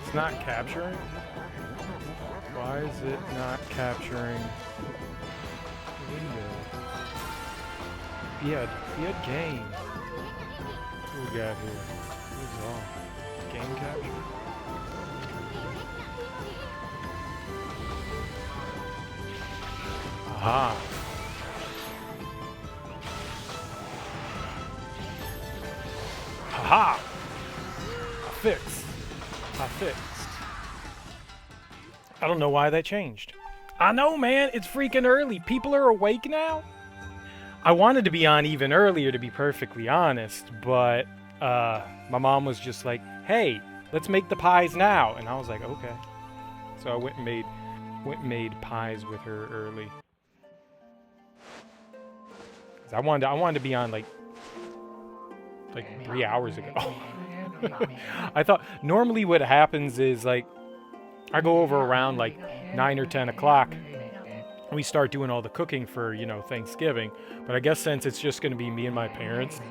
It's not capturing? Why is it not capturing the window? He had game. What we got here? What's wrong? Game capture? Aha. Haha! I fixed. I don't know why that changed. I know, man, it's freaking early. People are awake now. I wanted to be on even earlier, to be perfectly honest, but my mom was just like, hey, let's make the pies now. And I was like, okay. So I went and made pies with her early. 'Cause I wanted to be on like 3 hours ago. I thought normally what happens is like I go over around like 9 or 10 o'clock and we start doing all the cooking for, you know, Thanksgiving. But I guess since it's just going to be me and my parents,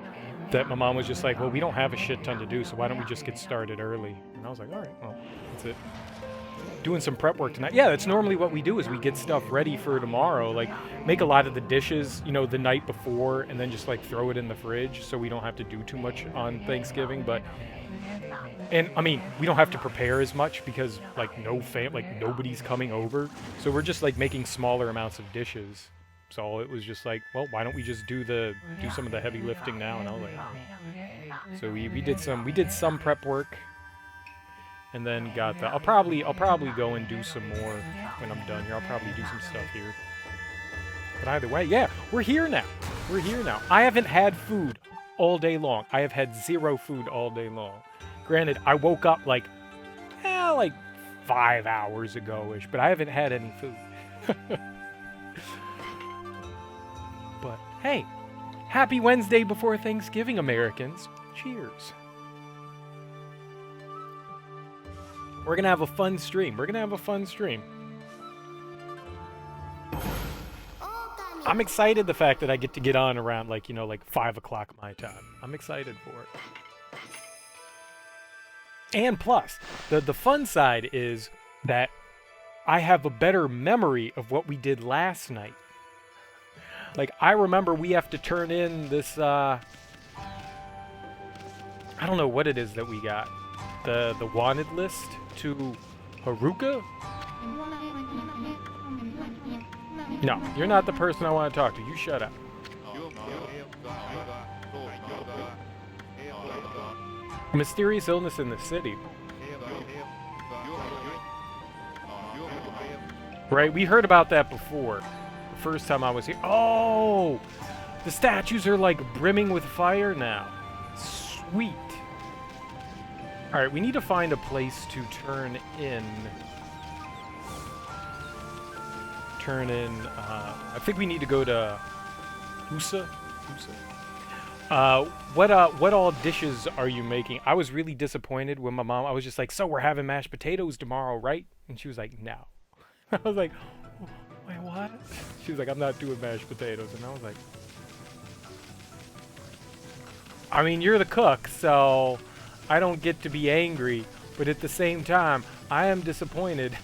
that my mom was just like, well, we don't have a shit ton to do, so why don't we just get started early? And I was like, all right, well, that's it. Doing some prep work tonight. Yeah, that's normally what we do is we get stuff ready for tomorrow. Like make a lot of the dishes, you know, the night before and then just like throw it in the fridge so we don't have to do too much on Thanksgiving. And I mean, we don't have to prepare as much because like nobody's coming over. So we're just like making smaller amounts of dishes. So it was just like, well, why don't we just do some of the heavy lifting now? And I was like, oh. So we did some prep work. And then got the. I'll probably go and do some more when I'm done here. I'll probably do some stuff here. But either way, yeah, we're here now. We're here now. I haven't had food all day long. I have had zero food all day long. Granted, I woke up like 5 hours ago-ish, but I haven't had any food. But hey, happy Wednesday before Thanksgiving, Americans. Cheers. We're going to have a fun stream. I'm excited the fact that I get to get on around like 5 o'clock my time. I'm excited for it. And plus, the fun side is that I have a better memory of what we did last night. Like, I remember we have to turn in this, I don't know what it is that we got. The wanted list to Haruka? No, you're not the person I want to talk to. You shut up. Mysterious illness in the city. Right, we heard about that before. The first time I was here. Oh! The statues are like brimming with fire now. Sweet. Alright, we need to find a place to turn in. I think we need to go to Usa. What all dishes are you making? I was really disappointed when my mom, I was just like, so we're having mashed potatoes tomorrow, right? And she was like, no. I was like, wait, what? She was like, I'm not doing mashed potatoes. And I was like, I mean, you're the cook, so I don't get to be angry. But at the same time, I am disappointed.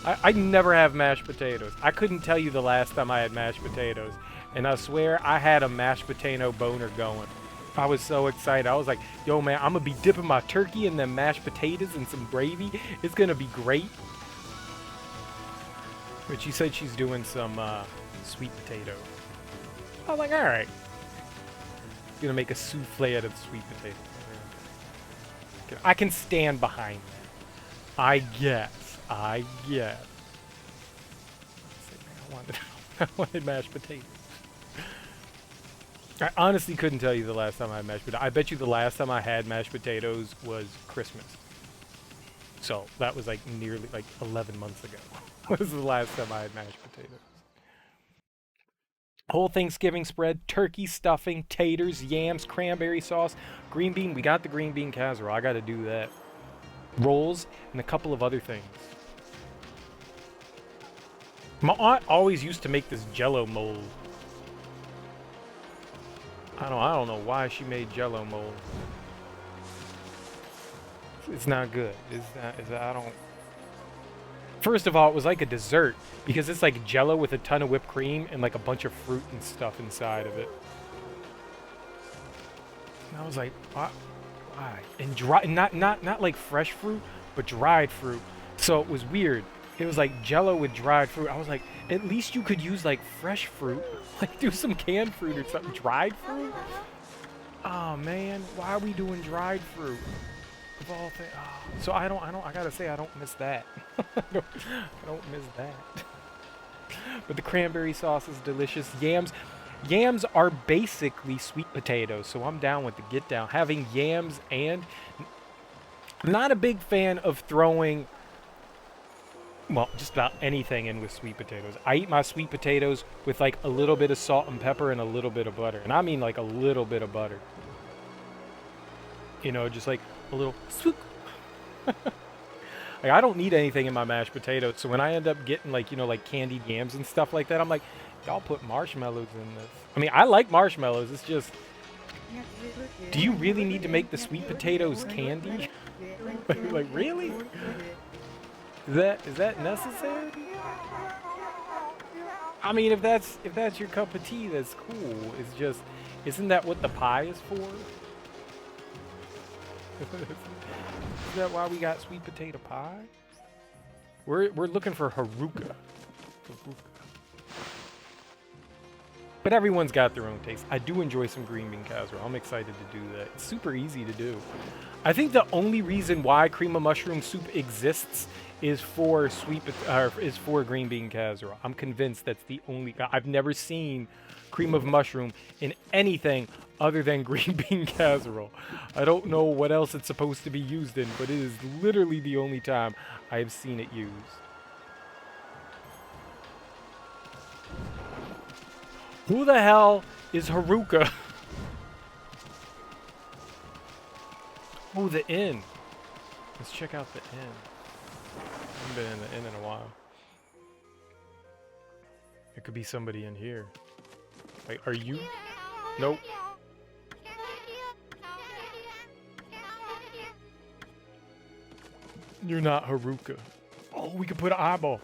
I never have mashed potatoes. I couldn't tell you the last time I had mashed potatoes. And I swear I had a mashed potato boner going. I was so excited. I was like, yo, man, I'm going to be dipping my turkey in them mashed potatoes and some gravy. It's going to be great. But she said she's doing some sweet potato. I was like, all right. Gonna make a souffle out of the sweet potato. I can stand behind that. I guess. I wanted mashed potatoes. I honestly couldn't tell you the last time I had mashed potatoes. I bet you the last time I had mashed potatoes was Christmas. So that was like nearly like 11 months ago. Was the last time I had mashed potatoes. Whole Thanksgiving spread, turkey stuffing, taters, yams, cranberry sauce, green bean. We got the green bean casserole. I got to do that. Rolls and a couple of other things. My aunt always used to make this Jello mold. I don't know why she made Jello mold. It's not good. I don't. First of all, it was like a dessert because it's like Jello with a ton of whipped cream and like a bunch of fruit and stuff inside of it. And I was like, why? And dry, not like fresh fruit, but dried fruit. So it was weird. It was like Jello with dried fruit. I was like, at least you could use like fresh fruit, like do some canned fruit or something. Dried fruit? Oh man, why are we doing dried fruit? Of all things. Oh. So I gotta say I don't miss that. I don't miss that. But the cranberry sauce is delicious. Yams are basically sweet potatoes, so I'm down with the get down. Having yams and I'm not a big fan of throwing, well, just about anything in with sweet potatoes. I eat my sweet potatoes with like a little bit of salt and pepper and a little bit of butter. And I mean like a little bit of butter. You know, just like a little swoop. Like, I don't need anything in my mashed potatoes. So when I end up getting like, you know, like candied yams and stuff like that, I'm like, y'all put marshmallows in this. I mean, I like marshmallows. It's just, do you really need to make the sweet potatoes candy? Like, really? Is that necessary? I mean, if that's your cup of tea, that's cool. It's just, isn't that what the pie is for? Is that why we got sweet potato pie? We're looking for Haruka. But everyone's got their own taste. I do enjoy some green bean casserole. I'm excited to do that. It's super easy to do. I think the only reason why cream of mushroom soup exists is for green bean casserole. I'm convinced that's the only. I've never seen cream of mushroom in anything other than green bean casserole. I don't know what else it's supposed to be used in, but it is literally the only time I have seen it used. Who the hell is Haruka? Oh, the inn. Let's check out the inn. I haven't been in the inn in a while. There could be somebody in here. Like, are you? Nope. You're not Haruka. Oh, we could put an eyeball.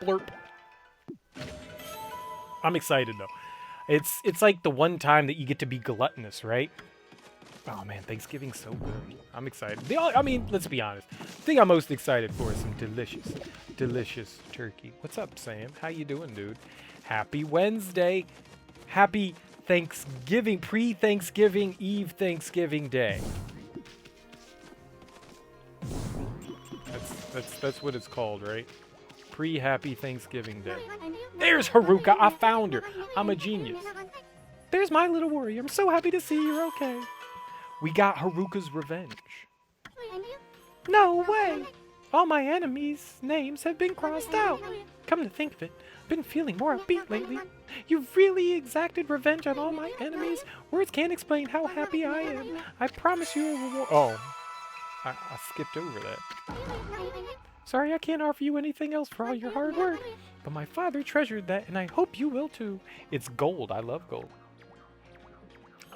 Blurp. I'm excited though. It's like the one time that you get to be gluttonous, right? Oh man, Thanksgiving's so good. I'm excited. I mean, let's be honest. The thing I'm most excited for is some delicious turkey. What's up, Sam? How you doing, dude? Happy Wednesday. Happy Thanksgiving, pre-Thanksgiving Eve Thanksgiving Day. That's what it's called, right? Pre-Happy Thanksgiving Day. There's Haruka. I found her. I'm a genius. There's my little warrior. I'm so happy to see you're okay. We got Haruka's revenge. No way. All my enemies' names have been crossed out. Come to think of it, I've been feeling more upbeat lately. You've really exacted revenge on all my enemies. Words can't explain how happy I am. I promise you a reward. Oh, I skipped over that. Sorry, I can't offer you anything else for all your hard work, but my father treasured that, and I hope you will too. It's gold. I love gold.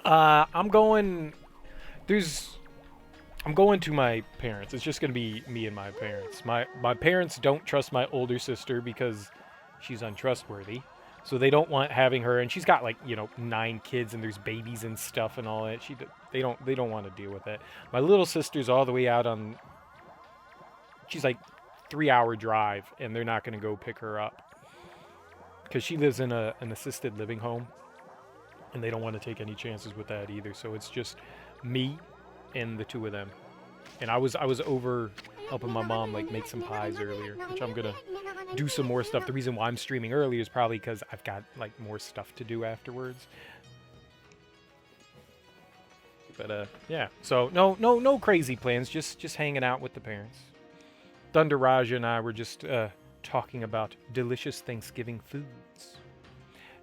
I'm going I'm going to my parents. It's just gonna be me and my parents. My parents don't trust my older sister because she's untrustworthy. So they don't want having her, and she's got like 9 kids, and there's babies and stuff and all that. They don't want to deal with it. My little sister's all the way out on. She's like 3-hour drive, and they're not gonna go pick her up because she lives in an assisted living home, and they don't want to take any chances with that either. So it's just me and the two of them. And I was over helping my mom like make some pies earlier, which I'm gonna do some more stuff. The reason why I'm streaming early is probably because I've got like more stuff to do afterwards. But yeah. So no crazy plans. Just hanging out with the parents. Thunder Raja and I were just talking about delicious Thanksgiving foods.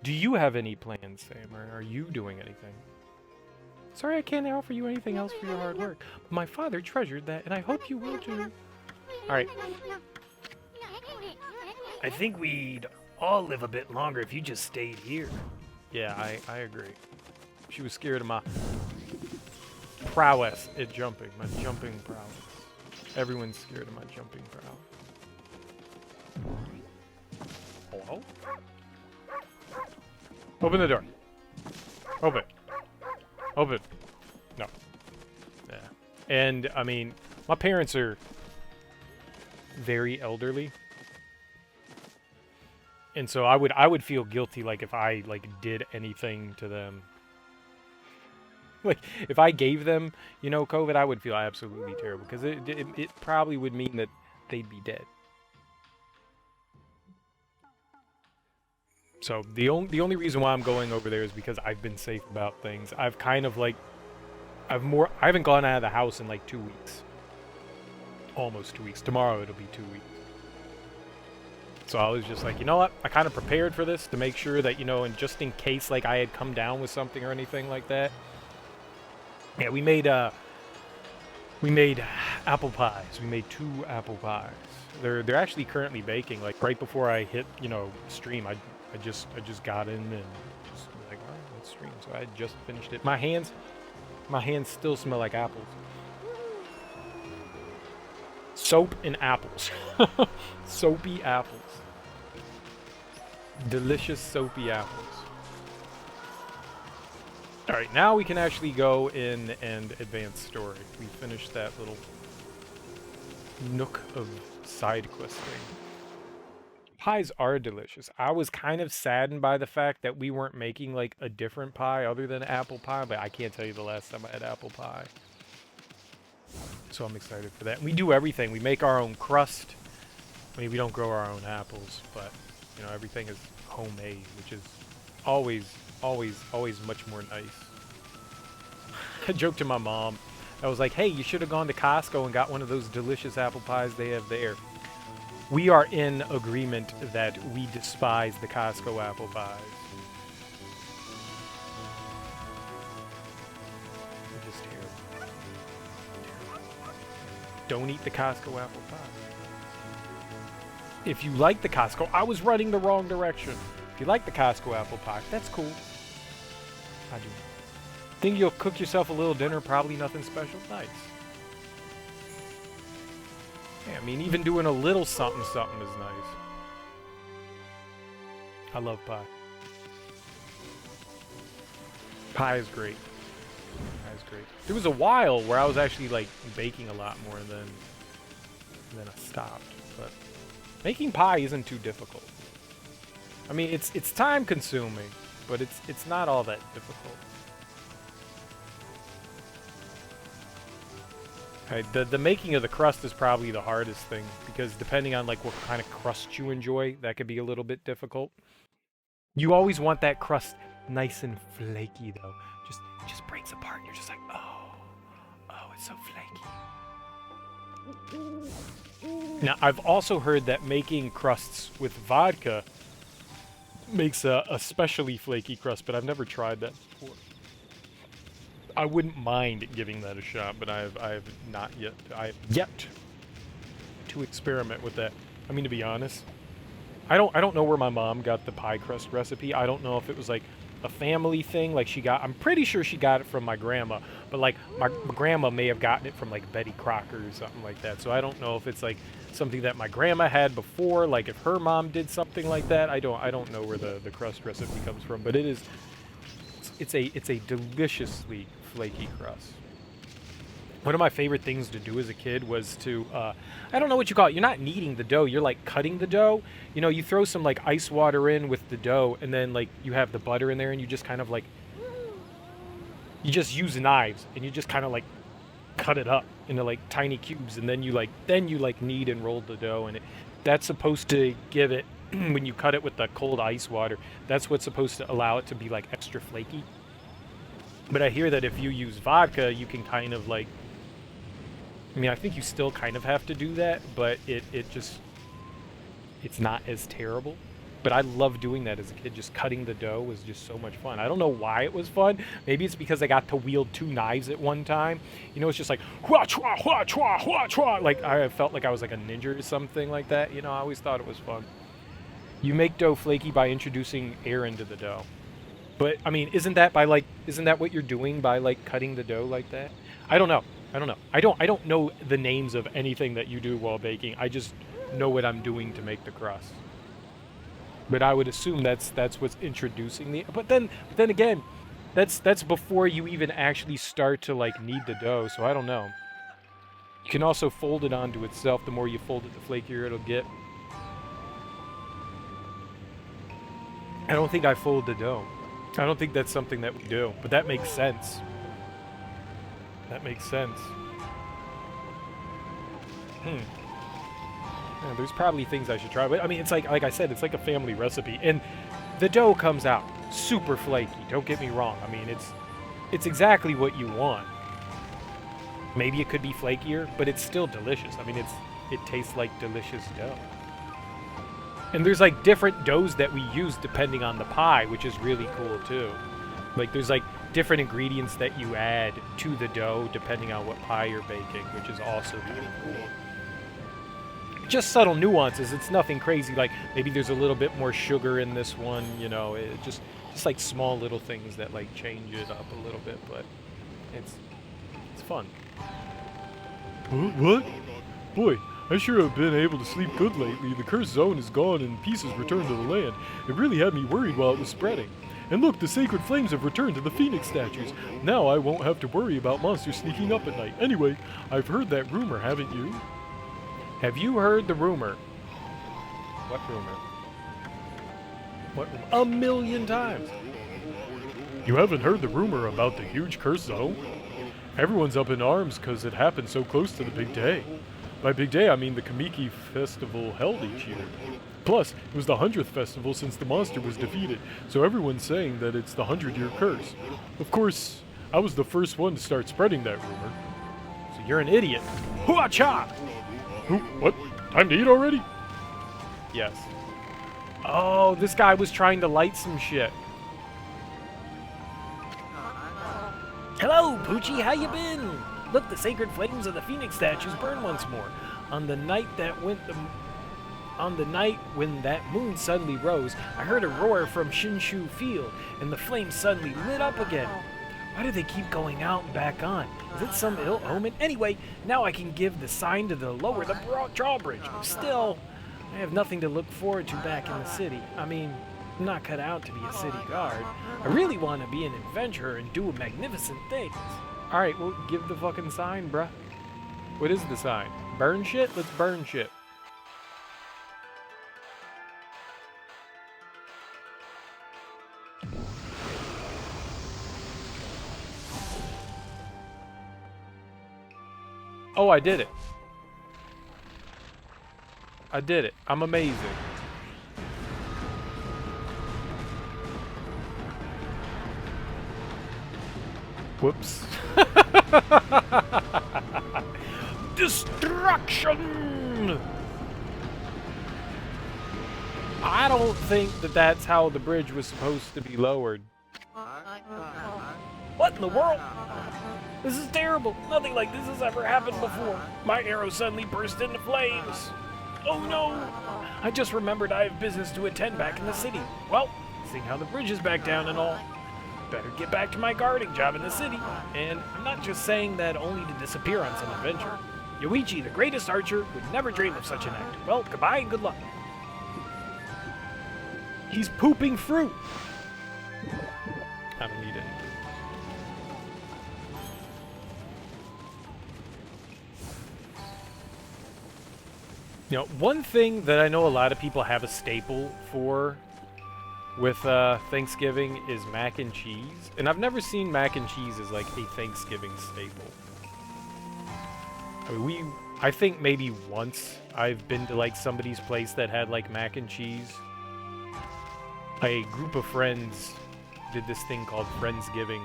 Do you have any plans, Sam, or are you doing anything? Sorry I can't offer you anything else for your hard work. But my father treasured that, and I hope you will too. Alright. I think we'd all live a bit longer if you just stayed here. Yeah, I agree. She was scared of my prowess at jumping. My jumping prowess. Everyone's scared of my jumping prowess. Hello? Open the door. Open. Open. No. Yeah. And, I mean, my parents are very elderly. And so I would feel guilty, like, if I, like, did anything to them. Like, if I gave them, COVID, I would feel absolutely terrible. Because it probably would mean that they'd be dead. So the only reason why I'm going over there is because I've been safe about things. I've kind of like, I haven't gone out of the house in like 2 weeks. Almost 2 weeks. Tomorrow it'll be 2 weeks. So I was just like, you know what? I kind of prepared for this to make sure that, and just in case like I had come down with something or anything like that. Yeah, we made apple pies. We made 2 apple pies. They're actually currently baking. Like right before I hit, stream, I just got in and just like, all right, let's stream. So I just finished it. My hands still smell like apples. Soap and apples. Soapy apples. Delicious soapy apples. All right, now we can actually go in and advance story. We finished that little nook of side questing. Pies are delicious. I was kind of saddened by the fact that we weren't making like a different pie other than apple pie, but I can't tell you the last time I had apple pie. So I'm excited for that. And we do everything. We make our own crust. I mean, we don't grow our own apples, but everything is homemade, which is always much more nice. I joked to my mom. I was like, hey, you should have gone to Costco and got one of those delicious apple pies they have there. We are in agreement that we despise the Costco apple pies. They're just terrible. Don't eat the Costco apple pie. If you like the Costco, I was running the wrong direction. If you like the Costco apple pie, that's cool. I do. Think you'll cook yourself a little dinner? Probably nothing special. Nice. Yeah, I mean, even doing a little something is nice. I love pie. Pie is great. Pie is great. There was a while where I was actually like baking a lot more than I stopped, but making pie isn't too difficult. I mean, it's time consuming, but it's not all that difficult. Okay, the making of the crust is probably the hardest thing, because depending on like what kind of crust you enjoy, that could be a little bit difficult. You always want that crust nice and flaky though. It just breaks apart and you're just like, oh, it's so flaky. Now, I've also heard that making crusts with vodka makes a especially flaky crust, but I've never tried that before. I wouldn't mind giving that a shot, but I have yet to experiment with that. I mean, to be honest, I don't know where my mom got the pie crust recipe. I don't know if it was like a family thing. Like I'm pretty sure she got it from my grandma, but like my grandma may have gotten it from like Betty Crocker or something like that. So I don't know if it's like something that my grandma had before, like if her mom did something like that. I don't know where the crust recipe comes from, but it's a deliciously flaky crust. One of my favorite things to do as a kid was to, I don't know what you call it. You're not kneading the dough. You're like cutting the dough. You know, you throw some like ice water in with the dough, and then like you have the butter in there, and you just kind of like, you just use knives, and you just kind of like cut it up into like tiny cubes, and then you like knead and roll the dough, and that's supposed to give it, when you cut it with the cold ice water, that's what's supposed to allow it to be like extra flaky. But I hear that if you use vodka, you can kind of like, I mean, I think you still kind of have to do that, but it's not as terrible. But I loved doing that as a kid. Just cutting the dough was just so much fun. I don't know why it was fun. Maybe it's because I got to wield 2 knives at one time. You know, it's just like, hua chua, hua chua, hua chua. Like, I felt like I was like a ninja or something like that. You know, I always thought it was fun. You make dough flaky by introducing air into the dough. But, I mean, isn't that what you're doing by, like, cutting the dough like that? I don't know. I don't know the names of anything that you do while baking. I just know what I'm doing to make the crust. But I would assume that's what's introducing the. But then again, that's before you even actually start to like knead the dough. So I don't know. You can also fold it onto itself. The more you fold it, the flakier it'll get. I don't think I fold the dough. I don't think that's something that we do. But that makes sense. That makes sense. Yeah, there's probably things I should try, but I mean, it's like I said, it's like a family recipe, and the dough comes out super flaky. Don't get me wrong. I mean, it's exactly what you want. Maybe it could be flakier, but it's still delicious. I mean, it tastes like delicious dough. And there's like different doughs that we use depending on the pie, which is really cool too. Like there's like different ingredients that you add to the dough depending on what pie you're baking, which is also really cool. Just subtle nuances. It's nothing crazy. Like maybe there's a little bit more sugar in this one, you know. It just like small little things that like change it up a little bit, but it's fun. What? Boy, I sure have been able to sleep good lately. The cursed zone is gone and pieces returned to the land. It really had me worried while it was spreading. And look, the sacred flames have returned to the phoenix statues. Now I won't have to worry about monsters sneaking up at night. Anyway, I've heard that rumor, haven't you? Have you heard the rumor? What rumor? What rumor? 1,000,000 times. You haven't heard the rumor about the huge cursed zone? Everyone's up in arms because it happened so close to the big day. By big day, I mean the Kamiki festival held each year. Plus, it was the 100th festival since the monster was defeated, so everyone's saying that it's the 100-year curse. Of course, I was the first one to start spreading that rumor. So you're an idiot. Hua-cha! What? Time to eat already? Yes. Oh, this guy was trying to light some shit. Hello, Poochie, how you been? Look, the sacred flames of the phoenix statues burn once more. On the night when that moon suddenly rose, I heard a roar from Shinshu Field, and the flames suddenly lit up again. Why do they keep going out and back on? Is it some ill omen? Anyway, now I can give the sign to lower the drawbridge. Still, I have nothing to look forward to back in the city. I mean, I'm not cut out to be a city guard. I really want to be an adventurer and do magnificent things. Alright, well, give the fucking sign, bruh. What is the sign? Burn shit? Let's burn shit. Oh, I did it. I did it. I'm amazing. Whoops. Destruction! I don't think that that's how the bridge was supposed to be lowered. What in the world? This is terrible. Nothing like this has ever happened before. My arrow suddenly burst into flames. Oh no! I just remembered I have business to attend back in the city. Well, seeing how the bridge is back down and all, better get back to my guarding job in the city. And I'm not just saying that only to disappear on some adventure. Yoichi, the greatest archer, would never dream of such an act. Well, goodbye and good luck. He's pooping fruit. I don't need it. You know, one thing that I know a lot of people have a staple for with Thanksgiving is mac and cheese. And I've never seen mac and cheese as like a Thanksgiving staple. I mean, I think maybe once I've been to like somebody's place that had like mac and cheese. A group of friends did this thing called Friendsgiving.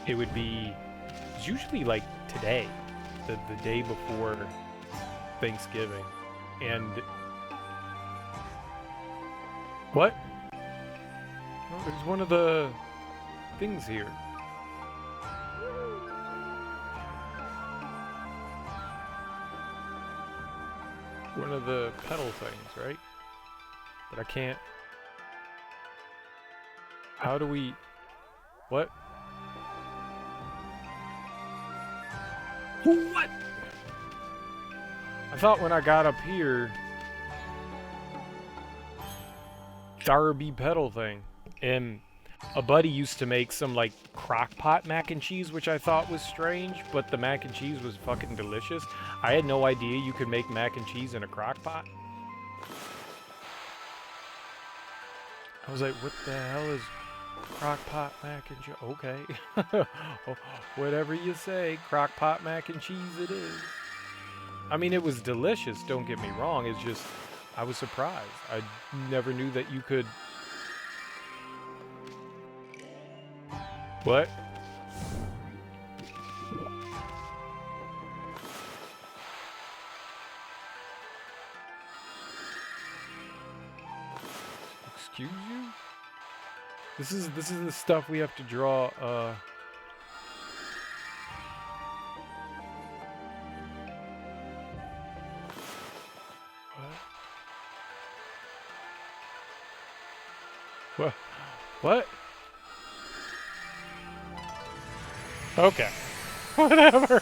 It would be, it's usually like today, the day before Thanksgiving. And what? Oh, there's one of the things here. One of the pedal things, right? But I can't. How do we... What? What? I thought when I got up here... Darby pedal thing. And a buddy used to make some, like, crock pot mac and cheese, which I thought was strange, but the mac and cheese was fucking delicious. I had no idea you could make mac and cheese in a crock pot. I was like, what the hell is... Crock pot mac and cheese. Okay. Oh, whatever you say, crock pot mac and cheese it is. I mean, it was delicious, don't get me wrong. It's just, I was surprised. I never knew that you could... What? Excuse you? This is the stuff we have to draw, What? What? Okay. Whatever.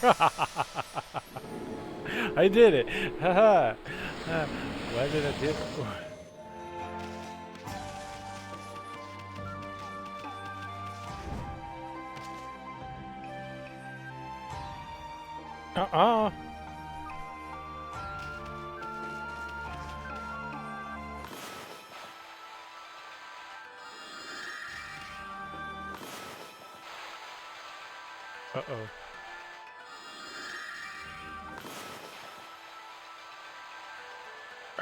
I did it. Haha. Why did I do it? Uh-uh. Uh-oh.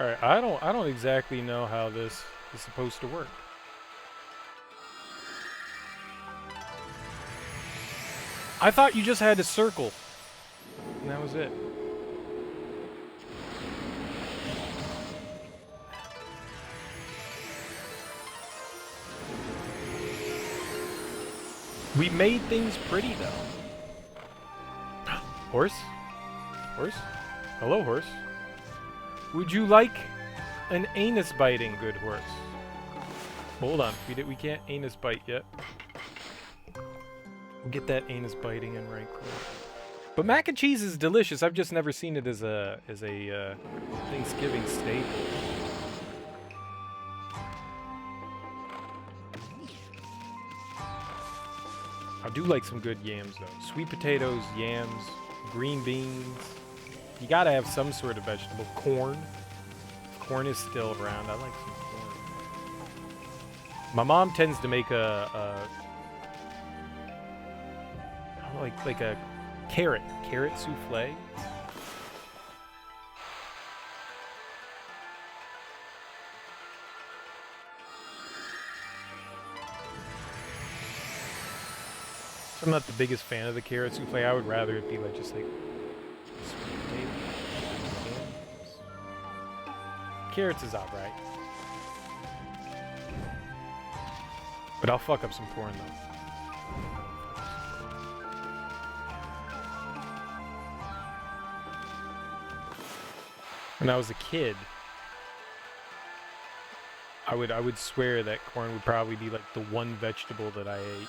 Alright, I don't exactly know how this is supposed to work. I thought you just had to circle. And that was it. We made things pretty, though. Horse? Horse? Hello, horse. Would you like an anus biting, good horse? Hold on, we can't anus bite yet. We'll get that anus biting in right quick. But mac and cheese is delicious. I've just never seen it as a Thanksgiving staple. I do like some good yams though. Sweet potatoes, yams, green beans. You gotta have some sort of vegetable. Corn. Corn is still around. I like some corn. My mom tends to make like a carrot souffle. I'm not the biggest fan of the carrot souffle. I would rather it be like just like sweet potato. Carrots is alright. But I'll fuck up some corn though. When I was a kid, I would swear that corn would probably be like the one vegetable that I ate.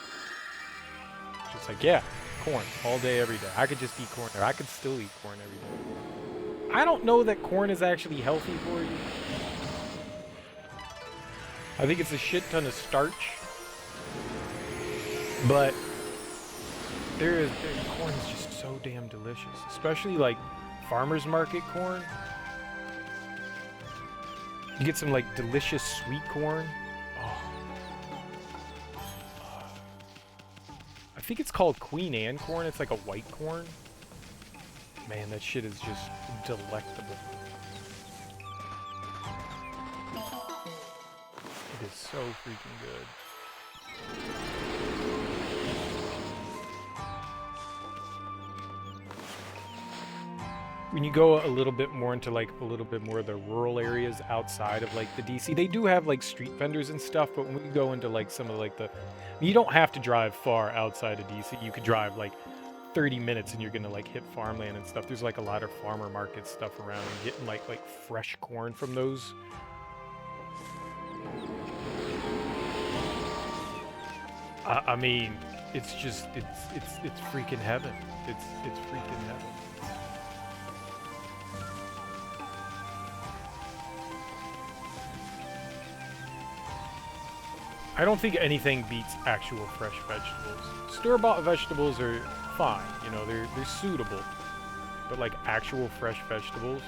Just like, yeah, corn all day, every day. I could just eat corn, or I could still eat corn every day. I don't know that corn is actually healthy for you. I think it's a shit ton of starch. But corn is just so damn delicious. Especially like farmer's market corn. You get some like delicious sweet corn. Oh. I think it's called Queen Anne corn. It's like a white corn. Man, that shit is just delectable. It is so freaking good. When you go a little bit more into like a little bit more of the rural areas outside of like the DC, they do have like street vendors and stuff, but when we go into like some of like you don't have to drive far outside of DC. You could drive like 30 minutes and you're gonna like hit farmland and stuff. There's like a lot of farmer market stuff around and getting like fresh corn from those. I mean, it's just it's freaking heaven. It's freaking heaven. I don't think anything beats actual fresh vegetables. Store-bought vegetables are fine, you know, they're suitable. But like actual fresh vegetables,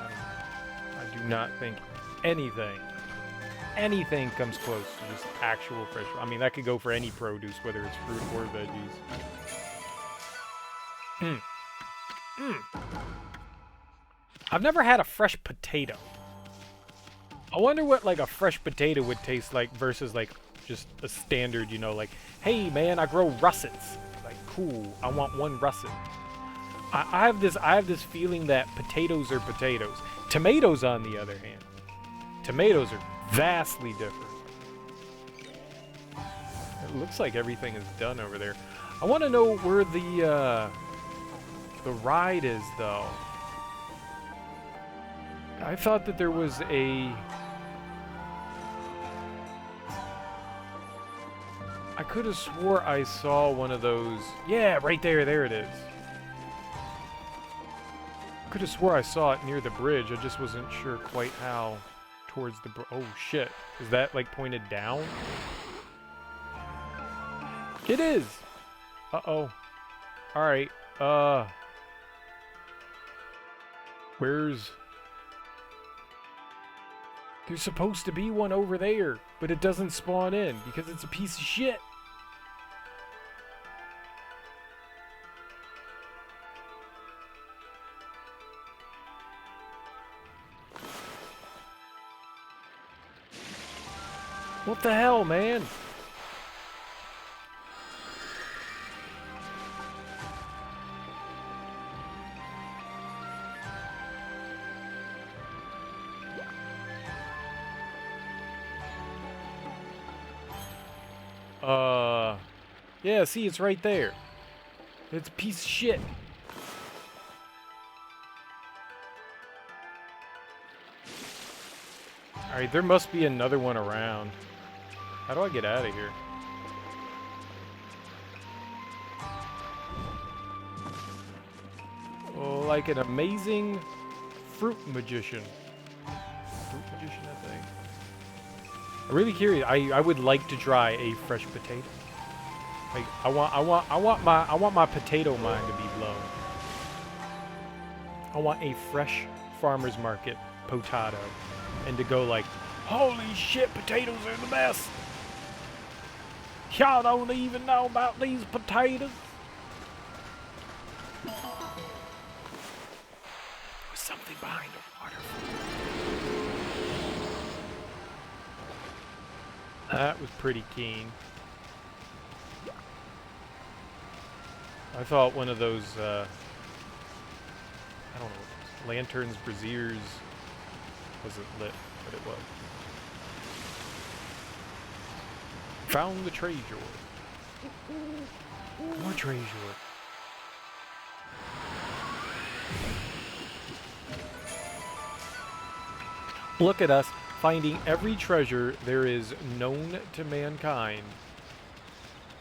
I do not think anything comes close to just actual fresh. I mean, that could go for any produce, whether it's fruit or veggies. I've never had a fresh potato. I wonder what like a fresh potato would taste like versus like just a standard, you know, like, hey man, I grow russets. Like, cool, I want one russet. I have this feeling that potatoes are potatoes. Tomatoes, on the other hand, tomatoes are vastly different. It looks like everything is done over there. I want to know where the ride is, though. I thought that there was a... I could have swore I saw one of those... Yeah, right there. There it is. Could have swore I saw it near the bridge. I just wasn't sure quite how towards the... Oh, shit. Is that, like, pointed down? It is! Uh-oh. Alright. Where's... There's supposed to be one over there, but it doesn't spawn in because it's a piece of shit. What the hell, man? Yeah, see, it's right there. It's a piece of shit. Alright, there must be another one around. How do I get out of here? Oh, like an amazing fruit magician. Fruit magician, I think. I'm really curious. I would like to try a fresh potato. Like I want my potato mind to be blown. I want a fresh farmer's market potato, and to go like, holy shit, potatoes are the best. Y'all don't even know about these potatoes. There was something behind the waterfall. That was pretty keen. I thought one of those, I don't know, lanterns, braziers wasn't lit, but it was. Found the treasure. More treasure. Look at us, finding every treasure there is known to mankind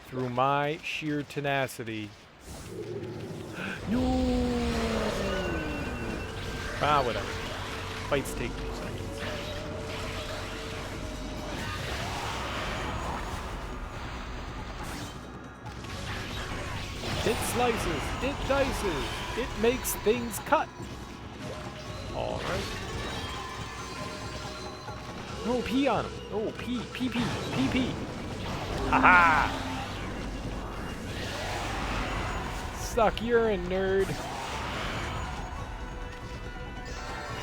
through my sheer tenacity. No! Ah, whatever. Fights take 2 seconds. It slices, it dices, it makes things cut. All right. No, pee on him. No, pee. Haha! Suck urine, nerd.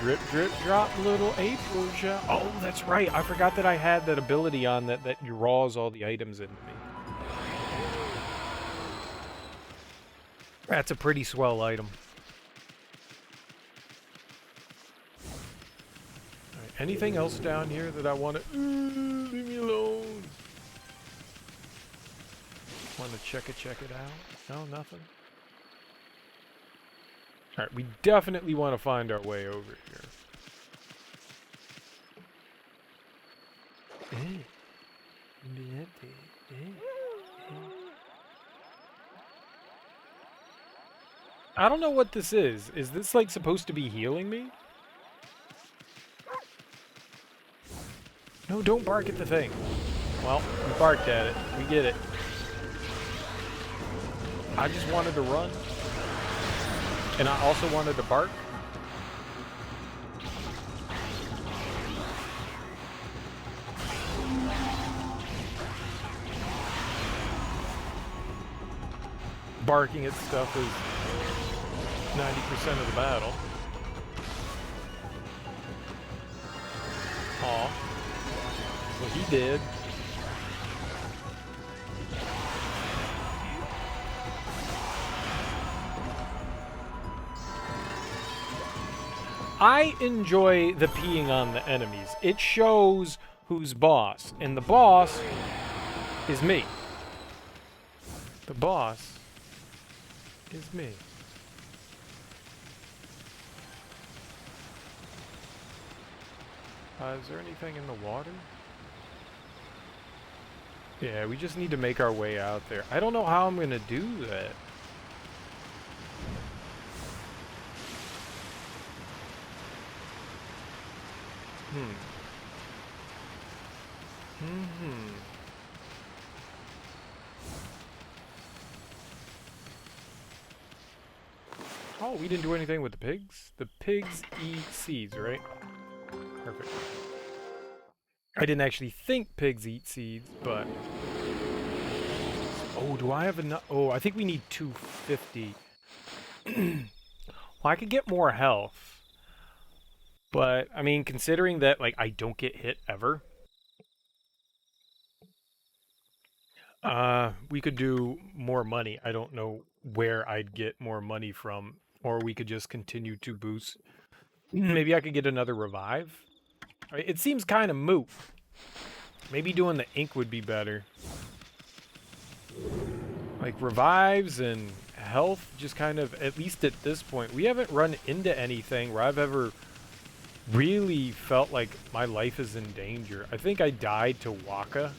Drip, drip, drop, little April shot. Oh, that's right. I forgot that I had that ability on that draws all the items into me. That's a pretty swell item. Alright, anything else down here that I want to... leave me alone. Want to check it out? No, nothing? Alright, we definitely want to find our way over here. I don't know what this is. Is this like supposed to be healing me? No, don't bark at the thing. Well, we barked at it. We get it. I just wanted to run. And I also wanted to bark. Barking at stuff is 90% of the battle. Aw. Well, he did. I enjoy the peeing on the enemies. It shows who's boss, and the boss is me. The boss is me. Is there anything in the water? Yeah, we just need to make our way out there. I don't know how I'm gonna do that. Oh, we didn't do anything with the pigs? The pigs eat seeds, right? Perfect. I didn't actually think pigs eat seeds, but... Oh, do I have enough? Oh, I think we need 250. Well, I could get more health. But, I mean, considering that, like, I don't get hit ever... we could do more money. I don't know where I'd get more money from. Or we could just continue to boost. Maybe I could get another revive? It seems kind of moot. Maybe doing the ink would be better. Like, revives and health, just kind of, at least at this point. We haven't run into anything where I've ever really felt like my life is in danger. I think I died to Waka.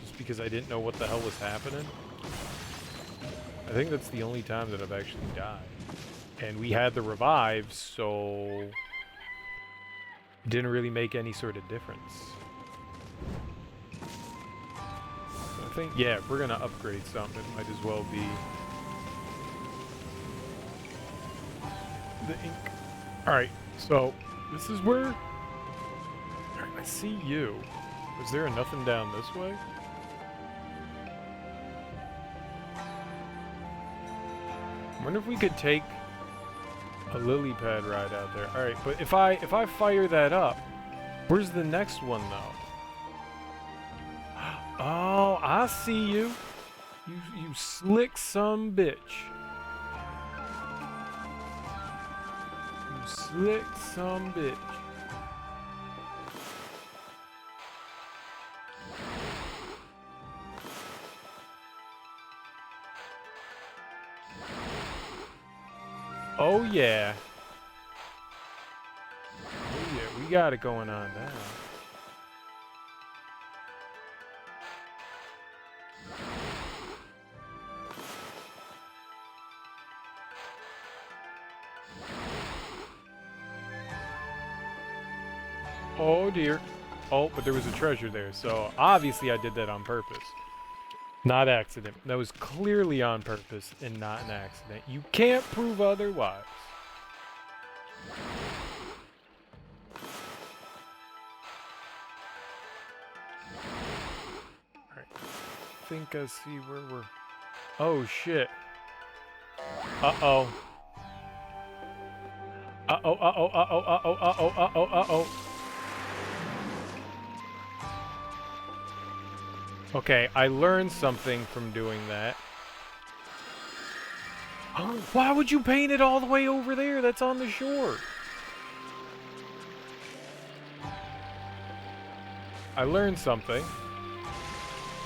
Just because I didn't know what the hell was happening. I think that's the only time that I've actually died. And we had the revives, so... didn't really make any sort of difference. So I think, yeah, if we're gonna upgrade something, it might as well be... the ink. Alright, so, this is where... Alright, I see you. Is there nothing down this way? I wonder if we could take a lily pad ride out there. Alright, but if I fire that up, where's the next one though? Oh, I see you. You slick some bitch. You slick some bitch. Oh yeah. Oh yeah, we You got it going on now. Oh dear. Oh, but there was a treasure there, so obviously I did that on purpose. Not accident. That was clearly on purpose and not an accident. You can't prove otherwise. Alright. I think I see where we're... Oh, shit. Uh-oh. Uh-oh, uh-oh, uh-oh, uh-oh, uh-oh, uh-oh, uh-oh. Okay, I learned something from doing that. Why would you paint it all the way over there? That's on the shore. I learned something.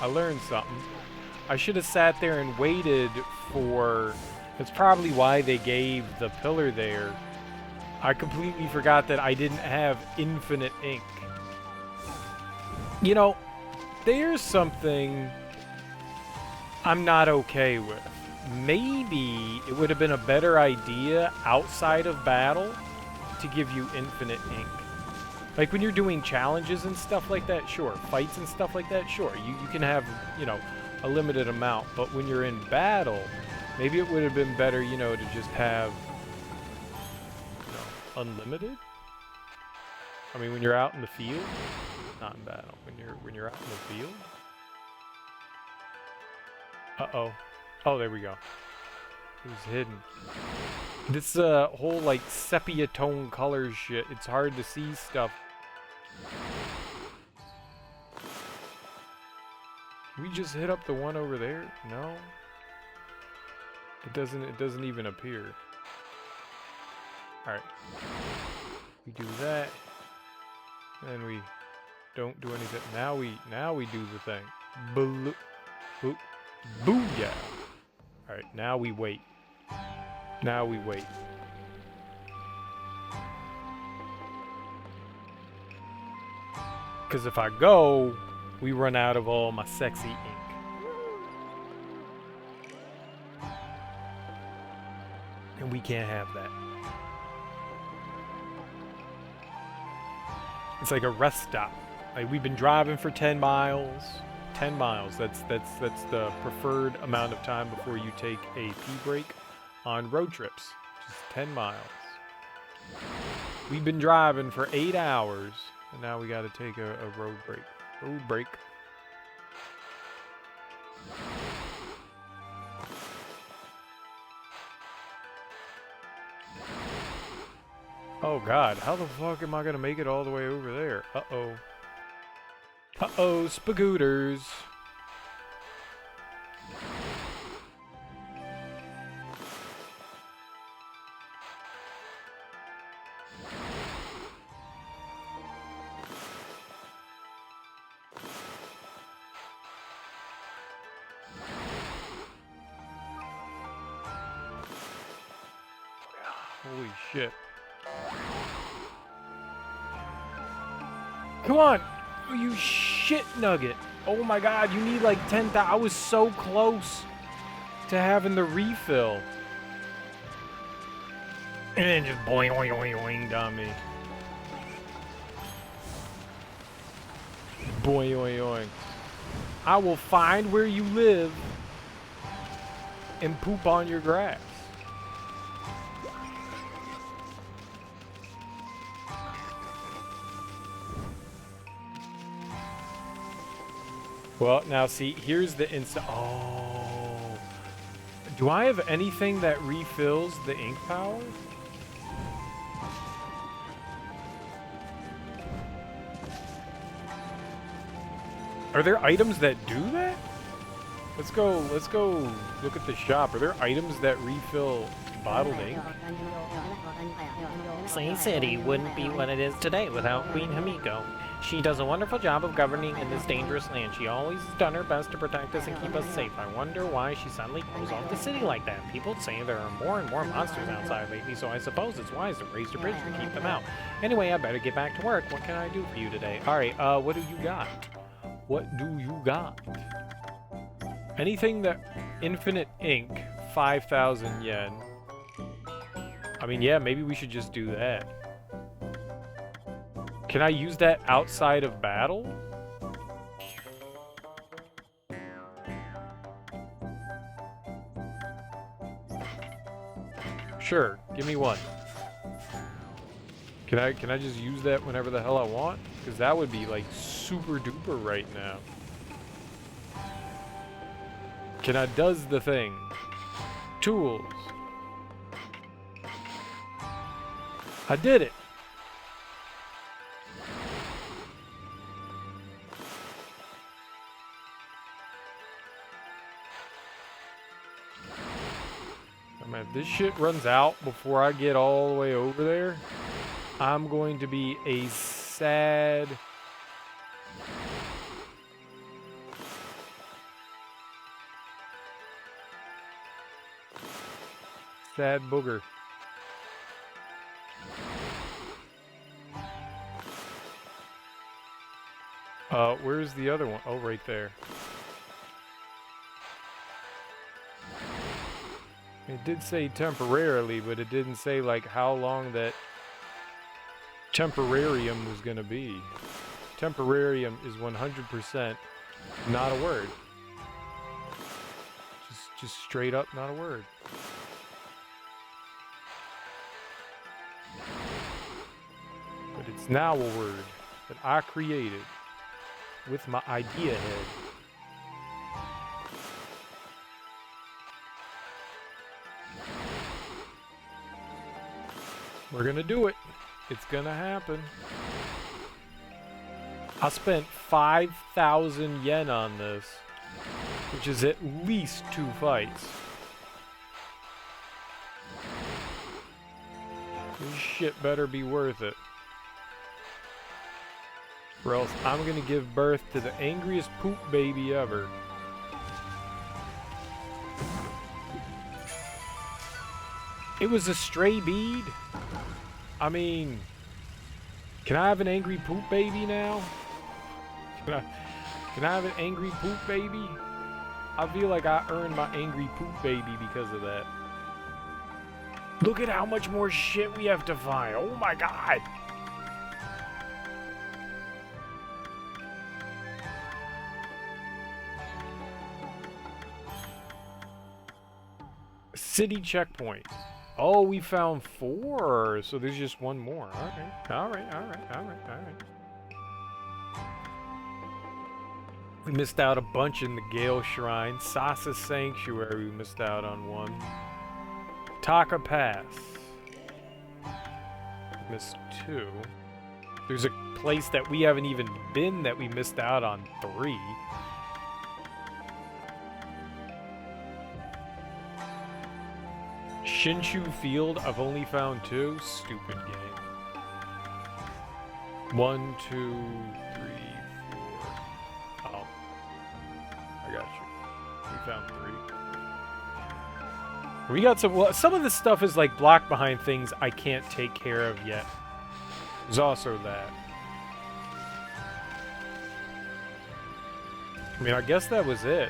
I should have sat there and waited for... That's probably why they gave the pillar there. I completely forgot that I didn't have infinite ink. You know, there's something I'm not okay with. Maybe it would have been a better idea outside of battle to give you infinite ink. Like when you're doing challenges and stuff like that, sure. Fights and stuff like that, sure. You can have, you know, a limited amount. But when you're in battle, maybe it would have been better, you know, to just have, you know, unlimited. I mean, when you're out in the field, not in battle. When you're out in the field. Uh-oh. Oh, there we go. It was hidden. This whole like sepia tone color shit, it's hard to see stuff. We just hit up the one over there? No. It doesn't even appear. Alright. We do that. And we don't do anything. Now we do the thing. Booyah! Alright, now we wait. Now we wait. Because if I go, we run out of all my sexy ink. And we can't have that. It's like a rest stop. Like we've been driving for 10 miles. 10 miles. That's the preferred amount of time before you take a pee break on road trips. Just 10 miles. We've been driving for 8 hours, and now we got to take a road break. Road break. Oh God, how the fuck am I gonna make it all the way over there? Uh-oh. Uh-oh, spagooters. Holy shit. Come on! Oh, you shit nugget! Oh my God, you need like 10,000. I was so close to having the refill. And then just boing, boing, boing, boing on me. Boing, boing, boing. I will find where you live and poop on your grass. Well, now see, here's the Oh. Do I have anything that refills the ink power? Are there items that do that? Let's go look at the shop. Are there items that refill bottled ink? Slay City wouldn't be what it is today without Queen Hamiko. She does a wonderful job of governing in this dangerous land. She always has done her best to protect us and keep us safe. I wonder why she suddenly goes off the city like that. People say there are more and more monsters outside lately, so I suppose it's wise to raise the bridge to keep them out. Anyway, I better get back to work. What can I do for you today? Alright, what do you got? What do you got? Anything that... Infinite ink, 5,000 yen. I mean, yeah, maybe we should just do that. Can I use that outside of battle? Sure, give me one. Can I just use that whenever the hell I want? Because that would be like super duper right now. Can I does the thing? Tools. I did it. I mean, if this shit runs out before I get all the way over there, I'm going to be a sad... sad booger. Where's the other one? Oh, right there. It did say temporarily, but it didn't say like how long that temporarium was gonna be. Temporarium is 100% not a word. Just straight up not a word. But it's now a word that I created with my idea head. We're gonna do it. It's gonna happen. I spent 5,000 yen on this, which is at least 2 fights. This shit better be worth it. Or else I'm gonna give birth to the angriest poop baby ever. It was a stray bead? I mean, can I have an angry poop baby now? Can I have an angry poop baby? I feel like I earned my angry poop baby because of that. Look at how much more shit we have to find. Oh my god. City checkpoint. Oh, we found 4, so there's just one more. Alright. We missed out a bunch in the Gale Shrine. Sasa Sanctuary, we missed out on 1. Taka Pass. Missed 2. There's a place that we haven't even been that we missed out on 3. Shinshu Field, I've only found 2. Stupid game. 1, 2, 3, 4. Oh. I got you. We found 3. We got some... Well, some of this stuff is like blocked behind things I can't take care of yet. There's also that. I mean, I guess that was it.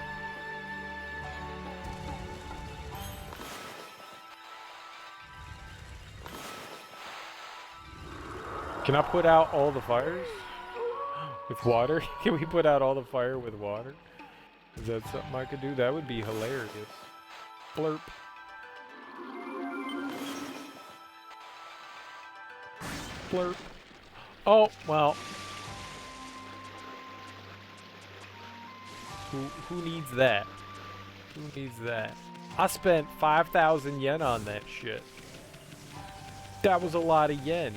Can I put out all the fires? With water? Can we put out all the fire with water? Is that something I could do? That would be hilarious. Blurp. Blurp. Oh, well. Who needs that? Who needs that? I spent 5,000 yen on that shit. That was a lot of yen.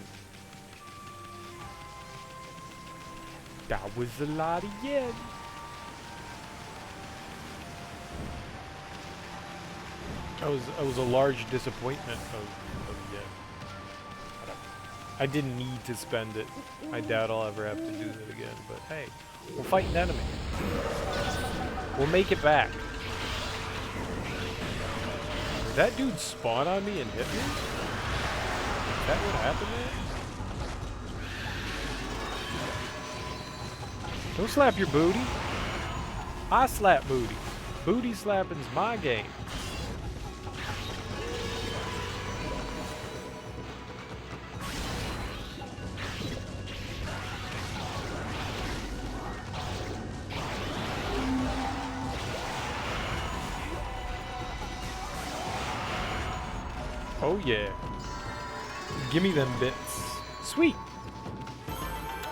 That was a lot of yen. That was a large disappointment of yen. I didn't need to spend it. I doubt I'll ever have to do that again, but hey, we'll fight an enemy. We'll make it back. Did that dude spawn on me and hit me? Is that what happened there? Don't slap your booty. I slap booty. Booty slapping's my game. Oh yeah. Give me them bits. Sweet.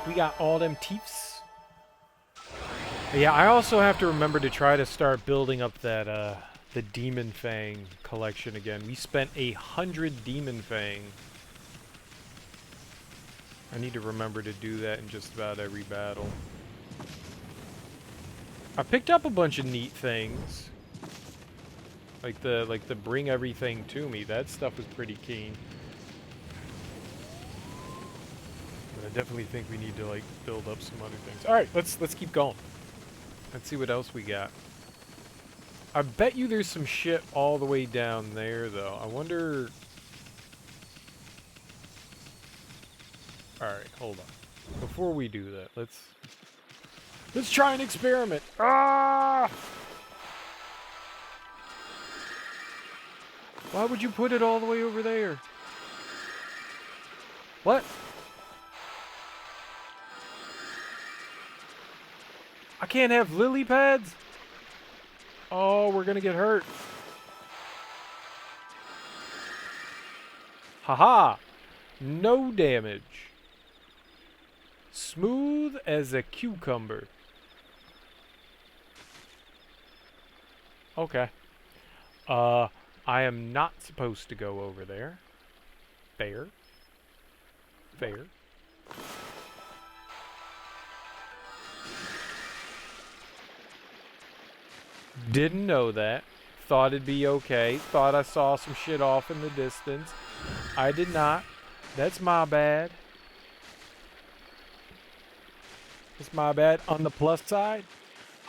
We got all them teeths. Yeah, I also have to remember to try to start building up that the Demon Fang collection again. We spent 100 Demon Fang. I need to remember to do that in just about every battle. I picked up a bunch of neat things. Like the bring everything to me. That stuff was pretty keen. But I definitely think we need to like build up some other things. All right, let's keep going. Let's see what else we got. I bet you there's some shit all the way down there though. I wonder. All right, hold on. Before we do that, let's try an experiment. Ah! Why would you put it all the way over there? What? I can't have lily pads? Oh, we're gonna get hurt. Haha! No damage. Smooth as a cucumber. Okay. I am not supposed to go over there. Fair. Fair. Didn't know that. Thought it'd be okay. Thought I saw some shit off in the distance. I did not. That's my bad. It's my bad. On the plus side,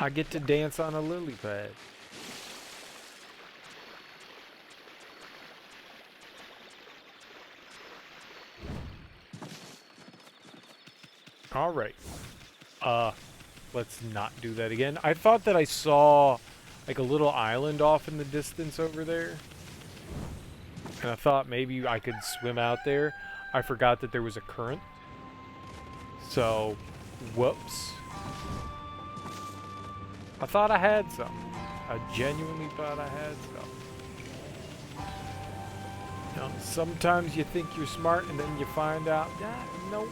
I get to dance on a lily pad. All right. Let's not do that again. I thought that I saw like a little island off in the distance over there. And I thought maybe I could swim out there. I forgot that there was a current. So, whoops. I thought I had some. I genuinely thought I had some. You know, sometimes you think you're smart and then you find out, nope.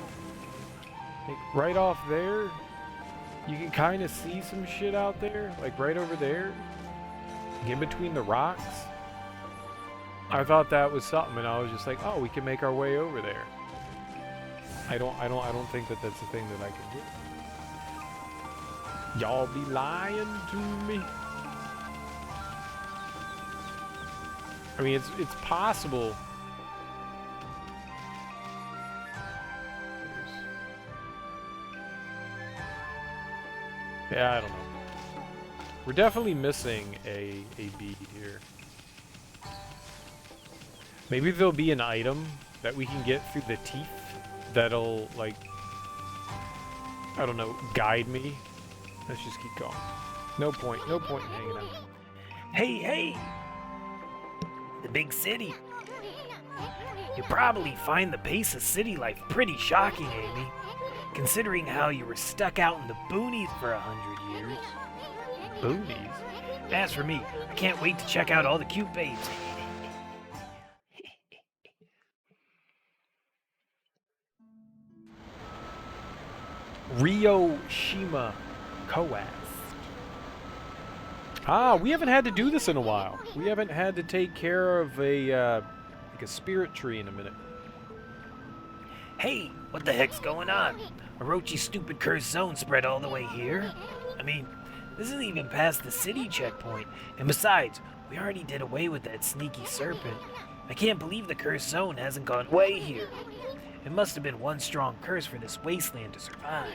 Like right off there, you can kind of see some shit out there, like right over there, in between the rocks. I thought that was something, and I was just like, oh, we can make our way over there. I don't think that that's the thing that I can do. Y'all be lying to me. I mean, it's possible. Yeah, I don't know. We're definitely missing a bead here. Maybe there'll be an item that we can get through the teeth that'll, like, I don't know, guide me. Let's just keep going. No point in hanging out. Hey, hey! The big city. You probably find the pace of city life pretty shocking, Amy. Considering how you were stuck out in the boonies for 100 years. Boonies? As for me, I can't wait to check out all the cute babes. Rio Shima Coast. Ah, we haven't had to do this in a while. We haven't had to take care of a like a spirit tree in a minute. Hey, what the heck's going on? Orochi's stupid cursed zone spread all the way here? I mean, this isn't even past the city checkpoint. And besides, we already did away with that sneaky serpent. I can't believe the cursed zone hasn't gone way here. It must have been one strong curse for this wasteland to survive.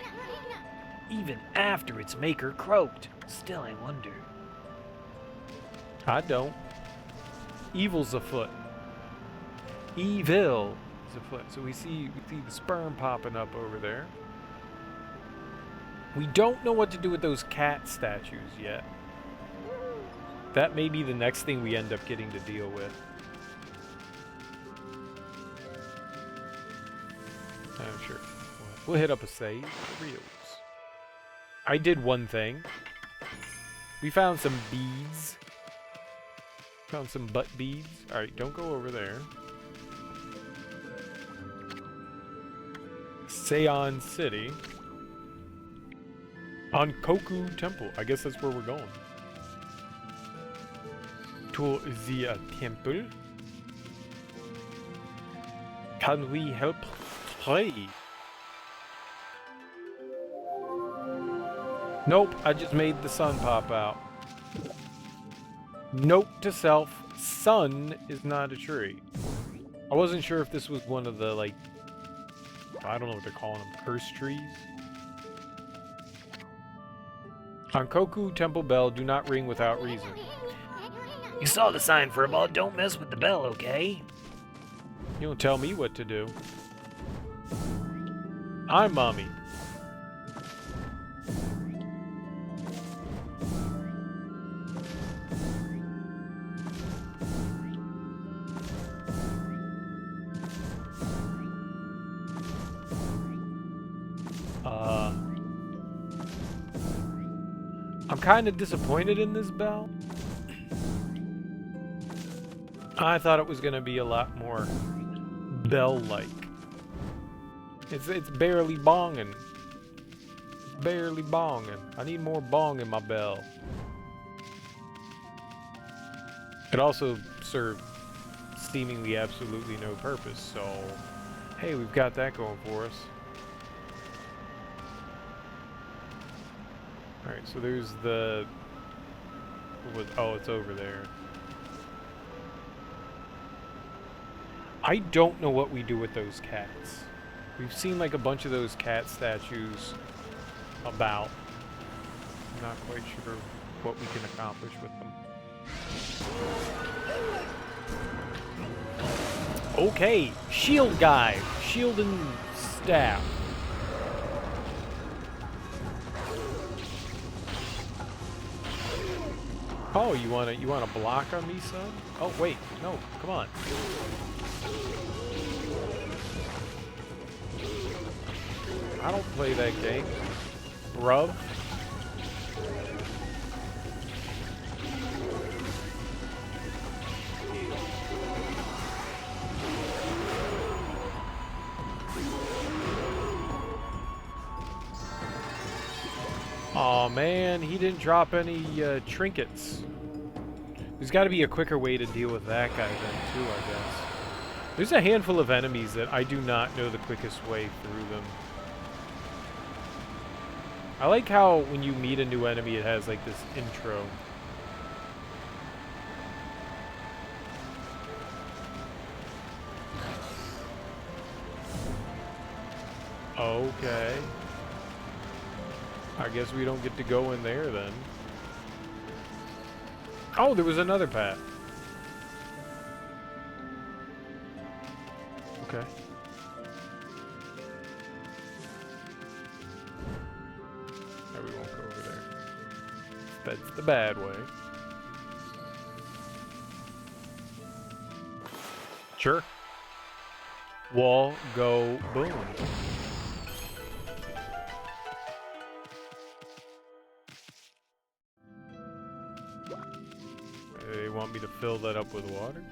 Even after its maker croaked. Still, I wonder. I don't. Evil's afoot. Evil is afoot. So we see the sperm popping up over there. We don't know what to do with those cat statues yet. That may be the next thing we end up getting to deal with. I'm sure. We'll hit up a save. Reels. I did one thing. We found some beads. Found some butt beads. Alright, don't go over there. Seion City. On Koku Temple. I guess that's where we're going. To the temple. Can we help play? Nope, I just made the sun pop out. Note to self, sun is not a tree. I wasn't sure if this was one of the, like, I don't know what they're calling them, curse trees. On Koku Temple bell, do not ring without reason. You saw the sign, Furball. Don't mess with the bell, okay? You don't tell me what to do. I'm mommy. I'm kind of disappointed in this bell. I thought it was going to be a lot more bell-like. It's barely bonging. It's barely bonging. I need more bong in my bell. It also served seemingly absolutely no purpose, so hey, we've got that going for us. Alright, so there's the... oh, it's over there. I don't know what we do with those cats. We've seen like a bunch of those cat statues about. I'm not quite sure what we can accomplish with them. Okay, shield guy. Shield and staff. Oh, you wanna block on me, son? Oh wait, no, come on. I don't play that game, bruv. Aw, man, he didn't drop any trinkets. There's got to be a quicker way to deal with that guy then, too, I guess. There's a handful of enemies that I do not know the quickest way through them. I like how when you meet a new enemy, it has like this intro. Okay. I guess we don't get to go in there then. Oh, there was another path. Okay. No, we won't go over there. That's the bad way. Sure. Wall, go, boom. They want me to fill that up with water?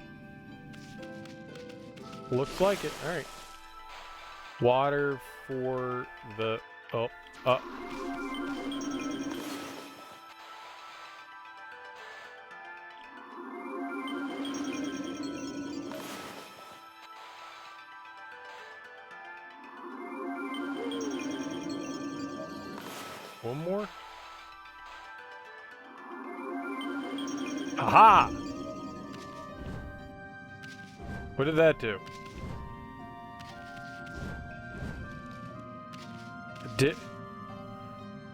Looks like it. Alright. Water for the... oh, up. One more? Aha! What did that do? Did...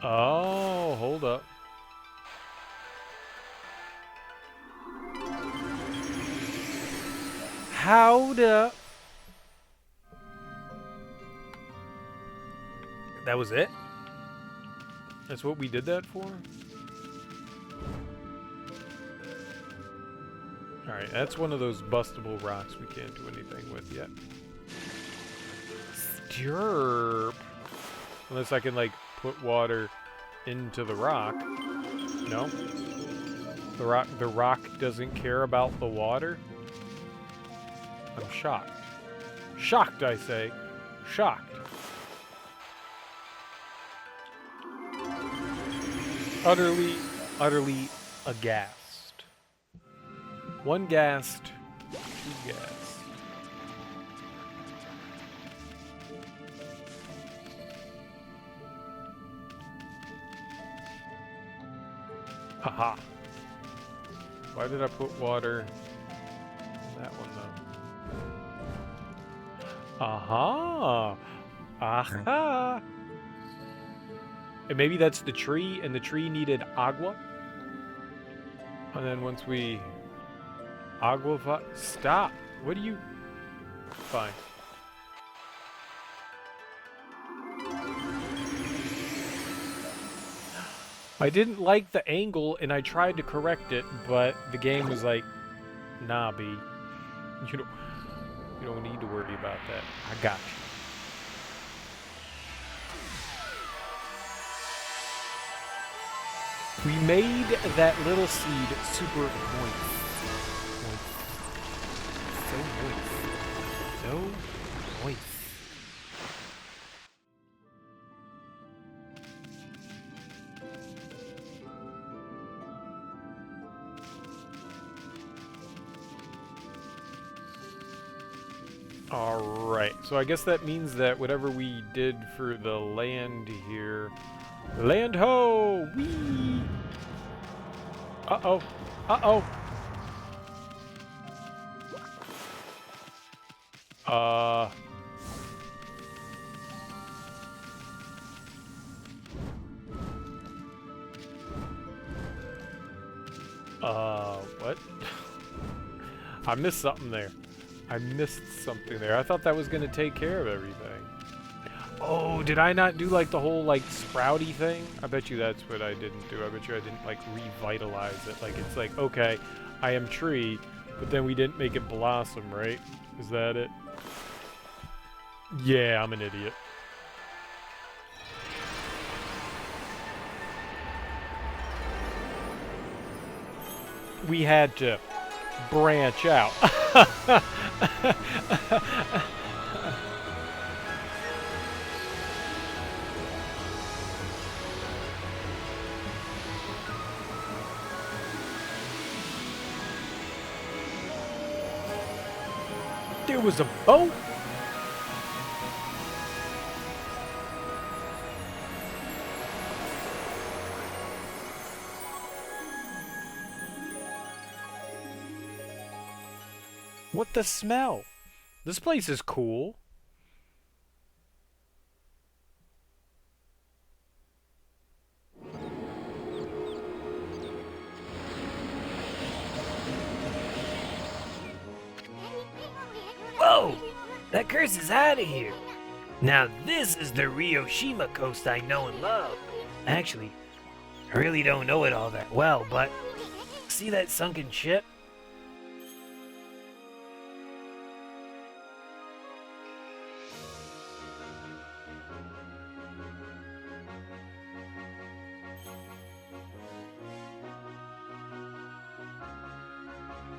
Oh, hold up. How the... That was it? That's what we did that for? Alright, that's one of those bustable rocks we can't do anything with yet. Stirp. Unless I can, like, put water into the rock. No? The rock doesn't care about the water? I'm shocked. Shocked, I say. Shocked. Utterly, utterly aghast. One gassed, two gassed. Haha. Why did I put water in that one though? Aha! Aha! And maybe that's the tree, and the tree needed agua. And then once we... Agua... Stop! What do you... Fine. I didn't like the angle, and I tried to correct it, but the game was like, nah, B. You don't need to worry about that. I got you. We made that little seed super moist. So moist. So moist. Alright, so I guess that means that whatever we did for the land here... Land ho! Whee! Uh-oh. Uh-oh. What? I missed something there. I missed something there. I thought that was gonna take care of everything. Oh, did I not do like the whole like sprouty thing? I bet you that's what I didn't do. I bet you I didn't like revitalize it. Like it's like, okay, I am tree, but then we didn't make it blossom, right? Is that it? Yeah, I'm an idiot. We had to branch out. There was a boat. What the smell? This place is cool. Whoa! That curse is out of here. Now this is the Ryoshima coast I know and love. Actually, I really don't know it all that well, but see that sunken ship?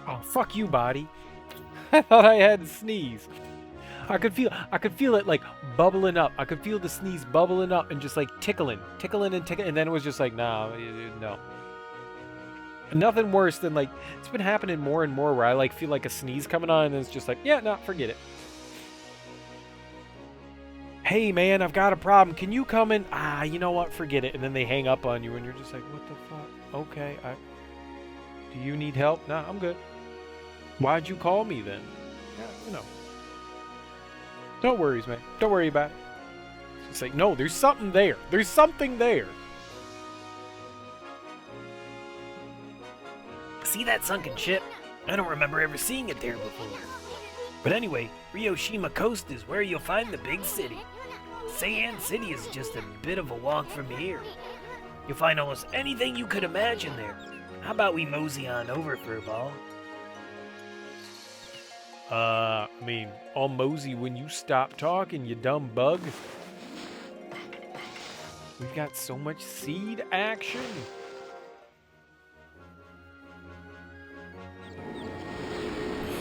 Oh, fuck you, body. I thought I had to sneeze. I could feel it like bubbling up. I could feel the sneeze bubbling up and just like tickling, and then it was just like, nah, no. Nothing worse than like, it's been happening more and more where I like feel like a sneeze coming on and then it's just like, yeah, no, forget it. Hey man, I've got a problem. Can you come in? Ah, you know what? Forget it. And then they hang up on you and you're just like, what the fuck? Okay, do you need help? Nah, I'm good. Why'd you call me then? Yeah, you know. Don't worry, man. Don't worry about it. It's like, no, there's something there. There's something there. See that sunken ship? I don't remember ever seeing it there before. But anyway, Ryoshima Coast is where you'll find the big city. Seian City is just a bit of a walk from here. You'll find almost anything you could imagine there. How about we mosey on over for a ball? I mean, I'll mosey when you stop talking, you dumb bug. We've got so much seed action.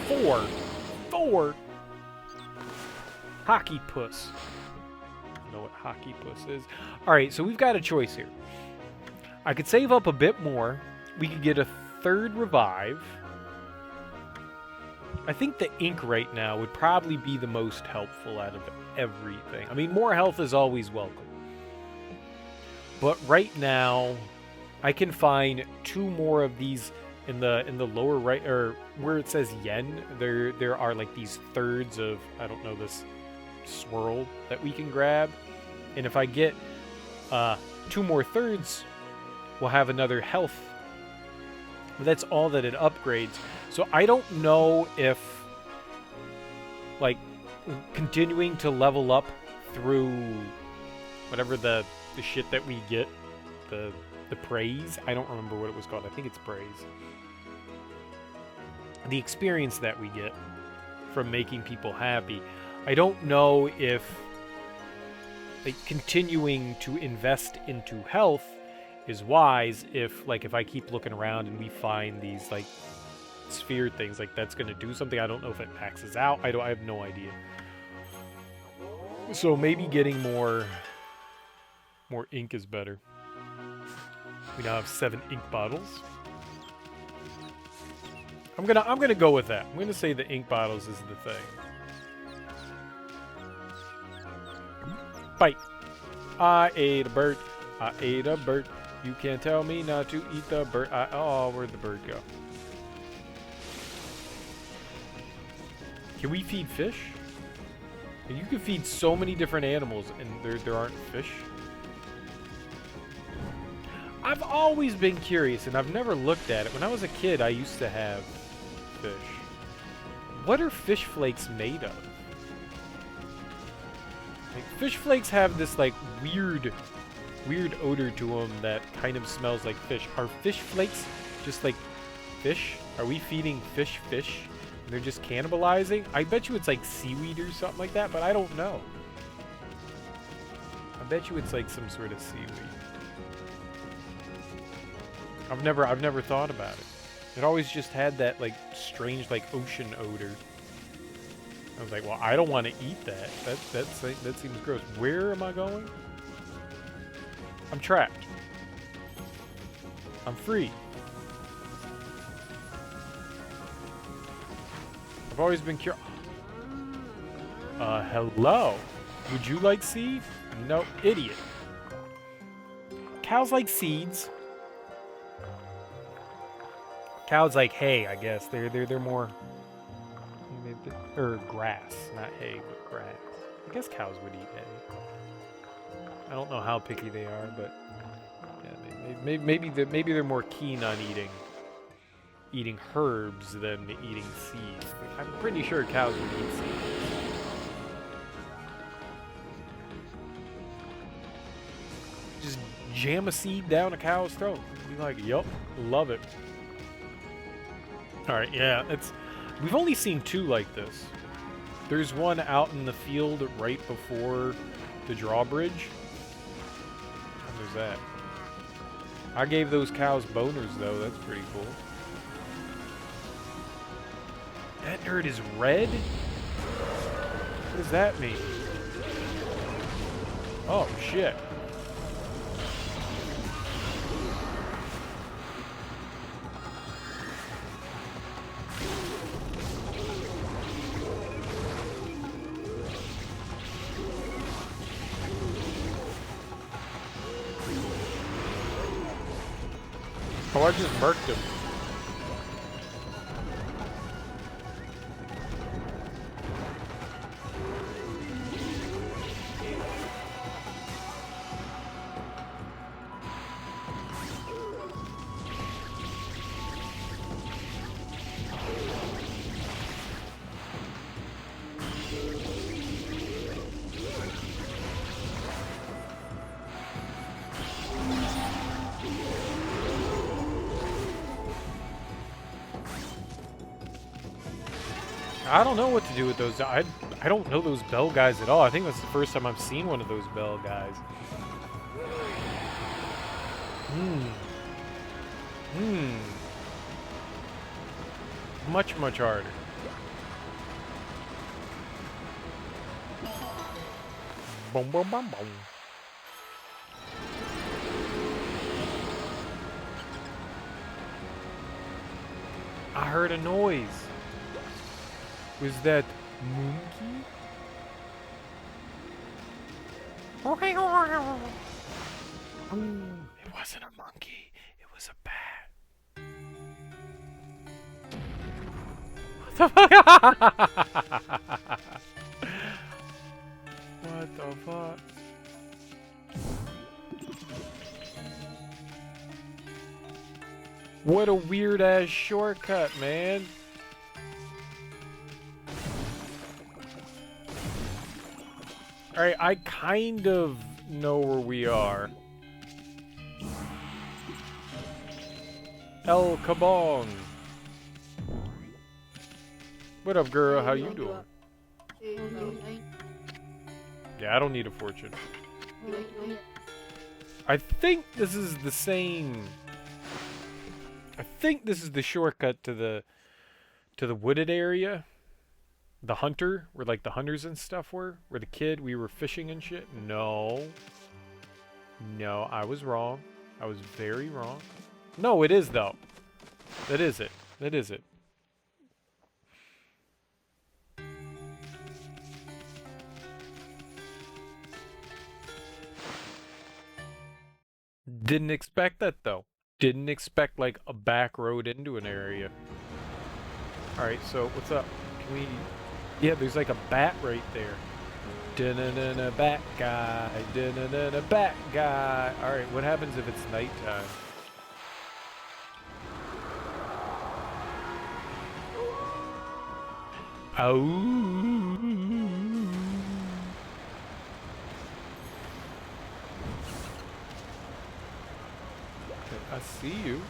Four. Hockey puss. I don't know what hockey puss is. Alright, so we've got a choice here. I could save up a bit more. We could get a third revive. I think the ink right now would probably be the most helpful out of everything. I mean, more health is always welcome. But right now, I can find 2 more of these in the lower right, or where it says yen. There are like these thirds of, I don't know, this swirl that we can grab. And if I get 2 more thirds, we'll have another health. But that's all that it upgrades. So I don't know if, like, continuing to level up through whatever the shit that we get, the praise. I don't remember what it was called. I think it's praise. The experience that we get from making people happy. I don't know if, like, continuing to invest into health is wise if I keep looking around and we find these, like, sphere things, like, that's going to do something. I don't know if it maxes out. I have no idea. So maybe getting more ink is better. We now have 7 ink bottles. I'm gonna go with that. I'm gonna say the ink bottles is the thing. Bite. I ate a bird. I ate a bird. You can't tell me not to eat the bird. Oh, where'd the bird go? Can we feed fish? You can feed so many different animals and there aren't fish. I've always been curious and I've never looked at it. When I was a kid, I used to have fish. What are fish flakes made of? Like, fish flakes have this, like, weird odor to them that kind of smells like fish. Are fish flakes just like fish? Are we feeding fish and they're just cannibalizing? I bet you it's like seaweed or something like that, but I don't know. I bet you it's like some sort of seaweed. I've never thought about it. It always just had that, like, strange, like, ocean odor. I was like, well, I don't want to eat that. That seems gross. Where am I going? I'm trapped. I'm free. I've always been curious. Hello. Would you like seed? No, idiot. Cows like seeds. Cows like hay, I guess. They're more, or grass, not hay, but grass. I guess cows would eat hay. I don't know how picky they are, but yeah, maybe they're more keen on eating herbs than eating seeds. But I'm pretty sure cows would eat seeds. Just jam a seed down a cow's throat. Be like, yup, love it. All right, yeah, we've only seen 2 like this. There's one out in the field right before the drawbridge. And there's that. I gave those cows boners, though. That's pretty cool. That nerd is red? What does that mean? Oh, shit. Oh, I just murked him. I don't know what to do with those. I don't know those bell guys at all. I think that's the first time I've seen one of those bell guys. Much, much harder. Boom, boom, boom, boom. I heard a noise. Was that monkey? It wasn't a monkey. It was a bat. What the fuck? What the fuck? What a weird ass shortcut, man. Alright, I kind of know where we are. El Kabong. What up, girl? How you doing? Yeah, I don't need a fortune. I think this is the same. I think this is the shortcut to the wooded area. The hunter, where like the hunters and stuff were, where the kid we were fishing and shit. No, I was wrong. I was very wrong. No, it is though. That is it. That is it. Didn't expect that though. Didn't expect like a back road into an area. Alright, so what's up? Can we... Yeah, there's like a bat right there. Dun-dun-dun-dun, bat guy. Dun-dun-dun-dun, bat guy. Alright, what happens if it's nighttime? Oh. I see you.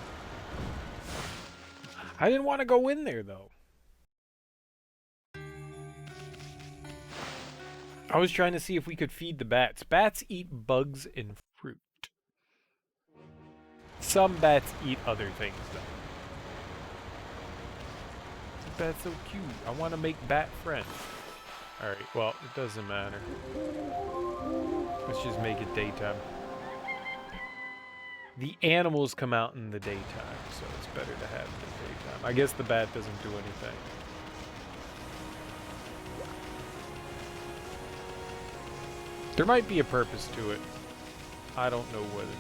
I didn't want to go in there though. I was trying to see if we could feed the bats. Bats eat bugs and fruit. Some bats eat other things though. The bat's so cute. I want to make bat friends. Alright, well, it doesn't matter. Let's just make it daytime. The animals come out in the daytime, so it's better to have it in the daytime. I guess the bat doesn't do anything. There might be a purpose to it. I don't know what it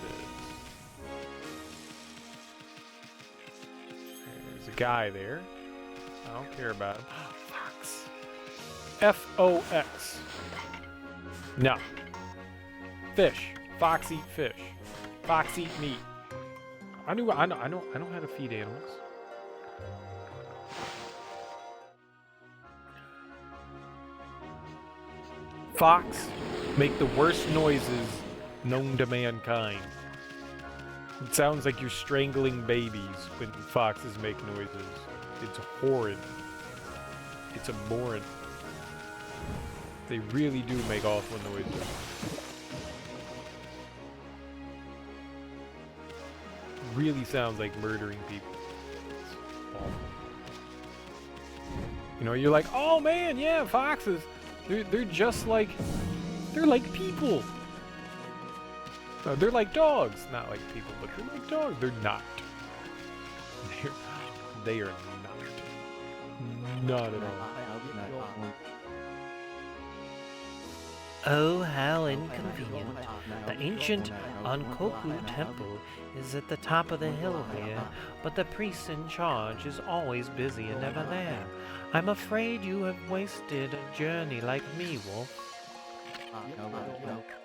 is. There's a guy there. I don't care about him. Fox. F-O-X. No. Fish. Fox eat fish. Fox eat meat. I know how to feed animals. Fox make the worst noises known to mankind. It sounds like you're strangling babies when foxes make noises. It's horrid. It's abhorrent. They really do make awful noises. Really sounds like murdering people. It's awful. You know, you're like, oh man, yeah, foxes. They're just like, they're like people. They're like dogs, not like people, but they're like dogs. They're not. They are not. Not at all. Oh, how inconvenient. The ancient Ankoku temple is at the top of the hill here, but the priest in charge is always busy and never there. I'm afraid you have wasted a journey like me, Wolf.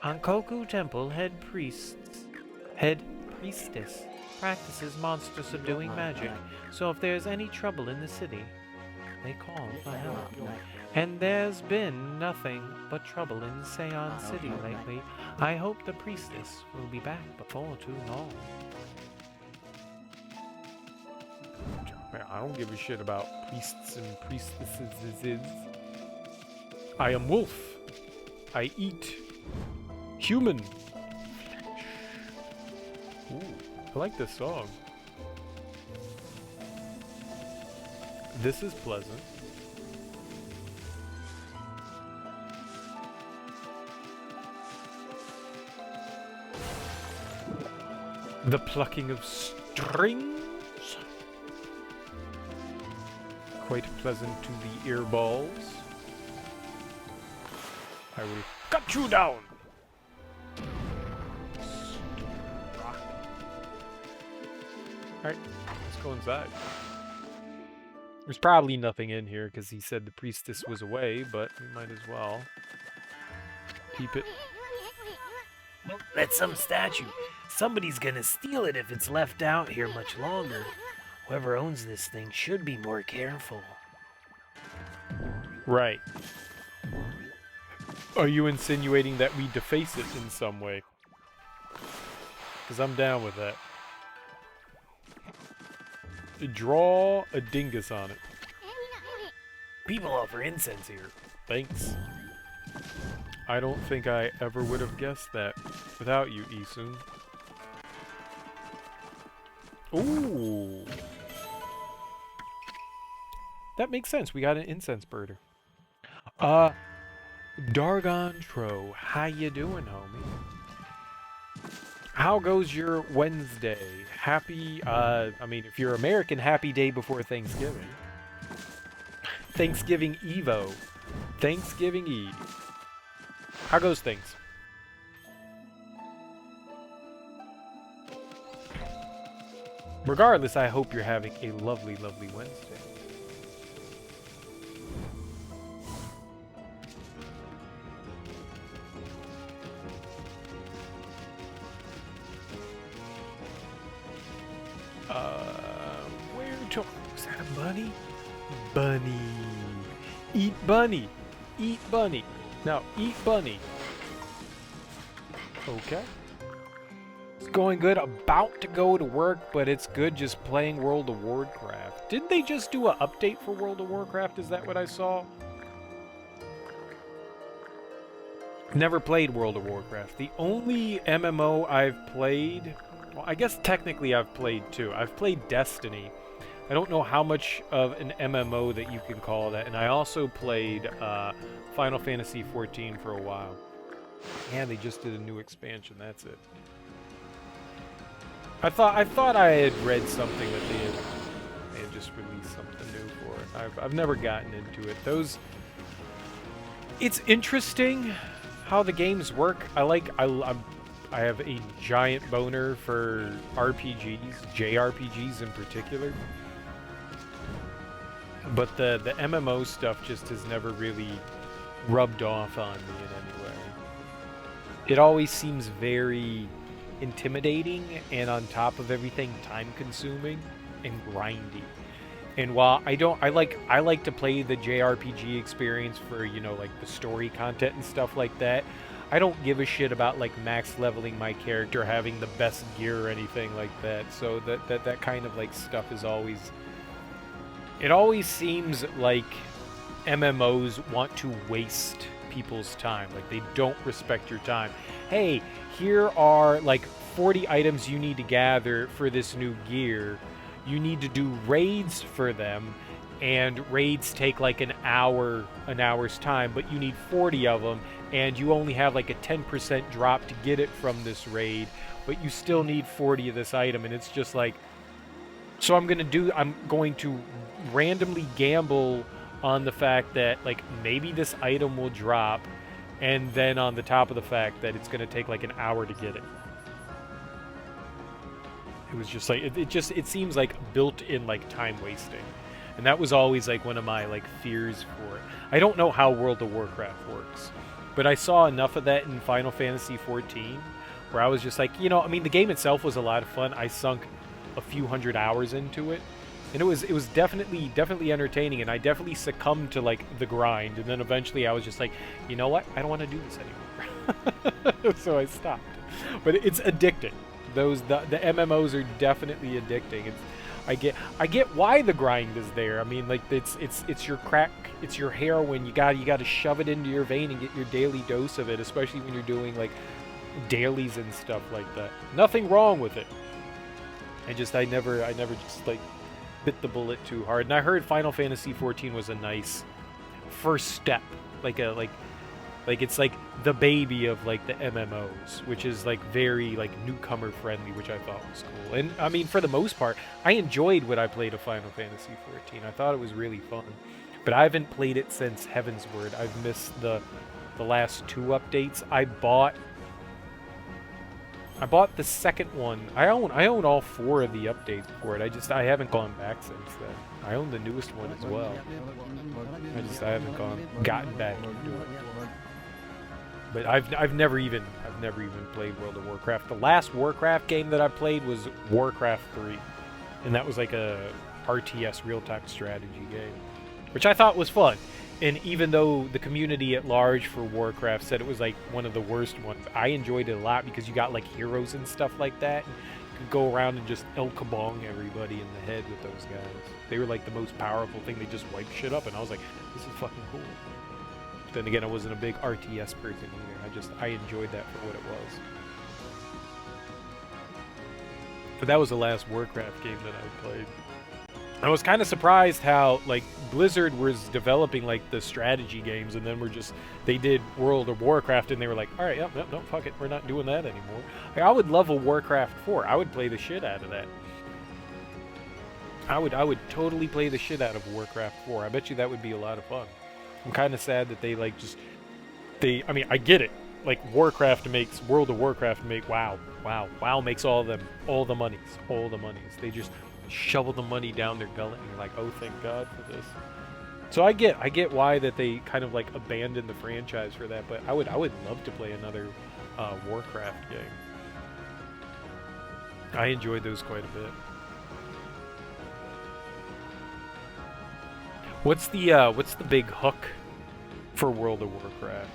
Ankoku temple head priestess practices monster subduing magic, so if there's any trouble in the city, they call for help. And there's been nothing but trouble in Seon City lately. I hope the priestess will be back before too long. Yeah. I don't give a shit about priests and priestesses. I am wolf. I eat human. Ooh, I like this song. This is pleasant. The plucking of strings. Quite pleasant to the earballs. I will cut you down. Alright, let's go inside. There's probably nothing in here because he said the priestess was away, but we might as well keep it. Well, that's some statue. Somebody's gonna steal it if it's left out here much longer. Whoever owns this thing should be more careful. Right. Are you insinuating that we deface it in some way? Because I'm down with that. Draw a dingus on it. People offer incense here. Thanks. I don't think I ever would have guessed that without you, Isun. Ooh. That makes sense. We got an incense birder. Dargontro, how you doing, homie? How goes your Wednesday? Happy, I mean, if you're American, happy day before Thanksgiving. Thanksgiving Evo. Thanksgiving Eve. How goes things? Regardless, I hope you're having a lovely, lovely Wednesday. Where to? Is that a bunny? Bunny. Eat bunny. Eat bunny. Now, eat bunny. Okay. It's going good. About to go to work, but it's good just playing World of Warcraft. Didn't they just do an update for World of Warcraft? Is that what I saw? Never played World of Warcraft. The only MMO I've played... Well, I guess technically I've played two. I've played Destiny. I don't know how much of an MMO that you can call that. And I also played Final Fantasy XIV for a while. Yeah, they just did a new expansion. That's it. I thought I had read something that they had just released something new for it. I've never gotten into it. It's interesting how the games work. I have a giant boner for RPGs, JRPGs in particular. But the MMO stuff just has never really rubbed off on me in any way. It always seems very intimidating and on top of everything time-consuming and grindy. And while I like to play the JRPG experience for, you know, like the story content and stuff like that. I don't give a shit about like max leveling my character, having the best gear or anything like that. So that kind of like stuff is always... It always seems like MMOs want to waste people's time. Like they don't respect your time. Hey, here are like 40 items you need to gather for this new gear. You need to do raids for them, and raids take like an hour's time, but you need 40 of them, and you only have like a 10% drop to get it from this raid, but you still need 40 of this item, and it's just like, so I'm going to randomly gamble on the fact that like maybe this item will drop, and then on the top of the fact that it's going to take like an hour to get it. It was just like, it seems like built-in like time wasting. And that was always like one of my like fears for it. I don't know how World of Warcraft works, but I saw enough of that in Final Fantasy XIV where I was just like, you know, I mean, the game itself was a lot of fun. I sunk a few hundred hours into it, and it was definitely entertaining, and I definitely succumbed to like the grind, and then eventually I was just like, you know what, I don't want to do this anymore. So I stopped. But it's addicting. the MMOs are definitely addicting. I get why the grind is there. I mean, like it's your crack, it's your heroin. You got to shove it into your vein and get your daily dose of it, especially when you're doing like dailies and stuff like that. Nothing wrong with it. I never just like bit the bullet too hard. And I heard Final Fantasy 14 was a nice first step, like it's like the baby of like the MMOs, which is like very like newcomer friendly, which I thought was cool. And I mean, for the most part, I enjoyed what I played of Final Fantasy 14. I thought it was really fun, but I haven't played it since Heaven's Word. I've missed the last 2 updates. I bought the second one. I own all 4 of the updates for it. I haven't gone back since then. I own the newest one as well. I haven't gotten back into it. But I've never even played World of Warcraft. The last Warcraft game that I played was Warcraft 3, and that was like a RTS real-time strategy game, which I thought was fun. And even though the community at large for Warcraft said it was like one of the worst ones, I enjoyed it a lot because you got like heroes and stuff like that. You could go around and just El Kabong everybody in the head with those guys. They were like the most powerful thing. They just wiped shit up, and I was like, this is fucking cool. But then again, I wasn't a big RTS person either. I enjoyed that for what it was. But that was the last Warcraft game that I played. I was kind of surprised how like Blizzard was developing like the strategy games, and then they did World of Warcraft, and they were like, all right, no, fuck it, we're not doing that anymore. Like, I would love a Warcraft 4. I would play the shit out of that. I would totally play the shit out of Warcraft 4. I bet you that would be a lot of fun. I'm kind of sad that I mean, I get it. Like World of Warcraft WoW makes all the monies. They just shovel the money down their gullet, and you're like, oh, thank God for this. So I get why that they kind of like abandoned the franchise for that, but I would love to play another Warcraft game. I enjoyed those quite a bit. What's the big hook for World of Warcraft?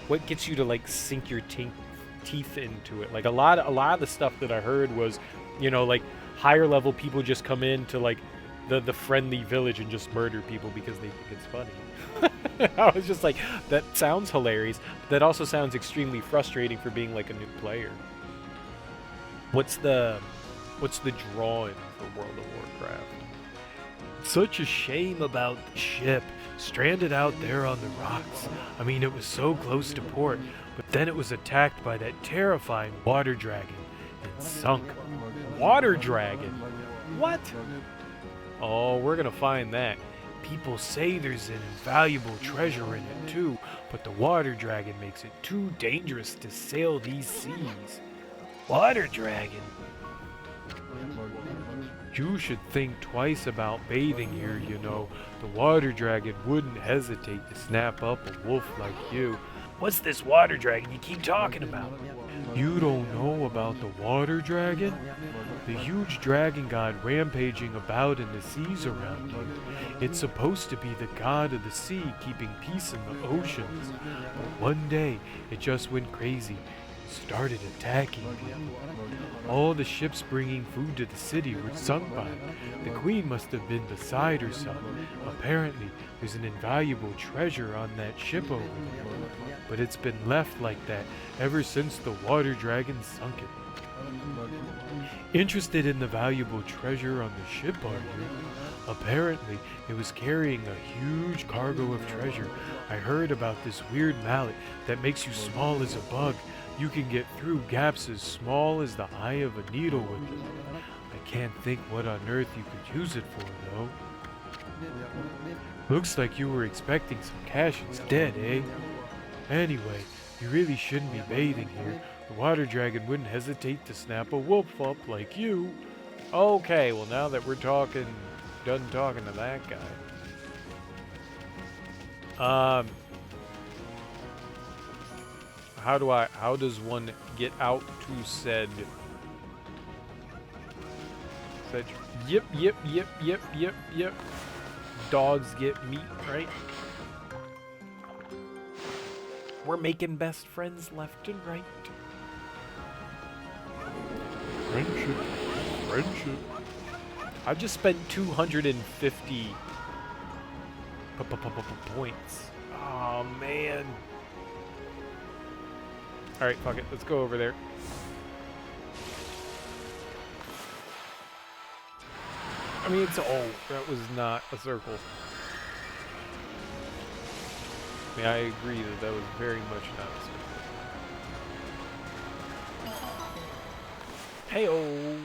What gets you to like sink your teeth into it? Like a lot of the stuff that I heard was, like higher level people just come into like the friendly village and just murder people because they think it's funny. I was just like, that sounds hilarious. But that also sounds extremely frustrating for being like a new player. What's the drawing for World of Warcraft? Such a shame about the ship, stranded out there on the rocks. I mean, it was so close to port, but then it was attacked by that terrifying water dragon and sunk. Water dragon? What? Oh, we're gonna find that. People say there's an invaluable treasure in it too, but the water dragon makes it too dangerous to sail these seas. Water dragon? You should think twice about bathing here, The water dragon wouldn't hesitate to snap up a wolf like you. What's this water dragon you keep talking about? You don't know about the water dragon? The huge dragon god rampaging about in the seas around you. It's supposed to be the god of the sea, keeping peace in the oceans. But one day, it just went crazy. Started attacking people. All the ships bringing food to the city were sunk by it. The queen must have been beside herself. Apparently, there's an invaluable treasure on that ship over there. But it's been left like that ever since the water dragon sunk it. Interested in the valuable treasure on the ship, are you? Apparently, it was carrying a huge cargo of treasure. I heard about this weird mallet that makes you small as a bug. You can get through gaps as small as the eye of a needle with it. I can't think what on earth you could use it for, though. Looks like you were expecting some cash instead, eh? Anyway, you really shouldn't be bathing here. The water dragon wouldn't hesitate to snap a wolf up like you. Okay, well now that we're done talking to that guy. How does one get out to said yep. Dogs get meat, right? We're making best friends left and right. friendship. I just spent 250 points. Oh man. All right, fuck it. Let's go over there. I mean, it's that was not a circle. I mean, I agree that that was very much not a circle. Hey-oh.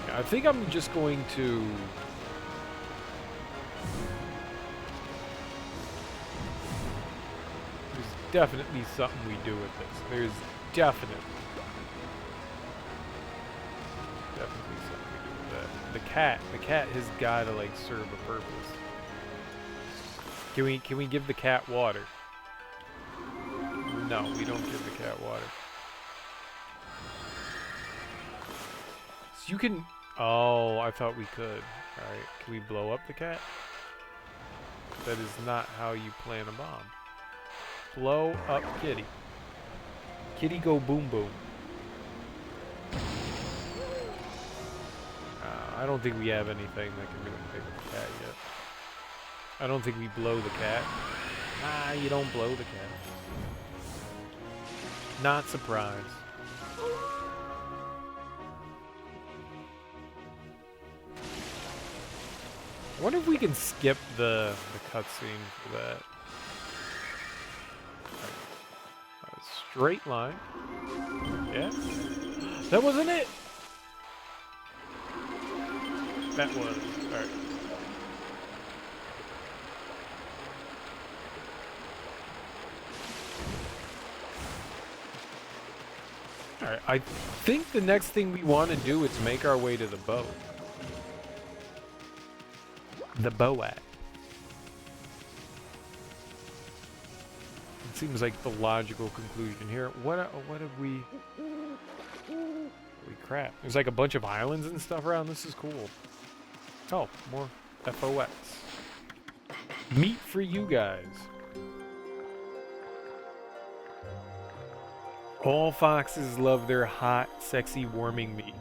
Yeah, I think I'm just going to... There's definitely something we do with this. There's definitely something we do with that. The cat has got to, like, serve a purpose. Can we give the cat water? No, we don't give the cat water. So you can... Oh, I thought we could. Alright, can we blow up the cat? That is not how you plant a bomb. Blow up kitty. Kitty go boom boom. I don't think we have anything that can really pick the cat yet. I don't think we blow the cat. Nah, you don't blow the cat. Not surprised. I wonder if we can skip the cutscene for that. Right. Straight line. Yeah. That wasn't it. That was. Alright. Alright, I think the next thing we want to do is make our way to the boat. The Boat. It seems like the logical conclusion here. What have we... Holy crap. There's like a bunch of islands and stuff around. This is cool. Oh, more FOX. Meat for you guys. All foxes love their hot, sexy, warming meat.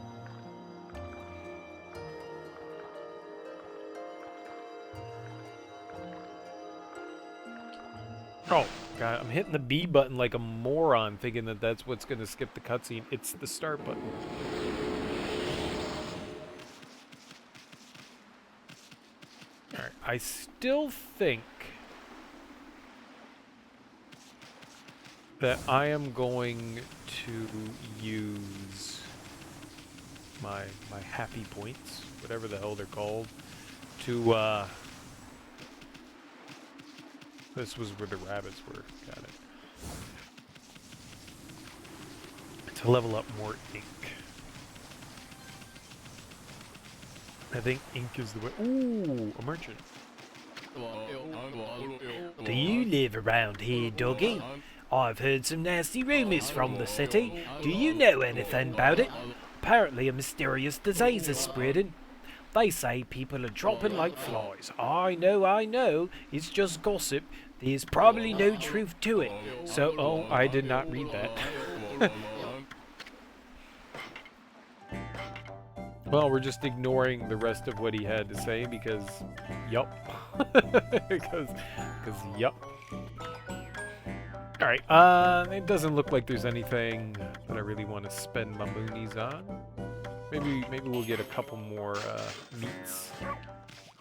Oh, God, I'm hitting the B button like a moron, thinking that that's what's going to skip the cutscene. It's the start button. Alright, I still think that I am going to use my happy points, whatever the hell they're called, to, this was where the rabbits were. Got it. To level up more ink. I think ink is the way. Ooh, a merchant. Do you live around here, doggy? I've heard some nasty rumours from the city. Do you know anything about it? Apparently a mysterious disease is spreading. They say people are dropping like flies. I know. It's just gossip. There's probably no truth to it. So, Oh, I did not read that. Well, we're just ignoring the rest of what he had to say because, yup. because yup. Alright, it doesn't look like there's anything that I really want to spend my moonies on. Maybe we'll get a couple more meats.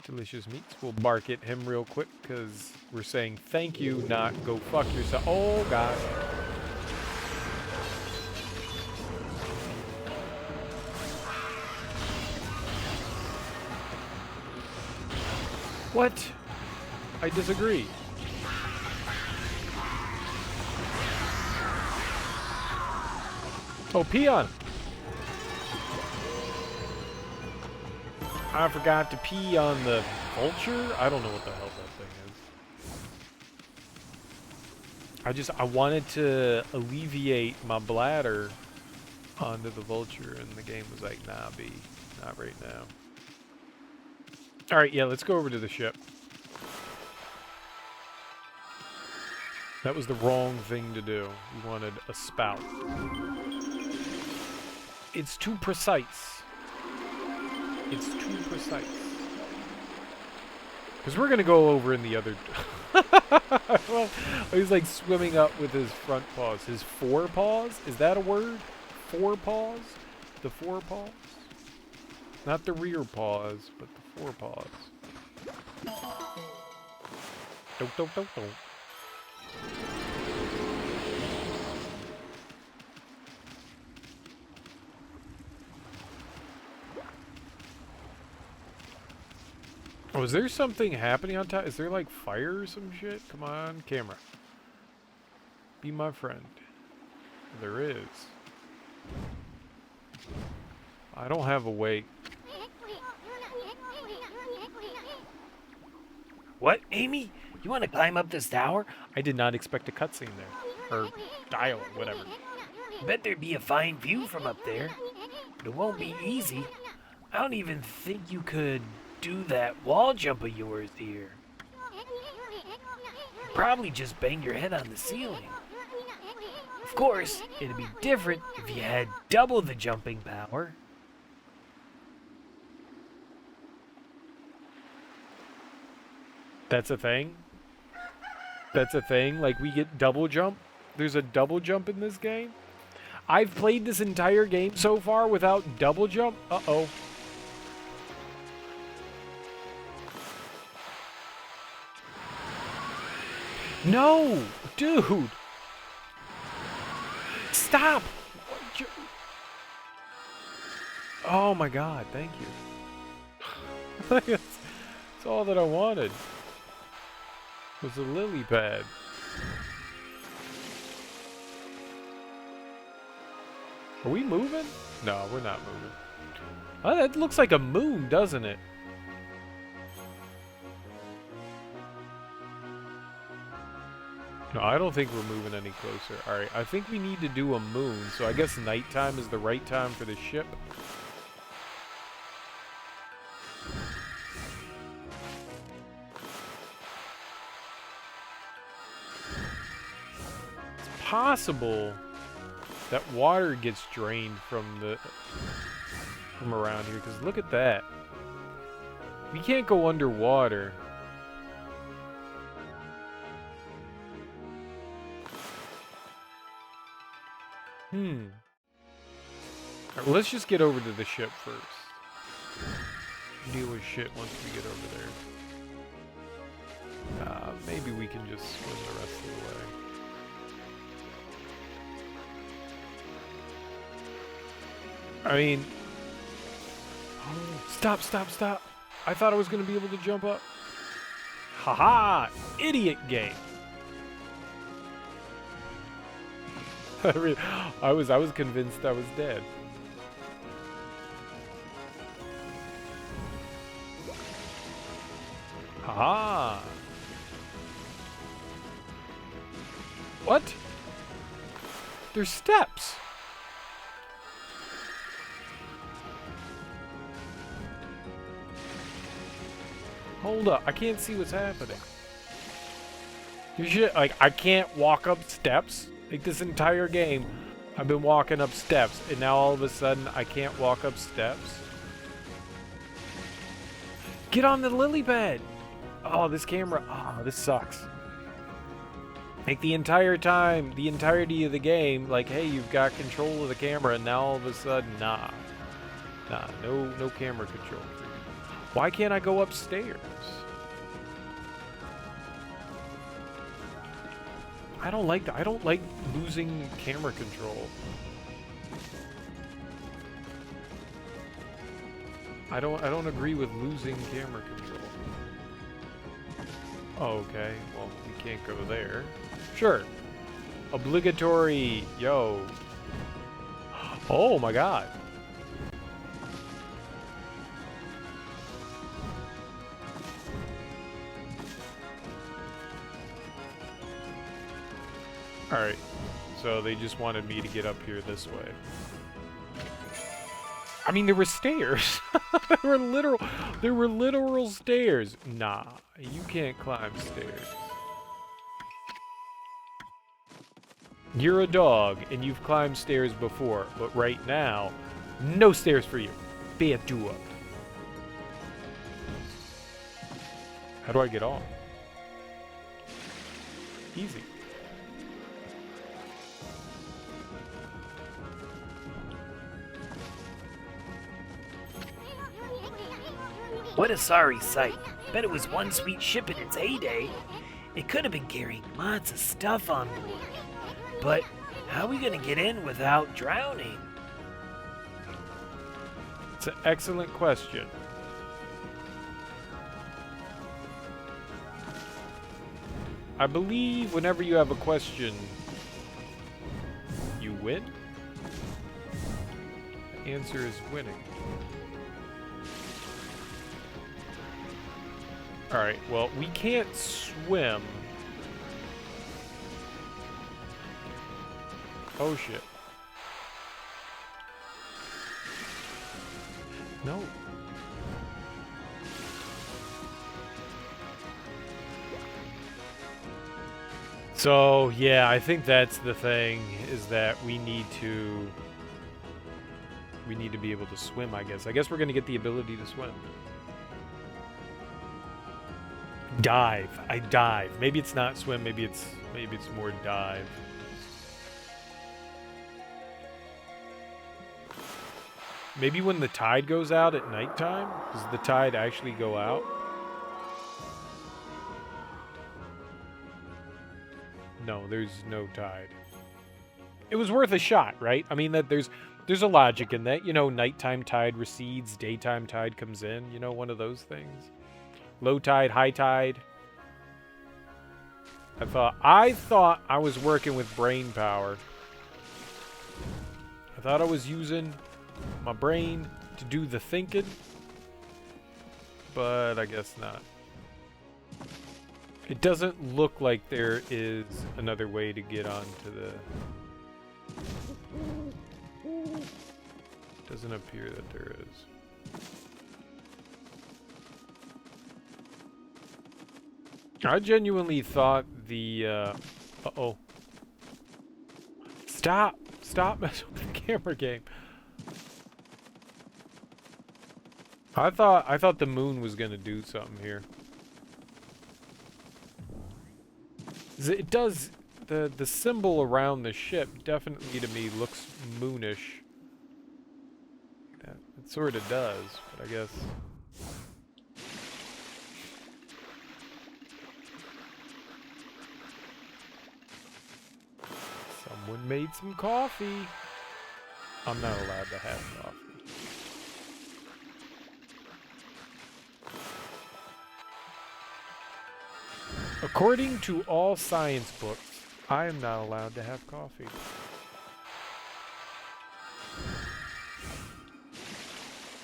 Delicious meats. We'll bark at him real quick because we're saying thank you, not go fuck yourself. Oh, gosh. What? I disagree. Oh, peon. I forgot to pee on the vulture? I don't know what the hell that thing is. I wanted to alleviate my bladder onto the vulture, and the game was like, nah, B, not right now. Alright, yeah, let's go over to the ship. That was the wrong thing to do. We wanted a spout. It's too precise. It's too precise. Because we're going to go over in the other... Well, he's like swimming up with his front paws. His forepaws? Is that a word? Forepaws? The forepaws? Not the rear paws, but the forepaws. Don't, don't, don't, don't. Oh, is there something happening on top? Is there like fire or some shit? Come on, camera. Be my friend. There is. I don't have a weight. What, Amy? You want to climb up this tower? I did not expect a cutscene there. Or dialogue, whatever. Bet there'd be a fine view from up there. But it won't be easy. I don't even think you could do that wall jump of yours here. You'd probably just bang your head on the ceiling. Of course, it'd be different if you had double the jumping power. That's a thing? That's a thing? Like we get double jump? There's a double jump in this game? I've played this entire game so far without double jump? Uh-oh. No! Dude! Stop! Oh my god, thank you. That's all that I wanted. Was a lily pad. Are we moving? No, we're not moving. Oh, that looks like a moon, doesn't it? No, I don't think we're moving any closer. Alright, I think we need to do a moon, so I guess nighttime is the right time for the ship. It's possible that water gets drained from around here, because look at that. We can't go underwater. Alright, well, let's just get over to the ship first. Deal with shit once we get over there. Maybe we can just swim the rest of the way. I mean... Stop, stop, stop! I thought I was going to be able to jump up. Haha! Idiot game! I was convinced I was dead. Haha! What? There's steps! Hold up, I can't see what's happening. You should, like, I can't walk up steps? Like, this entire game, I've been walking up steps, and now all of a sudden, I can't walk up steps? Get on the lily pad! Oh, this camera, oh, this sucks. Like, the entire time, the entirety of the game, like, hey, you've got control of the camera, and now all of a sudden, nah. Nah, no camera control. Why can't I go upstairs? I don't like that. I don't like losing camera control. I don't agree with losing camera control. Oh, okay. Well, we can't go there. Sure. Obligatory. Yo. Oh my god. Alright, so they just wanted me to get up here this way. I mean, there were stairs. There were literal stairs. Nah, you can't climb stairs. You're a dog, and you've climbed stairs before, but right now, No stairs for you. Bad do up. How do I get off? Easy. What a sorry sight. Bet it was one sweet ship in its heyday. It could have been carrying lots of stuff on board. But how are we gonna get in without drowning? It's an excellent question. I believe whenever you have a question, you win? The answer is winning. Alright, well, we can't swim. Oh shit. No. So, yeah, I think that's the thing, is that we need to be able to swim, I guess. I guess we're going to get the ability to swim. Dive. I dive. Maybe it's not swim, maybe it's more dive. Maybe when the tide goes out at nighttime? Does the tide actually go out? No, there's no tide. It was worth a shot, right? I mean, that there's a logic in that. You know, nighttime tide recedes, daytime tide comes in. You know, one of those things. Low tide, high tide. I thought I was working with brain power. I thought I was using my brain to do the thinking, but I guess not. It doesn't look like there is another way to get onto the... Doesn't appear that there is. I genuinely thought the, uh-oh. Stop messing with the camera game. I thought the moon was gonna do something here. It does, the symbol around the ship definitely to me looks moonish. It sort of does, but I guess. Someone made some coffee. I'm not allowed to have coffee. According to all science books, I am not allowed to have coffee.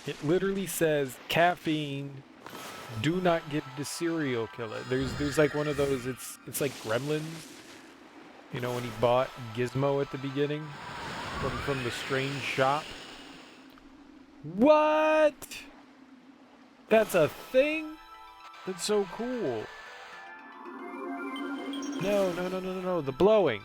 It literally says caffeine, do not give to serial killer. There's like one of those, it's like Gremlins. You know, when he bought Gizmo at the beginning from the strange shop. What? That's a thing? That's so cool. No, the blowing.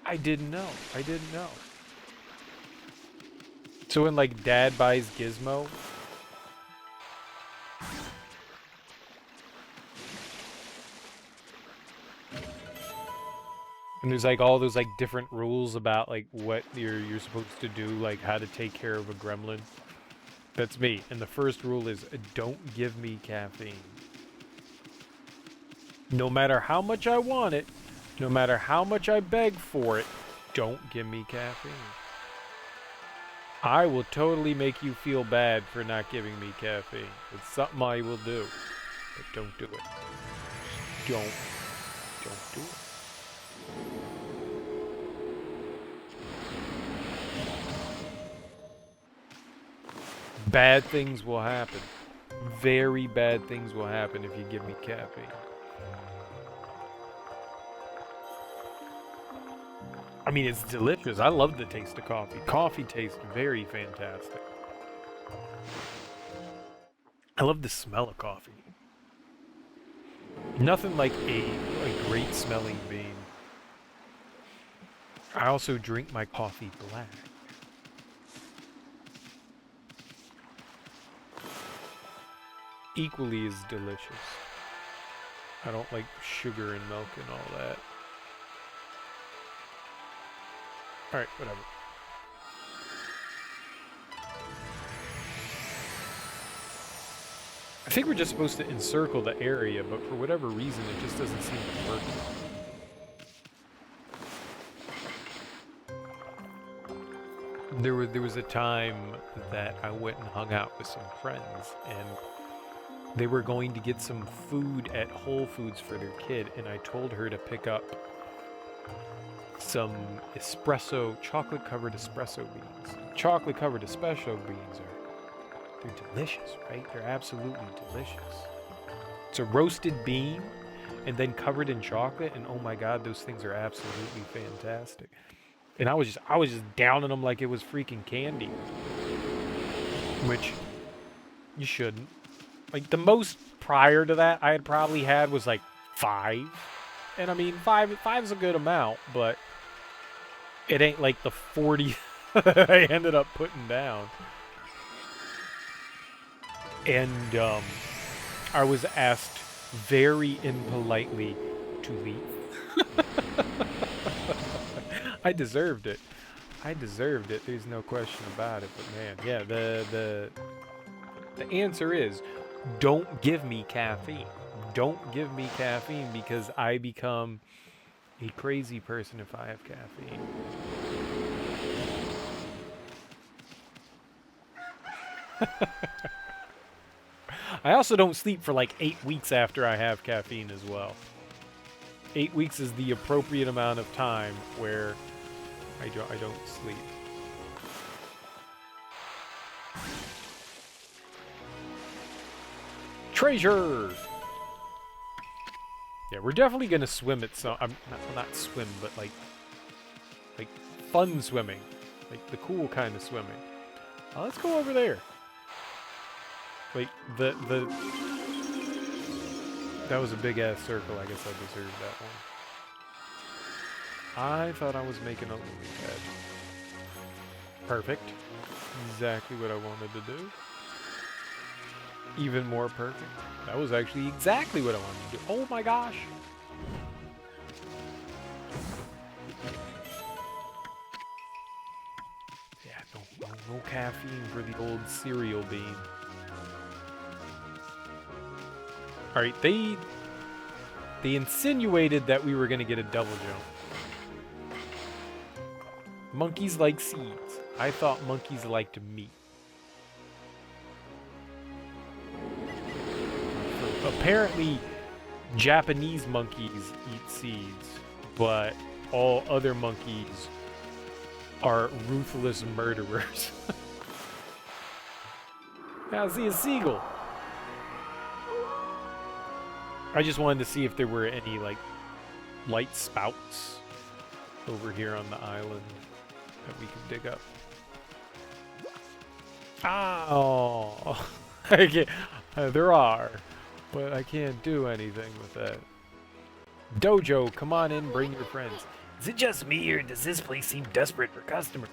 I didn't know. So when, like, Dad buys Gizmo... And there's, like, all those, like, different rules about, like, what you're supposed to do, like, how to take care of a gremlin. That's me. And the first rule is, don't give me caffeine. No matter how much I want it, no matter how much I beg for it, don't give me caffeine. I will totally make you feel bad for not giving me caffeine. It's something I will do. But don't do it. Don't do it. Bad things will happen. Very bad things will happen if you give me caffeine. I mean, it's delicious. I love the taste of coffee. Coffee tastes very fantastic. I love the smell of coffee. Nothing like a great smelling bean. I also drink my coffee black. Equally as delicious. I don't like sugar and milk and all that. Alright, whatever. I think we're just supposed to encircle the area, but for whatever reason it just doesn't seem to work. There was a time that I went and hung out with some friends, and they were going to get some food at Whole Foods for their kid, and I told her to pick up some chocolate-covered espresso beans. Chocolate-covered espresso beans they're delicious, right? They're absolutely delicious. It's a roasted bean, and then covered in chocolate, and oh my god, those things are absolutely fantastic. And I was just downing them like it was freaking candy. Which you shouldn't. Like the most prior to that I had probably had was like 5. And I mean 5 is a good amount, but it ain't like the 40 that I ended up putting down. And I was asked very impolitely to leave. I deserved it. I deserved it. There's no question about it. But man, yeah, the answer is don't give me caffeine. Don't give me caffeine because I become a crazy person if I have caffeine. I also don't sleep for like 8 weeks after I have caffeine as well. 8 weeks is the appropriate amount of time where I don't sleep. Treasure! Yeah, we're definitely gonna swim at some. Not swim, but like fun swimming, like the cool kind of swimming. Let's go over there. Wait, that was a big ass circle. I guess I deserved that one. I thought I was making a lily pad. Perfect. Exactly what I wanted to do. Even more perfect. That was actually exactly what I wanted to do. Oh my gosh. Yeah, no caffeine for the old cereal bean. Alright, they insinuated that we were going to get a double jump. Monkeys like seeds. I thought monkeys liked meat. Apparently, Japanese monkeys eat seeds, but all other monkeys are ruthless murderers. Now, see a seagull. I just wanted to see if there were any, like, light spouts over here on the island that we could dig up. Oh, I can't, there are, but I can't do anything with that. Dojo, come on in, bring your friends. Is it just me, or does this place seem desperate for customers?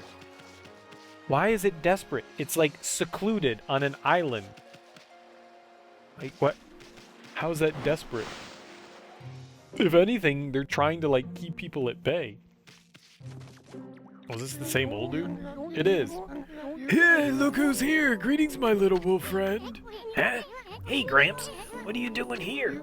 Why is it desperate? It's like secluded on an island. Like what? How's that desperate? If anything, they're trying to like keep people at bay. Oh, is this the same old dude? It is. Hey, look who's here! Greetings, my little wolf friend. Huh? Hey, Gramps, what are you doing here?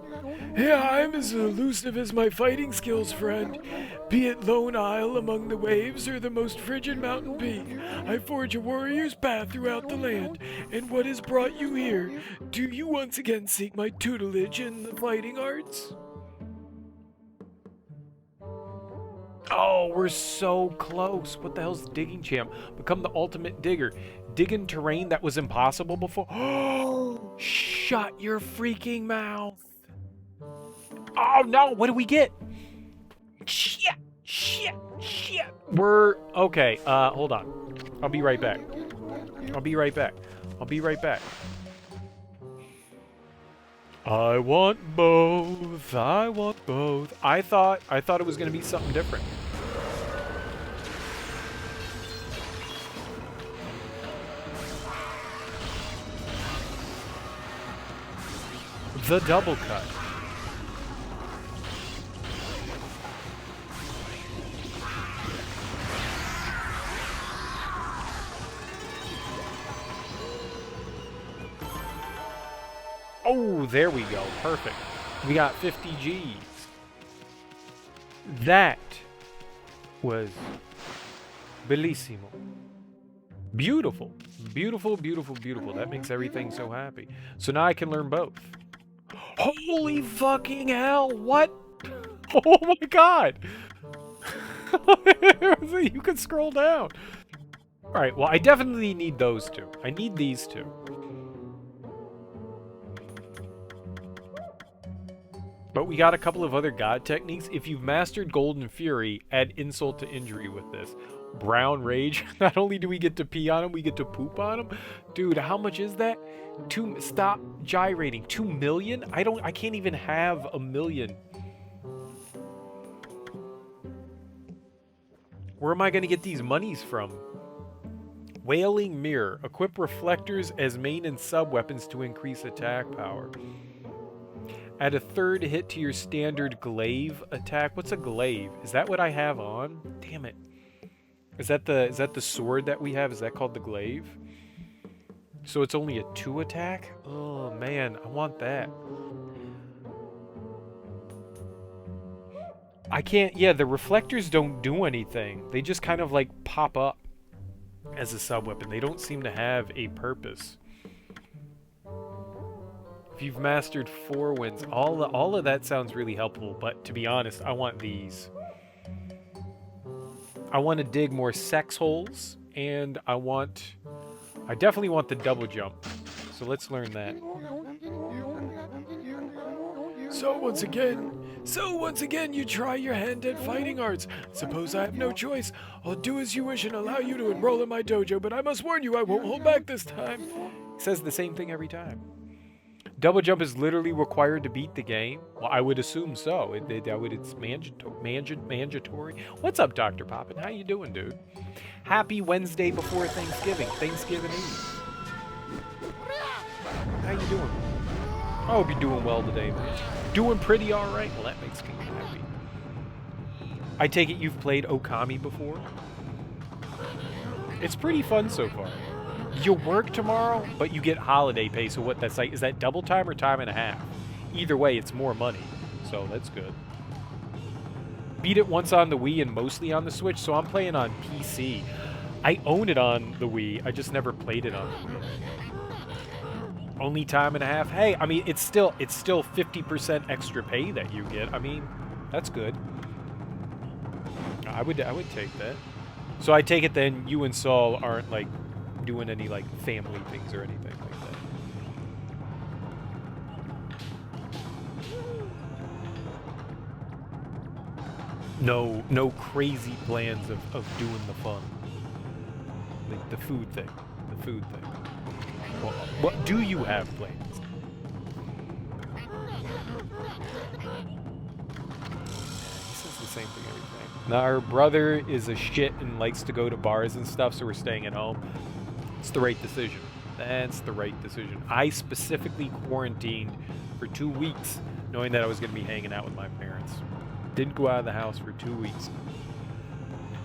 Yeah, I'm as elusive as my fighting skills, friend. Be it Lone Isle among the waves or the most frigid mountain peak, I forge a warrior's path throughout the land. And what has brought you here? Do you once again seek my tutelage in the fighting arts? Oh, we're so close. What the hell's digging champ? Become the ultimate digger. Digging terrain that was impossible before. Oh, shut your freaking mouth. Oh no, what do we get? Shit. We're okay. Hold on. I'll be right back. I want both. I want both. I thought it was gonna be something different. The double cut. Oh, there we go. Perfect. We got 50 G's. That was bellissimo. Beautiful. Beautiful, beautiful, beautiful. That makes everything so happy. So now I can learn both. Holy fucking hell! What? Oh my god! You can scroll down. Alright, well, I definitely need those two. I need these two. But we got a couple of other god techniques. If you've mastered Golden Fury, add insult to injury with this. Brown Rage. Not only do we get to pee on him, we get to poop on him. Dude, how much is that? Stop gyrating. 2 million? I can't even have a million. Where am I gonna get these monies from? Wailing Mirror. Equip reflectors as main and sub weapons to increase attack power. Add a third hit to your standard glaive attack. What's a glaive? Is that what I have on? Damn it. Is that the sword that we have? Is that called the glaive? So it's only a 2 attack? Oh man, I want that. I can't, yeah, the reflectors don't do anything. They just kind of like pop up as a sub weapon. They don't seem to have a purpose. If you've mastered 4 wins, all of that sounds really helpful, but to be honest, I want these. I want to dig more sex holes, and I definitely want the double jump. So let's learn that. So once again, you try your hand at fighting arts. Suppose I have no choice. I'll do as you wish and allow you to enroll in my dojo, but I must warn you, I won't hold back this time. He says the same thing every time. Double jump is literally required to beat the game? Well, I would assume so. It's mandatory. What's up, Dr. Poppin? How you doing, dude? Happy Wednesday before Thanksgiving. Thanksgiving Eve. How you doing? I hope you're doing well today, man. Doing pretty alright? Well, that makes me happy. I take it you've played Okami before? It's pretty fun so far. You work tomorrow, but you get holiday pay, so what that's like, is that double time or time and a half? Either way, it's more money, so that's good. Beat it once on the Wii and mostly on the Switch, so I'm playing on PC. I own it on the Wii, I just never played it on the Wii. Only time and a half? Hey, I mean, it's still 50% extra pay that you get. I mean, that's good. I would take that. So I take it then you and Saul aren't like doing any like family things or anything like that. No crazy plans of doing the fun. Like the food thing. Well, what do you have plans? He says the same thing every time. Now, our brother is a shit and likes to go to bars and stuff, so we're staying at home. It's the right decision. That's the right decision. I specifically quarantined for 2 weeks, knowing that I was going to be hanging out with my parents. Didn't go out of the house for 2 weeks.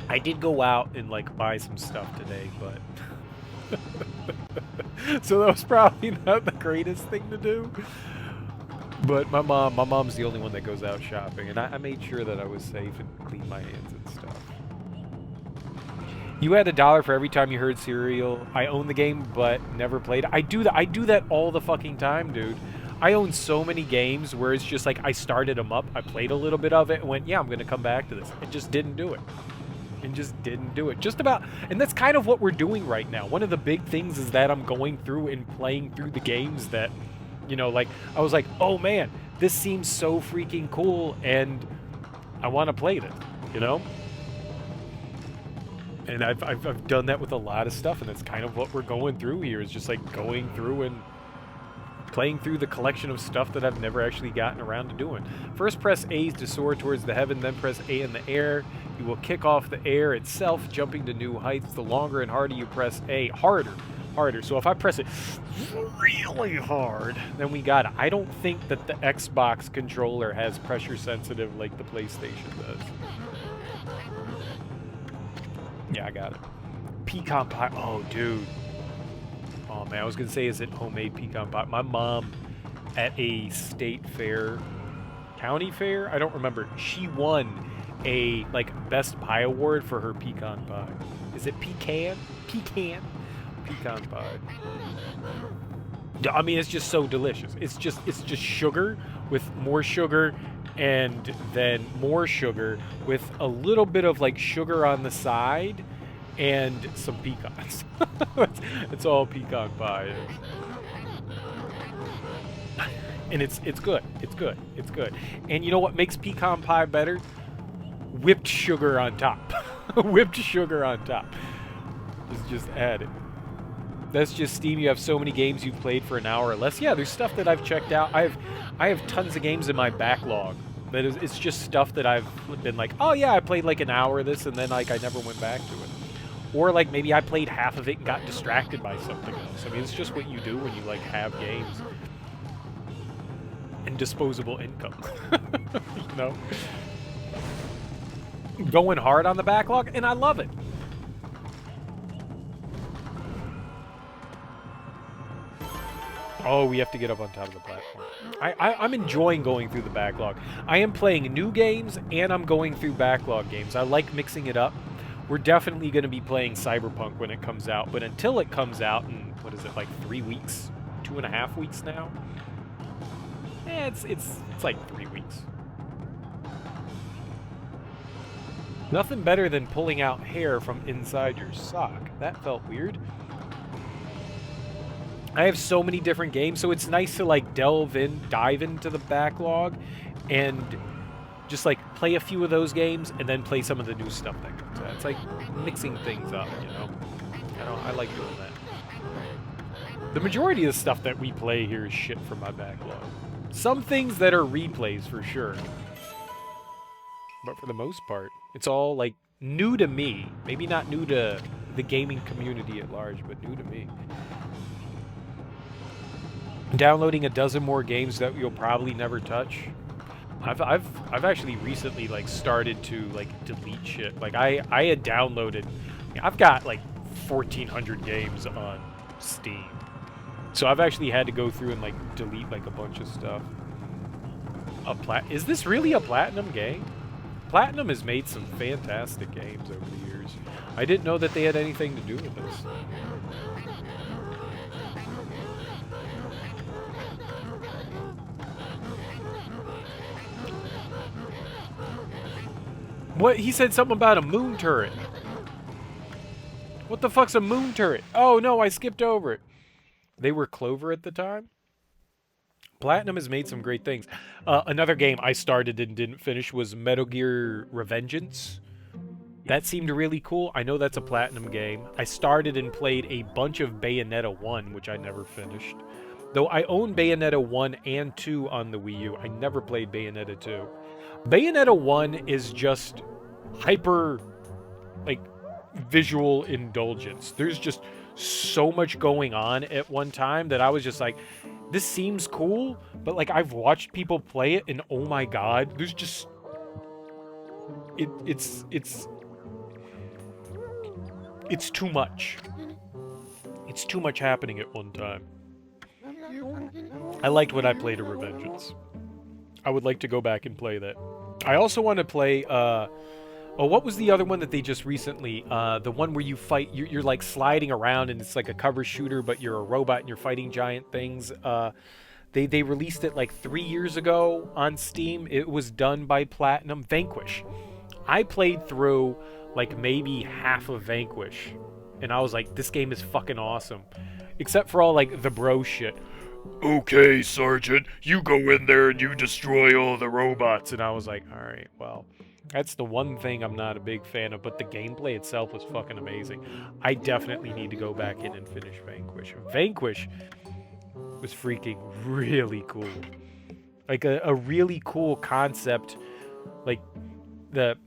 I did go out and, like, buy some stuff today, but... So that was probably not the greatest thing to do. But my mom's the only one that goes out shopping, and I made sure that I was safe and cleaned my hands and stuff. You had $1 for every time you heard Serial. I own the game, but never played. I do that all the fucking time, dude. I own so many games where it's just like I started them up, I played a little bit of it, and went, yeah, I'm gonna come back to this. And just didn't do it. Just about, and that's kind of what we're doing right now. One of the big things is that I'm going through and playing through the games that, you know, like, I was like, oh man, this seems so freaking cool, and I want to play it, you know? And I've done that with a lot of stuff, and that's kind of what we're going through here, is just like going through and playing through the collection of stuff that I've never actually gotten around to doing. First press A to soar towards the heaven, then press A in the air. You will kick off the air itself, jumping to new heights. The longer and harder you press A, harder. So if I press it really hard, then we got it. I don't think that the Xbox controller has pressure sensitive like the PlayStation does. Yeah, I got it. Pecan pie. Oh, dude. Oh, man. I was going to say, is it homemade pecan pie? My mom at a state fair, county fair, I don't remember. She won a, like, best pie award for her pecan pie. Is it pecan? Pecan pie. I mean, it's just so delicious. It's just sugar with more sugar and then more sugar with a little bit of like sugar on the side and some pecans. It's all pecan pie is. And it's good. It's good. And you know what makes pecan pie better? Whipped sugar on top. Whipped sugar on top. Just add it. That's just Steam. You have so many games you've played for an hour or less. Yeah, there's stuff that I've checked out. I have tons of games in my backlog. That is, it's just stuff that I've been like, oh yeah, I played like an hour of this and then like I never went back to it. Or like maybe I played half of it and got distracted by something else. I mean, it's just what you do when you like have games. And disposable income. You know? Going hard on the backlog, and I love it. Oh, we have to get up on top of the platform. I'm enjoying going through the backlog. I am playing new games, and I'm going through backlog games. I like mixing it up. We're definitely going to be playing Cyberpunk when it comes out, but until it comes out in, what is it, like 3 weeks? 2.5 weeks now? Eh, it's like 3 weeks. Nothing better than pulling out hair from inside your sock. That felt weird. I have so many different games, so it's nice to like dive into the backlog and just like play a few of those games and then play some of the new stuff that comes out. It's like mixing things up, you know? I like doing that. The majority of the stuff that we play here is shit from my backlog. Some things that are replays for sure. But for the most part, it's all like new to me. Maybe not new to the gaming community at large, but new to me. Downloading a dozen more games that you'll probably never touch. I've actually recently like started to like delete shit. Like I had downloaded, I've got like 1,400 games on Steam, so I've actually had to go through and like delete like a bunch of stuff. Is this really a Platinum game? Platinum has made some fantastic games over the years. I didn't know that they had anything to do with this. What? He said something about a moon turret. What the fuck's a moon turret? Oh no, I skipped over it. They were Clover at the time? Platinum has made some great things. Another game I started and didn't finish was Metal Gear Revengeance. That seemed really cool. I know that's a Platinum game. I started and played a bunch of Bayonetta 1, which I never finished. Though I own Bayonetta 1 and 2 on the Wii U. I never played Bayonetta 2. Bayonetta 1 is just hyper, like, visual indulgence. There's just so much going on at one time that I was just like, this seems cool, but like I've watched people play it and oh my god, there's just it's too much. It's too much happening at one time. I liked when I played a Revengeance. I would like to go back and play that. I also want to play what was the other one that they just recently, the one where you fight, you're like sliding around and it's like a cover shooter, but you're a robot and you're fighting giant things. They released it like 3 years ago on Steam. It was done by Platinum. Vanquish. I played through like maybe half of Vanquish and I was like, this game is fucking awesome. Except for all like the bro shit. Okay, Sergeant, you go in there and you destroy all the robots. And I was like, alright, well, that's the one thing I'm not a big fan of, but the gameplay itself was fucking amazing. I definitely need to go back in and finish Vanquish. was freaking really cool. Like a really cool concept. Like the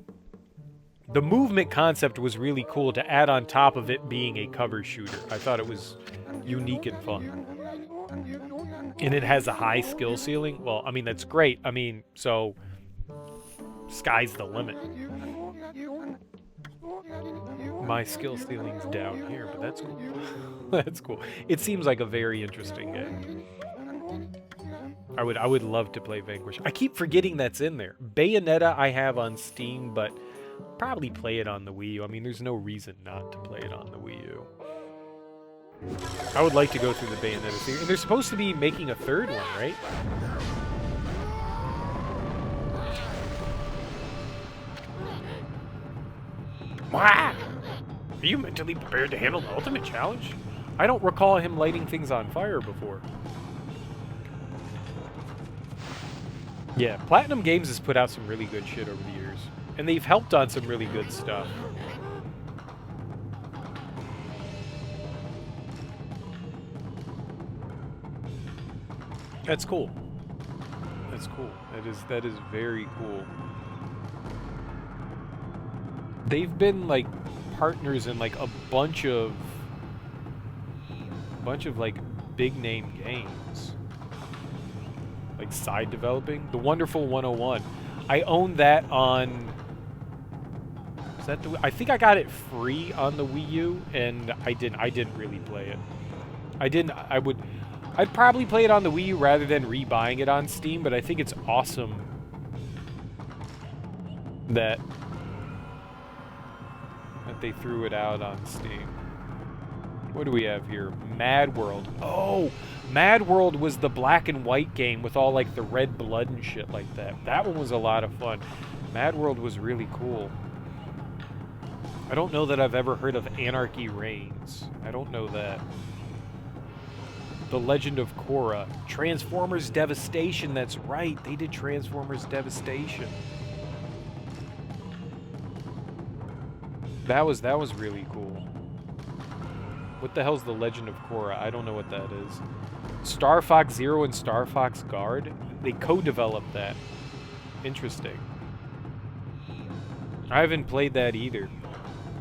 movement concept was really cool to add on top of it being a cover shooter. I thought it was unique and fun. And it has a high skill ceiling. Well, I mean, that's great. I mean, so sky's the limit. My skill ceiling's down here, but that's cool. That's cool. It seems like a very interesting game. I would love to play Vanquish. I keep forgetting that's in there. Bayonetta I have on Steam, but probably play it on the Wii U. I mean, there's no reason not to play it on the Wii U. I would like to go through the Bayonetta series. And they're supposed to be making a third one, right? Wah! Are you mentally prepared to handle the ultimate challenge? I don't recall him lighting things on fire before. Yeah, Platinum Games has put out some really good shit over the years. And they've helped on some really good stuff. That's cool. That's cool. That is very cool. They've been like partners in like a bunch of like big name games. Like side developing. The Wonderful 101. I own that on... Is that the... I think I got it free on the Wii U, and I didn't really play it. I'd probably play it on the Wii U rather than rebuying it on Steam, but I think it's awesome that they threw it out on Steam. What do we have here? Mad World. Oh, Mad World was the black and white game with all like the red blood and shit like that. That one was a lot of fun. Mad World was really cool. I don't know that I've ever heard of Anarchy Reigns. I don't know that. The Legend of Korra. Transformers Devastation, that's right. They did Transformers Devastation. That was really cool. What the hell's the Legend of Korra? I don't know what that is. Star Fox Zero and Star Fox Guard? They co-developed that. Interesting. I haven't played that either.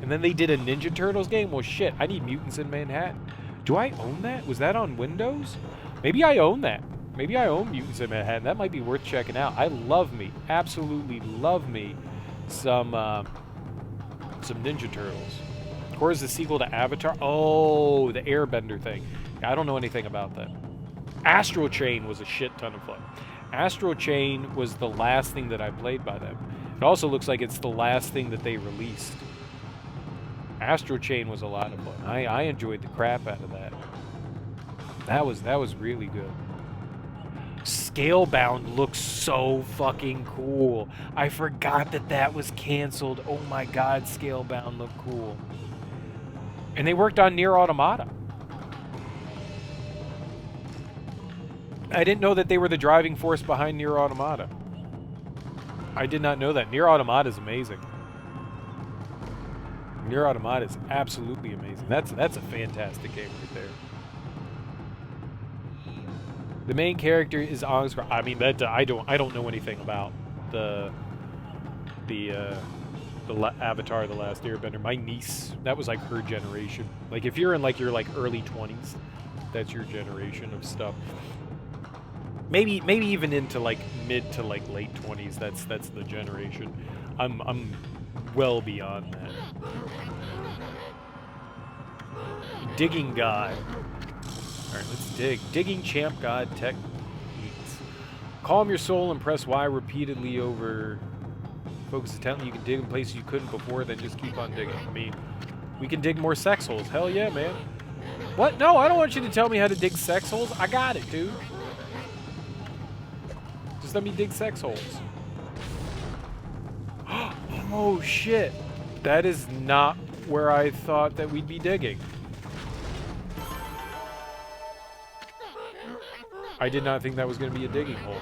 And then they did a Ninja Turtles game? Well, shit, I need Mutants in Manhattan. Do I own that? Was that on Windows? Maybe I own that. Maybe I own Mutants in Manhattan. That might be worth checking out. I love me, absolutely love me, some Ninja Turtles. Korra's the sequel to Avatar. Oh, the Airbender thing. I don't know anything about that. Astral Chain was a shit ton of fun. Astral Chain was the last thing that I played by them. It also looks like it's the last thing that they released. Astral Chain was a lot of fun. I enjoyed the crap out of that. That was really good. Scalebound looks so fucking cool. I forgot that was canceled. Oh my god, Scalebound looked cool. And they worked on Nier Automata. I didn't know that they were the driving force behind Nier Automata. I did not know that. Nier Automata is amazing. Nier Automata is absolutely amazing. That's a fantastic game right there. The main character is Ongskar. I mean, that I don't know anything about the Avatar: The Last Airbender. My niece, that was like her generation. Like if you're in like your like early 20s, that's your generation of stuff. Maybe even into like mid to like late 20s. That's the generation. I'm well beyond that. Digging God. Alright, let's dig. Digging Champ God techniques. Calm your soul and press Y repeatedly over focus intently. You can dig in places you couldn't before, then just keep on digging. I mean, we can dig more sex holes. Hell yeah, man. What? No, I don't want you to tell me how to dig sex holes. I got it, dude. Just let me dig sex holes. Oh, shit. That is not where I thought that we'd be digging. I did not think that was going to be a digging hole.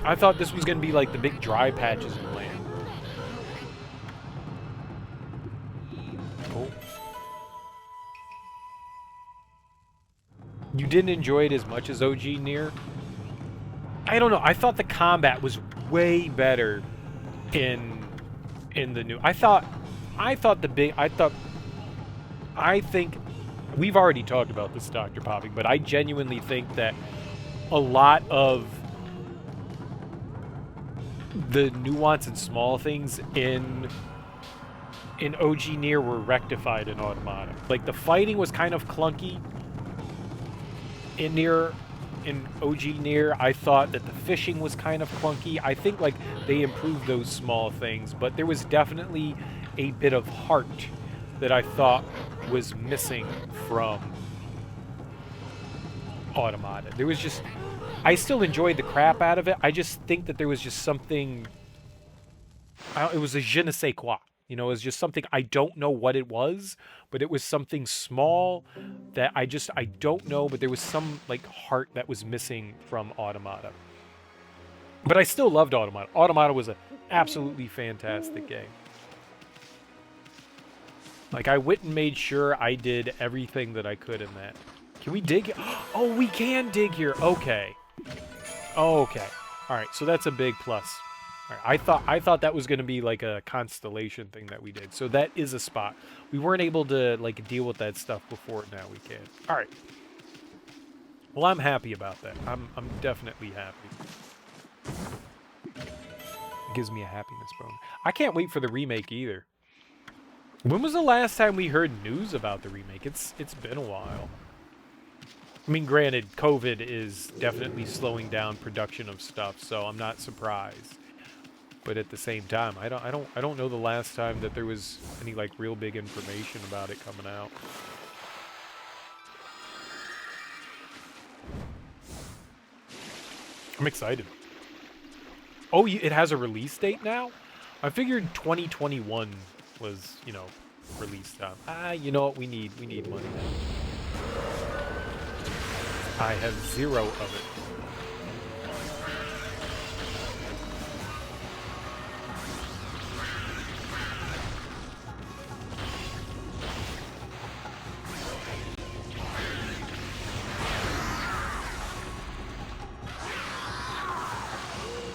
I thought this was going to be like the big dry patches of land. Oh. you didn't enjoy it as much as OG Nier. I don't know. I thought the combat was way better in the new. I think we've already talked about this, Dr. Popping, but I genuinely think that a lot of the nuance and small things in OG Nier were rectified in Automata. Like, the fighting was kind of clunky in OG Nier. I thought that the fishing was kind of clunky. I think, like, they improved those small things, but there was definitely a bit of heart that I thought was missing from Automata. There was just... I still enjoyed the crap out of it. I just think that there was just something... it was a je ne sais quoi. You know, it was just something, I don't know what it was, but it was something small that I don't know, but there was some, like, heart that was missing from Automata. But I still loved Automata. Automata was an absolutely fantastic game. Like, I went and made sure I did everything that I could in that. Can we dig? Oh, we can dig here. Okay. Okay. All right, so that's a big plus. All right, I thought that was going to be like a constellation thing that we did. So that is a spot. We weren't able to, like, deal with that stuff before. Now we can. All right. Well, I'm happy about that. I'm definitely happy. It gives me a happiness bone. I can't wait for the remake either. When was the last time we heard news about the remake? It's been a while. I mean, granted, COVID is definitely slowing down production of stuff, so I'm not surprised. But at the same time, I don't know the last time that there was any, like, real big information about it coming out. I'm excited. Oh, it has a release date now? I figured 2021 was, you know, release time. You know what? We need money now. I have 0 of it.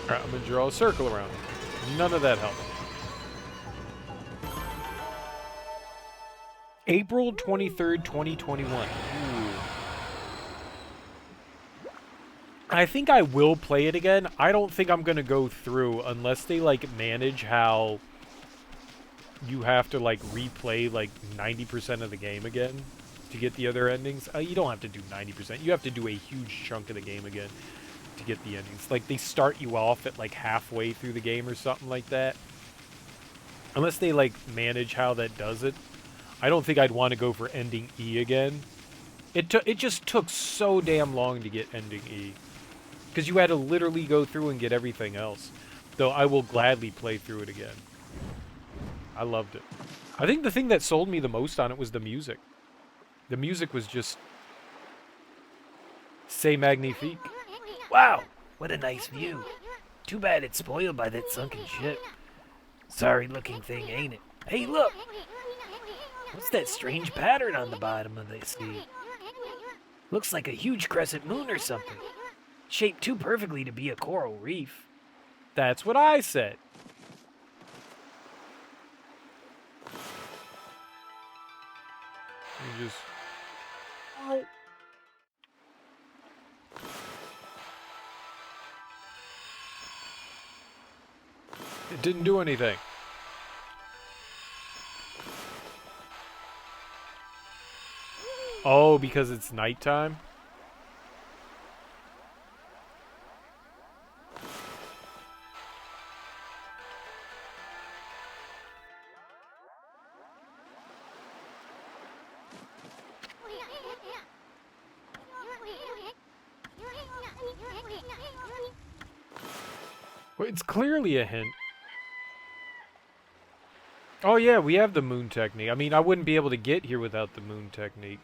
Alright, I'm gonna draw a circle around it. None of that helped. April 23rd, 2021. Ooh. I think I will play it again. I don't think I'm gonna go through unless they, like, manage how you have to, like, replay, like, 90% of the game again to get the other endings. You don't have to do 90%. You have to do a huge chunk of the game again to get the endings. Like, they start you off at, like, halfway through the game or something like that. Unless they, like, manage how that does it. I don't think I'd want to go for ending E again. It just took so damn long to get ending E. Because you had to literally go through and get everything else. Though I will gladly play through it again. I loved it. I think the thing that sold me the most on it was the music. The music was just... C'est magnifique. Wow, what a nice view. Too bad it's spoiled by that sunken ship. Sorry looking thing, ain't it? Hey, look! What's that strange pattern on the bottom of the sea? Looks like a huge crescent moon or something. Shaped too perfectly to be a coral reef. That's what I said. You just... It didn't do anything. Oh, because it's nighttime? Well, it's clearly a hint. Oh yeah, we have the moon technique. I mean, I wouldn't be able to get here without the moon technique.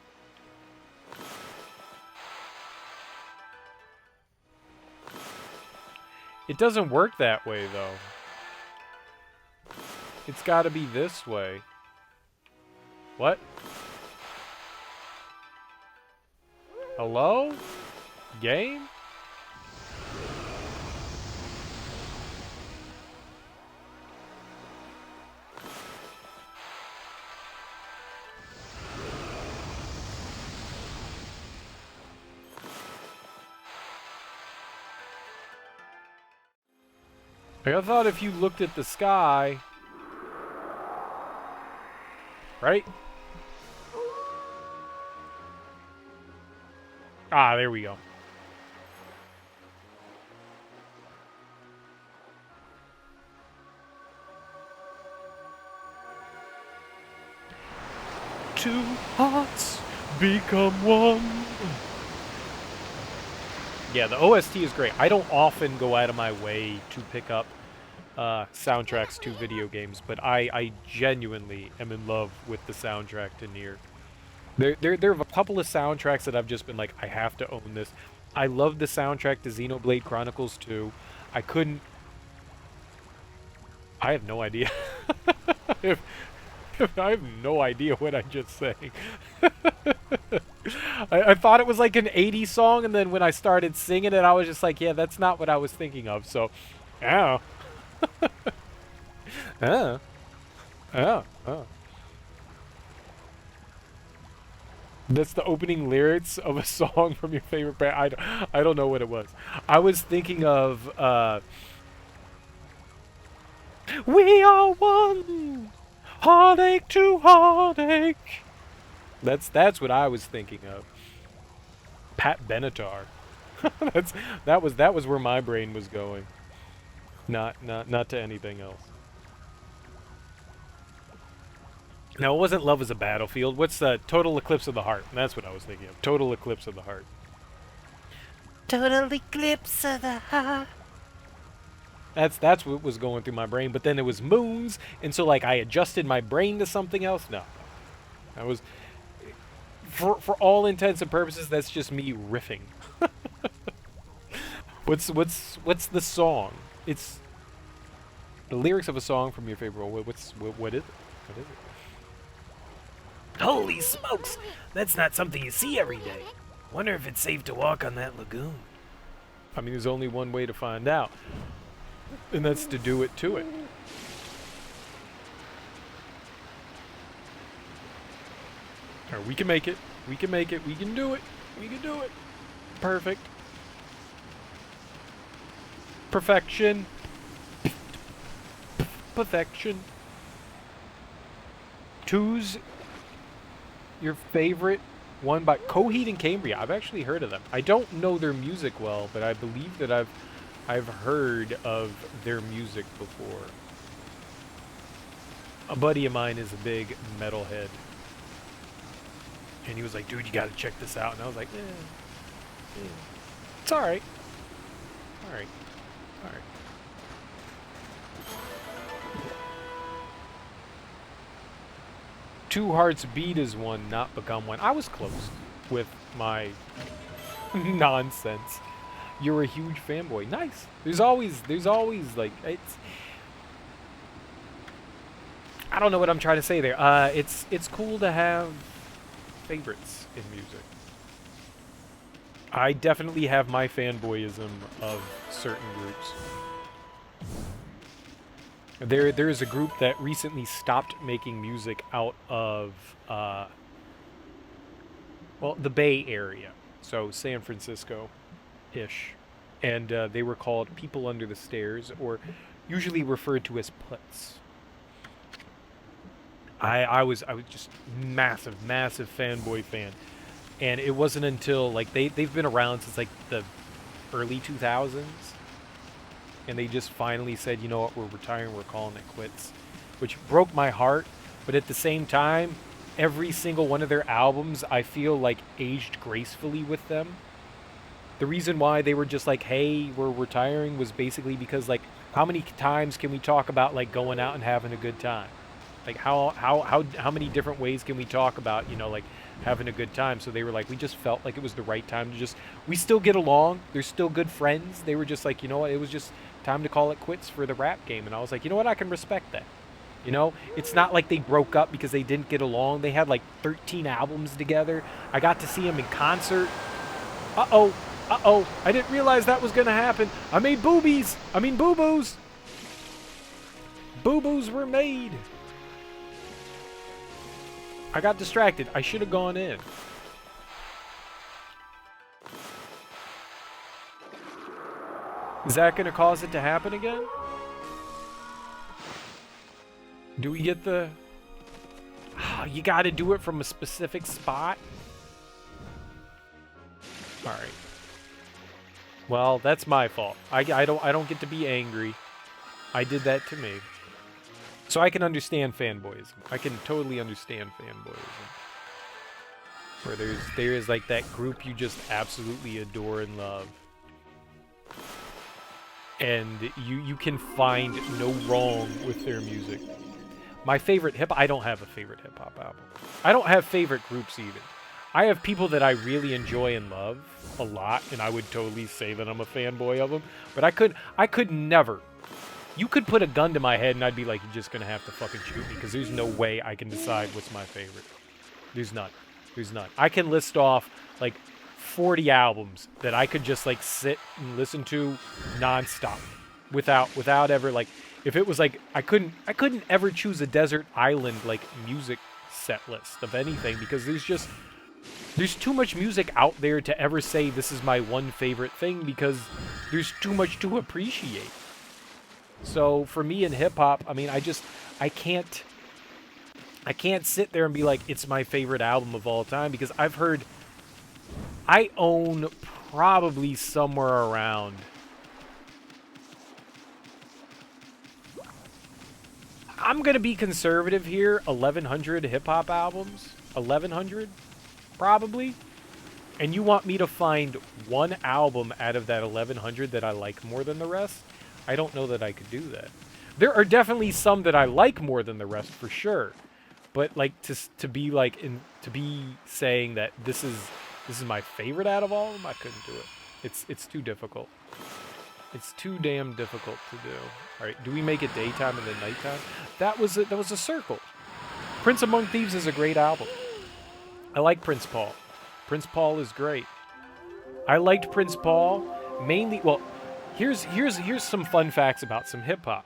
It doesn't work that way, though. It's got to be this way. What? Hello? Game? Like, I thought if you looked at the sky... Right? Ah, there we go. Two hearts become one. Yeah, the OST is great. I don't often go out of my way to pick up soundtracks to video games, but I genuinely am in love with the soundtrack to Nier. There are a couple of soundtracks that I've just been like, I have to own this. I love the soundtrack to Xenoblade Chronicles 2. I couldn't... I have no idea. if I have no idea what I'm just saying. I thought it was like an 80s song, and then when I started singing it, I was just like, yeah, that's not what I was thinking of. So, oh. Oh. Oh. Oh. That's the opening lyrics of a song from your favorite band. I don't know what it was. I was thinking of, we are one, heartache to heartache. That's what I was thinking of. Pat Benatar. that was where my brain was going. Not to anything else. No, it wasn't Love is a Battlefield. What's Total Eclipse of the Heart? That's what I was thinking of. Total Eclipse of the Heart. Total eclipse of the heart. That's what was going through my brain. But then it was Moons, and so like I adjusted my brain to something else. No, that was for all intents and purposes. That's just me riffing. What's the song? It's the lyrics of a song from your favorite. What is it? What is it? Holy smokes! That's not something you see every day. Wonder if it's safe to walk on that lagoon. I mean, there's only one way to find out, and that's to do it to it. Or we can make it. We can make it. We can do it. We can do it. Perfect. Perfection. Perfection. Two's your favorite one by Coheed and Cambria. I've actually heard of them. I don't know their music well, but I believe that I've heard of their music before. A buddy of mine is a big metalhead, and he was like, "Dude, you got to check this out." And I was like, "It's all right, all right, all right." Two Hearts Beat is one, not become one. I was close with my nonsense. You're a huge fanboy. Nice. There's always like it's. I don't know what I'm trying to say there. It's cool to have favorites in music. I definitely have my fanboyism of certain groups. There is a group that recently stopped making music out of, well, the Bay Area, so San Francisco-ish, and they were called People Under the Stairs, or usually referred to as Puts. I was just massive fanboy fan, and it wasn't until like they've been around since like the early 2000s. And they just finally said, you know what, we're retiring, we're calling it quits. Which broke my heart, but at the same time, every single one of their albums, I feel like aged gracefully with them. The reason why they were just like, hey, we're retiring was basically because like, how many times can we talk about like going out and having a good time? Like how many different ways can we talk about, you know, like having a good time? So they were like, we just felt like it was the right time to just, we still get along, they're still good friends. They were just like, you know what, it was just time to call it quits for the rap game. And I was like, you know what, I can respect that. You know, it's not like they broke up because they didn't get along. They had like 13 albums together. I got to see them in concert. Uh-oh. Uh-oh. I didn't realize that was gonna happen. I made boobies. I mean boo-boos. Boo-boos were made. I got distracted. I should have gone in. Is that gonna cause it to happen again? Do we get the... you gotta do it from a specific spot? Alright. Well, that's my fault. I don't get to be angry. I did that to me. So I can understand fanboyism. I can totally understand fanboyism. Where there is like that group you just absolutely adore and love. And you can find no wrong with their music. My favorite I don't have a favorite hip-hop album. I don't have favorite groups even. I have people that I really enjoy and love a lot, and I would totally say that I'm a fanboy of them. But I could never. You could put a gun to my head and I'd be like, you're just gonna have to fucking shoot me, because there's no way I can decide what's my favorite. There's none. There's none. I can list off like 40 albums that I could just like sit and listen to nonstop without ever like, if it was like I couldn't ever choose a desert island like music set list of anything, because there's too much music out there to ever say this is my one favorite thing, because there's too much to appreciate. So for me in hip hop, I mean, I can't sit there and be like it's my favorite album of all time, because I own probably somewhere around, I'm gonna be conservative here, 1,100 hip hop albums, 1,100 probably. And you want me to find one album out of that 1,100 that I like more than the rest? I don't know that I could do that. There are definitely some that I like more than the rest for sure, but like to be saying that this is my favorite out of all of them, I couldn't do it. It's too difficult. It's too damn difficult to do. All right, do we make it daytime and then nighttime? That was a circle. Prince Among Thieves is a great album. I like Prince Paul. Prince Paul is great. I liked Prince Paul mainly. Well, here's some fun facts about some hip hop.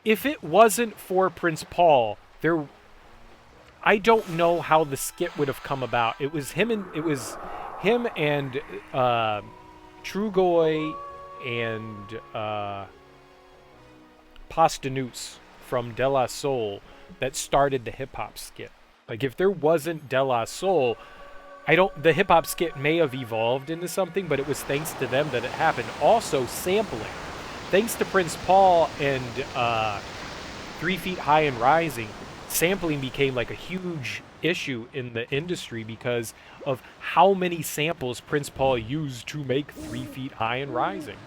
If it wasn't for Prince Paul, I don't know how the skit would have come about. It was him and Trugoy and Posdnuos from De La Soul that started the hip hop skit. Like if there wasn't De La Soul, the hip hop skit may have evolved into something, but it was thanks to them that it happened. Also sampling. Thanks to Prince Paul and 3 Feet High and Rising, sampling became like a huge issue in the industry because of how many samples Prince Paul used to make 3 Feet High and Rising.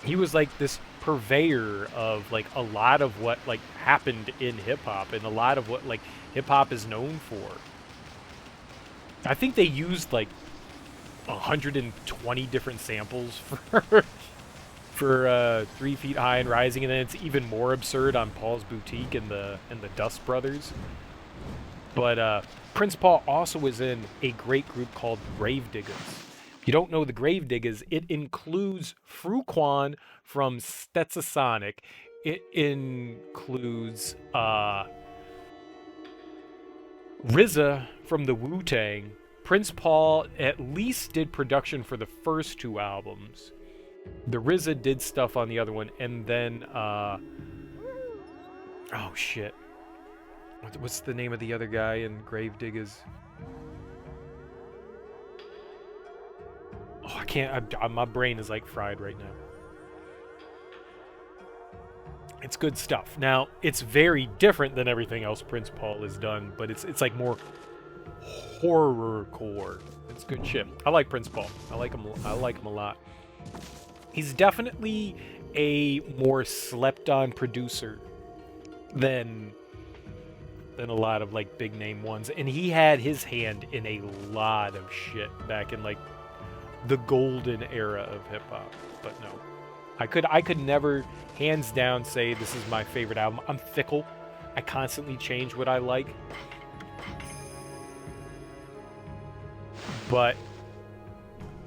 He was like this purveyor of like a lot of what like happened in hip hop and a lot of what like hip hop is known for. I think they used like 120 different samples for 3 Feet High and Rising, and then it's even more absurd on Paul's Boutique and the Dust Brothers. But Prince Paul also was in a great group called Gravediggers. If you don't know the Gravediggers, it includes Fruquan from Stetsasonic. It includes RZA from the Wu-Tang. Prince Paul at least did production for the first 2 albums. The RZA did stuff on the other one, and then oh shit, what's the name of the other guy in Gravediggers? Oh, I can't. My brain is like fried right now. It's good stuff. Now, it's very different than everything else Prince Paul has done, but it's like more horrorcore. It's good shit. I like Prince Paul. I like him a lot. He's definitely a more slept-on producer than a lot of like big name ones, and he had his hand in a lot of shit back in like the golden era of hip hop. But no, I could never hands down say this is my favorite album. I'm fickle. I constantly change what I like. But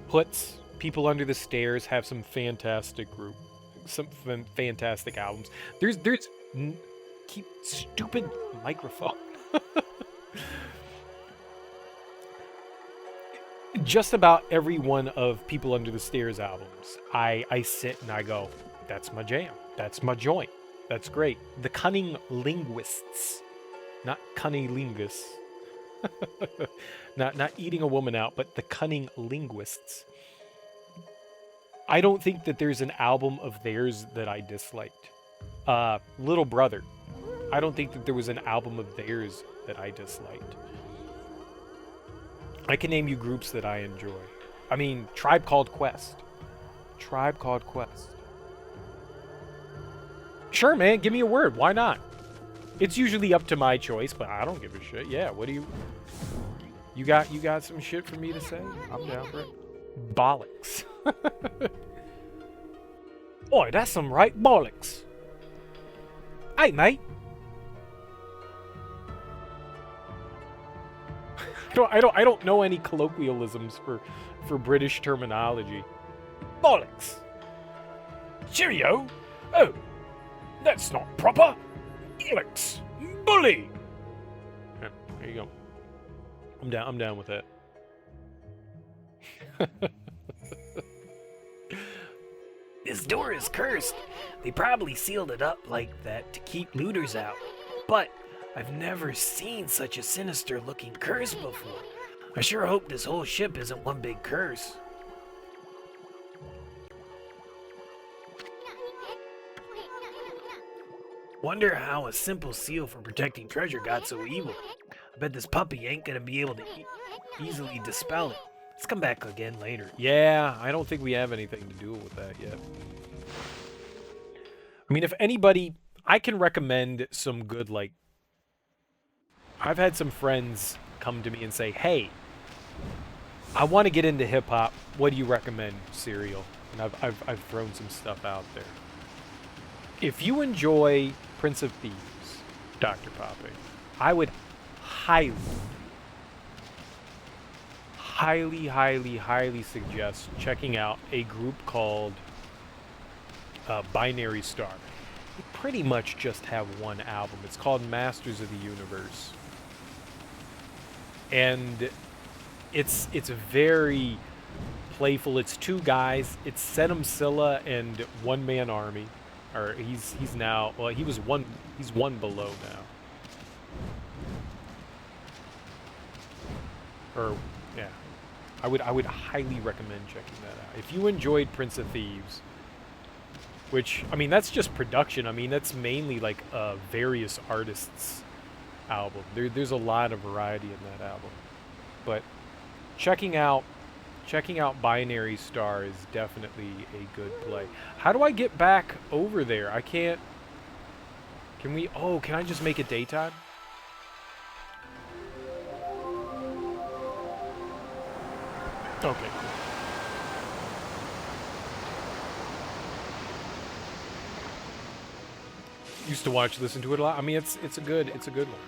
Puts, People Under the Stairs have some fantastic fantastic albums. Keep stupid microphone. Just about every one of People Under the Stairs albums, I sit and I go, that's my jam. That's my joint. That's great. The Cunning Linguists, not cunnilingus. not eating a woman out, but the Cunning Linguists. I don't think that there's an album of theirs that I disliked. Little Brother. I don't think that there was an album of theirs that I disliked. I can name you groups that I enjoy. I mean, Tribe Called Quest. Tribe Called Quest. Sure, man, give me a word. Why not? It's usually up to my choice, but I don't give a shit. Yeah, what do you... You got some shit for me to say? I'm down for it. Bollocks. Boy, that's some right bollocks. Hey, mate. I don't know any colloquialisms for British terminology. Bollocks. Cheerio. Oh, that's not proper. Bollocks. Bully. Yeah, there you go. I'm down with that. This door is cursed. They probably sealed it up like that to keep looters out. But I've never seen such a sinister-looking curse before. I sure hope this whole ship isn't one big curse. Wonder how a simple seal for protecting treasure got so evil. I bet this puppy ain't gonna be able to easily dispel it. Let's come back again later. Yeah, I don't think we have anything to do with that yet. I mean, if anybody, I can recommend some good, like, I've had some friends come to me and say, hey, I want to get into hip-hop. What do you recommend, Serial? And I've thrown some stuff out there. If you enjoy Prince of Thieves, Dr. Poppy, I would highly suggest checking out a group called Binary Star. They pretty much just have one album. It's called Masters of the Universe. And it's very playful. It's two guys. It's Senem Silla and One Man Army. Or he's now, well, he's one below now. Or yeah. I would highly recommend checking that out. If you enjoyed Prince of Thieves, which, I mean, that's just production. I mean, that's mainly like various artists' album. There's a lot of variety in that album. But checking out Binary Star is definitely a good play. How do I get back over there? I can't. Can we? Oh, can I just make it daytime? Okay, cool. Used to listen to it a lot. I mean, it's a good one. It's a good one.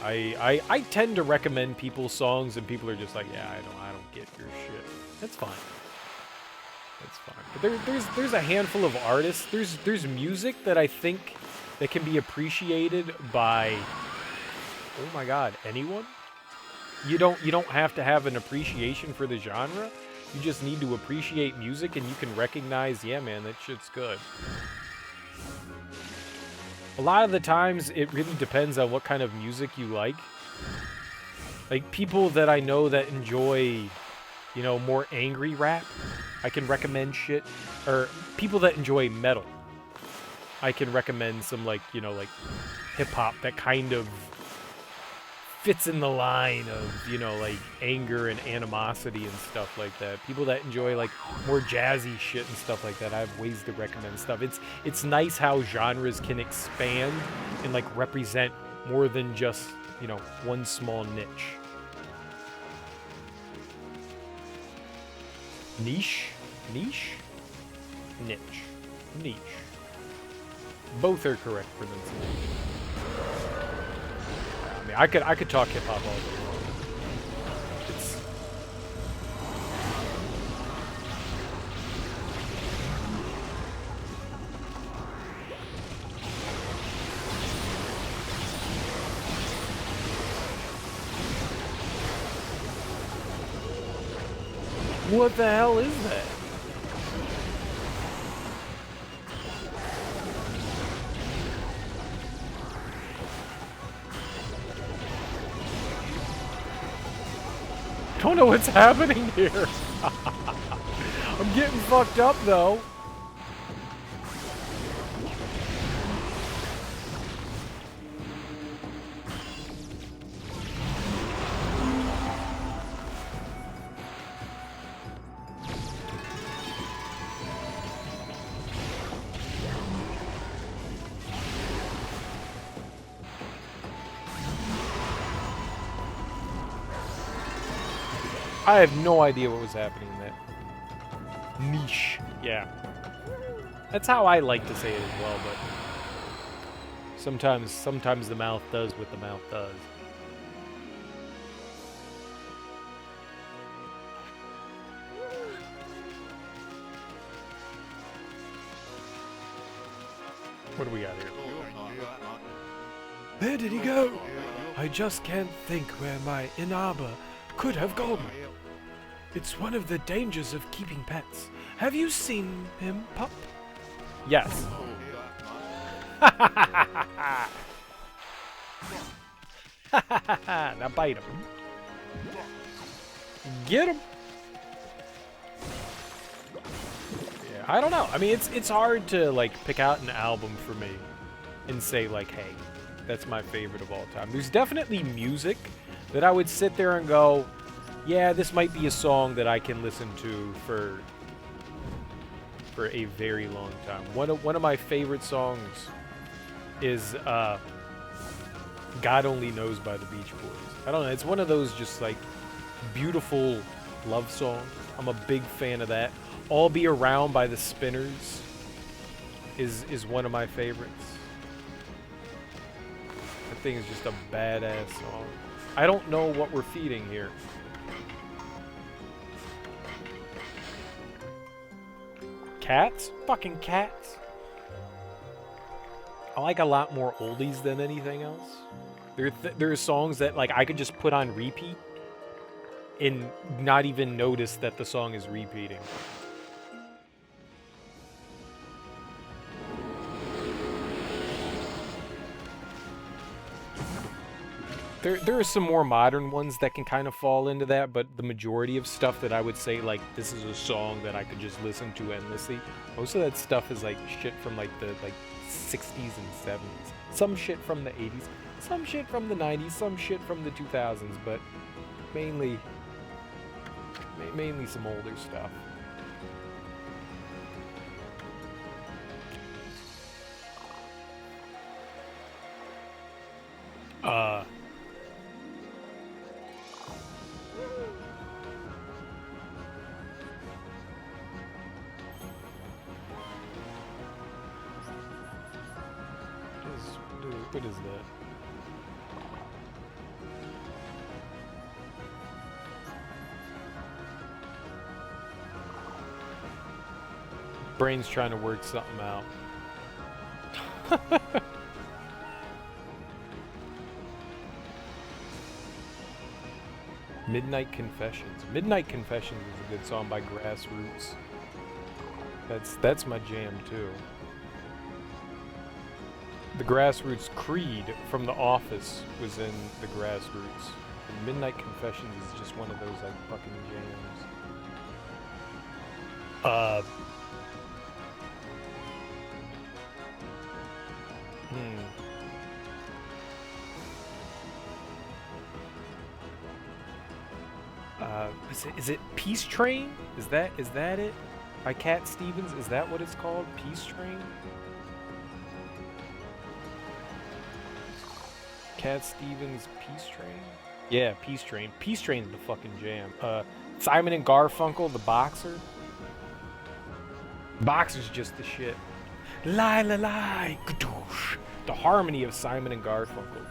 I tend to recommend people songs, and people are just like, yeah, I don't get your shit. That's fine. That's fine. But there's a handful of artists. There's music that I think that can be appreciated by, oh my God, anyone. You don't have to have an appreciation for the genre. You just need to appreciate music, and you can recognize, yeah, man, that shit's good. A lot of the times, it really depends on what kind of music you like. Like, people that I know that enjoy, you know, more angry rap, I can recommend shit. Or people that enjoy metal, I can recommend some, like, you know, like, hip-hop that kind of fits in the line of, you know, like, anger and animosity and stuff like that. People that enjoy, like, more jazzy shit and stuff like that, I have ways to recommend stuff. It's nice how genres can expand and, like, represent more than just, you know, one small niche. Niche? Niche? Niche. Both are correct pronunciation. I could talk hip hop all day long. What the hell is that? Don't know what's happening here. I'm getting fucked up though. I have no idea what was happening there. Niche. Yeah. That's how I like to say it as well, but sometimes the mouth does what the mouth does. What do we got here? Where did he go? I just can't think where my Inaba could have gone. It's one of the dangers of keeping pets. Have you seen him, pup? Yes. Now bite him. Get him. Yeah, I don't know. I mean, it's hard to like pick out an album for me and say like, hey, that's my favorite of all time. There's definitely music that I would sit there and go, yeah, this might be a song that I can listen to for a very long time. One of my favorite songs is God Only Knows by the Beach Boys. I don't know, it's one of those just like beautiful love songs. I'm a big fan of that. All Be Around by the Spinners is one of my favorites. That thing is just a badass song. I don't know what we're feeding here. Cats? Fucking cats. I like a lot more oldies than anything else. There are songs that like I could just put on repeat and not even notice that the song is repeating. There are some more modern ones that can kind of fall into that, but the majority of stuff that I would say, like, this is a song that I could just listen to endlessly, most of that stuff is, like, shit from, like, the, 60s and 70s. Some shit from the 80s, some shit from the 90s, some shit from the 2000s, but mainly some older stuff. What is that? Brain's trying to work something out. Midnight Confessions. Midnight Confessions is a good song by Grassroots. That's my jam too. The Grassroots Creed from The Office was in the Grassroots. And Midnight Confessions is just one of those like fucking jams. Is it Peace Train? Is that it? By Cat Stevens? Is that what it's called? Peace Train? Cat Stevens Peace Train? Yeah, Peace Train. Peace Train's the fucking jam. Simon and Garfunkel, the boxer. Boxer's just the shit. Lie, lie, lie, kadoosh. The harmony of Simon and Garfunkel.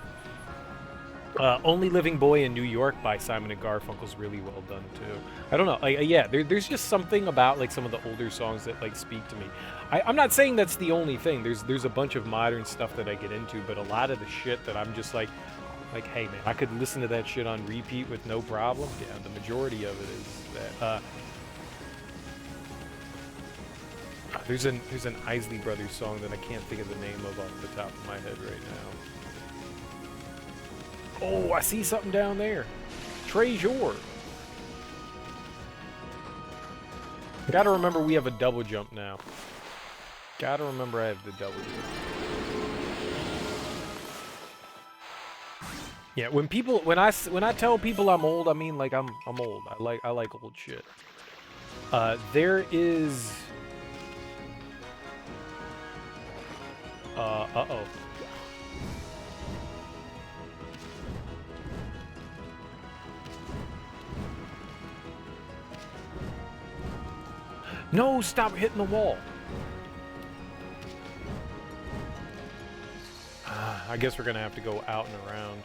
Only Living Boy in New York by Simon and Garfunkel's really well done too. I don't know, yeah, there's just something about like some of the older songs that like speak to me. I'm not saying that's the only thing. There's a bunch of modern stuff that I get into, but a lot of the shit that I'm just like, hey man, I could listen to that shit on repeat with no problem. Yeah, the majority of it is that. There's an Isley Brothers song that I can't think of the name of off the top of my head right now. Oh, I see something down there. Treasure. Gotta remember we have a double jump now. Gotta remember I have the double jump. Yeah, when I tell people I'm old, I mean like I'm old. I like old shit. There is uh-oh. No, stop hitting the wall. I guess we're gonna have to go out and around.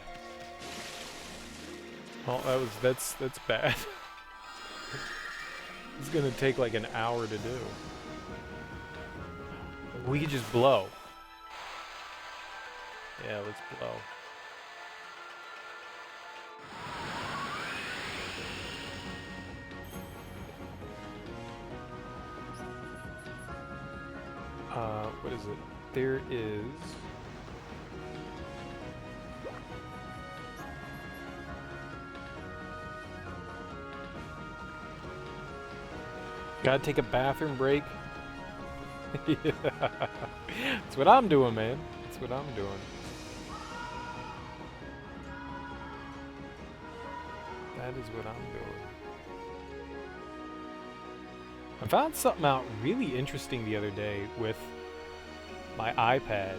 Well, that's bad. It's gonna take like an hour to do. We could just blow. Yeah, let's blow. What is it? There is... Gotta take a bathroom break. Yeah. That's what I'm doing, man. That's what I'm doing. That is what I'm doing. I found something out really interesting the other day with my iPad,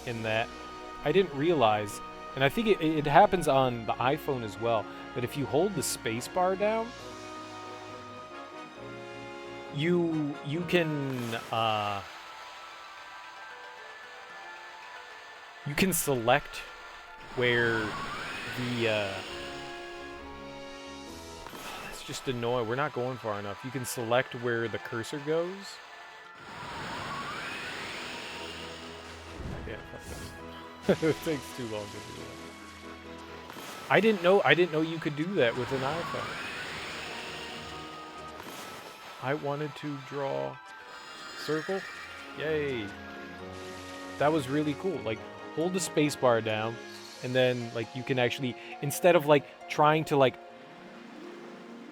in that I didn't realize, and I think it happens on the iPhone as well, that if you hold the space bar down, you can select where the that's just annoying. We're not going far enough. You can select where the cursor goes. Yeah, fuck this. It takes too long to do that. I didn't know you could do that with an iPhone. I wanted to draw circle. Yay. That was really cool. Like, hold the space bar down, and then like you can actually, instead of like trying to like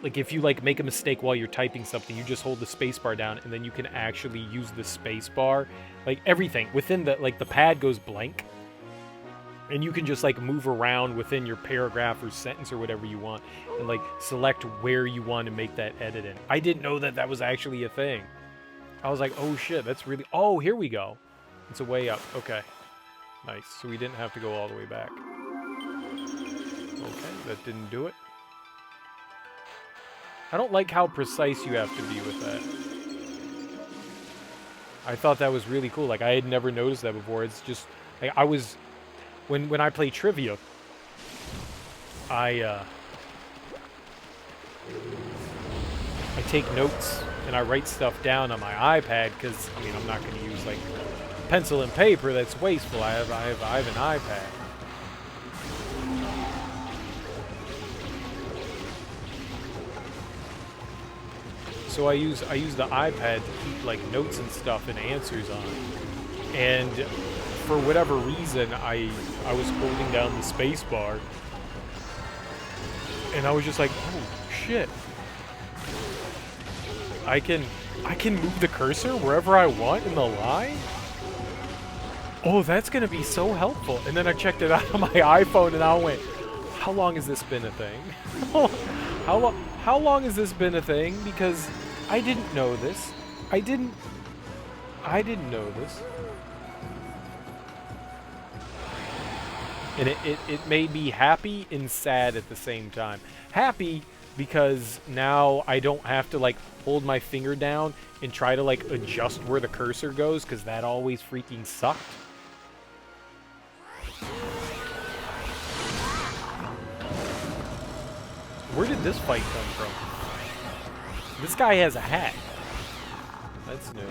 if you like make a mistake while you're typing something, you just hold the space bar down, and then you can actually use the space bar. Like everything within the the pad goes blank, and you can just like move around within your paragraph or sentence or whatever you want, and like select where you want to make that edit in. I didn't know that that was actually a thing. I was like, oh shit, that's really... Oh, here we go. It's a way up. Okay. Nice. So we didn't have to go all the way back. Okay, that didn't do it. I don't like how precise you have to be with that. I thought that was really cool. Like, I had never noticed that before. It's just... Like, I was... When I play trivia, I take notes and I write stuff down on my iPad, because I mean I'm not going to use like pencil and paper. That's wasteful. I have an iPad. So I use the iPad to keep like notes and stuff and answers on. And for whatever reason, I was holding down the space bar, and I was just like, oh shit. I can move the cursor wherever I want in the line? Oh, that's gonna be so helpful. And then I checked it out on my iPhone, and I went, how long has this been a thing? How long has this been a thing? Because I didn't know this. I didn't know this. And it made me happy and sad at the same time. Happy because now I don't have to like hold my finger down and try to like adjust where the cursor goes, because that always freaking sucked. Where did this fight come from? This guy has a hat. That's new.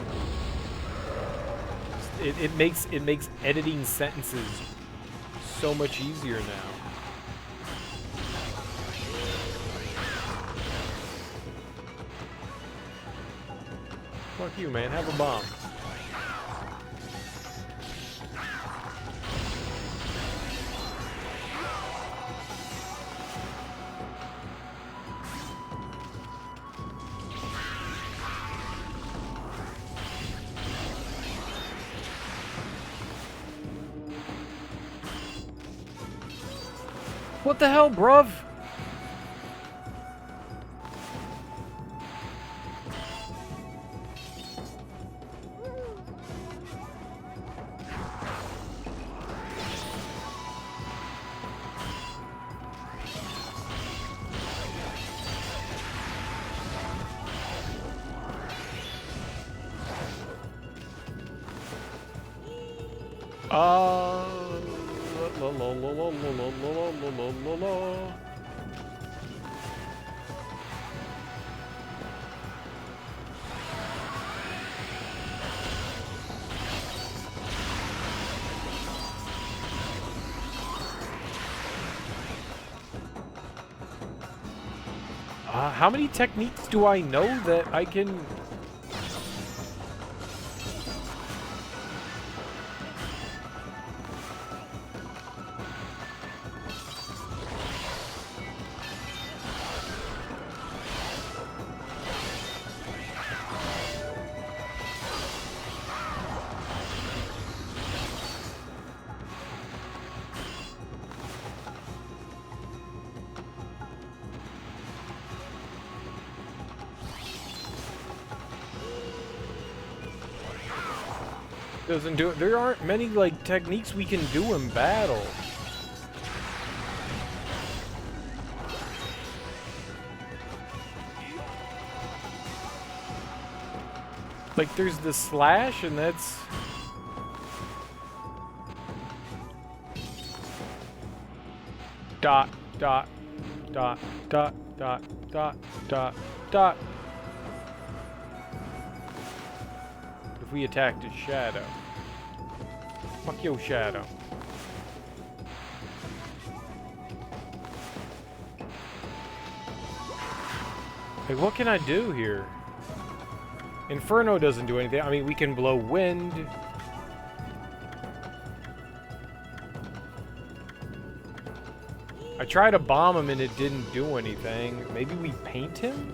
It makes editing sentences so much easier now. What Fuck you, man. Have a bomb. What the hell, bruv? La la la la la la la la la la. How many techniques do I know that I can... Doesn't do it. There aren't many like techniques we can do in battle. Like there's the slash and that's dot dot dot dot dot dot dot dot. If we attacked his shadow. Fuck your shadow. Like, what can I do here? Inferno doesn't do anything. I mean, we can blow wind. I tried to bomb him and it didn't do anything. Maybe we paint him?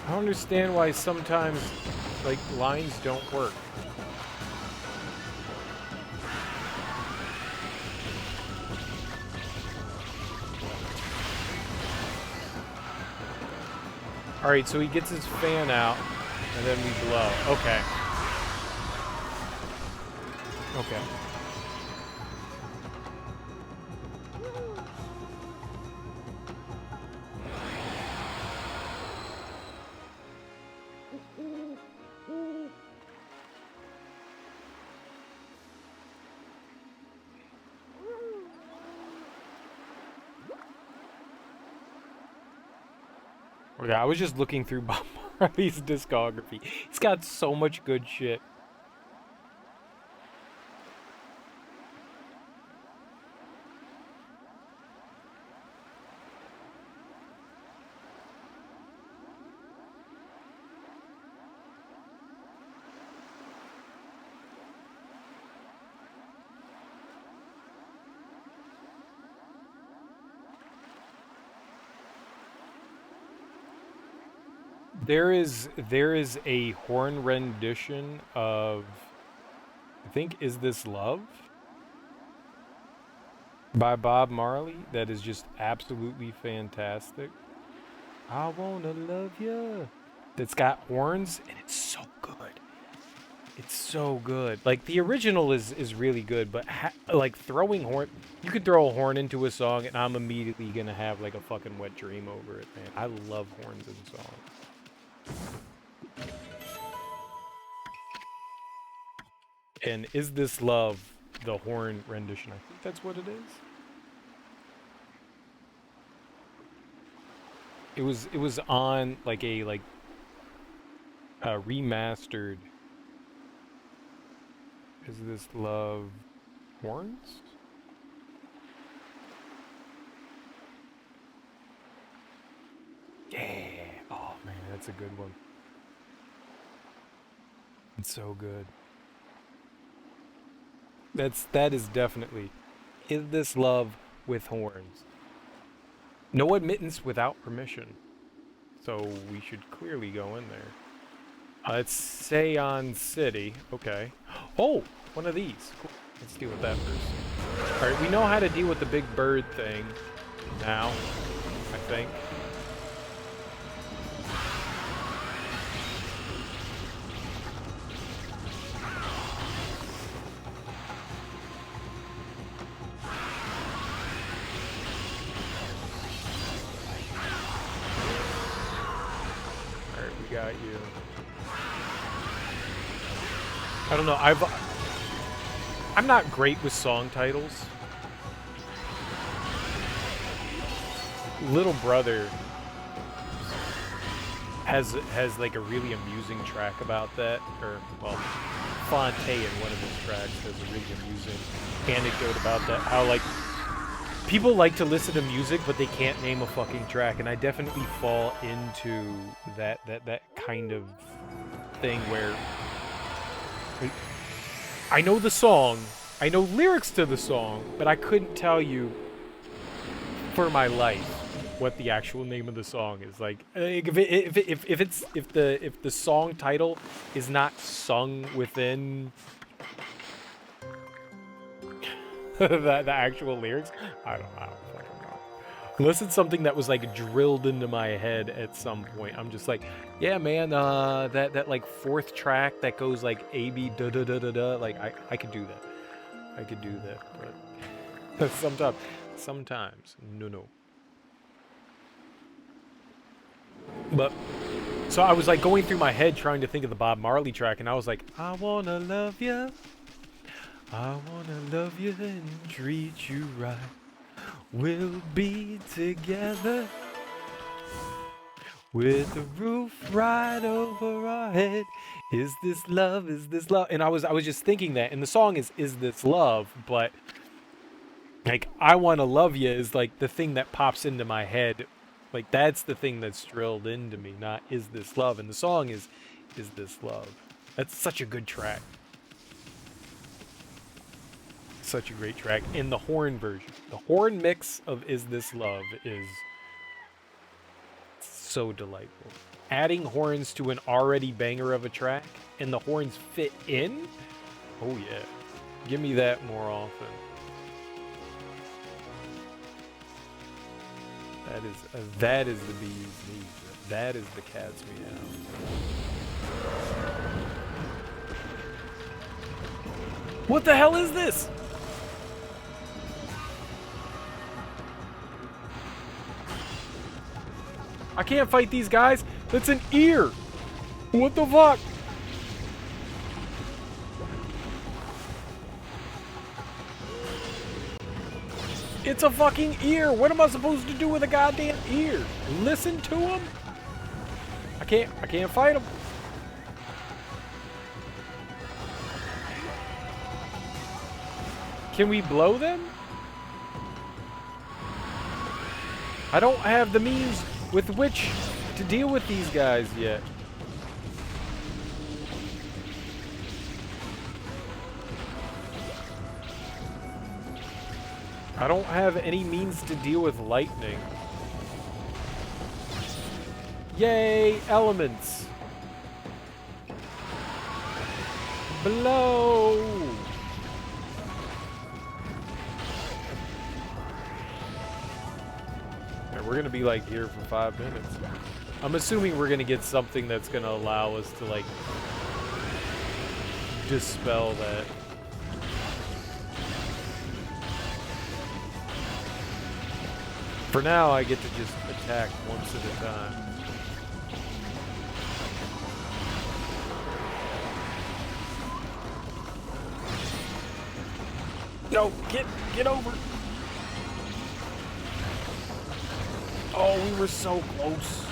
I don't understand why sometimes, like, lines don't work. Alright, so he gets his fan out, and then we blow. Okay. Okay. Okay, I was just looking through Bob Marley's discography. He's got so much good shit. There is a horn rendition of, I think, Is This Love? By Bob Marley that is just absolutely fantastic. I wanna love ya. That's got horns and it's so good. It's so good. Like the original is really good, but like throwing horn, you could throw a horn into a song and I'm immediately gonna have like a fucking wet dream over it, man. I love horns in songs. And Is This Love, the horn rendition? I think that's what it is. it was on like a remastered Is This Love Horns? Yeah. Oh man, that's a good one. It's so good. That is definitely Is This Love with Horns. No admittance without permission. So we should clearly go in there. It's Seon City. Okay. Oh, one of these. Cool. Let's deal with that first. Alright, we know how to deal with the big bird thing now, I think. Alright, we got you. I don't know, I'm not great with song titles. Little Brother has like a really amusing track about that, or well, Fonte in one of his tracks has a really amusing anecdote about that. How like people like to listen to music, but they can't name a fucking track, and I definitely fall into that kind of thing where I know the song, I know lyrics to the song, but I couldn't tell you for my life what the actual name of the song is. Like, if the song title is not sung within the actual lyrics, I don't fucking know. Unless it's something that was like drilled into my head at some point, I'm just like, yeah, man, that like fourth track that goes like A B da da da da da. Like I could do that. I could do that, but sometimes no. But so I was like going through my head trying to think of the Bob Marley track, and I was like, I wanna love you, I wanna love you and treat you right. We'll be together with the roof right over our head. Is this love? Is this love? And I was just thinking that, and the song is This Love, but like I wanna love you is like the thing that pops into my head. Like that's the thing that's drilled into me, not Is This Love. And the song is This Love. That's such a good track. Such a great track. In the horn version. The horn mix of Is This Love is so delightful. Adding horns to an already banger of a track and the horns fit in? Oh yeah. Give me that more often. That is the bee's knees. That is the cat's meow. What the hell is this? I can't fight these guys. That's an ear. What the fuck? It's a fucking ear. What am I supposed to do with a goddamn ear? Listen to him? I can't fight him. Can we blow them? I don't have the means with which to deal with these guys yet. I don't have any means to deal with lightning. Yay, elements. Blow. And we're gonna be like here for 5 minutes. I'm assuming we're gonna get something that's gonna allow us to like dispel that. For now, I get to just attack once at a time. No, get over. Oh, we were so close.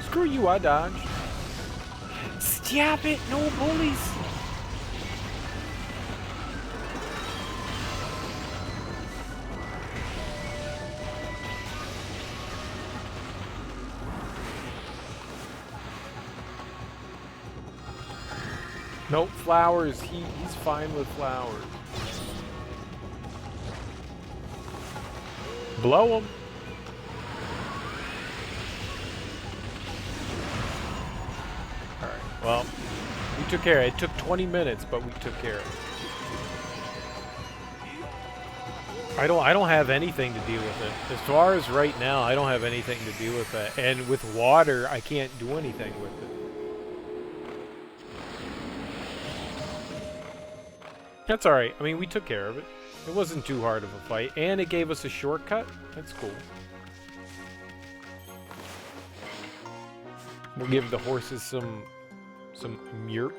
Screw you, I dodged. Stop it, no bullies. Nope, flowers. He's fine with flowers. Blow him. Alright, well, we took care of it. It took 20 minutes, but we took care of it. I don't have anything to deal with it. As far as right now, I don't have anything to do with it. And with water, I can't do anything with it. That's alright. I mean, we took care of it. It wasn't too hard of a fight. And it gave us a shortcut. That's cool. We'll give the horses some murp.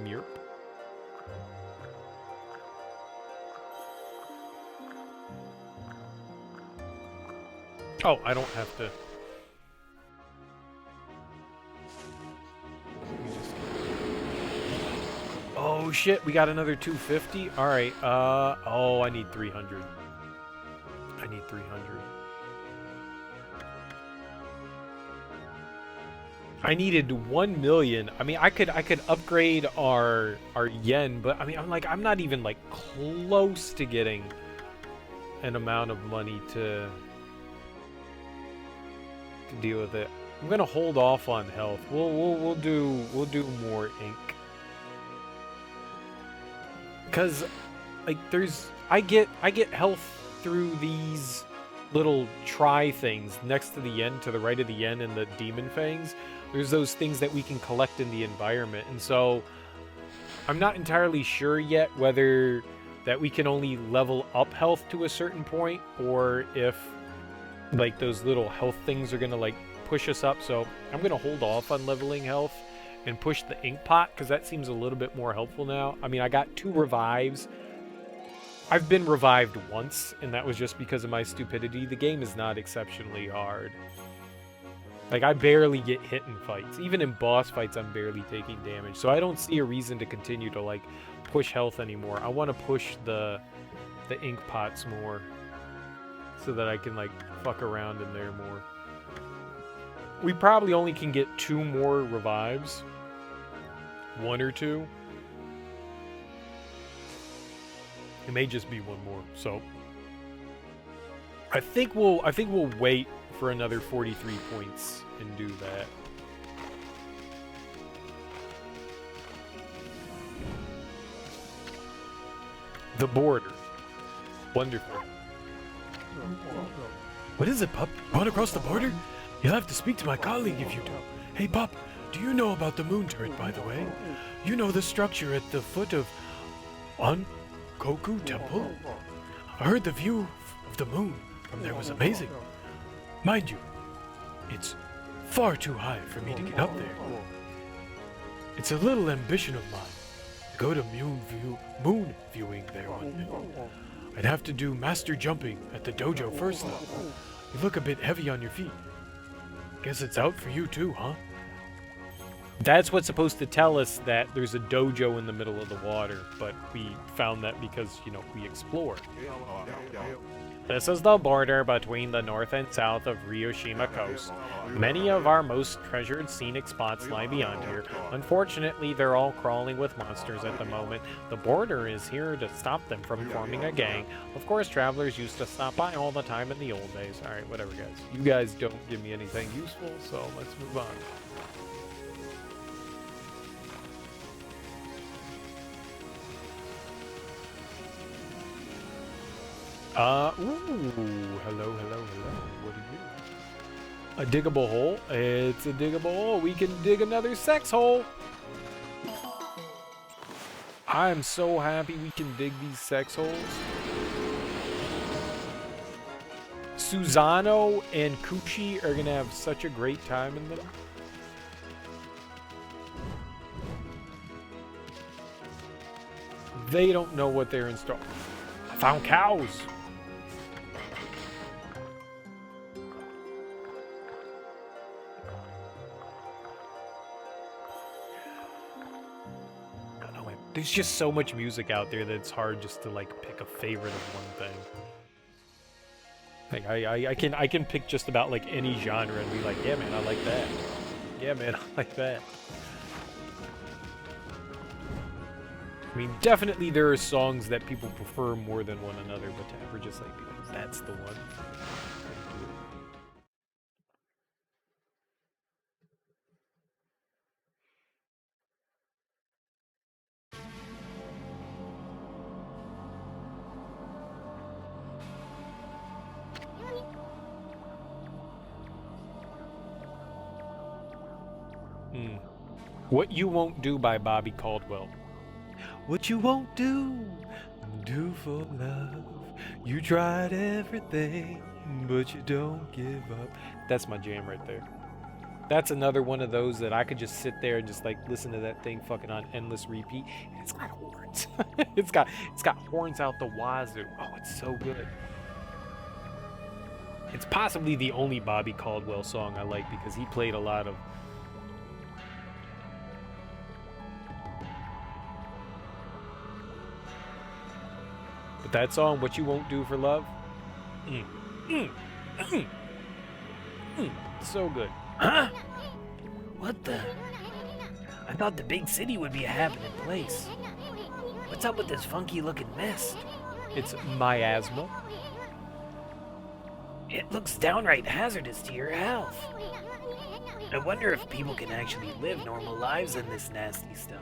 Murp. Oh, I don't have to. Oh shit, we got another 250. All right. Oh, I need 300. I need 300. I needed 1 million. I mean, I could upgrade our yen, but I mean, I'm not even like close to getting an amount of money to deal with it. I'm gonna hold off on health. We'll do more ink. Cause like I get health through these little try things next to the yen, to the right of the yen and the demon fangs. There's those things that we can collect in the environment, and so I'm not entirely sure yet whether that we can only level up health to a certain point, or if like those little health things are gonna like push us up. So I'm gonna hold off on leveling health and push the ink pot, because that seems a little bit more helpful now. I mean, I got 2 revives. I've been revived once, and that was just because of my stupidity. The game is not exceptionally hard. Like, I barely get hit in fights. Even in boss fights, I'm barely taking damage. So I don't see a reason to continue to, like, push health anymore. I want to push the ink pots more, so that I can, like, fuck around in there more. We probably only can get 2 more revives. 1 or 2. It may just be 1 more. So I think we'll wait for another 43 points and do that. The border. Wonderful. What is it, pup? You want to cross the border? You'll have to speak to my colleague if you do. Hey, pup, do you know about the moon turret, by the way? You know the structure at the foot of Koku Temple? I heard the view of the moon from there was amazing. Mind you, it's far too high for me to get up there. It's a little ambition of mine to go to moon viewing there one day. I'd have to do master jumping at the dojo first, though. You look a bit heavy on your feet. Guess it's out for you too, huh? That's what's supposed to tell us that there's a dojo in the middle of the water, but we found that because, you know, we explored. This is the border between the north and south of Ryoshima Coast. Many of our most treasured scenic spots lie beyond here. Unfortunately, they're all crawling with monsters at the moment. The border is here to stop them from forming a gang. Of course, travelers used to stop by all the time in the old days. Alright, whatever, guys. You guys don't give me anything useful, so let's move on. Hello. What are you? A diggable hole? It's a diggable hole. We can dig another sex hole. I'm so happy we can dig these sex holes. Susano and Kuchi are gonna have such a great time in them. They don't know what they're installing. I found cows. There's just so much music out there that it's hard just to like pick a favorite of one thing. Like I can pick just about like any genre and be like, yeah man, I like that. Yeah man, I like that. I mean, definitely there are songs that people prefer more than one another, but to ever just like be like, that's the one. What You Won't Do by Bobby Caldwell. What you won't do, do for love. You tried everything, but you don't give up. That's my jam right there. That's another one of those that I could just sit there and just like listen to that thing fucking on endless repeat. And it's got horns. it's got horns out the wazoo. Oh, it's so good. It's possibly the only Bobby Caldwell song I like because he played a lot of. But that song, What You Won't Do for Love, so good. Huh? What the? I thought the big city would be a happening place. What's up with this funky looking mist? It's miasma. It looks downright hazardous to your health. I wonder if people can actually live normal lives in this nasty stuff.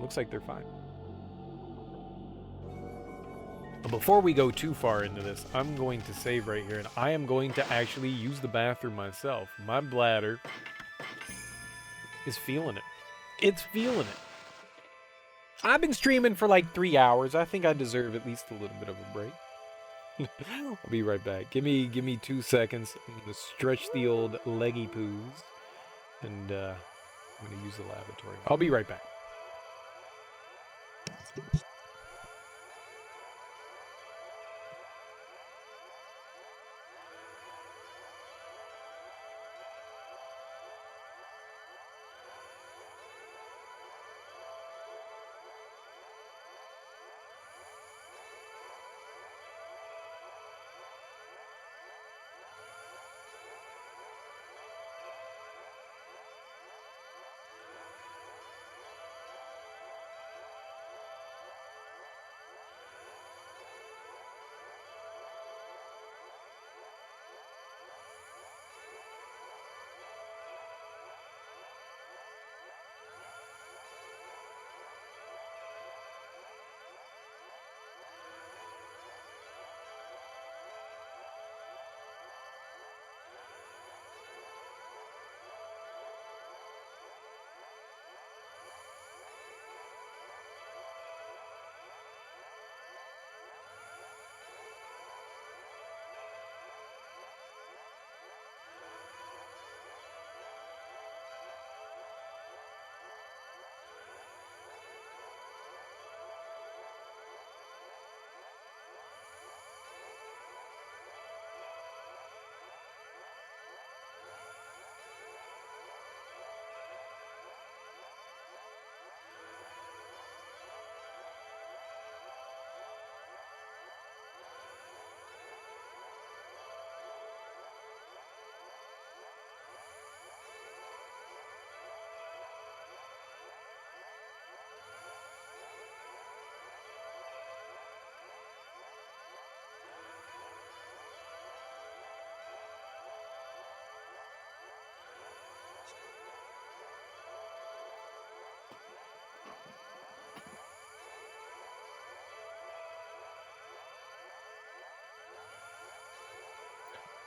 Looks like they're fine. Before we go too far into this, I'm going to save right here, and I am going to actually use the bathroom myself. My bladder is feeling it. It's feeling it. I've been streaming for like 3 hours. I think I deserve at least a little bit of a break. I'll be right back. Give me 2 seconds. I'm gonna stretch the old leggy poos, and I'm gonna use the lavatory. I'll be right back.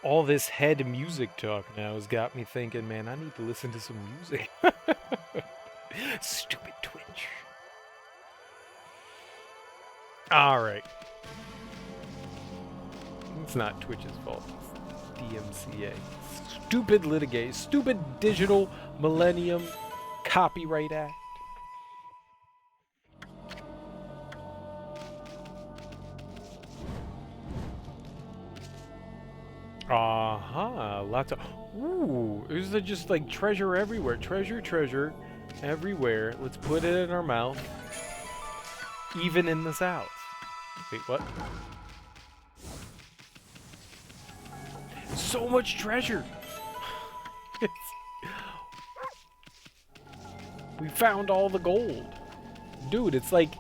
All this head music talk now has got me thinking, man, I need to listen to some music. Stupid Twitch. Alright. It's not Twitch's fault. It's DMCA. Stupid litigate. Stupid Digital Millennium Copyright Act. Lots of. Ooh, is there just like treasure everywhere? Treasure, treasure. everywhere. Let's put it in our mouth. Even in the south. Wait, what? So much treasure! We found all the gold. Dude, it's like...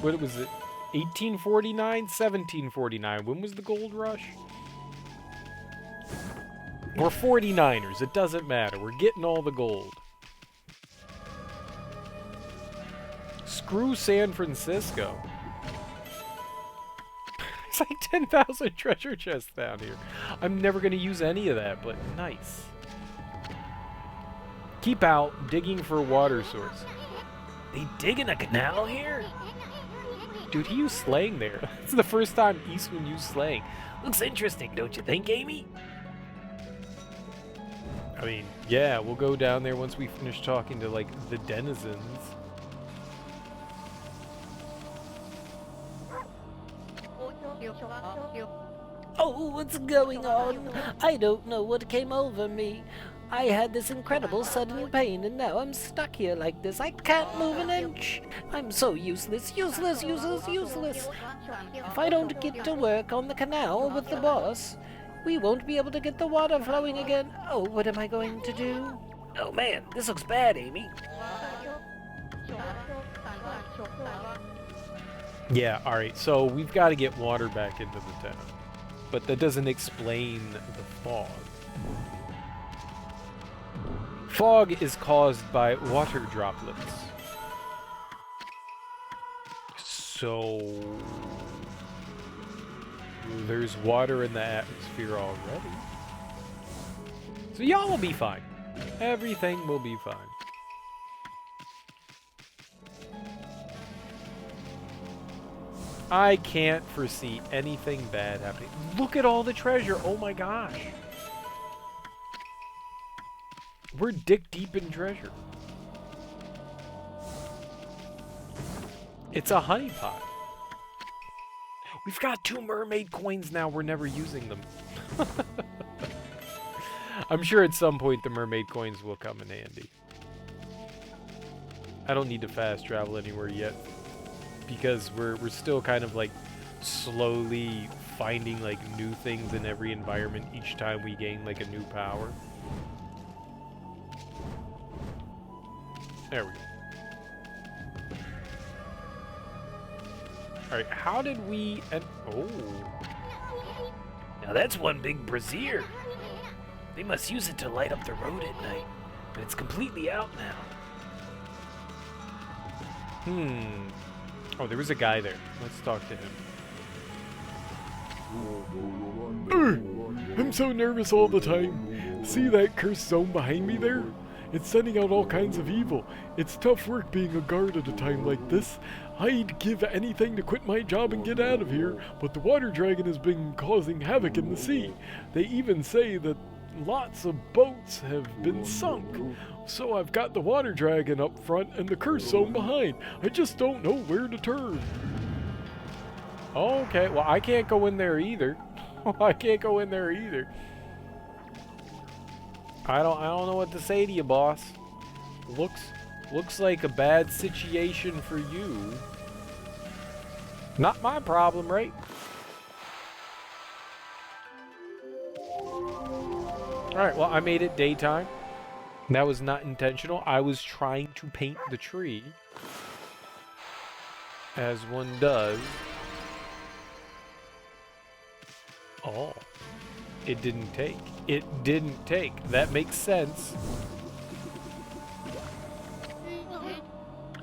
What was it? 1849? 1749. When was the gold rush? We're 49ers. It doesn't matter. We're getting all the gold. Screw San Francisco. It's like 10,000 treasure chests down here. I'm never going to use any of that, but nice. Keep out digging for a water source. They digging a canal here? Dude, he used slang there. It's the first time Eastman used slang. Looks interesting, don't you think, Amy? I mean, yeah, we'll go down there once we finish talking to, like, the denizens. Oh, what's going on? I don't know what came over me. I had this incredible sudden pain, and now I'm stuck here like this. I can't move an inch. I'm so useless, useless, useless, useless. If I don't get to work on the canal with the boss, we won't be able to get the water flowing again. Oh, what am I going to do? Oh man, this looks bad, Amy. Yeah, alright, so we've got to get water back into the town. But that doesn't explain the fog. Fog is caused by water droplets. So... there's water in the atmosphere already. So y'all will be fine. Everything will be fine. I can't foresee anything bad happening. Look at all the treasure. Oh my gosh. We're dick deep in treasure. It's a honeypot. We've got 2 mermaid coins now. We're never using them. I'm sure at some point the mermaid coins will come in handy. I don't need to fast travel anywhere yet, because we're still kind of like slowly finding like new things in every environment each time we gain like a new power. There we go. Alright, how did we... oh. Now that's one big brazier. They must use it to light up the road at night, but it's completely out now. Oh, there was a guy there. Let's talk to him. I'm so nervous all the time. See that cursed zone behind me there? It's sending out all kinds of evil. It's tough work being a guard at a time like this. I'd give anything to quit my job and get out of here, but the water dragon has been causing havoc in the sea. They even say that lots of boats have been sunk. So I've got the water dragon up front and the curse zone behind. I just don't know where to turn. Okay, well I can't go in there either. I can't go in there either. I don't know what to say to you, boss. Looks like a bad situation for you. Not my problem, right? Alright, well I made it daytime. That was not intentional. I was trying to paint the tree. As one does. Oh. It didn't take. It didn't take. That makes sense.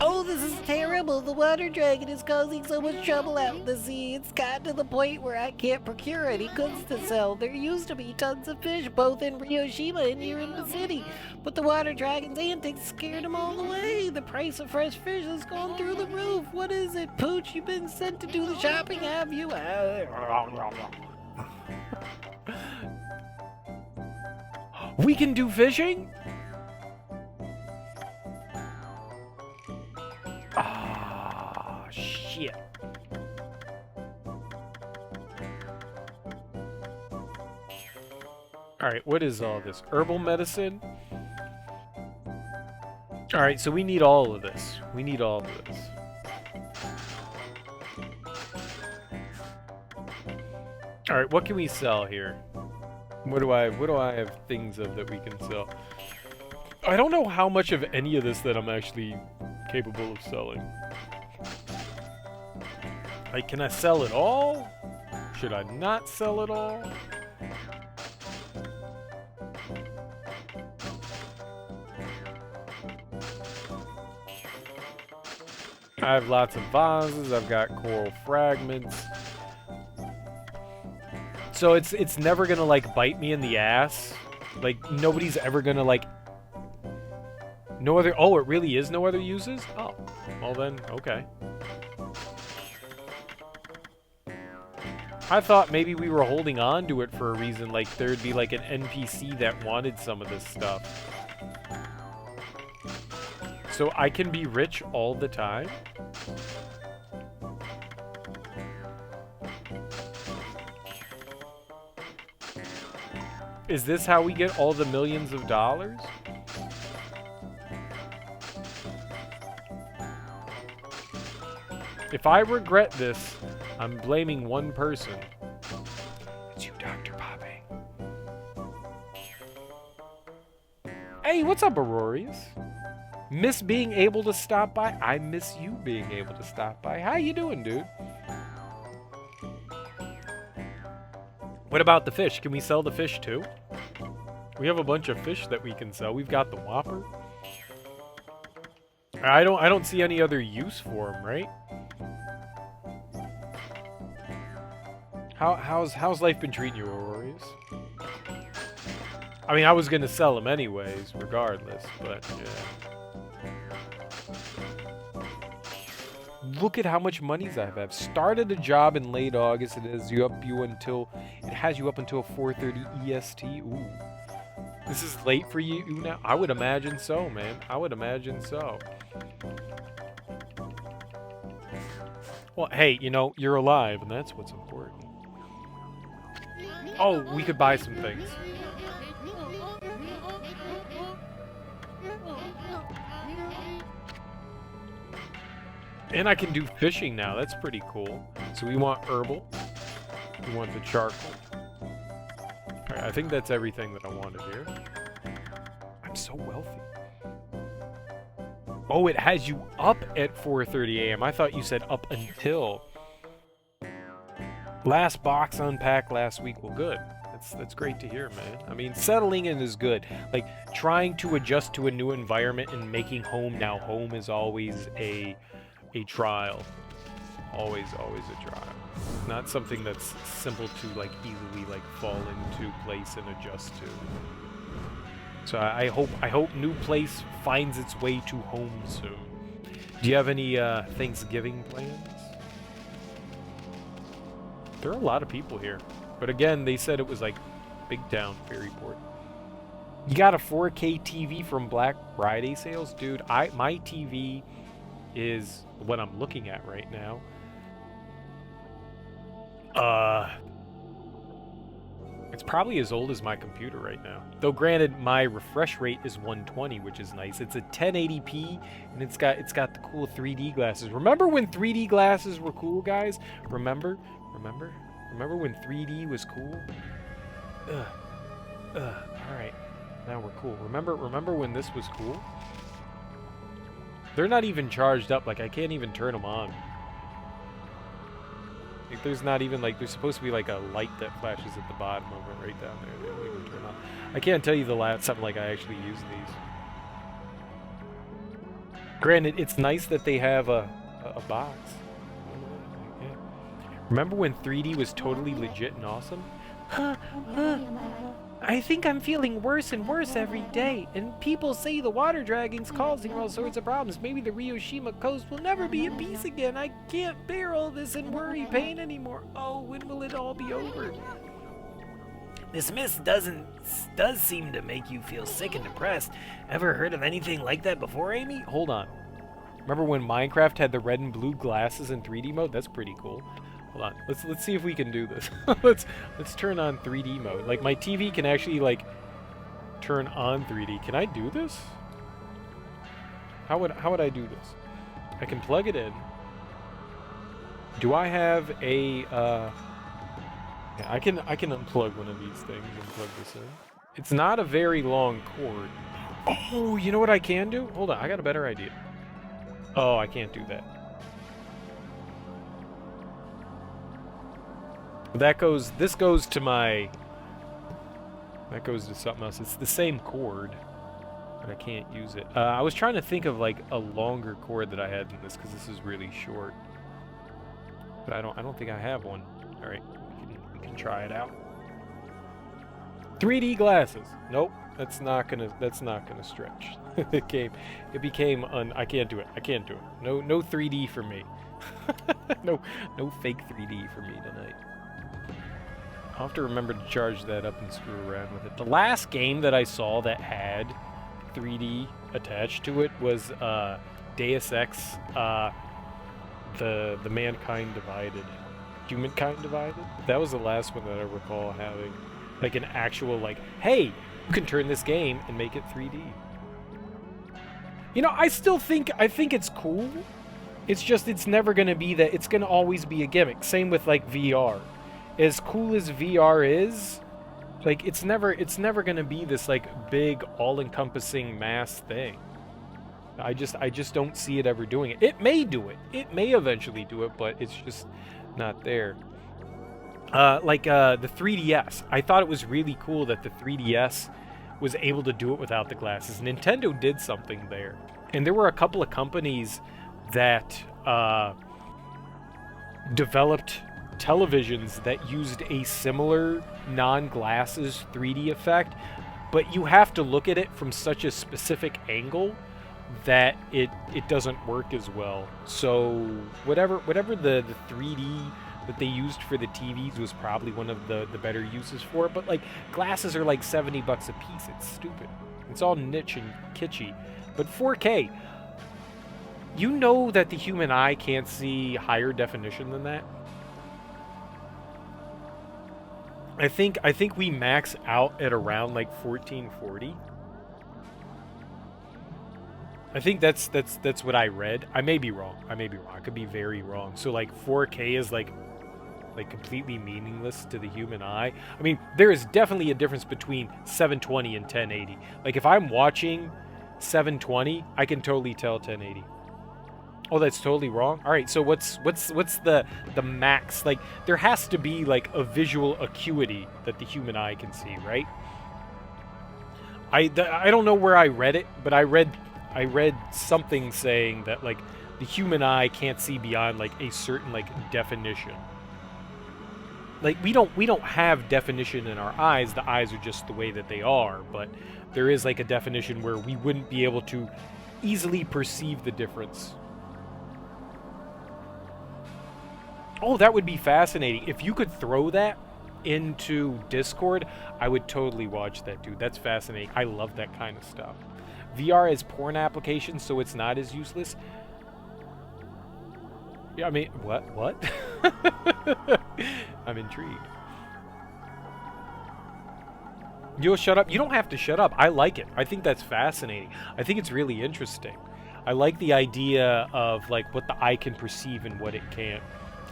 Oh, this is terrible. The water dragon is causing so much trouble out in the sea. It's gotten to the point where I can't procure any goods to sell. There used to be tons of fish, both in Ryoshima and here in the city. But the water dragon's antics scared them all away. The price of fresh fish has gone through the roof. What is it, Pooch? You've been sent to do the shopping, have you? We can do fishing? Ah, shit. Alright, what is all this? Herbal medicine? All right, so we need all of this. We need all of this. All right, what can we sell here? What do I have things of that we can sell? I don't know how much of any of this that I'm actually capable of selling. Like, can I sell it all? Should I not sell it all? I have lots of vases. I've got coral fragments. So it's never gonna like bite me in the ass. Like nobody's ever gonna like. No other. Oh, it really is no other uses. Oh, well then, okay. I thought maybe we were holding on to it for a reason. Like there'd be like an NPC that wanted some of this stuff. So I can be rich all the time? Is this how we get all the millions of dollars? If I regret this, I'm blaming one person. It's you, Dr. Poppy. Hey, what's up, Aurorius? Miss being able to stop by? I miss you being able to stop by. How you doing, dude? What about the fish? Can we sell the fish too? We have a bunch of fish that we can sell. We've got the Whopper. I don't see any other use for them, right? How's life been treating you, Aurorius? I mean, I was gonna sell them anyways, regardless, but yeah. Look at how much monies I have. Started a job in late August. It has you until 4:30 EST. Ooh, this is late for you now. I would imagine so, man. I would imagine so. Well, hey, you know you're alive, and that's what's important. Oh, we could buy some things. And I can do fishing now. That's pretty cool. So we want herbal. We want the charcoal. Alright, I think that's everything that I wanted here. I'm so wealthy. Oh, it has you up at 4:30 a.m. I thought you said up until. Last box unpacked last week. Well, good. That's great to hear, man. I mean, settling in is good. Like, trying to adjust to a new environment and making home now home is always a trial. Always a trial. Not something that's simple to like easily like fall into place and adjust to. So I hope new place finds its way to home soon. Do you have any Thanksgiving plans? There are a lot of people here. But again, they said it was like big town Ferryport. You got a 4K TV from Black Friday sales? Dude, my TV is what I'm looking at right now. It's probably as old as my computer right now. Though granted, my refresh rate is 120, which is nice. It's a 1080p, and it's got the cool 3D glasses. Remember when 3D glasses were cool, guys? Remember when 3D was cool? All right, now we're cool. Remember when this was cool? They're not even charged up. Like I can't even turn them on. Like there's not even like there's supposed to be like a light that flashes at the bottom of it right down there. They don't even turn on. I can't tell you the last time like I actually used these. Granted, it's nice that they have a box. Yeah. Remember when 3D was totally legit and awesome? I think I'm feeling worse and worse every day, and people say the water dragon's causing all sorts of problems. Maybe the Ryoshima coast will never be at peace again. I can't bear all this and worry pain anymore. Oh, when will it all be over? This mist does seem to make you feel sick and depressed. Ever heard of anything like that before, Amy? Hold on. Remember when Minecraft had the red and blue glasses in 3D mode? That's pretty cool. Hold on. Let's see if we can do this. let's turn on 3D mode. Like my TV can actually like turn on 3D. Can I do this? How would I do this? I can plug it in. Do I have a yeah, I can unplug one of these things and plug this in. It's not a very long cord. Oh, you know what I can do? Hold on, I got a better idea. Oh, I can't do that. This goes to my, that goes to something else. It's the same cord, but I can't use it. I was trying to think of like a longer cord that I had than this, because this is really short. But I don't think I have one. All right, we can try it out. 3D glasses. Nope, that's not gonna stretch. It became I can't do it. I can't do it. No 3D for me. no fake 3D for me tonight. I'll have to remember to charge that up and screw around with it. The last game that I saw that had 3D attached to it was Deus Ex, the Mankind Divided. Humankind Divided? That was the last one that I recall having. Like an actual, like, hey, you can turn this game and make it 3D. You know, I think it's cool. It's just, it's never going to be that, it's going to always be a gimmick. Same with, like, VR. As cool as VR is, like, it's never going to be this, like, big, all-encompassing mass thing. I just don't see it ever doing it. It may do it. It may eventually do it, but it's just not there. Like the 3DS. I thought it was really cool that the 3DS was able to do it without the glasses. Nintendo did something there. And there were a couple of companies that developed televisions that used a similar non-glasses 3D effect, but you have to look at it from such a specific angle that it doesn't work as well. So whatever the 3D that they used for the TVs was probably one of the better uses for it. But like, glasses are like $70 a piece. It's stupid. It's all niche and kitschy. But 4K, you know that the human eye can't see higher definition than that. I think we max out at around like 1440. I think that's what I read. I may be wrong. I could be very wrong. So like 4K is like completely meaningless to the human eye. I mean, there is definitely a difference between 720 and 1080. Like if I'm watching 720, I can totally tell 1080. Oh, that's totally wrong. All right, so what's the max? Like there has to be like a visual acuity that the human eye can see, right? I don't know where I read it, but I read something saying that like the human eye can't see beyond like a certain like definition. Like we don't have definition in our eyes. The eyes are just the way that they are, but there is like a definition where we wouldn't be able to easily perceive the difference. Oh, that would be fascinating. If you could throw that into Discord, I would totally watch that, dude. That's fascinating. I love that kind of stuff. VR is porn application, so it's not as useless. Yeah, I mean, what? I'm intrigued. You'll shut up? You don't have to shut up. I like it. I think that's fascinating. I think it's really interesting. I like the idea of, like, what the eye can perceive and what it can't.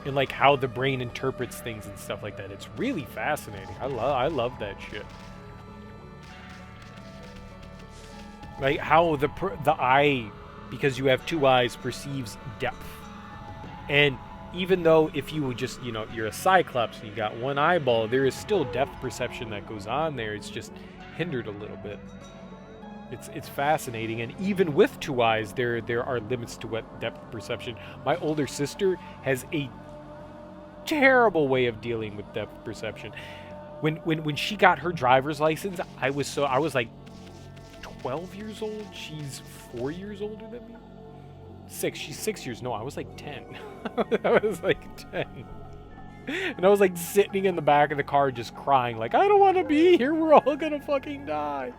And, like, how the brain interprets things and stuff like that. It's really fascinating. I love that shit. Like, how the eye, because you have two eyes, perceives depth. And even though if you would just, you know, you're a Cyclops and you got one eyeball, there is still depth perception that goes on there. It's just hindered a little bit. It's fascinating. And even with two eyes, there are limits to what depth perception. My older sister has a terrible way of dealing with depth perception. When she got her driver's license, I was like 12 years old. She's 4 years older than me. She's 6 years. No, I was like 10. I was like 10. And I was like sitting in the back of the car just crying like, I don't want to be here. We're all gonna fucking die.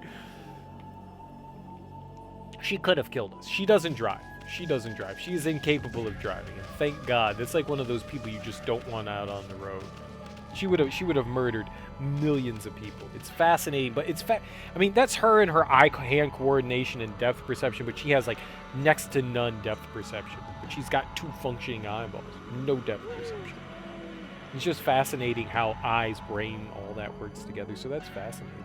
She could have killed us. She doesn't drive. She is incapable of driving. And thank God. That's like one of those people you just don't want out on the road. She would have murdered millions of people. It's fascinating, but I mean, that's her and her eye-hand coordination and depth perception, but she has like next to none depth perception. But she's got 2 functioning eyeballs, no depth perception. It's just fascinating how eyes, brain, all that works together. So that's fascinating.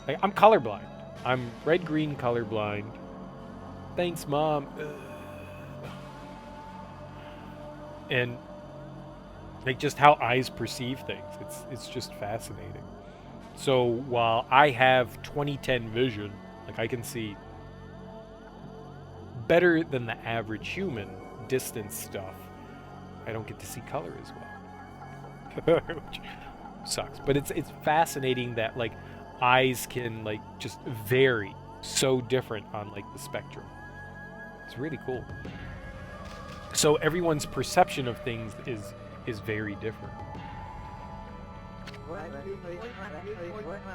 Like, I'm colorblind. I'm red-green colorblind. Thanks, Mom. And like just how eyes perceive things. It's just fascinating. So while I have 2010 vision, like I can see better than the average human distance stuff, I don't get to see color as well. Which sucks. But it's fascinating that like eyes can like just vary so different on like the spectrum. It's really cool. So everyone's perception of things is very different.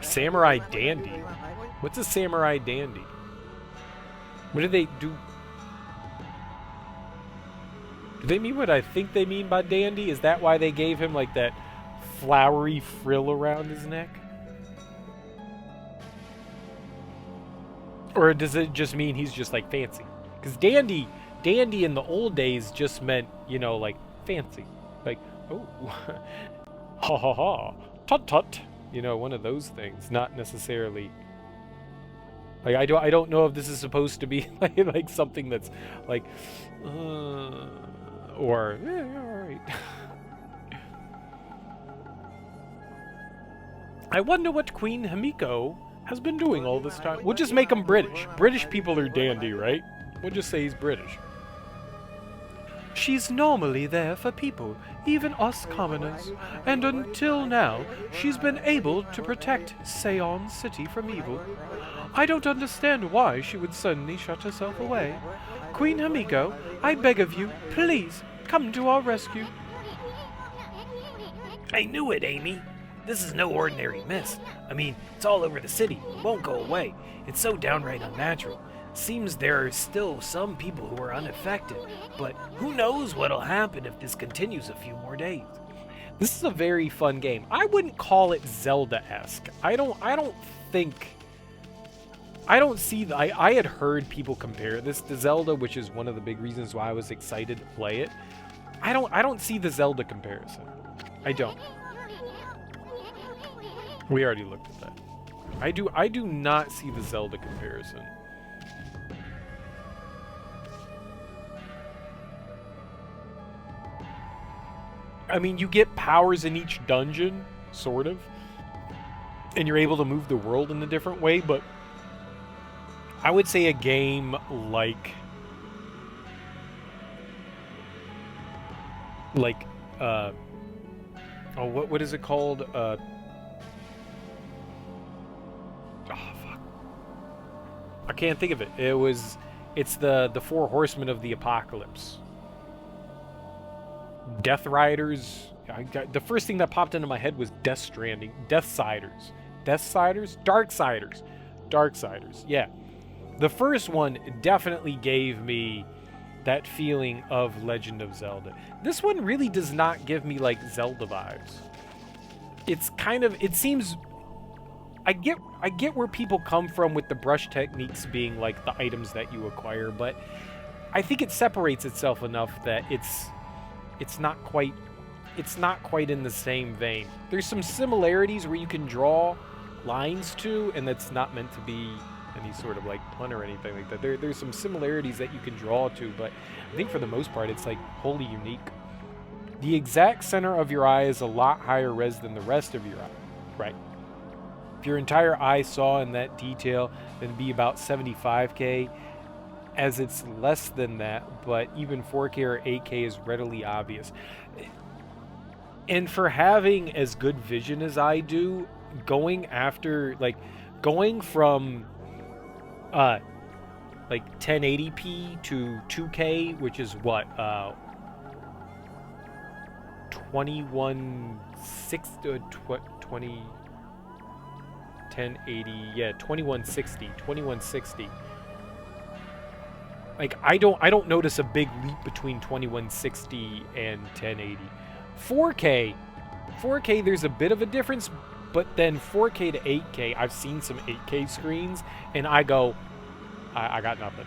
Samurai dandy? What's a samurai dandy? What do they do? Do they mean what I think they mean by dandy? Is that why they gave him like that flowery frill around his neck? Or does it just mean he's just like fancy? Because dandy in the old days just meant, you know, like fancy. Like, oh, ha ha ha, tut tut. You know, one of those things. Not necessarily. Like, I don't know if this is supposed to be like something that's like, or all right. I wonder what Queen Himiko has been doing all this time. We'll just make him British. British people are dandy, right? We'll just say he's British. She's normally there for people, even us commoners, and until now, she's been able to protect Seon City from evil. I don't understand why she would suddenly shut herself away. Queen Himiko, I beg of you, please, come to our rescue. I knew it, Amy. This is no ordinary mist. I mean, it's all over the city. It won't go away. It's so downright unnatural. Seems there are still some people who are unaffected, but who knows what'll happen if this continues a few more days. This is a very fun game. I wouldn't call it Zelda-esque. I don't see I had heard people compare this to Zelda, which is one of the big reasons why I was excited to play it. I don't see the Zelda comparison. I don't. We already looked at that. I do not see the Zelda comparison. I mean, you get powers in each dungeon, sort of, and you're able to move the world in a different way, but I would say a game like what is it called? Oh, fuck. I can't think of it. It's the 4 Horsemen of the Apocalypse. Death Riders. The first thing that popped into my head was Death Stranding. Darksiders. Yeah. The first one definitely gave me that feeling of Legend of Zelda. This one really does not give me like Zelda vibes. It seems I get where people come from with the brush techniques being like the items that you acquire, but I think it separates itself enough that it's not quite in the same vein. There's some similarities where you can draw lines to, and that's not meant to be any sort of like pun or anything like that. There's some similarities that you can draw to, but I think for the most part it's like wholly unique. The exact center of your eye is a lot higher res than the rest of your eye, right? If your entire eye saw in that detail, then it'd be about 75K. As it's less than that, but even 4K or 8K is readily obvious. And for having as good vision as I do, going from 1080p to 2K, which is what 2160. Like, I don't notice a big leap between 2160 and 1080. 4K 4K, there's a bit of a difference, but then 4K to 8K, I've seen some 8K screens, and I go, I got nothing.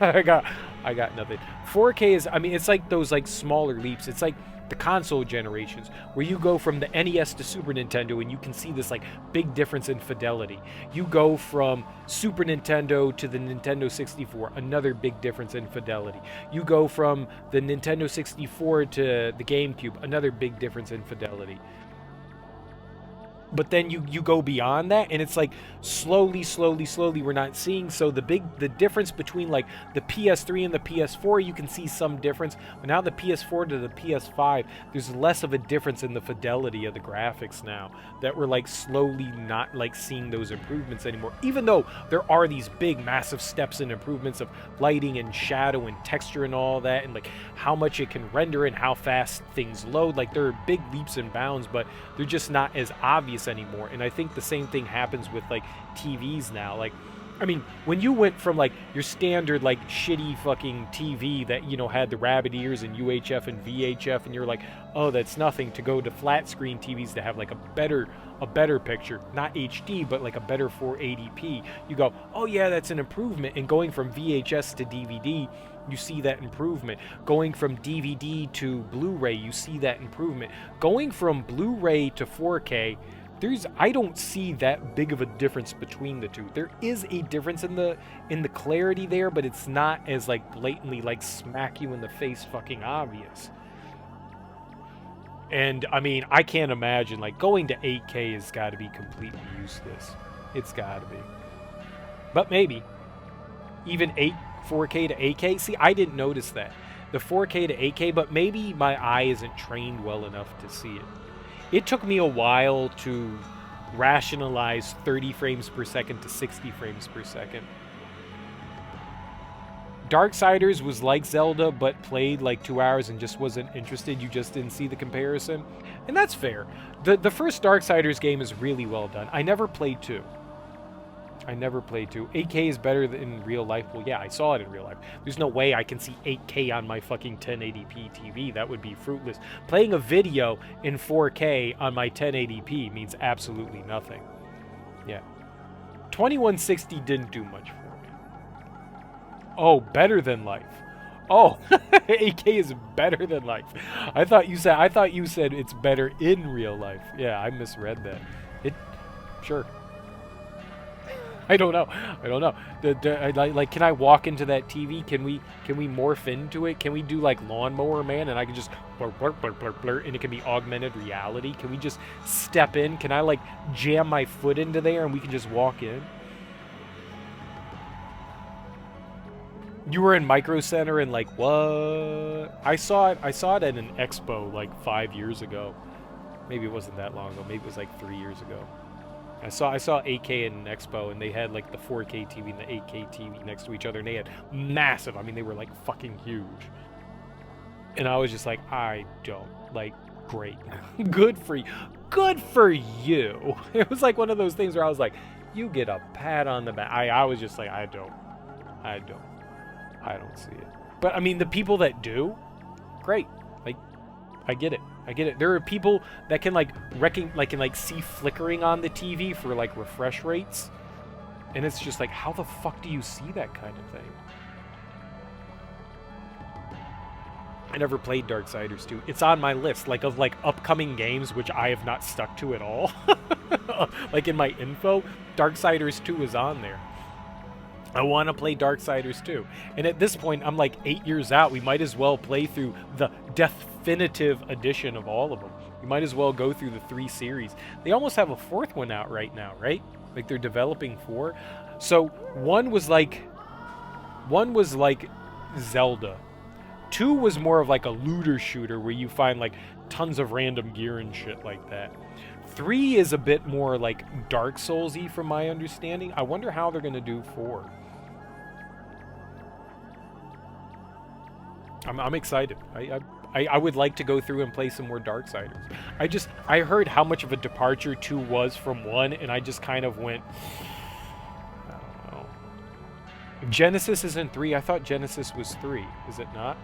I got nothing. 4K is, I mean, it's like those like smaller leaps. It's like the console generations where you go from the NES to Super Nintendo and you can see this like big difference in fidelity. You go from Super Nintendo to the Nintendo 64, another big difference in fidelity. You go from the Nintendo 64 to the GameCube, another big difference in fidelity. But then you go beyond that, and it's like slowly we're not seeing. So the difference between like the PS3 and the PS4, you can see some difference, but now the PS4 to the PS5, there's less of a difference in the fidelity of the graphics now, that we're like slowly not like seeing those improvements anymore, even though there are these big massive steps in improvements of lighting and shadow and texture and all that, and like how much it can render and how fast things load. Like there are big leaps and bounds, but they're just not as obvious anymore. And I think the same thing happens with like TVs now. Like, I mean, when you went from like your standard like shitty fucking TV that, you know, had the rabbit ears and UHF and VHF, and you're like, oh, that's nothing, to go to flat screen TVs that have like a better picture, not HD, but like a better 480p, you go, oh yeah, that's an improvement. And going from VHS to DVD, you see that improvement. Going from DVD to Blu-ray, you see that improvement. Going from Blu-ray to 4K, I don't see that big of a difference between the two. There is a difference in the clarity there, but it's not as like blatantly like smack you in the face fucking obvious. And I mean, I can't imagine like going to 8K has got to be completely useless. It's got to be. But maybe even 4K to 8K. See, I didn't notice that. The 4K to 8K, but maybe my eye isn't trained well enough to see it. It took me a while to rationalize 30 frames per second to 60 frames per second. Darksiders was like Zelda, but played like 2 hours and just wasn't interested. You just didn't see the comparison. And that's fair. The first Darksiders game is really well done. I never played 2. 8K is better than in real life. Well, yeah, I saw it in real life. There's no way I can see 8K on my fucking 1080p TV. That would be fruitless. Playing a video in 4K on my 1080p means absolutely nothing. Yeah. 2160 didn't do much for me. Oh, better than life. Oh, 8K is better than life. I thought you said it's better in real life. Yeah, I misread that. Sure. I don't know. Like, can I walk into that TV? Can we morph into it? Can we do like Lawnmower Man and I can just blur, and it can be augmented reality? Can we just step in? Can I like jam my foot into there and we can just walk in? You were in Micro Center and like, what? I saw it at an expo like 5 years ago. Maybe it wasn't that long ago. Maybe it was like 3 years ago. I saw 8K in an expo, and they had like the 4K TV and the 8K TV next to each other, and they had massive. I mean, they were like fucking huge. And I was just like, I don't like. Great, good for you. Good for you. It was like one of those things where I was like, you get a pat on the back. I was just like, I don't see it. But I mean, the people that do, great. Like, I get it. There are people that can can see flickering on the TV for like refresh rates, and it's just like, how the fuck do you see that kind of thing? I never played Darksiders 2. It's on my list, like of like upcoming games which I have not stuck to at all. Like in my info, Darksiders 2 is on there. I want to play Darksiders 2. And at this point, I'm like 8 years out. We might as well play through the definitive edition of all of them. We might as well go through the 3 series. They almost have a 4th one out right now, right? Like they're developing 4. So one was like Zelda. 2 was more of like a looter shooter where you find like tons of random gear and shit like that. 3 is a bit more like Dark Souls-y from my understanding. I wonder how they're going to do 4. I'm excited. I would like to go through and play some more Darksiders. I heard how much of a departure 2 was from 1, and I just kind of went, I don't know. Genesis isn't 3. I thought Genesis was 3. Is it not?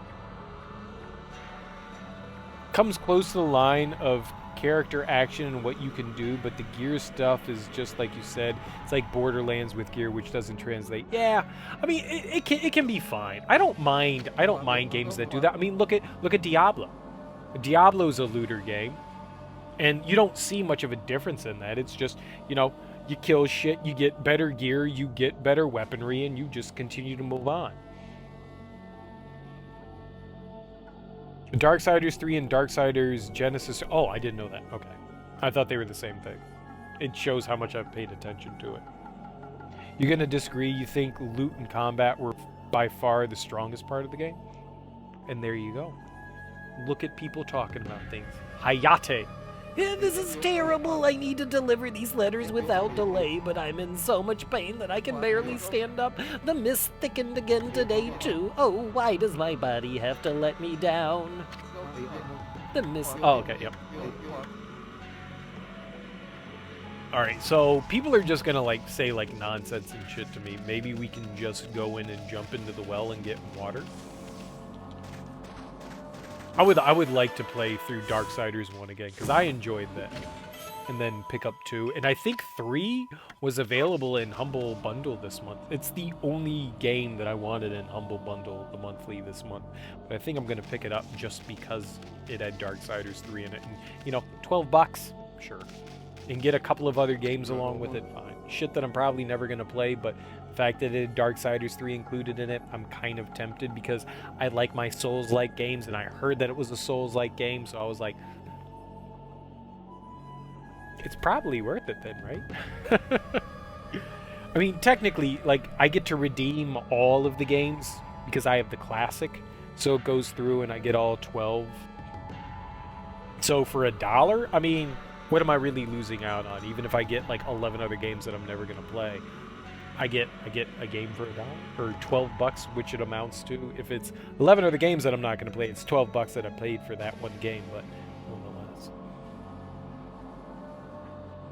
Comes close to the line of character action and what you can do, but the gear stuff is just like you said. It's like Borderlands with gear, which doesn't translate. Yeah, I mean it can be fine. I don't mind games that do that. I mean look at Diablo. Diablo's a looter game, and you don't see much of a difference in that. It's just, you know, you kill shit, you get better gear, you get better weaponry, and you just continue to move on. Darksiders 3 and Darksiders Genesis... Oh, I didn't know that. Okay. I thought they were the same thing. It shows how much I've paid attention to it. You're going to disagree? You think loot and combat were by far the strongest part of the game? And there you go. Look at people talking about things. Hayate! This is terrible. I need to deliver these letters without delay, but I'm in so much pain that I can barely stand up. The mist thickened again today, too. Oh, why does my body have to let me down? The mist... Oh, okay, yep. Alright, so people are just gonna, like, say, like, nonsense and shit to me. Maybe we can just go in and jump into the well and get water? I would like to play through Darksiders 1 again, because I enjoyed that. And then pick up 2. And I think 3 was available in Humble Bundle this month. It's the only game that I wanted in Humble Bundle, the monthly, this month. But I think I'm going to pick it up just because it had Darksiders 3 in it. And, you know, $12, sure. And get a couple of other games along with it, fine. Shit that I'm probably never going to play, but the fact that it had Darksiders 3 included in it, I'm kind of tempted because I like my Souls-like games, and I heard that it was a Souls-like game, so I was like, it's probably worth it then, right? I mean, technically, like, I get to redeem all of the games because I have the Classic, so it goes through and I get all 12. So for $1, I mean, what am I really losing out on? Even if I get like 11 other games that I'm never going to play, I get a game for $1 or $12, which it amounts to. If it's 11 other games that I'm not going to play, it's $12 that I paid for that one game, but nonetheless.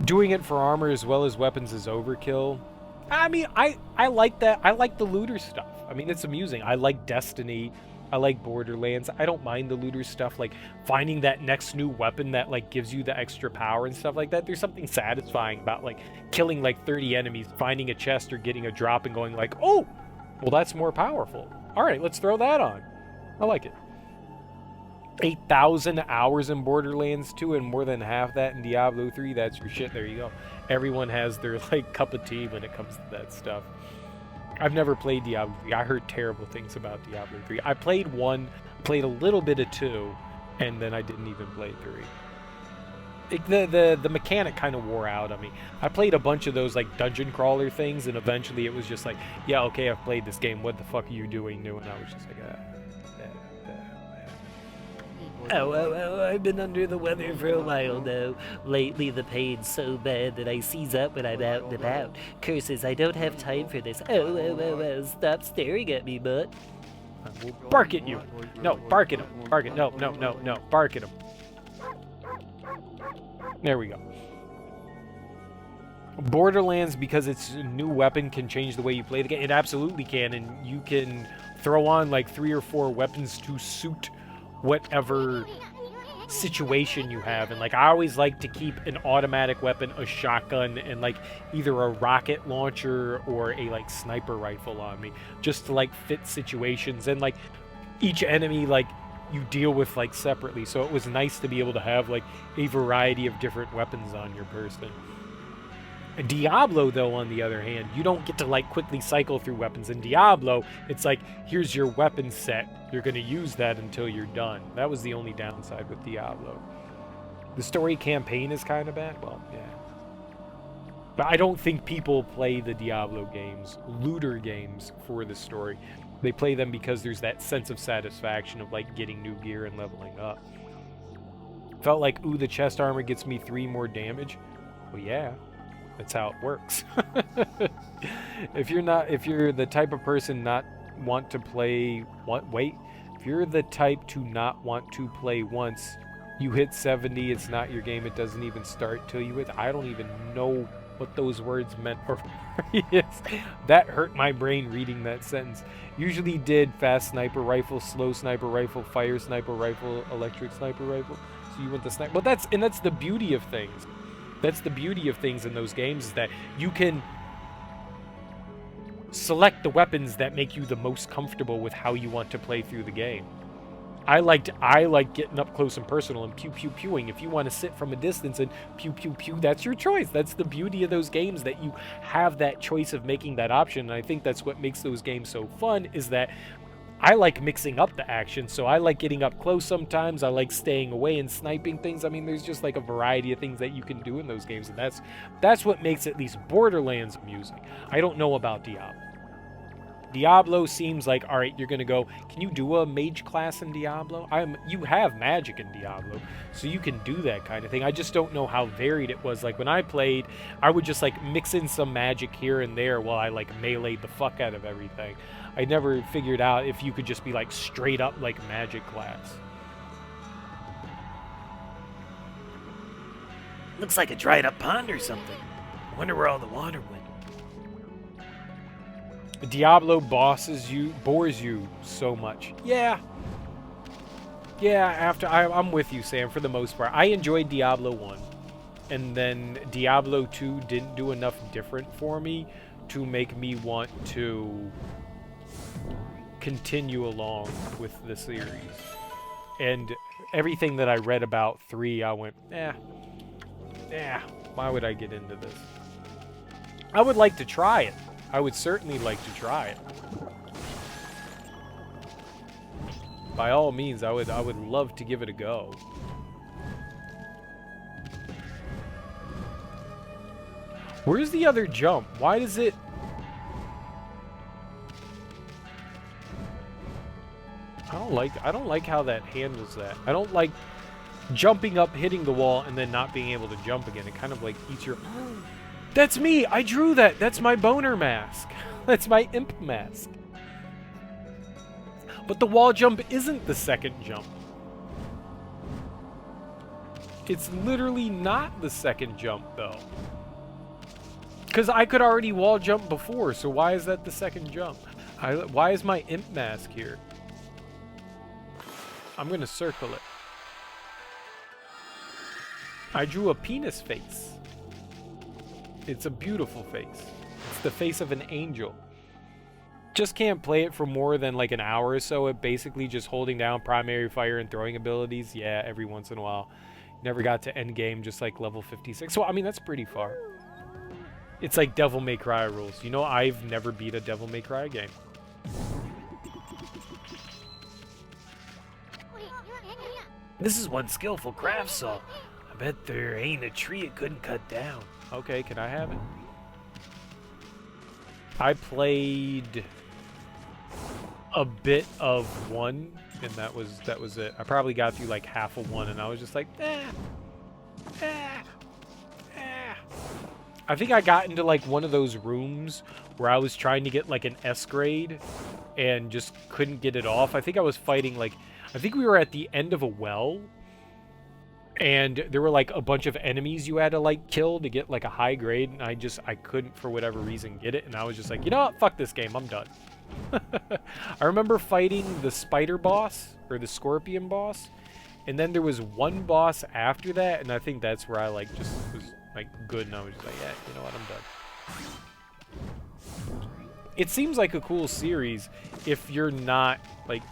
Doing it for armor as well as weapons is overkill. I mean, I like that. I like the looter stuff. I mean, it's amusing. I like Destiny. I like Borderlands. I don't mind the looter stuff, like finding that next new weapon that like gives you the extra power and stuff like that. There's something satisfying about like killing like 30 enemies, finding a chest or getting a drop and going like, oh, well, that's more powerful. All right, let's throw that on. I like it. 8,000 hours in Borderlands 2 and more than half that in Diablo 3. That's your shit. There you go. Everyone has their like cup of tea when it comes to that stuff. I've never played Diablo 3. I heard terrible things about Diablo 3. I played 1, played a little bit of 2, and then I didn't even play 3. The mechanic kind of wore out on me. I played a bunch of those like dungeon crawler things, and eventually it was just like, yeah, okay, I've played this game. What the fuck are you doing new? And I was just like, Oh, I've been under the weather for a while now. Lately the pain's so bad that I seize up when I'm out and about. Curses, I don't have time for this. Oh, stop staring at me, butt. I will bark at you. No, bark at him. Bark at no, bark at him. There we go. Borderlands, because its a new weapon, can change the way you play the game. It absolutely can, and you can throw on like 3 or 4 weapons to suit whatever situation you have. And like I always like to keep an automatic weapon, a shotgun, and like either a rocket launcher or a like sniper rifle on me, just to like fit situations. And like each enemy like you deal with like separately, so it was nice to be able to have like a variety of different weapons on your person. Diablo, though, on the other hand, you don't get to like quickly cycle through weapons. In Diablo, it's like, here's your weapon set. You're going to use that until you're done. That was the only downside with Diablo. The story campaign is kind of bad. Well, yeah. But I don't think people play the Diablo games, looter games, for the story. They play them because there's that sense of satisfaction of like getting new gear and leveling up. Felt like, ooh, the chest armor gets me 3 more damage. Well, yeah. That's how it works. If you're the type of person not want to play, if you're the type to not want to play once, you hit 70, it's not your game, it doesn't even start till you hit, I don't even know what those words meant or yes. That hurt my brain reading that sentence. Usually did fast sniper rifle, slow sniper rifle, fire sniper rifle, electric sniper rifle. So you want the sniper. But that's the beauty of things. That's the beauty of things in those games, is that you can select the weapons that make you the most comfortable with how you want to play through the game. I like getting up close and personal and pew pew pewing. If you want to sit from a distance and pew pew pew, that's your choice. That's the beauty of those games, that you have that choice of making that option. And I think that's what makes those games so fun, is that I like mixing up the action. So I like getting up close sometimes. I like staying away and sniping things. I mean, there's just like a variety of things that you can do in those games, and that's what makes at least Borderlands amusing. I don't know about Diablo. Diablo seems like, all right, you're gonna go, can you do a mage class in Diablo? You have magic in Diablo, so you can do that kind of thing. I just don't know how varied it was. Like when I played, I would just like mix in some magic here and there while I like meleeed the fuck out of everything. I never figured out if you could just be like straight up like magic class. Looks like a dried up pond or something. Wonder where all the water went. Diablo bores you so much. Yeah, I'm with you, Sam, for the most part. I enjoyed Diablo 1, and then Diablo 2 didn't do enough different for me to make me want to continue along with the series. And everything that I read about 3, I went, why would I get into this? I would like to try it. I would certainly like to try it. By all means, I would love to give it a go. Where's the other jump? Why does it... I don't like how that handles that. I don't like jumping up, hitting the wall, and then not being able to jump again. It kind of like eats your... That's me! I drew that! That's my boner mask. That's my imp mask. But the wall jump isn't the second jump. It's literally not the second jump, though. Because I could already wall jump before, so why is that the second jump? Why is my imp mask here? I'm gonna circle it. I drew a penis face. It's a beautiful face. It's the face of an angel. Just can't play it for more than like an hour or so. It basically just holding down primary fire and throwing abilities. Yeah, every once in a while. Never got to end game, just like level 56. So, I mean, that's pretty far. It's like Devil May Cry rules. You know, I've never beat a Devil May Cry game. This is one skillful craft saw. I bet there ain't a tree it couldn't cut down. Okay, can I have it? I played a bit of 1, and that was it. I probably got through like half of 1, and I was just like, I think I got into like one of those rooms where I was trying to get like an S grade and just couldn't get it off. I think I was fighting like, I think we were at the end of a well, and there were like a bunch of enemies you had to like kill to get like a high grade, and I couldn't for whatever reason get it, and I was just like, you know what, fuck this game, I'm done. I remember fighting the spider boss, or the scorpion boss, and then there was one boss after that, and I think that's where I like just was like good, and I was just like, yeah, you know what, I'm done. It seems like a cool series if you're not like,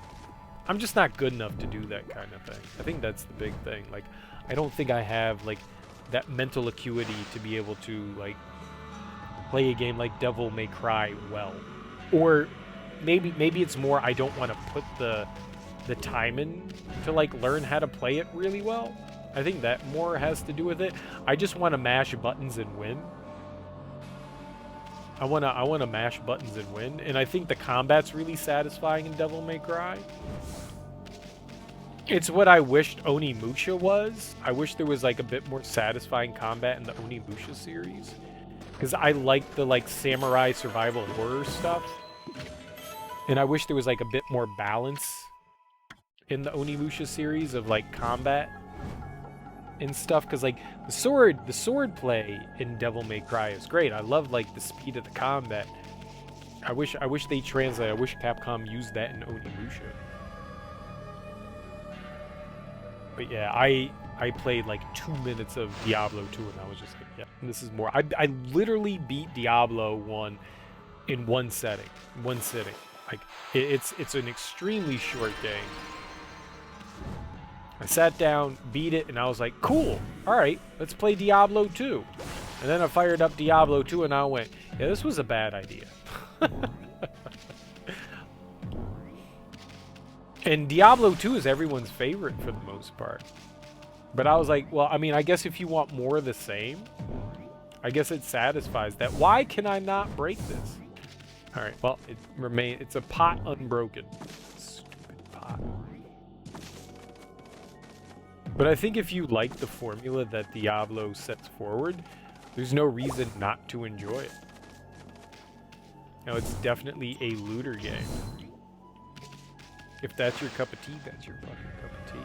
I'm just not good enough to do that kind of thing. I think that's the big thing. Like, I don't think I have like that mental acuity to be able to like play a game like Devil May Cry well. Or maybe it's more I don't want to put the time in to like learn how to play it really well. I think that more has to do with it. I just want to mash buttons and win. I wanna mash buttons and win, and I think the combat's really satisfying in Devil May Cry. It's what I wished Onimusha was. I wish there was like a bit more satisfying combat in the Onimusha series, because I like the like samurai survival horror stuff, and I wish there was like a bit more balance in the Onimusha series of like combat and stuff, because like the sword play in Devil May Cry is great. I love like the speed of the combat. I wish they translate. I wish Capcom used that in Onimusha. But yeah, I played like 2 minutes of Diablo 2 and I was just like, yeah, this is more. I literally beat Diablo 1 in one sitting. Like it's an extremely short game. I sat down, beat it, and I was like, cool. All right, let's play Diablo 2. And then I fired up Diablo 2 and I went, yeah, this was a bad idea. And Diablo 2 is everyone's favorite for the most part. But I was like, well, I mean, I guess if you want more of the same, I guess it satisfies that. Why can I not break this? All right, well, it's a pot unbroken. Stupid pot. But I think if you like the formula that Diablo sets forward, there's no reason not to enjoy it. Now, it's definitely a looter game. If that's your cup of tea, that's your fucking cup of tea.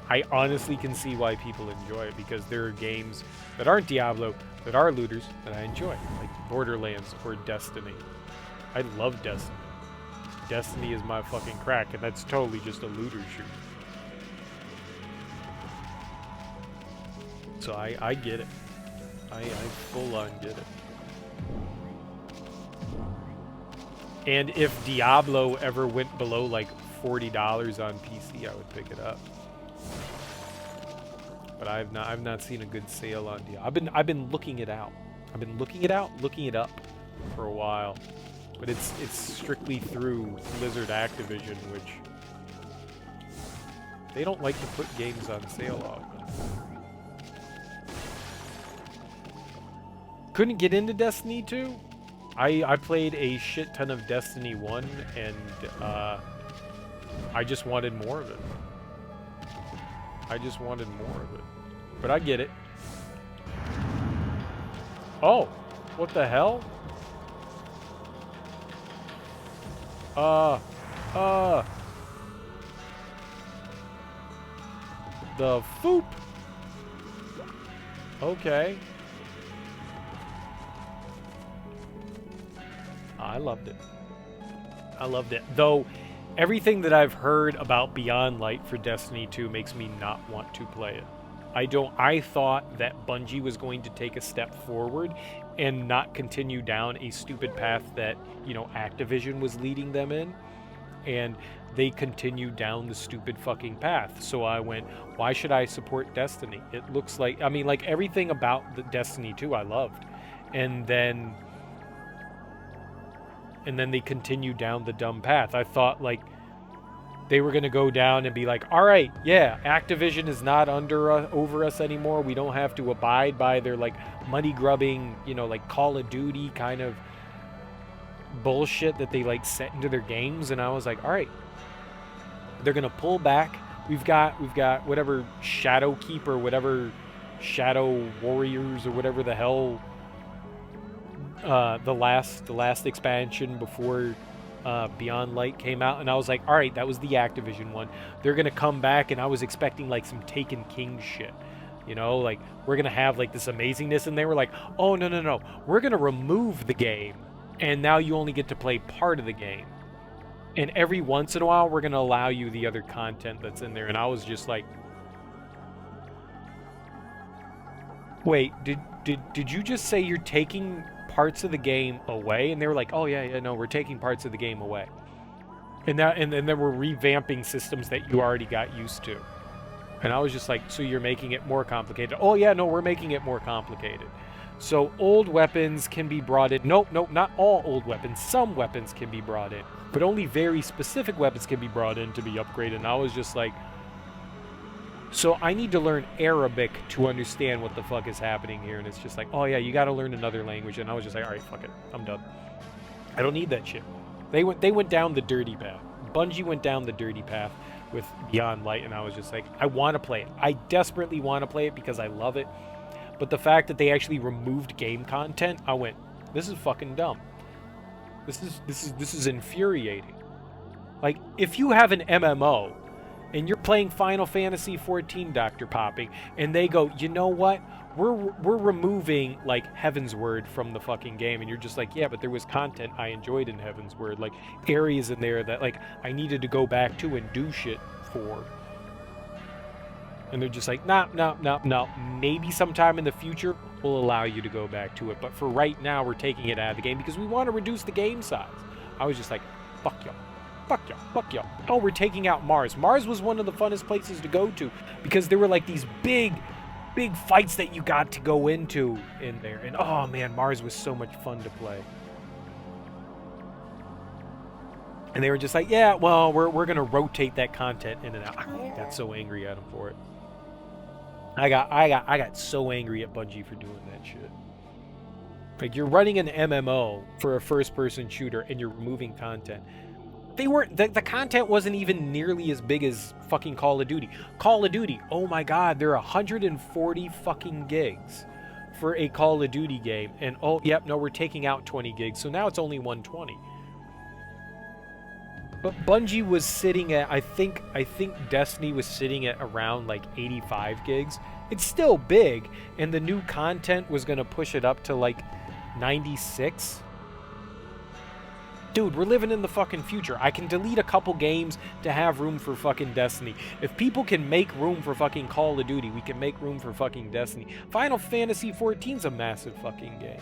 I honestly can see why people enjoy it, because there are games that aren't Diablo, that are looters, that I enjoy, like Borderlands or Destiny. I love Destiny. Destiny is my fucking crack, and that's totally just a looter shooter. So I get it. I full on get it. And if Diablo ever went below like $40 on PC, I would pick it up. But I've not seen a good sale on Diablo. I've been looking it out. I've been looking it up for a while. But it's strictly through Blizzard Activision, which they don't like to put games on sale often. Couldn't get into Destiny 2. I played a shit ton of Destiny 1, and I just wanted more of it. But I get it. Oh, what the hell? The foop. Okay. I loved it. Though everything that I've heard about Beyond Light for Destiny 2 makes me not want to play it. I thought that Bungie was going to take a step forward and not continue down a stupid path that, Activision was leading them in. And they continued down the stupid fucking path. So I went, why should I support Destiny? It looks like, everything about the Destiny 2 I loved. And then they continued down the dumb path. I thought, they were going to go down and be like, all right, yeah, Activision is not over us anymore. We don't have to abide by their, money-grubbing, Call of Duty kind of bullshit that they, set into their games. And I was like, all right, they're going to pull back. We've got whatever Shadowkeep or whatever Shadow Warriors or whatever the hell the last expansion before Beyond Light came out, and I was like, all right, that was the Activision one. They're gonna come back, and I was expecting some Taken King shit, we're gonna have this amazingness, and they were like, oh no, we're gonna remove the game, and now you only get to play part of the game, and every once in a while we're gonna allow you the other content that's in there. And I was just like, wait, did you just say you're taking parts of the game away? And they were like, oh yeah, no, we're taking parts of the game away, and then we're revamping systems that you already got used to. And I was just like, so you're making it more complicated? Oh yeah, no, we're making it more complicated. So old weapons can be brought in. Nope, not all old weapons. Some weapons can be brought in, but only very specific weapons can be brought in to be upgraded. And I was just like, so I need to learn Arabic to understand what the fuck is happening here. And it's just like, oh yeah, you got to learn another language. And I was just like, all right, fuck it, I'm done. I don't need that shit. They went down the dirty path. Bungie went down the dirty path with Beyond Light, and I was just like, I want to play it. I desperately want to play it because I love it. But the fact that they actually removed game content, I went, this is fucking dumb. This is infuriating. If you have an MMO and you're playing Final Fantasy XIV, Dr. Popping, and they go, you know what? We're removing, Heaven's Word from the fucking game. And you're just like, yeah, but there was content I enjoyed in Heaven's Word. Areas in there that, I needed to go back to and do shit for. And they're just like, nah, nah, nah, nah. Maybe sometime in the future we'll allow you to go back to it. But for right now, we're taking it out of the game because we want to reduce the game size. I was just like, fuck y'all. Fuck y'all. Fuck y'all. Oh, we're taking out Mars. Mars was one of the funnest places to go to because there were like these big fights that you got to go into in there. And oh man, Mars was so much fun to play. And they were just like, yeah, well, we're going to rotate that content in and out. I got so angry at them for it. I got so angry at Bungie for doing that shit. Like, you're running an MMO for a first-person shooter, and you're removing content. The content wasn't even nearly as big as fucking Call of Duty. Call of Duty, oh my god, there are 140 fucking gigs for a Call of Duty game. And, oh, yep, no, we're taking out 20 gigs, so now it's only 120. But Bungie was sitting at, I think Destiny was sitting at around like 85 gigs. It's still big, and the new content was going to push it up to like 96. Dude, we're living in the fucking future. I can delete a couple games to have room for fucking Destiny. If people can make room for fucking Call of Duty, we can make room for fucking Destiny. Final Fantasy XIV's a massive fucking game.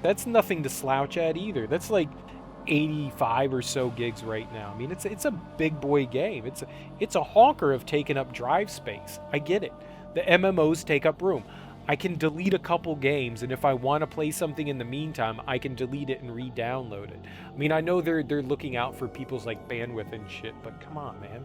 That's nothing to slouch at either. That's like 85 or so gigs right now. I mean, it's a big boy game. It's a honker of taking up drive space. I get it. The MMOs take up room. I can delete a couple games, and if I want to play something in the meantime, I can delete it and re-download it. I mean, I know they're looking out for people's like bandwidth and shit, but come on, man.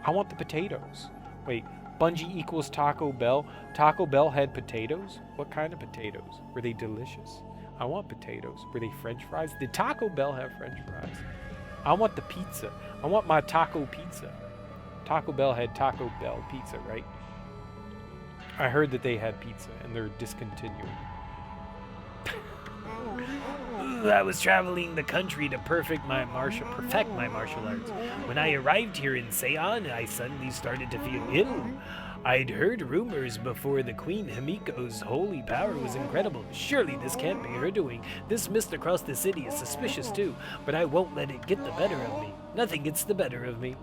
I want the potatoes. Wait, Bungie equals Taco Bell. Taco Bell had potatoes? What kind of potatoes? Were they delicious? I want potatoes. Were they French fries? Did Taco Bell have French fries? I want the pizza. I want my taco pizza. Taco Bell had Taco Bell pizza, right? I heard that they had pizza and they're discontinuing. I was traveling the country to perfect my martial arts. When I arrived here in Seon, I suddenly started to feel ill. I'd heard rumors before the Queen Himiko's holy power was incredible. Surely this can't be her doing. This mist across the city is suspicious too, but I won't let it get the better of me. Nothing gets the better of me.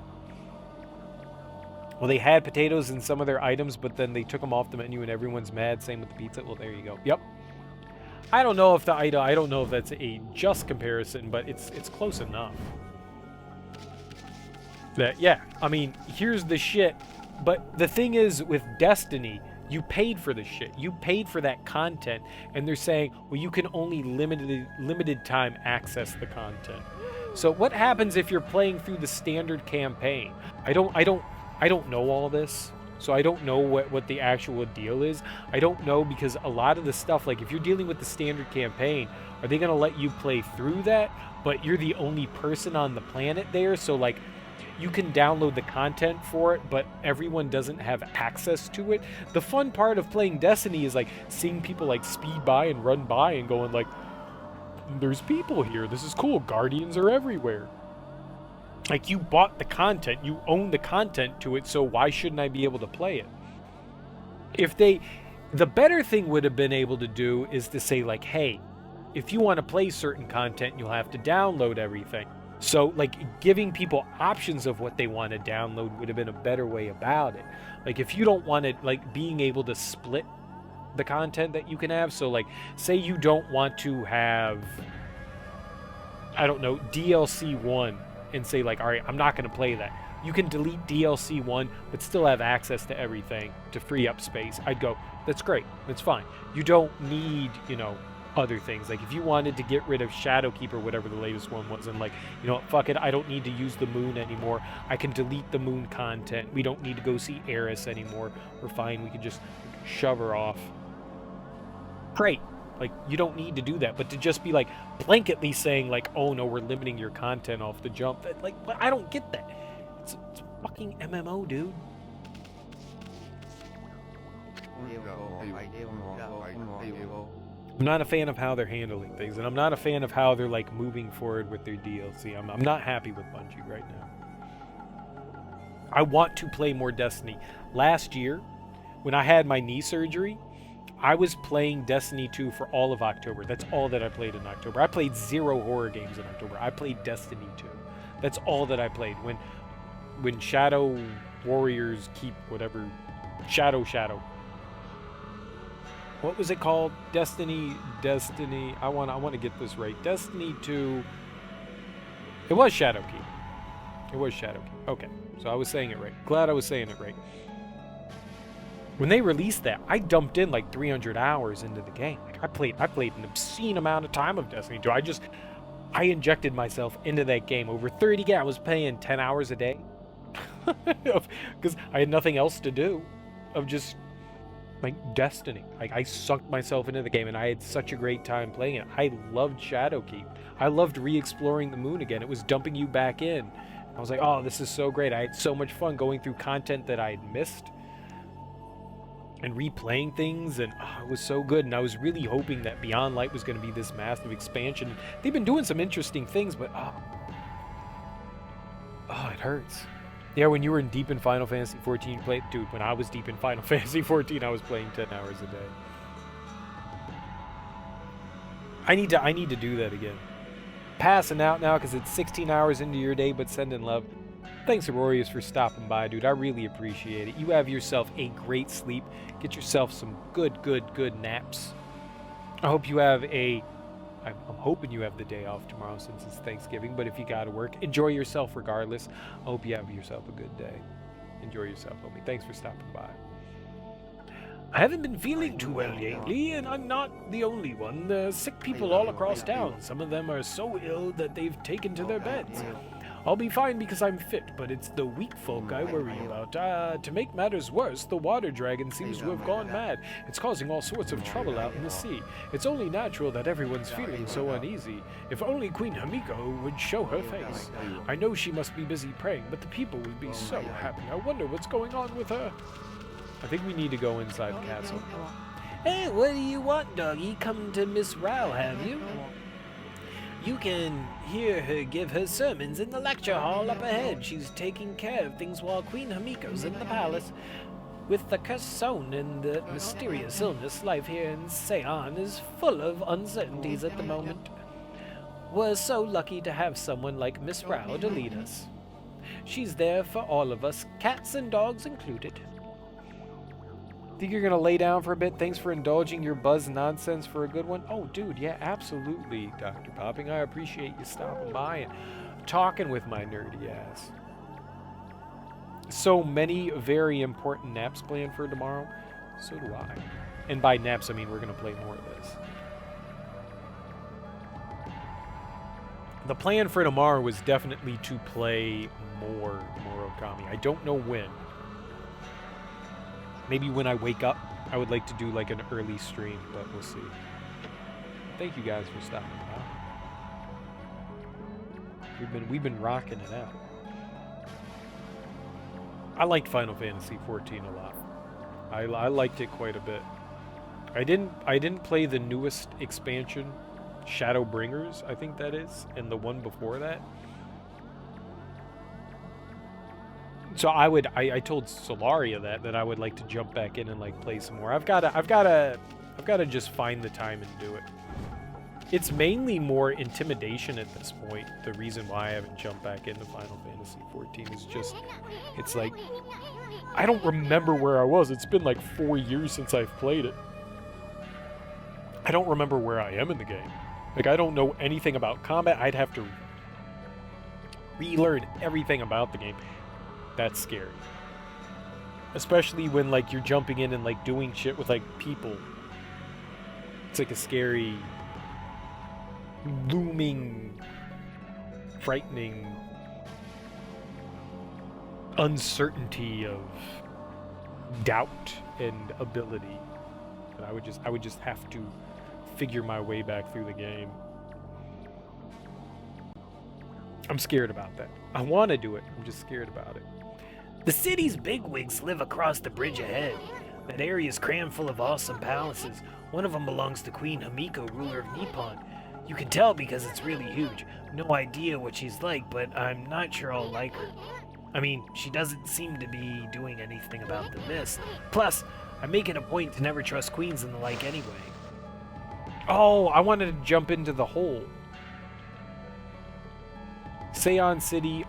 Well, they had potatoes in some of their items, but then they took them off the menu and everyone's mad. Same with the pizza. Well, there you go. Yep. I don't know if I don't know if that's a just comparison, but it's close enough. That, yeah, I mean, here's the shit. But the thing is, with Destiny, you paid for the shit. You paid for that content, and they're saying, well, you can only limited time access the content. So what happens if you're playing through the standard campaign? I don't know all this, so I don't know what the actual deal is. I don't know because a lot of the stuff, like if you're dealing with the standard campaign, are they gonna let you play through that? But you're the only person on the planet there, so like, you can download the content for it, but everyone doesn't have access to it. The fun part of playing Destiny is like seeing people like speed by and run by and going like, there's people here, this is cool, Guardians are everywhere. Like, you bought the content, you own the content to it, so why shouldn't I be able to play it? The better thing would have been able to do is to say like, hey, if you want to play certain content, you'll have to download everything. So, like, giving people options of what they want to download would have been a better way about it. Like, if you don't want it, like, being able to split the content that you can have. So, like, say you don't want to have, I don't know, DLC 1 and say, like, all right, I'm not going to play that. You can delete DLC 1, but still have access to everything to free up space. I'd go, that's great. That's fine. You don't need, you know, other things. Like if you wanted to get rid of Shadowkeep or whatever the latest one was, and like, you know, fuck it, I don't need to use the moon anymore. I can delete the moon content. We don't need to go see Eris anymore. We're fine. We can just shove her off. Great. Like, you don't need to do that. But to just be like blanketly saying like, oh no, we're limiting your content off the jump. That, like, I don't get that. It's fucking MMO, dude. I'm not a fan of how they're handling things, and I'm not a fan of how they're like moving forward with their DLC. I'm not happy with Bungie right now. I want to play more Destiny. Last year, when I had my knee surgery, I was playing Destiny 2 for all of October. That's all that I played in October. I played 0 horror games in October. I played Destiny 2. That's all that I played. When Warriors Keep, whatever. Shadow. What was it called? Destiny. I want to get this right. Destiny 2. It was Shadowkeep. Okay, so I was saying it right. Glad I was saying it right. When they released that, I dumped in like 300 hours into the game. Like I played an obscene amount of time of Destiny 2. I injected myself into that game. Over 30 games. I was playing 10 hours a day. Because I had nothing else to do. Of just like Destiny. Like I sunk myself into the game and I had such a great time playing it. I loved Shadowkeep. I loved re-exploring the moon again. It was dumping you back in. I was like, oh, this is so great. I had so much fun going through content that I had missed and replaying things, and it was so good. And I was really hoping that Beyond Light was going to be this massive expansion. They've been doing some interesting things, but it hurts. Yeah, when you were deep in Final Fantasy 14, you played... Dude, when I was deep in Final Fantasy 14, I was playing 10 hours a day. I need to do that again. Passing out now because it's 16 hours into your day, but sending love. Thanks, Aurorius, for stopping by, dude. I really appreciate it. You have yourself a great sleep. Get yourself some good naps. I hope you have I'm hoping you have the day off tomorrow since it's Thanksgiving, but if you gotta work, enjoy yourself regardless. I hope you have yourself a good day. Enjoy yourself, homie. Thanks for stopping by. I haven't been feeling too well lately, and I'm not the only one. There's sick people all across town. Some of them are so ill that they've taken to their beds. I'll be fine because I'm fit, but it's the weak folk I worry about. To make matters worse, the water dragon seems to have gone mad. It's causing all sorts of trouble out in the sea. It's only natural that everyone's feeling so uneasy. If only Queen Hamiko would show her face. I know she must be busy praying, but the people would be so happy. I wonder what's going on with her. I think we need to go inside the castle. Hey, what do you want, doggy? Come to Miss Rao, have you? You can hear her give her sermons in the lecture hall up ahead. She's taking care of things while Queen Hamiko's in the palace. With the curse sown and the mysterious illness, life here in Seon is full of uncertainties at the moment. We're so lucky to have someone like Miss Rao to lead us. She's there for all of us, cats and dogs included. Think you're gonna lay down for a bit? Thanks for indulging your buzz nonsense for a good one. Oh, dude, yeah, absolutely, Dr. Popping. I appreciate you stopping by and talking with my nerdy ass. So many very important naps planned for tomorrow. So do I. And by naps, I mean we're gonna play more of this. The plan for tomorrow was definitely to play more Okami. I don't know when. Maybe when I wake up, I would like to do like an early stream, but we'll see. Thank you guys for stopping by. We've been rocking it out. I liked Final Fantasy 14 a lot. I liked it quite a bit. I didn't play the newest expansion, Shadowbringers, I think that is, and the one before that. So I told Solaria that I would like to jump back in and like play some more. I've gotta just find the time and do it. It's mainly more intimidation at this point. The reason why I haven't jumped back into Final Fantasy 14 is just, it's like, I don't remember where I was. It's been like 4 years since I've played it. I don't remember where I am in the game. Like, I don't know anything about combat. I'd have to relearn everything about the game. That's scary. Especially when, like, you're jumping in and, like, doing shit with, like, people. It's like a scary, looming, frightening uncertainty of doubt and ability. And I would just have to figure my way back through the game. I'm scared about that. I want to do it. I'm just scared about it. The city's bigwigs live across the bridge ahead. That area's crammed full of awesome palaces. One of them belongs to Queen Hamiko, ruler of Nippon. You can tell because it's really huge. No idea what she's like, but I'm not sure I'll like her. I mean, she doesn't seem to be doing anything about the mist. Plus, I make it a point to never trust queens and the like anyway. Oh, I wanted to jump into the hole. Seon City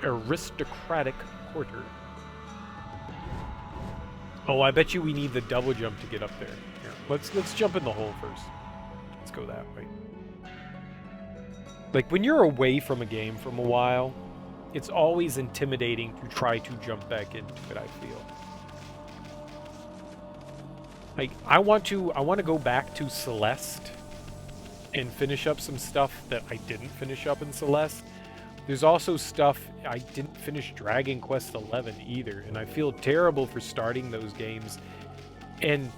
Aristocratic Quarter. Oh, I bet you we need the double jump to get up there. Here, let's jump in the hole first. Let's go that way. Like, when you're away from a game from a while, it's always intimidating to try to jump back into it, I feel. Like, I want to go back to Celeste and finish up some stuff that I didn't finish up in Celeste. There's also stuff I didn't finish Dragon Quest XI either, and I feel terrible for starting those games and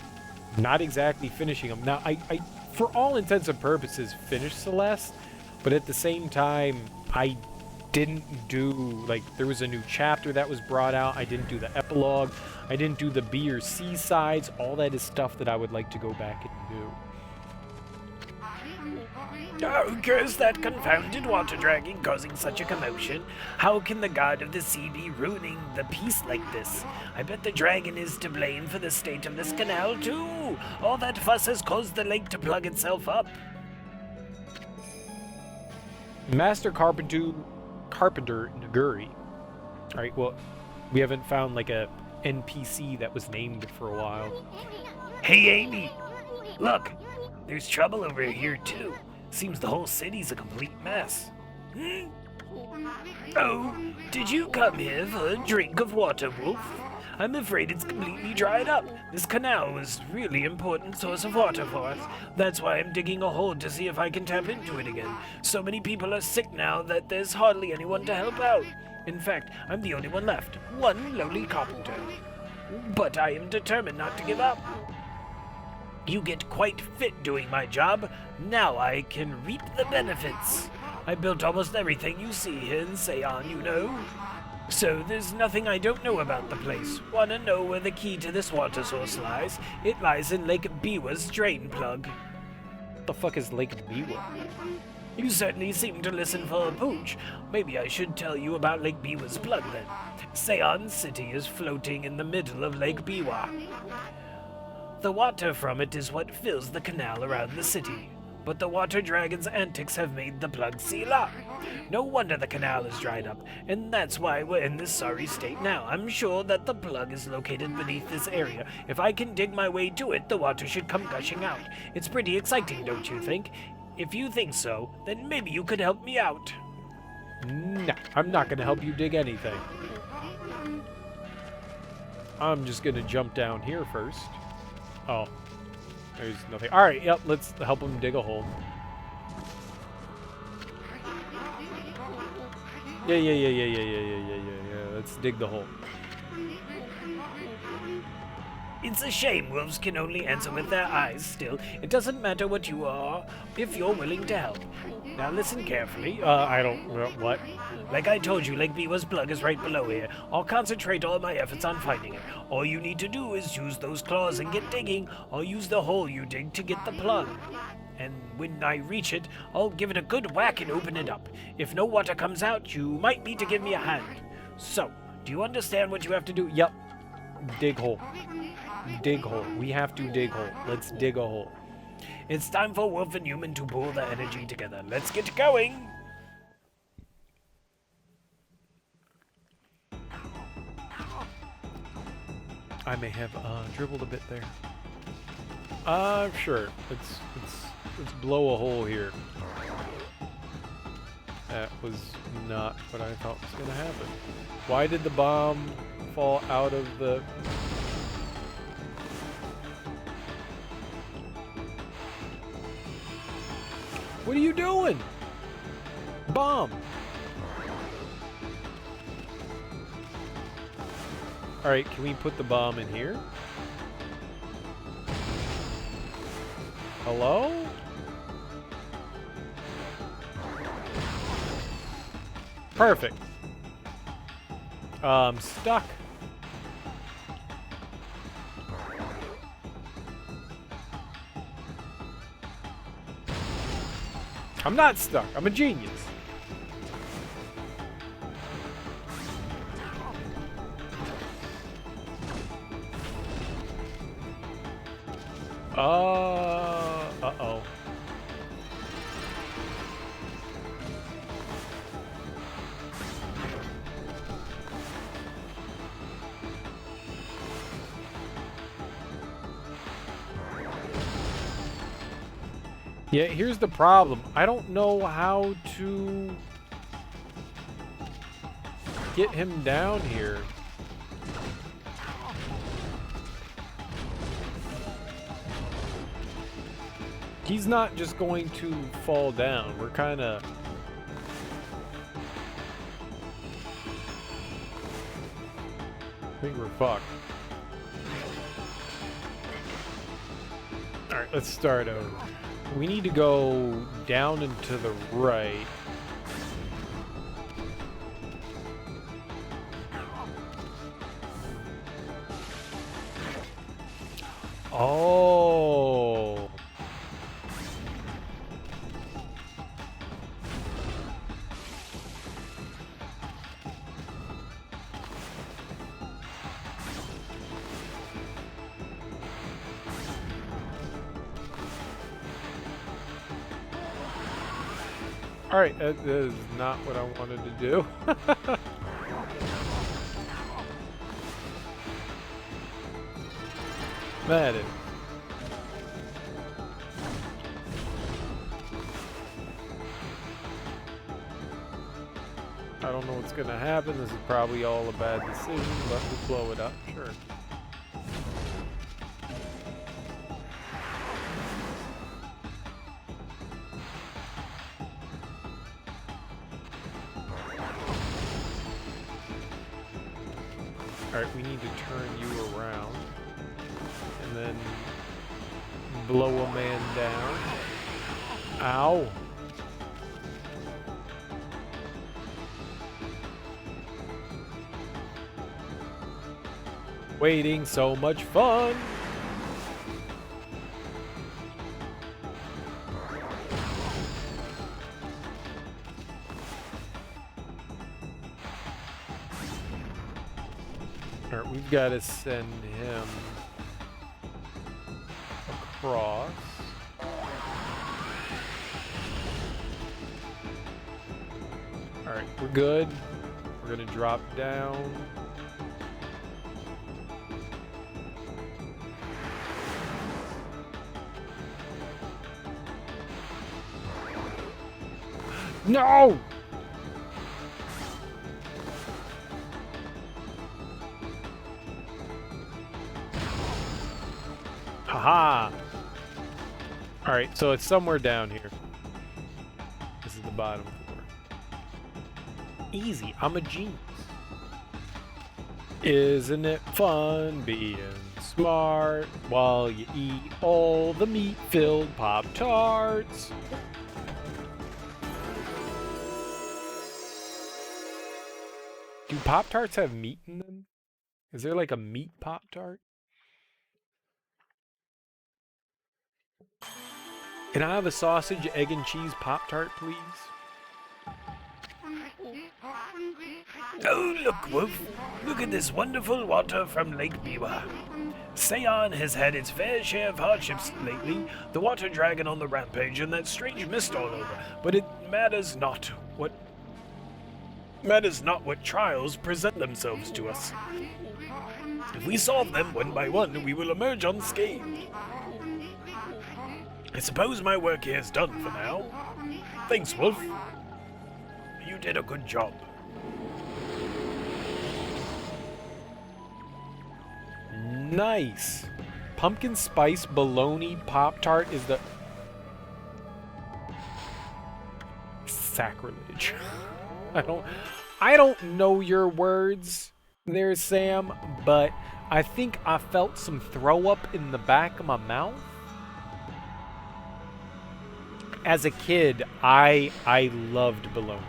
not exactly finishing them. Now, I for all intents and purposes, finished Celeste, but at the same time, I didn't do, like, there was a new chapter that was brought out. I didn't do the epilogue. I didn't do the B or C sides. All that is stuff that I would like to go back and do. Oh, curse that confounded water dragon causing such a commotion. How can the god of the sea be ruining the peace like this? I bet the dragon is to blame for the state of this canal, too. All that fuss has caused the lake to plug itself up. Master Carpenter Naguri. Alright, well, we haven't found, like, a NPC that was named for a while. Hey, Amy! Look, there's trouble over here, too. Seems the whole city's a complete mess. Oh, did you come here for a drink of water, Wolf? I'm afraid it's completely dried up. This canal was a really important source of water for us. That's why I'm digging a hole to see if I can tap into it again. So many people are sick now that there's hardly anyone to help out. In fact, I'm the only one left, one lowly carpenter. But I am determined not to give up. You get quite fit doing my job. Now I can reap the benefits. I built almost everything you see here in Seon, you know. So there's nothing I don't know about the place. Wanna know where the key to this water source lies? It lies in Lake Biwa's drain plug. What the fuck is Lake Biwa? You certainly seem to listen for a pooch. Maybe I should tell you about Lake Biwa's plug then. Seon City is floating in the middle of Lake Biwa. The water from it is what fills the canal around the city. But the water dragon's antics have made the plug seal up. No wonder the canal is dried up, and that's why we're in this sorry state now. I'm sure that the plug is located beneath this area. If I can dig my way to it, the water should come gushing out. It's pretty exciting, don't you think? If you think so, then maybe you could help me out. No, I'm not gonna help you dig anything. I'm just gonna jump down here first. Oh, there's nothing. Alright, yep, let's help him dig a hole. Yeah. Let's dig the hole. It's a shame wolves can only answer with their eyes still. It doesn't matter what you are, if you're willing to help. Now listen carefully. I don't... what? Like I told you, Lake Biwa's plug is right below here. I'll concentrate all my efforts on finding it. All you need to do is use those claws and get digging. I'll use the hole you dig to get the plug. And when I reach it, I'll give it a good whack and open it up. If no water comes out, you might need to give me a hand. So, do you understand what you have to do? Yep. Dig hole. Dig hole. We have to dig hole. Let's dig a hole. It's time for wolf and human to pull the energy together. Let's get going. I may have dribbled a bit there. Sure. Let's blow a hole here. That was not what I thought was gonna happen. Why did the bomb fall out of the... What are you doing? Bomb! Alright, can we put the bomb in here? Hello? Perfect. Stuck. I'm not stuck. I'm a genius. Uh-oh. Yeah, here's the problem. I don't know how to get him down here. He's not just going to fall down. We're kind of... I think we're fucked. Alright, let's start over. We need to go down and to the right. Oh. Alright, that is not what I wanted to do. That is. I don't know what's gonna happen. This is probably all a bad decision, but we'll blow it up, sure. Alright, we need to turn you around. And then blow a man down. Ow. Waiting, so much fun. Alright, we've got to send him across. Alright, we're good. We're gonna drop down. No! Haha! Alright, so it's somewhere down here. This is the bottom floor. Easy, I'm a genius. Isn't it fun being smart while you eat all the meat-filled Pop-Tarts? Do Pop-Tarts have meat in them? Is there like a meat Pop-Tart? Can I have a sausage, egg, and cheese Pop-Tart, please? Oh, look, Wolf. Look at this wonderful water from Lake Biwa. Seon has had its fair share of hardships lately, the water dragon on the rampage and that strange mist all over, but it matters not what trials present themselves to us. If we solve them one by one, we will emerge unscathed. I suppose my work here is done for now. Thanks, Wolf. You did a good job. Nice. Pumpkin spice bologna Pop-Tart is the... Sacrilege. I don't know your words there, Sam, but I think I felt some throw up in the back of my mouth. As a kid, I loved bologna.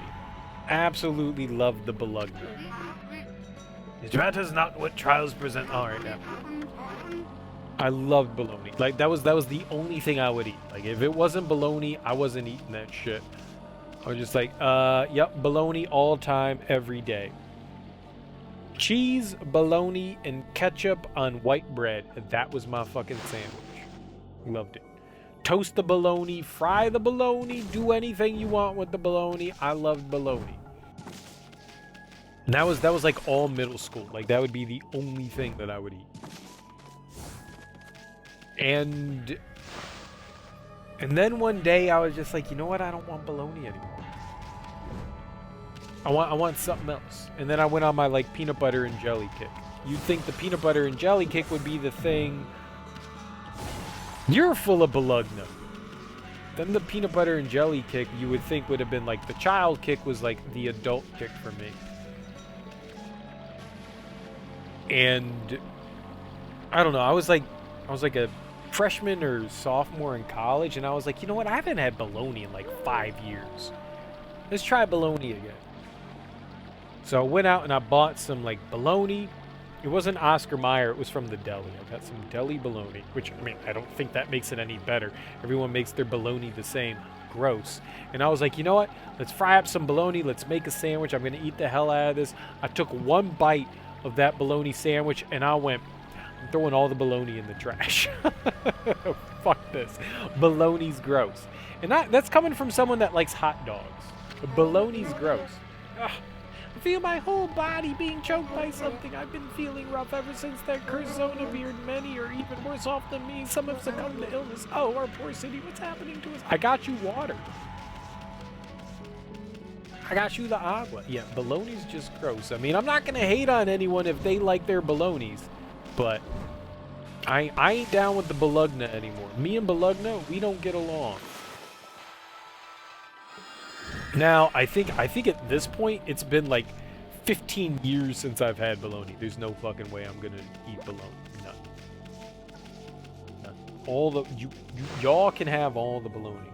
Absolutely loved the bologna. It matters not what trials present. All right, now. I loved bologna. Like that was the only thing I would eat. Like if it wasn't bologna, I wasn't eating that shit. I was just like, yep, bologna all time, every day. Cheese, bologna, and ketchup on white bread. That was my fucking sandwich. Loved it. Toast the bologna, fry the bologna, do anything you want with the bologna. I loved bologna. And that was like all middle school. Like that would be the only thing that I would eat. And And then one day I was just like, you know what? I don't want bologna anymore. I want something else. And then I went on my like peanut butter and jelly kick. You'd think the peanut butter and jelly kick would be the thing. You're full of bologna. Then the peanut butter and jelly kick you would think would have been like the child kick was like the adult kick for me. And I don't know, I was like a freshman or sophomore in college, and I was like, you know what, I haven't had bologna in like 5 years. Let's try bologna again. So I went out and I bought some like bologna. It wasn't Oscar Mayer, it was from the deli. I got some deli bologna, which, I mean, I don't think that makes it any better. Everyone makes their bologna the same. Gross. And I was like, you know what? Let's fry up some bologna. Let's make a sandwich. I'm going to eat the hell out of this. I took one bite of that bologna sandwich, and I went, I'm throwing all the bologna in the trash. Fuck this. Bologna's gross. And that's coming from someone that likes hot dogs. Bologna's gross. Ugh. I feel my whole body being choked by something. I've been feeling rough ever since that cursed zone appeared. Many are even worse off than me. Some have succumbed to illness. Oh, our poor city, what's happening to us? I got you water. I got you the agua. Yeah, bologna's just gross. I mean, I'm not going to hate on anyone if they like their bolognas, but I ain't down with the bologna anymore. Me and bologna, we don't get along. Now, I think at this point, it's been like 15 years since I've had bologna. There's no fucking way I'm gonna eat bologna. None. All the y'all can have all the bologna.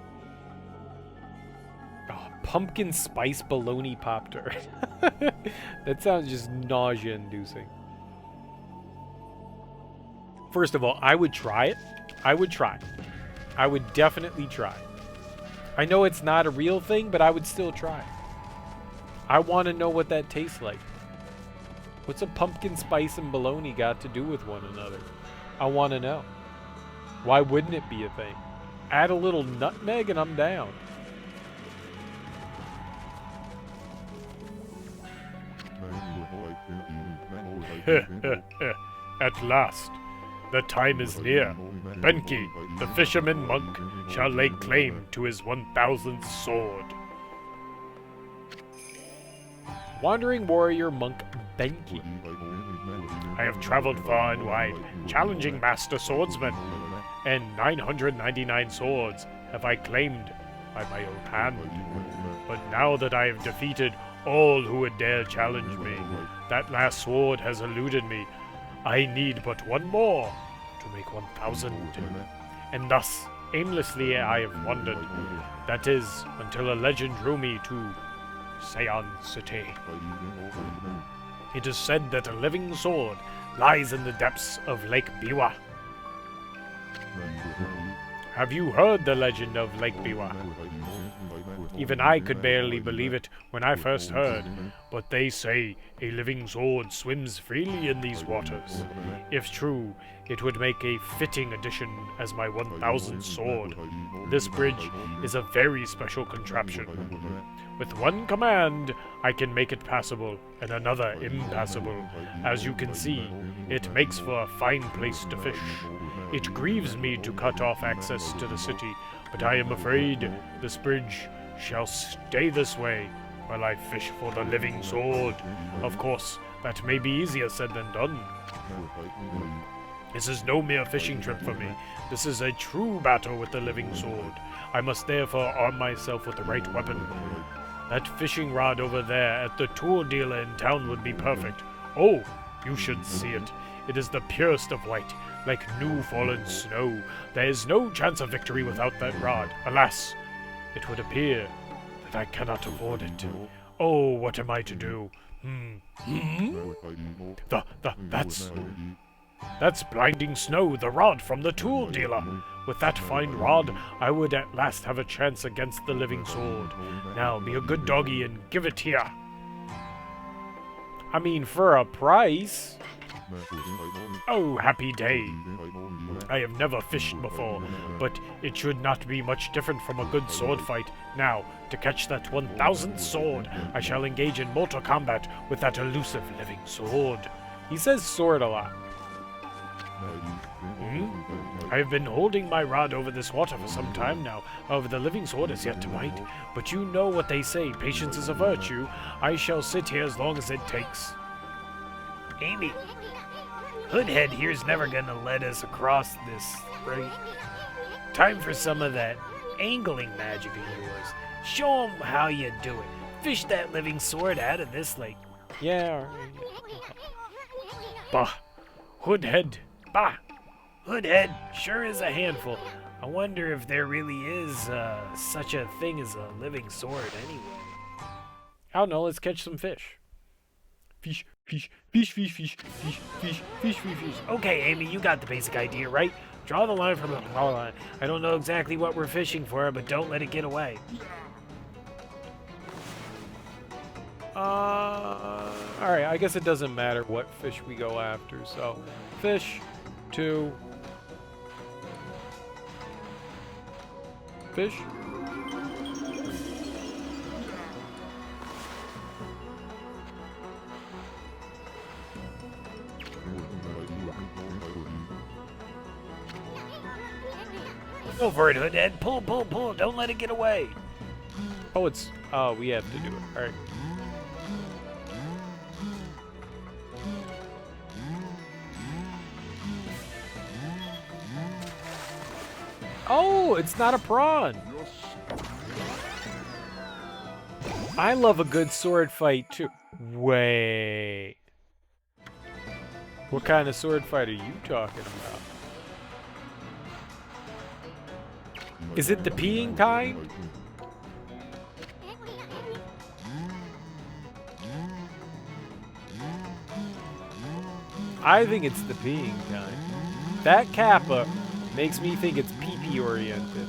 Oh, pumpkin spice bologna Pop-Tart. That sounds just nausea-inducing. First of all, I would try it. I would definitely try. I know it's not a real thing, but I would still try. I want to know what that tastes like. What's a pumpkin spice and bologna got to do with one another? I want to know. Why wouldn't it be a thing? Add a little nutmeg and I'm down. At last, the time is near. Benki, the fisherman monk, shall lay claim to his 1000th sword. Wandering warrior monk Benki. I have traveled far and wide, challenging master swordsmen, and 999 swords have I claimed by my own hand. But now that I have defeated all who would dare challenge me, that last sword has eluded me. I need but one more to make 1000. And thus, aimlessly I have wandered. That is, until a legend drew me to Seon City. It is said that a living sword lies in the depths of Lake Biwa. Have you heard the legend of Lake Biwa? Even I could barely believe it when I first heard, but they say a living sword swims freely in these waters. If true, it would make a fitting addition as my 1000th sword. This bridge is a very special contraption. With one command, I can make it passable, and another impassable. As you can see, it makes for a fine place to fish. It grieves me to cut off access to the city, but I am afraid this bridge shall stay this way while I fish for the living sword. Of course, that may be easier said than done. This is no mere fishing trip for me. This is a true battle with the living sword. I must therefore arm myself with the right weapon. That fishing rod over there at the tool dealer in town would be perfect. Oh, you should see it. It is the purest of white, like new fallen snow. There is no chance of victory without that rod. Alas, it would appear that I cannot afford it. Oh, what am I to do? That's blinding snow, the rod from the tool dealer. With that fine rod, I would at last have a chance against the living sword. Now, be a good doggy and give it here. I mean, for a price. Oh, happy day. I have never fished before, but it should not be much different from a good sword fight. Now, to catch that 1000th sword, I shall engage in mortal combat with that elusive living sword. He says sword a lot. I've been holding my rod over this water for some time now. However, the living sword is yet to bite. But you know what they say, patience is a virtue. I shall sit here as long as it takes. Amy, Hoodhead here's never gonna let us across this, right? Time for some of that angling magic of yours. Show 'em how you do it. Fish that living sword out of this lake. Yeah. Bah! Hoodhead! Bah! Hoodhead sure is a handful. I wonder if there really is such a thing as a living sword anyway. I don't know. Let's catch some fish. Fish, fish, fish, fish, fish, fish, fish, fish, fish, fish. Okay, Amy, you got the basic idea, right? Draw the line from the power line. I don't know exactly what we're fishing for, but don't let it get away. Alright, I guess it doesn't matter what fish we go after. So, fish, 2. Fish. Go for it, Hoodhead. Pull, pull, pull. Don't let it get away. Oh, it's... Oh, we have to do it. Alright. Oh, it's not a prawn. I love a good sword fight, too. Wait. What kind of sword fight are you talking about? Is it the peeing kind? I think it's the peeing kind. That Kappa makes me think it's pee-pee oriented.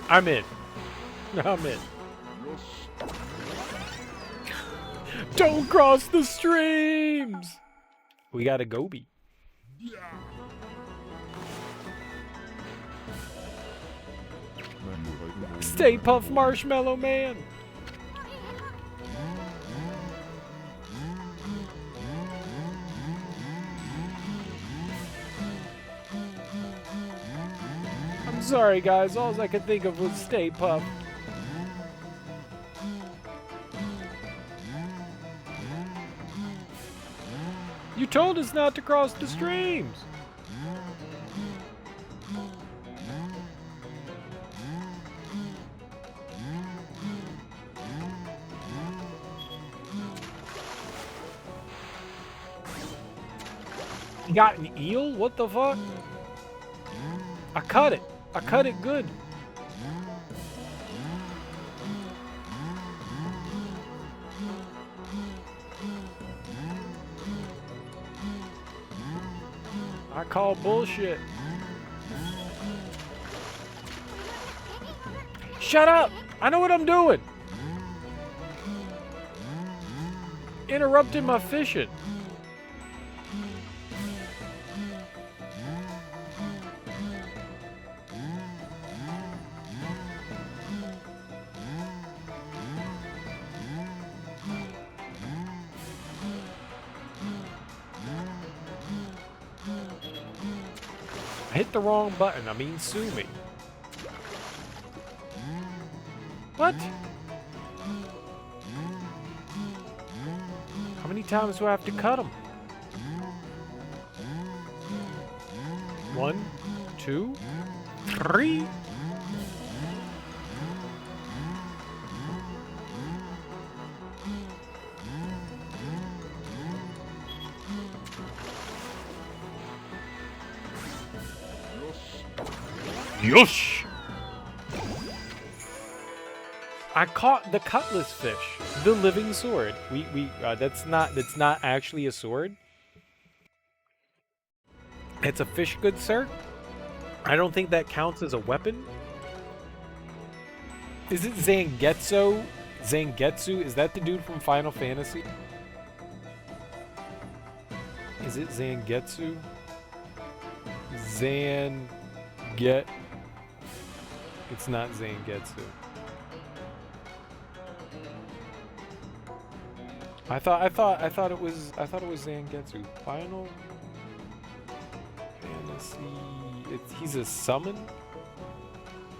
I'm in. I'm in. Don't cross the streams! We got a goby. Stay Puft Marshmallow Man! I'm sorry guys, all I could think of was Stay Puft. You told us not to cross the streams! You got an eel? What the fuck? I cut it. I cut it good. I call bullshit. Shut up! I know what I'm doing! Interrupting my fishing. I hit the wrong button. I mean, sue me. What? How many times do I have to cut them? 1, 2, 3. Yosh! I caught the cutlass fish, the living sword. That's not actually a sword. It's a fish, good sir. I don't think that counts as a weapon. Is it Zangetsu? Zangetsu? Is that the dude from Final Fantasy? Is it Zangetsu? It's not Zangetsu. I thought it was Zangetsu. Final Fantasy. He's a summon.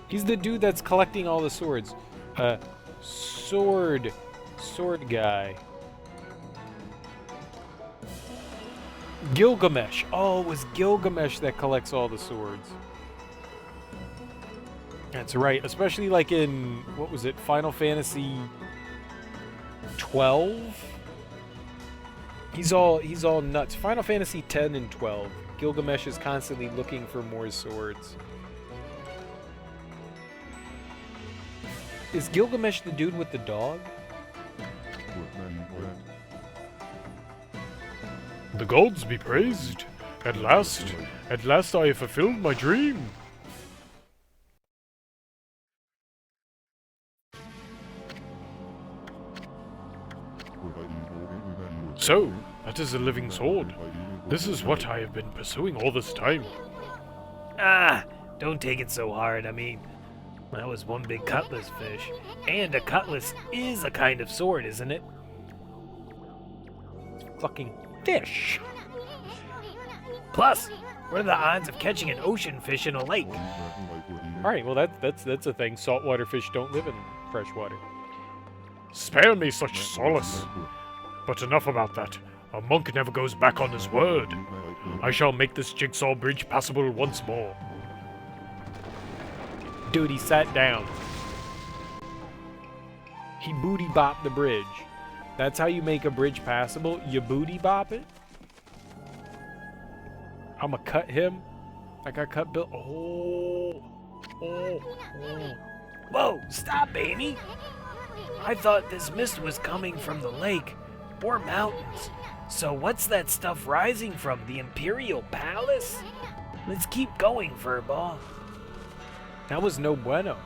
He's the dude that's collecting all the swords. Sword guy. Gilgamesh. Oh, it was Gilgamesh that collects all the swords. That's right. Especially like in, what was it, Final Fantasy 12? He's all nuts. Final Fantasy 10 and 12. Gilgamesh is constantly looking for more swords. Is Gilgamesh the dude with the dog? The gods be praised. At last I have fulfilled my dream. So, that is a living sword. This is what I have been pursuing all this time. Ah, don't take it so hard. I mean, that was one big cutlass fish. And a cutlass is a kind of sword, isn't it? Fucking fish. Plus, what are the odds of catching an ocean fish in a lake? Alright, well that's a thing. Saltwater fish don't live in fresh water. Spare me such solace. But enough about that. A monk never goes back on his word. I shall make this jigsaw bridge passable once more. Dude, he sat down. He booty bopped the bridge. That's how you make a bridge passable. You booty bop it. I'ma cut him. Like I cut Bill. Oh. Whoa, stop, Amy! I thought this mist was coming from the lake or mountains. So what's that stuff rising from? The Imperial Palace? Let's keep going, Furball. That was no bueno.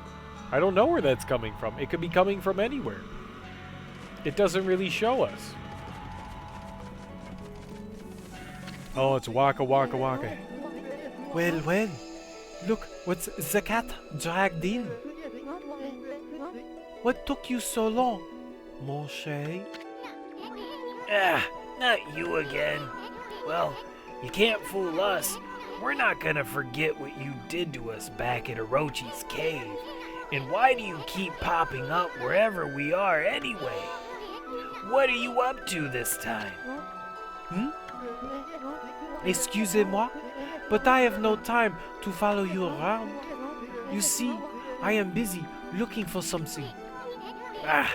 I don't know where that's coming from. It could be coming from anywhere. It doesn't really show us. Oh, it's Waka Waka Waka. Well. Look, what's the cat dragged in? What took you so long, mon cher? Ah, not you again. Well, you can't fool us. We're not gonna forget what you did to us back at Orochi's cave. And why do you keep popping up wherever we are anyway? What are you up to this time? Excusez-moi, but I have no time to follow you around. You see, I am busy looking for something. Ah,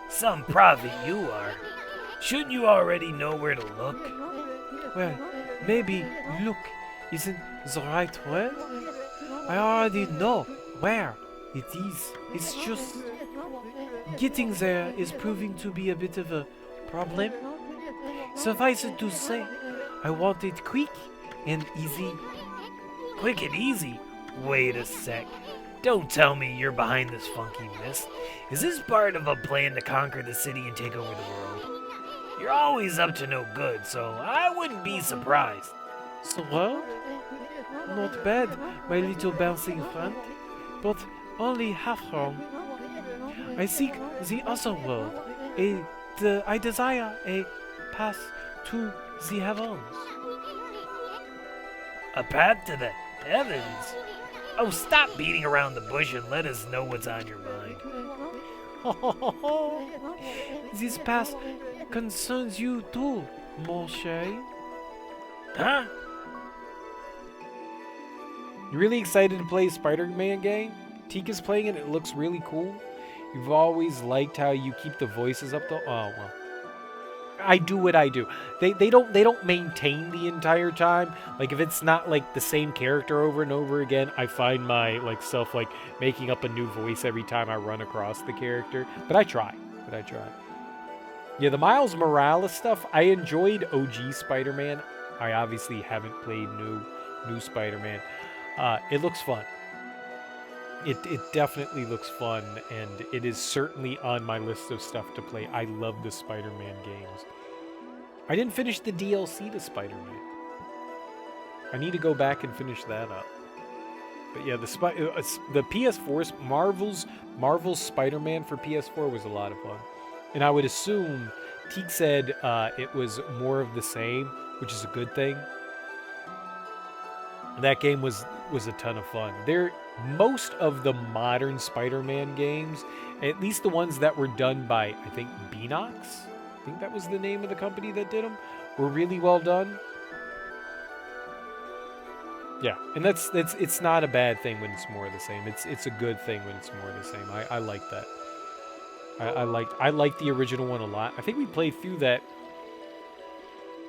some prophet you are. Shouldn't you already know where to look? Well, maybe look isn't the right word. I already know where it is. It's just getting there is proving to be a bit of a problem. Suffice it to say, I want it quick and easy. Quick and easy? Wait a sec. Don't tell me you're behind this funky mist. Is this part of a plan to conquer the city and take over the world? You're always up to no good, so I wouldn't be surprised. So what? Not bad, my little bouncing friend, but only half wrong. I seek the other world. I desire a path to the heavens. A path to the heavens? Oh, stop beating around the bush and let us know what's on your mind. This path concerns you too, mon cher. Huh? You really excited to play a Spider-Man game? Tika's playing it. It looks really cool. You've always liked how you keep the voices up though. Oh well. I do what I do. They don't maintain the entire time. Like if it's not like the same character over and over again, I find my self making up a new voice every time I run across the character. But I try. Yeah, the Miles Morales stuff, I enjoyed OG Spider-Man. I obviously haven't played new Spider-Man. It looks fun. It definitely looks fun, and it is certainly on my list of stuff to play. I love the Spider-Man games. I didn't finish the DLC to Spider-Man. I need to go back and finish that up. But yeah, the PS4's Marvel's Spider-Man for PS4 was a lot of fun. And I would assume Teak said it was more of the same, which is a good thing. That game was a ton of fun. Most of the modern Spider-Man games, at least the ones that were done by, I think, Beanox, I think that was the name of the company that did them, were really well done. Yeah, and it's not a bad thing when it's more of the same. It's a good thing when it's more of the same. I like that. I liked the original one a lot. I think we played through that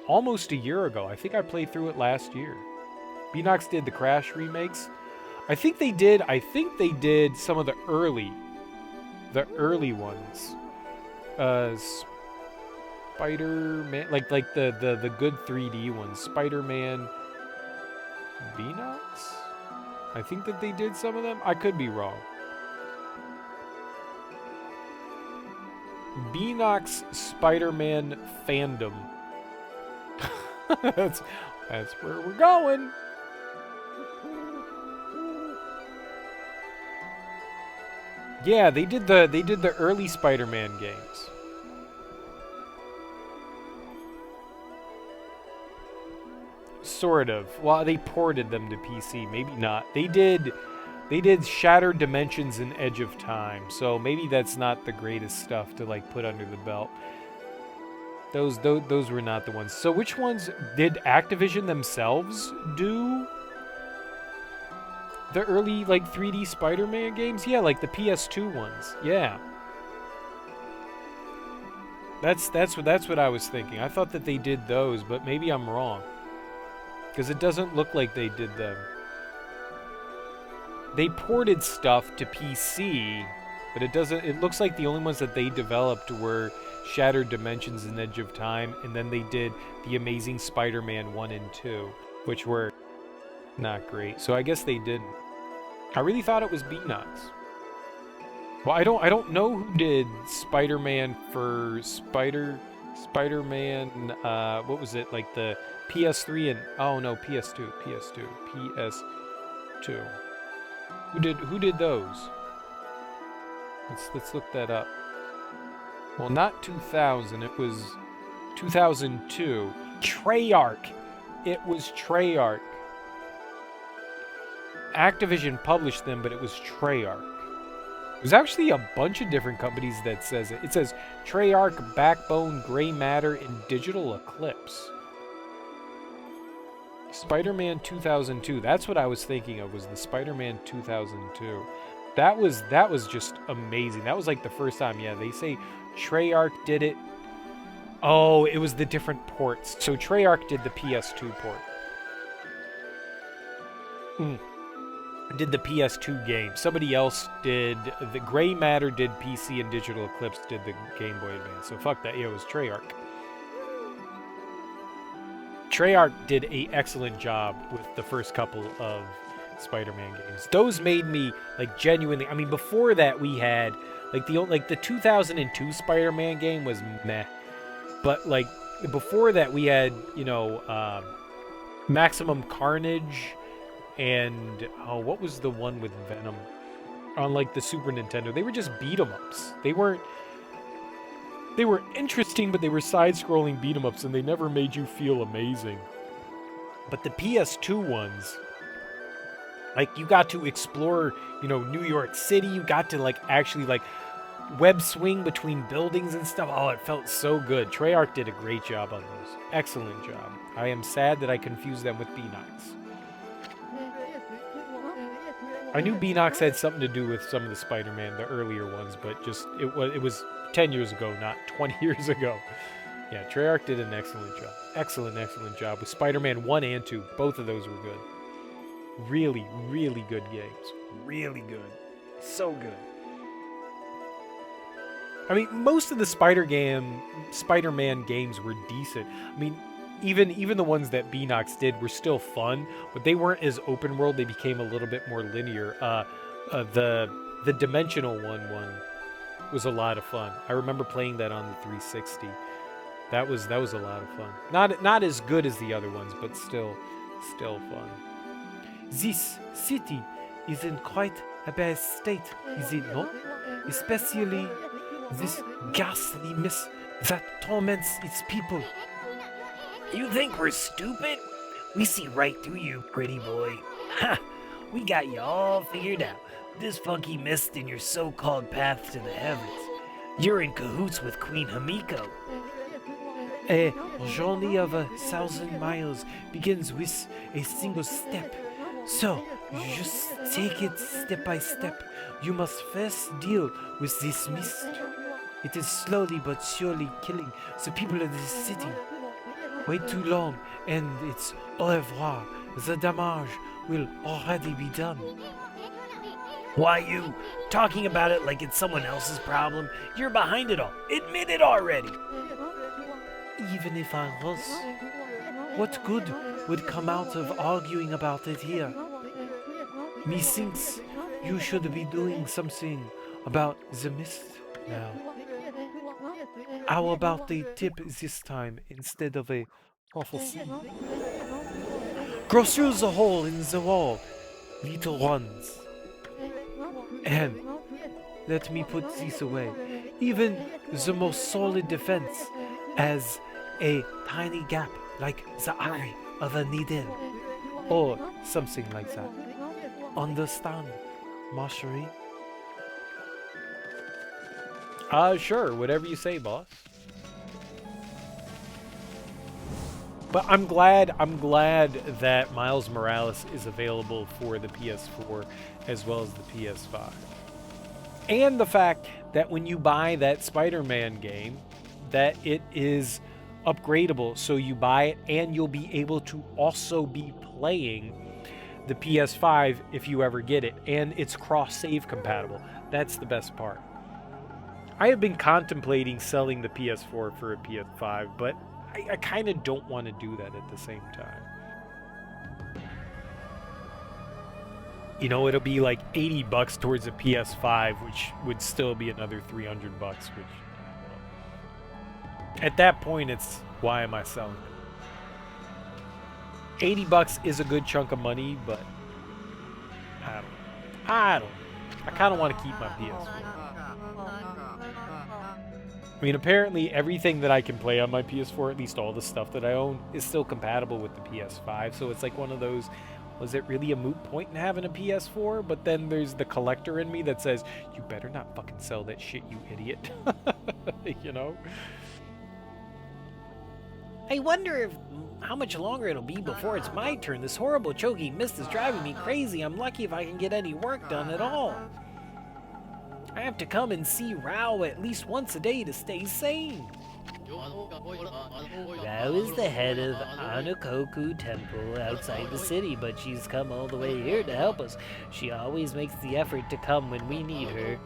almost a year ago. I think I played through it last year. Beanox did the Crash remakes. I think they did some of the early ones. Spider-Man, like the good 3D ones. Spider-Man Beanox? I think that they did some of them. I could be wrong. Beanox Spider-Man fandom. that's where we're going. Yeah, they did the early Spider-Man games. Sort of. Well, they ported them to PC, maybe not. They did Shattered Dimensions and Edge of Time, so maybe that's not the greatest stuff to like put under the belt. Those were not the ones. So which ones did Activision themselves do? The early like 3D Spider-Man games? Yeah, like the PS2 ones. Yeah. That's what I was thinking. I thought that they did those, but maybe I'm wrong. Because it doesn't look like they did them. They ported stuff to PC, but it looks like the only ones that they developed were Shattered Dimensions and Edge of Time, and then they did the Amazing Spider-Man 1 and 2, which were not great. So I guess they didn't. I really thought it was Beanox. Well, I don't know who did Spider-Man for Spider-Man, what was it, like the PS3 and, oh no, PS2. Who did those? Let's look that up. Well, not 2000, it was 2002. Treyarch. It was Treyarch. Activision published them, but it was Treyarch. There's actually a bunch of different companies that says it. It says Treyarch, Backbone, Gray Matter, and Digital Eclipse. Spider-Man 2002. That's what I was thinking of, was the Spider-Man 2002. That was just amazing. That was like the first time. Yeah, they say Treyarch did it. Oh, it was the different ports. So Treyarch did the PS2 port. Did the PS2 game. Somebody else did, the Gray Matter did PC, and Digital Eclipse did the Game Boy Advance. So fuck that. Yeah, it was Treyarch. Treyarch did an excellent job with the first couple of Spider-Man games. Those made me like genuinely. I mean, before that we had like the 2002 Spider-Man game was meh, but like before that we had Maximum Carnage and what was the one with Venom on like the Super Nintendo? They were just beat 'em ups. They were interesting, but they were side-scrolling beat 'em ups, and they never made you feel amazing. But the PS2 ones, like you got to explore, New York City. You got to like actually like web swing between buildings and stuff. Oh, it felt so good. Treyarch did a great job on those. Excellent job. I am sad that I confused them with Beanox. I knew Beanox had something to do with some of the Spider-Man, the earlier ones, but just it was 10 years ago, not 20 years ago. Yeah, Treyarch did an excellent job. Excellent job with Spider-Man 1 and 2. Both of those were good. Really, really good games. Really good. So good. I mean, most of the Spider-Man games were decent. I mean, even the ones that Beanox did were still fun, but they weren't as open world. They became a little bit more linear. The Dimensional one was a lot of fun. I remember playing that on the 360. That was a lot of fun. Not as good as the other ones, but still fun. This city is in quite a bad state, is it not? Especially this ghastly mess that torments its people. You think we're stupid? We see right through you, pretty boy. Ha! We got you all figured out. This funky mist in your so-called path to the heavens. You're in cahoots with Queen Hamiko. A journey of 1,000 miles begins with a single step. So, just take it step by step. You must first deal with this mist. It is slowly but surely killing the people of this city. Wait too long, and it's au revoir. The damage will already be done. Why you talking about it like it's someone else's problem? You're behind it all. Admit it already. Even if I was, what good would come out of arguing about it here? Methinks you should be doing something about the mist now. How about a tip this time instead of a prophecy? Grow through the hole in the wall, little ones. And let me put this away. Even the most solid defense has a tiny gap like the eye of a needle, or something like that. Understand, Marjorie? Sure, whatever you say, boss. But I'm glad that Miles Morales is available for the PS4 as well as the PS5. And the fact that when you buy that Spider-Man game, that it is upgradable, so you buy it and you'll be able to also be playing the PS5 if you ever get it, and it's cross-save compatible. That's the best part. I have been contemplating selling the PS4 for a PS5, but I kind of don't want to do that at the same time. You know, it'll be like $80 towards a PS5, which would still be another $300, which at that point, it's why am I selling it? $80 is a good chunk of money, but I kind of want to keep my PS4. I mean, apparently everything that I can play on my PS4, at least all the stuff that I own, is still compatible with the PS5. So it's like one of those, was it really a moot point in having a PS4? But then there's the collector in me that says, you better not fucking sell that shit, you idiot. You know? I wonder how much longer it'll be before it's my turn. This horrible choking mist is driving me crazy. I'm lucky if I can get any work done at all. I have to come and see Rao at least once a day to stay sane. Rao is the head of Anakoku Temple outside the city, but she's come all the way here to help us. She always makes the effort to come when we need her.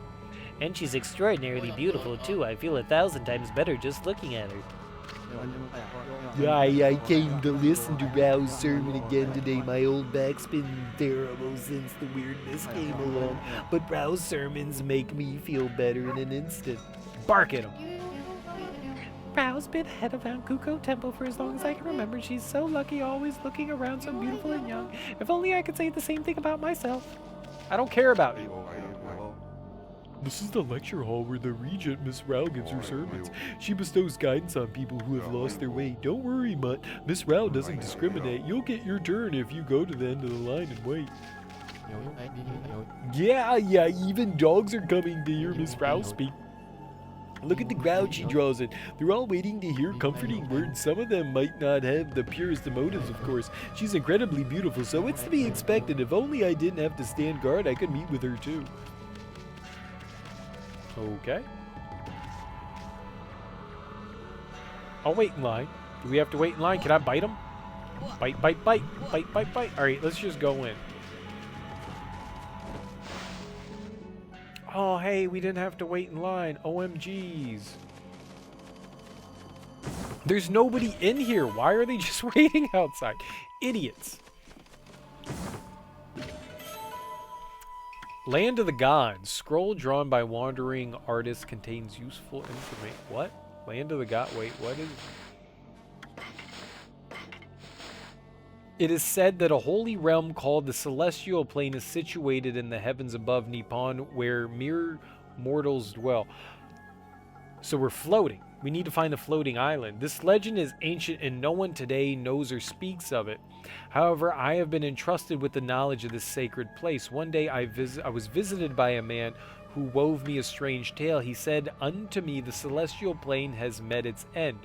And she's extraordinarily beautiful too. I feel 1,000 times better just looking at her. I came to listen to Rao's sermon again today. My old back's been terrible since the weirdness came along, but Rao's sermons make me feel better in an instant. Bark at him. Rao's been head of Ankuko Temple for as long as I can remember. She's so lucky, always looking around so beautiful and young. If only I could say the same thing about myself. I don't care about you. This is the lecture hall where the regent, Miss Rao, gives her sermons. She bestows guidance on people who have lost their way. Don't worry, Mutt. Miss Rao doesn't discriminate. You'll get your turn if you go to the end of the line and wait. Yeah, even dogs are coming to hear Miss Rao speak. Look at the crowd she draws in. They're all waiting to hear comforting words. Some of them might not have the purest of motives, of course. She's incredibly beautiful, so it's to be expected. If only I didn't have to stand guard, I could meet with her too. Okay. I'll wait in line. Do we have to wait in line? Can I bite him? Bite, bite, bite. Bite, bite, bite. Alright, let's just go in. Oh, hey, we didn't have to wait in line. OMGs. There's nobody in here. Why are they just waiting outside? Idiots. Land of the Gods. Scroll drawn by wandering artists contains useful information. What? Land of the Gods. Wait, what is... It is said that a holy realm called the Celestial Plane is situated in the heavens above Nippon, where mere mortals dwell. So we're floating. We need to find the floating island. This legend is ancient and no one today knows or speaks of it. However, I have been entrusted with the knowledge of this sacred place. One day I was visited by a man who wove me a strange tale. He said, "Unto me the celestial plane has met its end."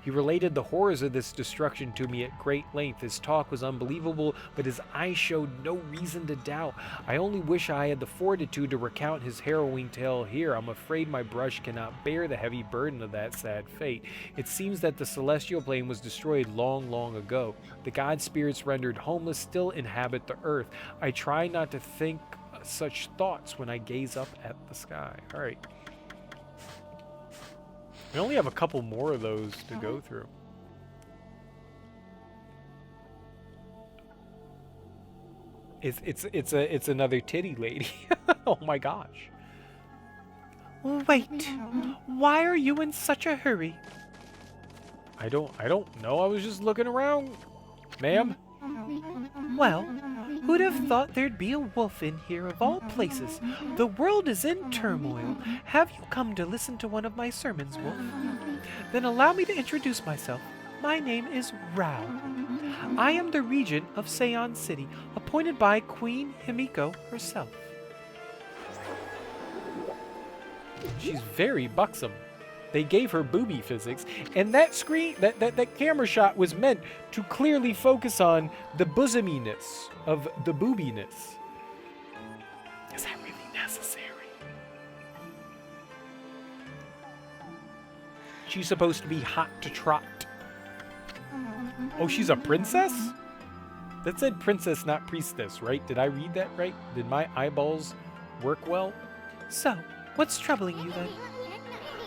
He related the horrors of this destruction to me at great length. His talk was unbelievable, but his eyes showed no reason to doubt. I only wish I had the fortitude to recount his harrowing tale here. I'm afraid my brush cannot bear the heavy burden of that sad fate. It seems that the celestial plane was destroyed long, long ago. The god spirits rendered homeless still inhabit the earth. I try not to think such thoughts when I gaze up at the sky. All right. We only have a couple more of those to go through. It's another titty lady. Oh my gosh. Wait, why are you in such a hurry? I don't know. I was just looking around, ma'am. Well, who'd have thought there'd be a wolf in here of all places? The world is in turmoil. Have you come to listen to one of my sermons, Wolf? Then allow me to introduce myself. My name is Rao. I am the regent of Seon City, appointed by Queen Himiko herself. She's very buxom. They gave her booby physics, and that screen, that camera shot was meant to clearly focus on the bosominess of the boobiness. Is that really necessary? She's supposed to be hot to trot. Oh, she's a princess? That said princess, not priestess, right? Did I read that right? Did my eyeballs work well? So, what's troubling you then?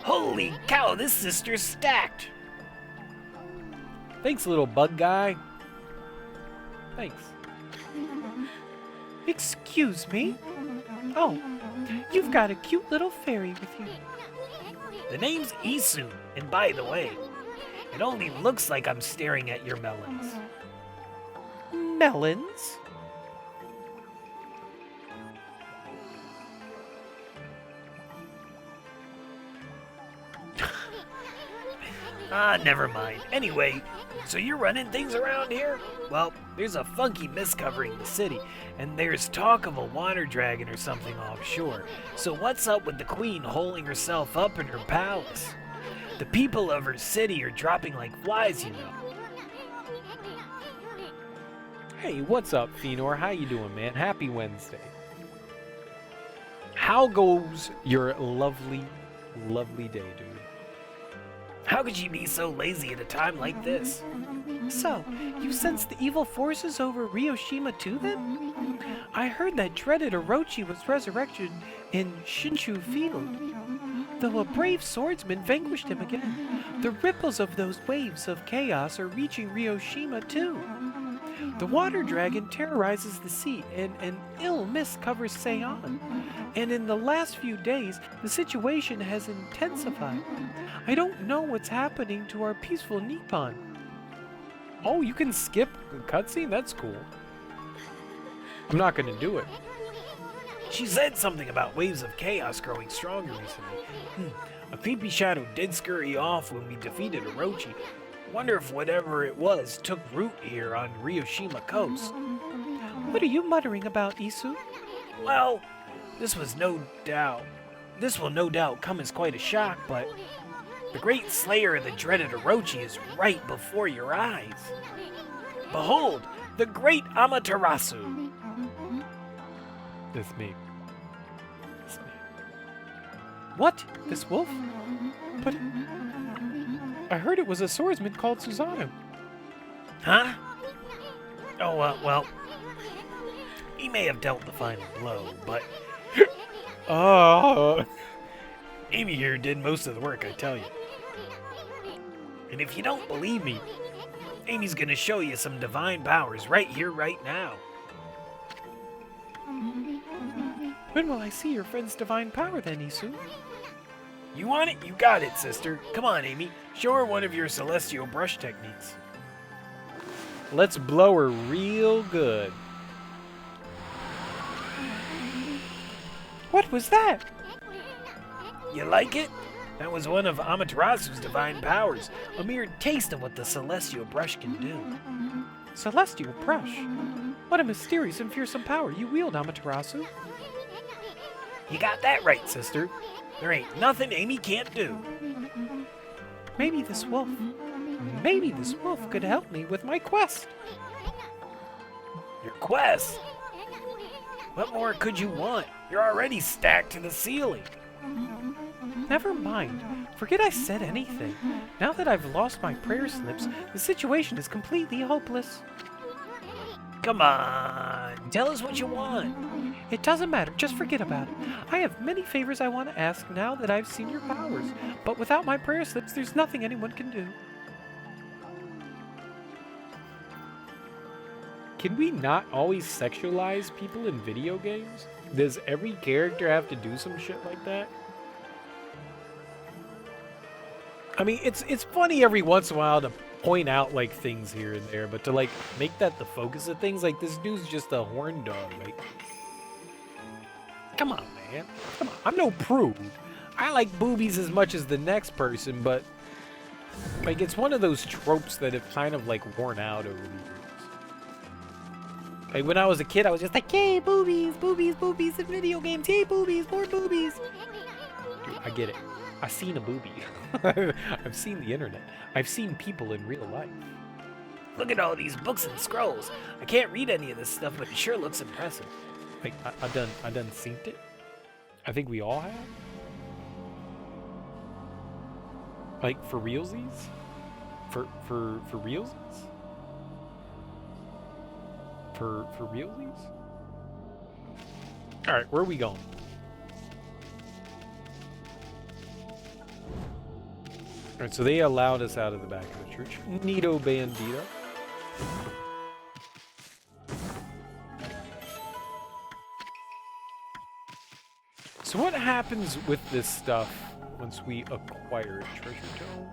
Holy cow, this sister's stacked. Thanks, little bug guy. Thanks. Excuse me? Oh, you've got a cute little fairy with you. The name's Isu, and by the way, it only looks like I'm staring at your melons. Melons? Never mind. Anyway, so you're running things around here? Well, there's a funky mist covering the city, and there's talk of a water dragon or something offshore. So what's up with the queen holding herself up in her palace? The people of her city are dropping like flies, you know. Hey, what's up, Fenor? How you doing, man? Happy Wednesday. How goes your lovely, lovely day, dude? How could you be so lazy at a time like this? So, you sense the evil forces over Ryoshima too then? I heard that dreaded Orochi was resurrected in Shinshu Field. Though a brave swordsman vanquished him again, the ripples of those waves of chaos are reaching Ryoshima too. The water dragon terrorizes the sea, and an ill mist covers Seon. And in the last few days, the situation has intensified. I don't know what's happening to our peaceful Nippon. Oh, you can skip the cutscene? That's cool. I'm not gonna do it. She said something about waves of chaos growing stronger recently. A creepy shadow did scurry off when we defeated Orochi. Wonder if whatever it was took root here on Ryoshima coast. What are you muttering about, Isu? Well, this will no doubt come as quite a shock, but the great slayer of the dreaded Orochi is right before your eyes. Behold, the great Amaterasu. It's me. It's me. What? This wolf? But I heard it was a swordsman called Susanoo. Huh? Oh, well, he may have dealt the final blow, but Amy here did most of the work, I tell you. And if you don't believe me, Amy's gonna show you some divine powers right here, right now. When will I see your friend's divine power then, Isu? You want it? You got it, sister. Come on, Amy. Show her one of your celestial brush techniques. Let's blow her real good. What was that? You like it? That was one of Amaterasu's divine powers, a mere taste of what the celestial brush can do. Celestial brush? What a mysterious and fearsome power you wield, Amaterasu. You got that right, sister. There ain't nothing Amy can't do. Maybe this wolf could help me with my quest. Your quest? What more could you want? You're already stacked to the ceiling. Never mind. Forget I said anything. Now that I've lost my prayer slips, the situation is completely hopeless. Come on, tell us what you want. It doesn't matter, just forget about it. I have many favors I want to ask now that I've seen your powers, but without my prayer slips, there's nothing anyone can do. Can we not always sexualize people in video games? Does every character have to do some shit like that? I mean, it's funny every once in a while to point out like things here and there, but to like make that the focus of things, like this dude's just a horn dog. Like, come on, man. Come on. I'm no prude. I like boobies as much as the next person, but like it's one of those tropes that have kind of like worn out over the years. Like when I was a kid, I was just like, yay, boobies, boobies, boobies in video games. Yay, boobies, more boobies. Dude, I get it. I've seen a boobie. I've seen the internet. I've seen people in real life. Look at all these books and scrolls. I can't read any of this stuff, but it sure looks impressive. Like I done seen it. I think we all have. Like for realsies? For realsies? For realsies? Alright, where are we going? Alright, so they allowed us out of the back of the church. Neato bandito. So what happens with this stuff once we acquire it? Treasure tome?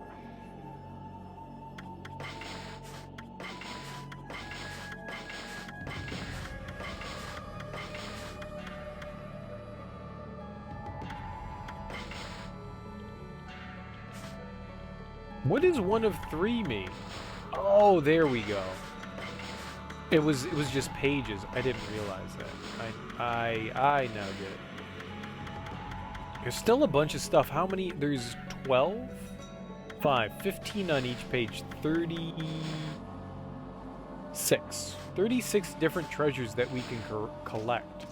What does 1 of 3 mean? Oh, there we go. It was just pages. I didn't realize that. I now get it. There's still a bunch of stuff. How many? There's 12? 5. 15 on each page. 36. 36 different treasures that we can collect.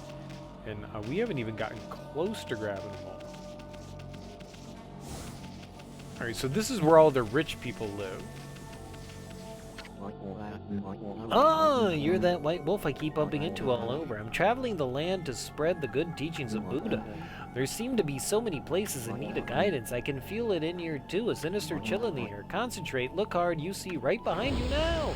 And we haven't even gotten close to grabbing them all. Alright, so this is where all the rich people live. Oh, you're that white wolf I keep bumping into all over. I'm traveling the land to spread the good teachings of Buddha. There seem to be so many places in need of guidance. I can feel it in here too, a sinister chill in the air. Concentrate, look hard, you see right behind you now.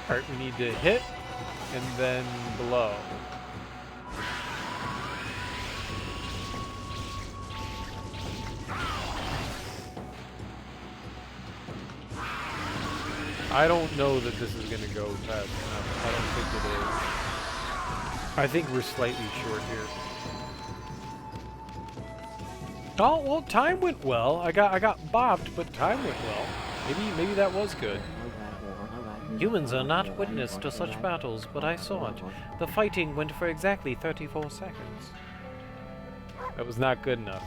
Alright, we need to hit and then blow. I don't know that this is going to go fast enough. I don't think it is. I think we're slightly short here. Oh, well, time went well. I got bopped, but time went well. Maybe that was good. Humans are not witness to such battles, but I saw it. The fighting went for exactly 34 seconds. That was not good enough.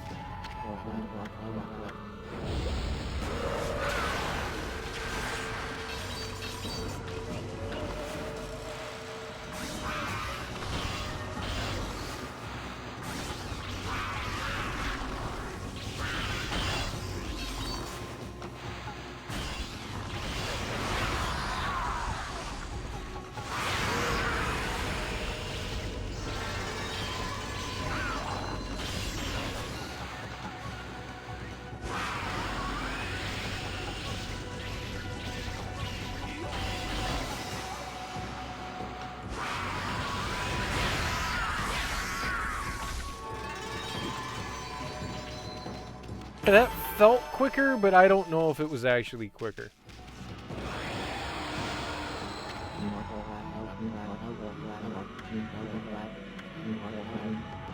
That felt quicker, but I don't know if it was actually quicker.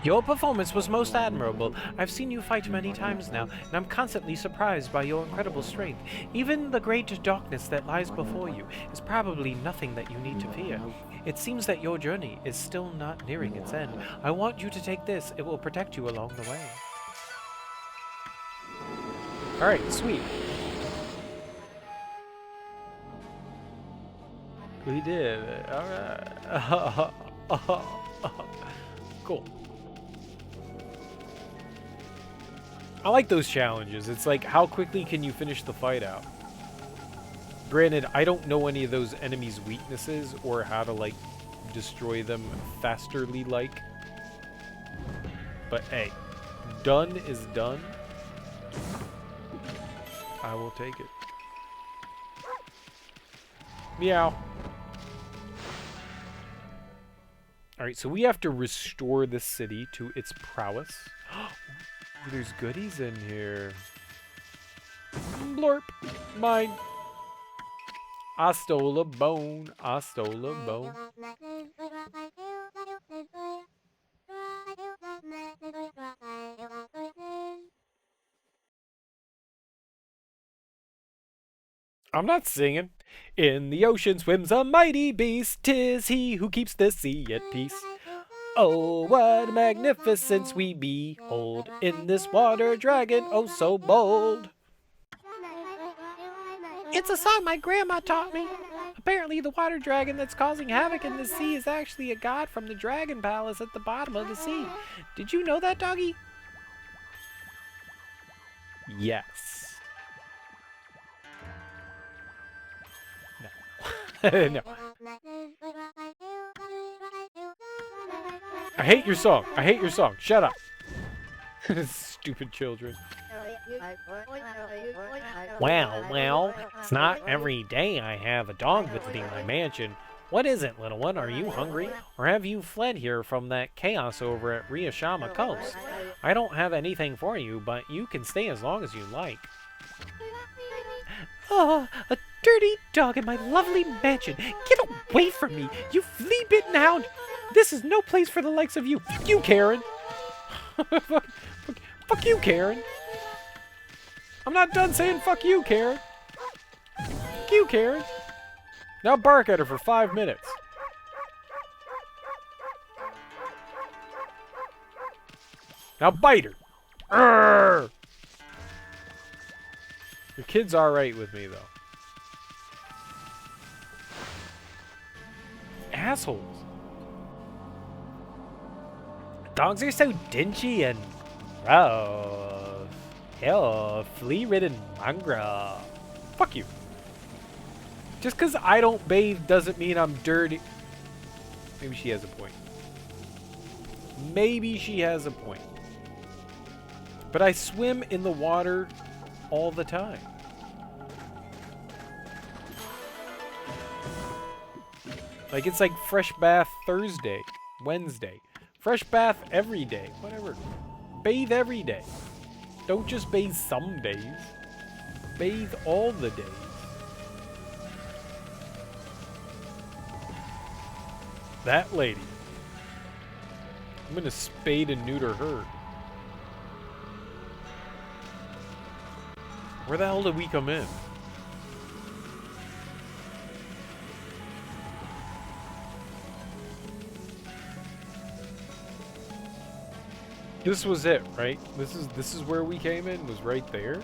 Your performance was most admirable. I've seen you fight many times now, and I'm constantly surprised by your incredible strength. Even the great darkness that lies before you is probably nothing that you need to fear. It seems that your journey is still not nearing its end. I want you to take this. It will protect you along the way. Alright, sweet. We did it. Alright. Cool. I like those challenges. It's like, how quickly can you finish the fight out? Granted, I don't know any of those enemies' weaknesses or how to, like, destroy them fasterly, like. But hey, done is done. I will take it. Meow. Alright, so we have to restore the city to its prowess. Ooh, there's goodies in here. Blorp. Mine. I stole a bone. I stole a bone. I'm not singing. In the ocean swims a mighty beast. 'Tis he who keeps the sea at peace. Oh, what magnificence we behold in this water dragon, oh so bold. It's a song my grandma taught me. Apparently the water dragon that's causing havoc in the sea is actually a god from the dragon palace at the bottom of the sea. Did you know that, doggy? Yes. No. No. I hate your song. I hate your song. Shut up. Stupid children. Well, it's not every day I have a dog visiting my mansion. What is it, little one? Are you hungry? Or have you fled here from that chaos over at Riyashima Coast? I don't have anything for you, but you can stay as long as you like. Oh, a dirty dog in my lovely mansion. Get away from me, you flea-bitten hound. This is no place for the likes of you. Fuck you, Karen. Fuck you, Karen. I'm not done saying fuck you, Karen. Fuck you, Karen. Now bark at her for 5 minutes. Now bite her. Arrgh! Your kid's alright with me, though. Assholes. Dogs are so dingy and rough. Hell, flea-ridden mongrel. Fuck you. Just because I don't bathe doesn't mean I'm dirty. Maybe she has a point. Maybe she has a point. But I swim in the water all the time. Like, it's like fresh bath Thursday, Wednesday. Fresh bath every day, whatever. Bathe every day. Don't just bathe some days. Bathe all the days. That lady. I'm gonna spade and neuter her. Where the hell did we come in? This was it, right? This is where we came in, was right there?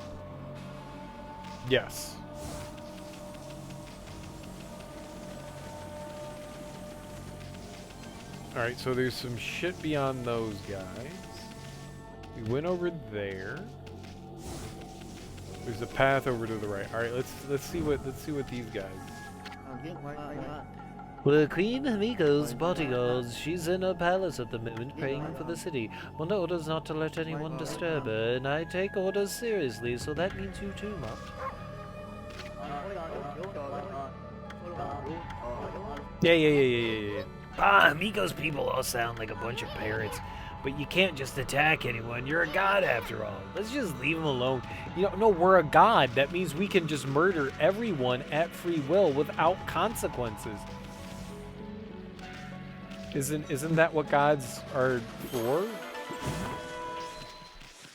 Yes. Alright, so there's some shit beyond those guys. We went over there. There's a path over to the right. Alright, let's see what these guys. We're Queen Hamiko's bodyguards. She's in her palace at the moment, praying for the city. One orders not to let anyone disturb her, and I take orders seriously, so that means you too, Mott. Yeah. Ah, Miko's people all sound like a bunch of parrots. But you can't just attack anyone. You're a god after all. Let's just leave him alone. You know, no, we're a god. That means we can just murder everyone at free will without consequences. Isn't that what gods are for?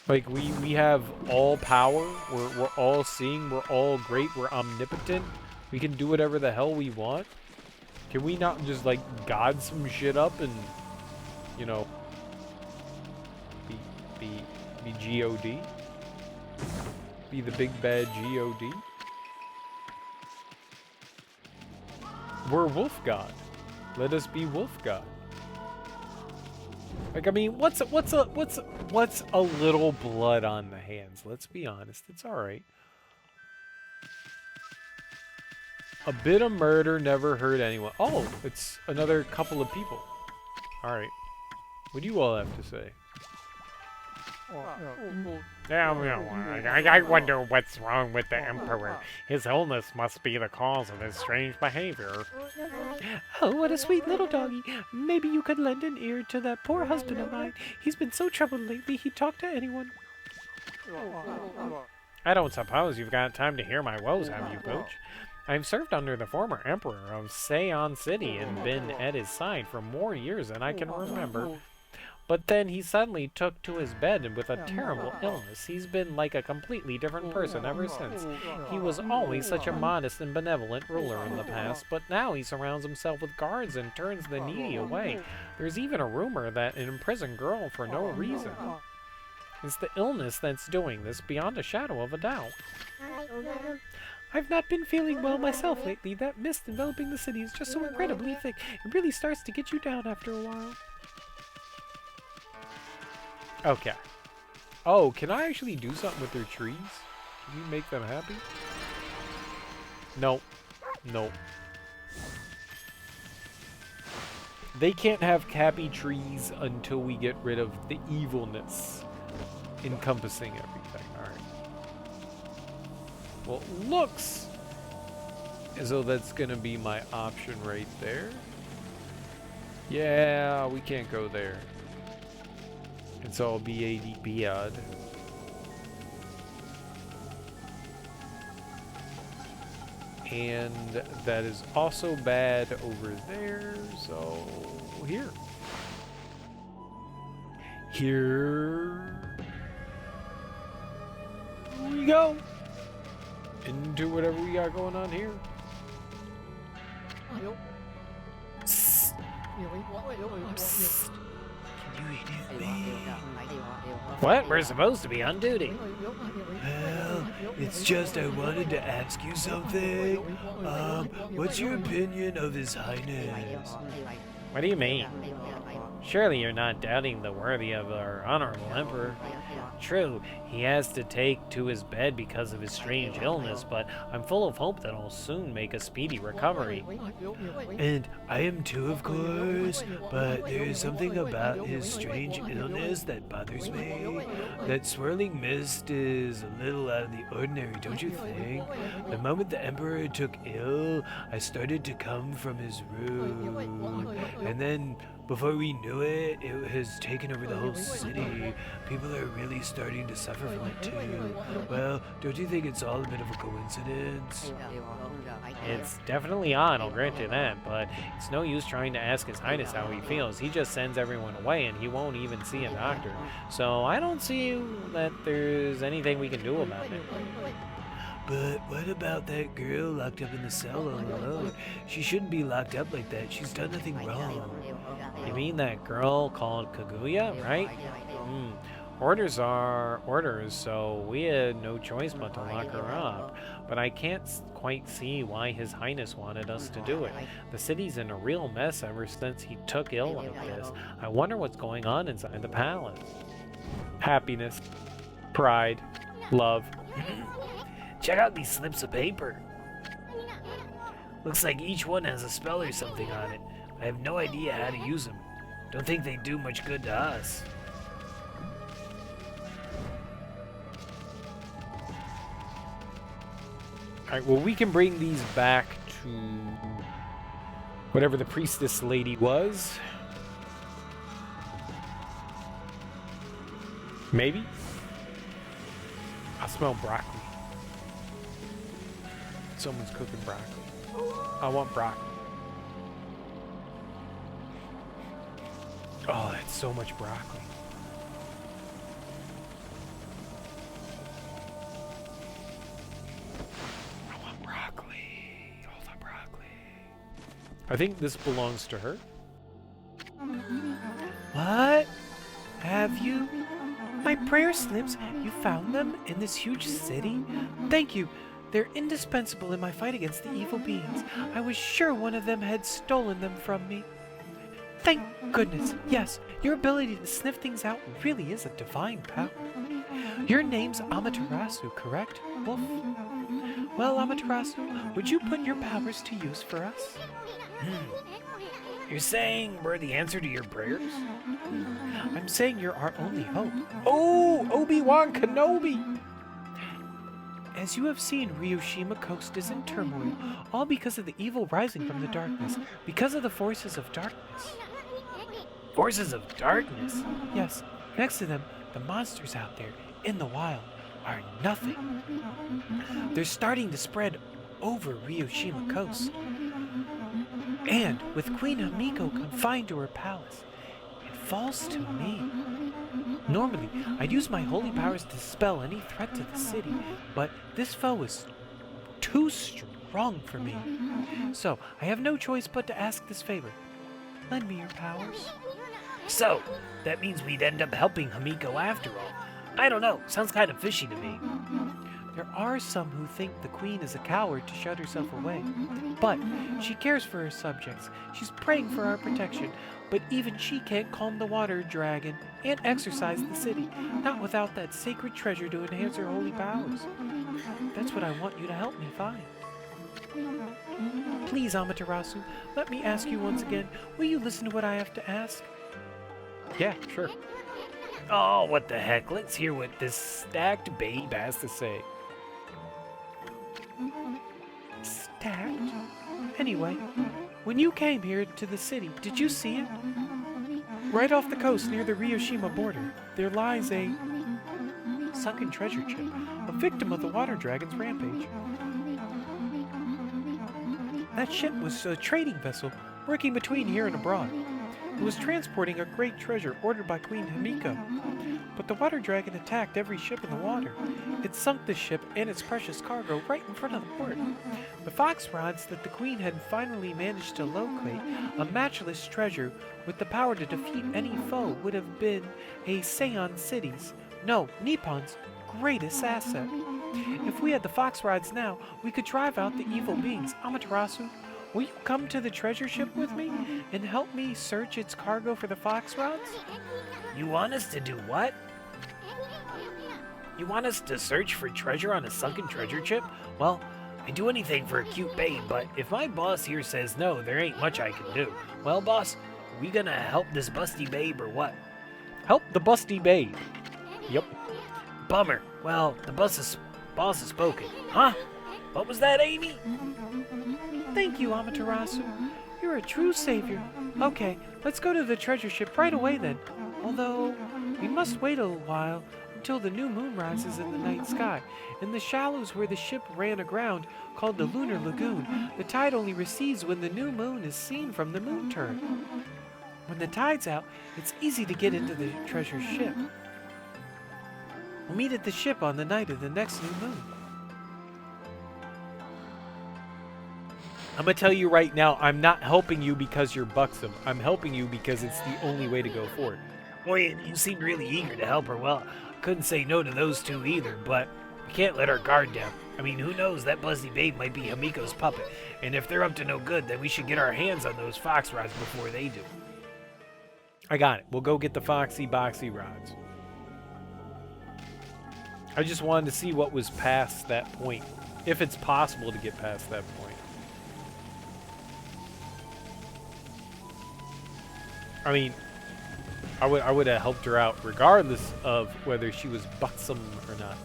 Like we have all power. We're all seeing. We're all great. We're omnipotent. We can do whatever the hell we want. Can we not just like god some shit up and, you know, be God? Be the big bad God? We're wolf god. Let us be wolf god. Like, I mean, what's a little blood on the hands? Let's be honest. It's all right. A bit of murder never hurt anyone. Oh, it's another couple of people. All right. What do you all have to say? I wonder what's wrong with the Emperor. His illness must be the cause of his strange behavior. Oh, what a sweet little doggy. Maybe you could lend an ear to that poor husband of mine. He's been so troubled lately, he'd talk to anyone. I don't suppose you've got time to hear my woes, have you, Pooch? I've served under the former Emperor of Seon City and been at his side for more years than I can remember. But then he suddenly took to his bed and with a terrible illness. He's been like a completely different person ever since. He was always such a modest and benevolent ruler in the past, but now he surrounds himself with guards and turns the needy away. There's even a rumor that an imprisoned girl for no reason. It's the illness that's doing this, beyond a shadow of a doubt. I've not been feeling well myself lately. That mist enveloping the city is just so incredibly thick. It really starts to get you down after a while. Okay. Oh, can I actually do something with their trees? Can you make them happy? Nope. Nope. They can't have happy trees until we get rid of the evilness encompassing everything. Alright. Well, it looks as though that's going to be my option right there. Yeah, we can't go there. It's all BAD Biad. And that is also bad over there, so here. Here we go. Into whatever we got going on here. Psst. Psst. Can you hear me? What? We're supposed to be on duty. Well, it's just I wanted to ask you something. What's your opinion of His Highness? What do you mean? Surely you're not doubting the worthy of our honorable Emperor. True, he has to take to his bed because of his strange illness, but I'm full of hope that he'll soon make a speedy recovery. And I am too, of course, but there's something about his strange illness that bothers me. That swirling mist is a little out of the ordinary, don't you think? The moment the Emperor took ill, I started to come from his room. And then, before we knew it, it has taken over the whole city. People are really starting to suffer from it too. Well, don't you think it's all a bit of a coincidence? It's definitely odd, I'll grant you that, but it's no use trying to ask His Highness how he feels. He just sends everyone away and he won't even see a doctor. So I don't see that there's anything we can do about it. But what about that girl locked up in the cell all alone? She shouldn't be locked up like that. She's done nothing wrong. You mean that girl called Kaguya, right? Orders are orders, so we had no choice but to lock her up. But I can't quite see why His Highness wanted us to do it. The city's in a real mess ever since he took ill like this. I wonder what's going on inside the palace. Happiness, pride, love. Check out these slips of paper. Looks like each one has a spell or something on it. I have no idea how to use them. Don't think they do much good to us. Alright, well, we can bring these back to whatever the priestess lady was. Maybe? I smell broccoli. Someone's cooking broccoli. I want broccoli. Oh, that's so much broccoli. I want broccoli. All the broccoli. I think this belongs to her. What? Have you? My prayer slips? You found them in this huge city? Thank you. They're indispensable in my fight against the evil beings. I was sure one of them had stolen them from me. Thank goodness. Yes, your ability to sniff things out really is a divine power. Your name's Amaterasu, correct, Wolf? Well, Amaterasu, would you put your powers to use for us? You're saying we're the answer to your prayers? I'm saying you're our only hope. Oh, Obi-Wan Kenobi! As you have seen, Ryoshima Coast is in turmoil, all because of the evil rising from the darkness, because of the forces of darkness. Forces of darkness? Yes, next to them, the monsters out there, in the wild, are nothing. They're starting to spread over Ryoshima Coast. And with Queen Hamiko confined to her palace, it falls to me. Normally, I'd use my holy powers to dispel any threat to the city, but this foe is too strong for me. So, I have no choice but to ask this favor. Lend me your powers. So, that means we'd end up helping Hamiko after all. I don't know, sounds kind of fishy to me. There are some who think the queen is a coward to shut herself away, but she cares for her subjects. She's praying for our protection, but even she can't calm the water dragon and exorcise the city, not without that sacred treasure to enhance her holy powers. That's what I want you to help me find. Please, Amaterasu, let me ask you once again, will you listen to what I have to ask? Yeah, sure. Oh, what the heck, let's hear what this stacked babe has to say. Stacked? Anyway, when you came here to the city, did you see it? Right off the coast near the Ryoshima border, there lies a sunken treasure chip, a victim of the water dragon's rampage. That ship was a trading vessel working between here and abroad. It was transporting a great treasure ordered by Queen Hamiko. But the water dragon attacked every ship in the water. It sunk the ship and its precious cargo right in front of the port. The fox rods that the queen had finally managed to locate, a matchless treasure with the power to defeat any foe, would have been a Seion City's, no, Nippon's, greatest asset. If we had the fox rods now, we could drive out the evil beings. Amaterasu, will you come to the treasure ship with me and help me search its cargo for the fox rods? You want us to do what? You want us to search for treasure on a sunken treasure chip? Well, I'd do anything for a cute babe, but if my boss here says no, there ain't much I can do. Well, boss, we gonna help this busty babe or what? Help the busty babe. Yep. Bummer. Well, the boss has spoken. Huh? What was that, Amy? Thank you, Amaterasu. You're a true savior. Okay, let's go to the treasure ship right away then. Although, we must wait a while until the new moon rises in the night sky. In the shallows where the ship ran aground, called the Lunar Lagoon, the tide only recedes when the new moon is seen from the moon turret. When the tide's out, it's easy to get into the treasure ship. We'll meet at the ship on the night of the next new moon. I'm gonna tell you right now, I'm not helping you because you're buxom. I'm helping you because it's the only way to go forward. Boy, you seemed really eager to help her. Well, couldn't say no to those two either, but we can't let our guard down. I mean, who knows, that busty babe might be Hamiko's puppet, and if they're up to no good, then we should get our hands on those fox rods before they do. I got it. We'll go get the foxy boxy rods. I just wanted to see what was past that point, if it's possible to get past that point. I mean, I would have helped her out regardless of whether she was buxom or not.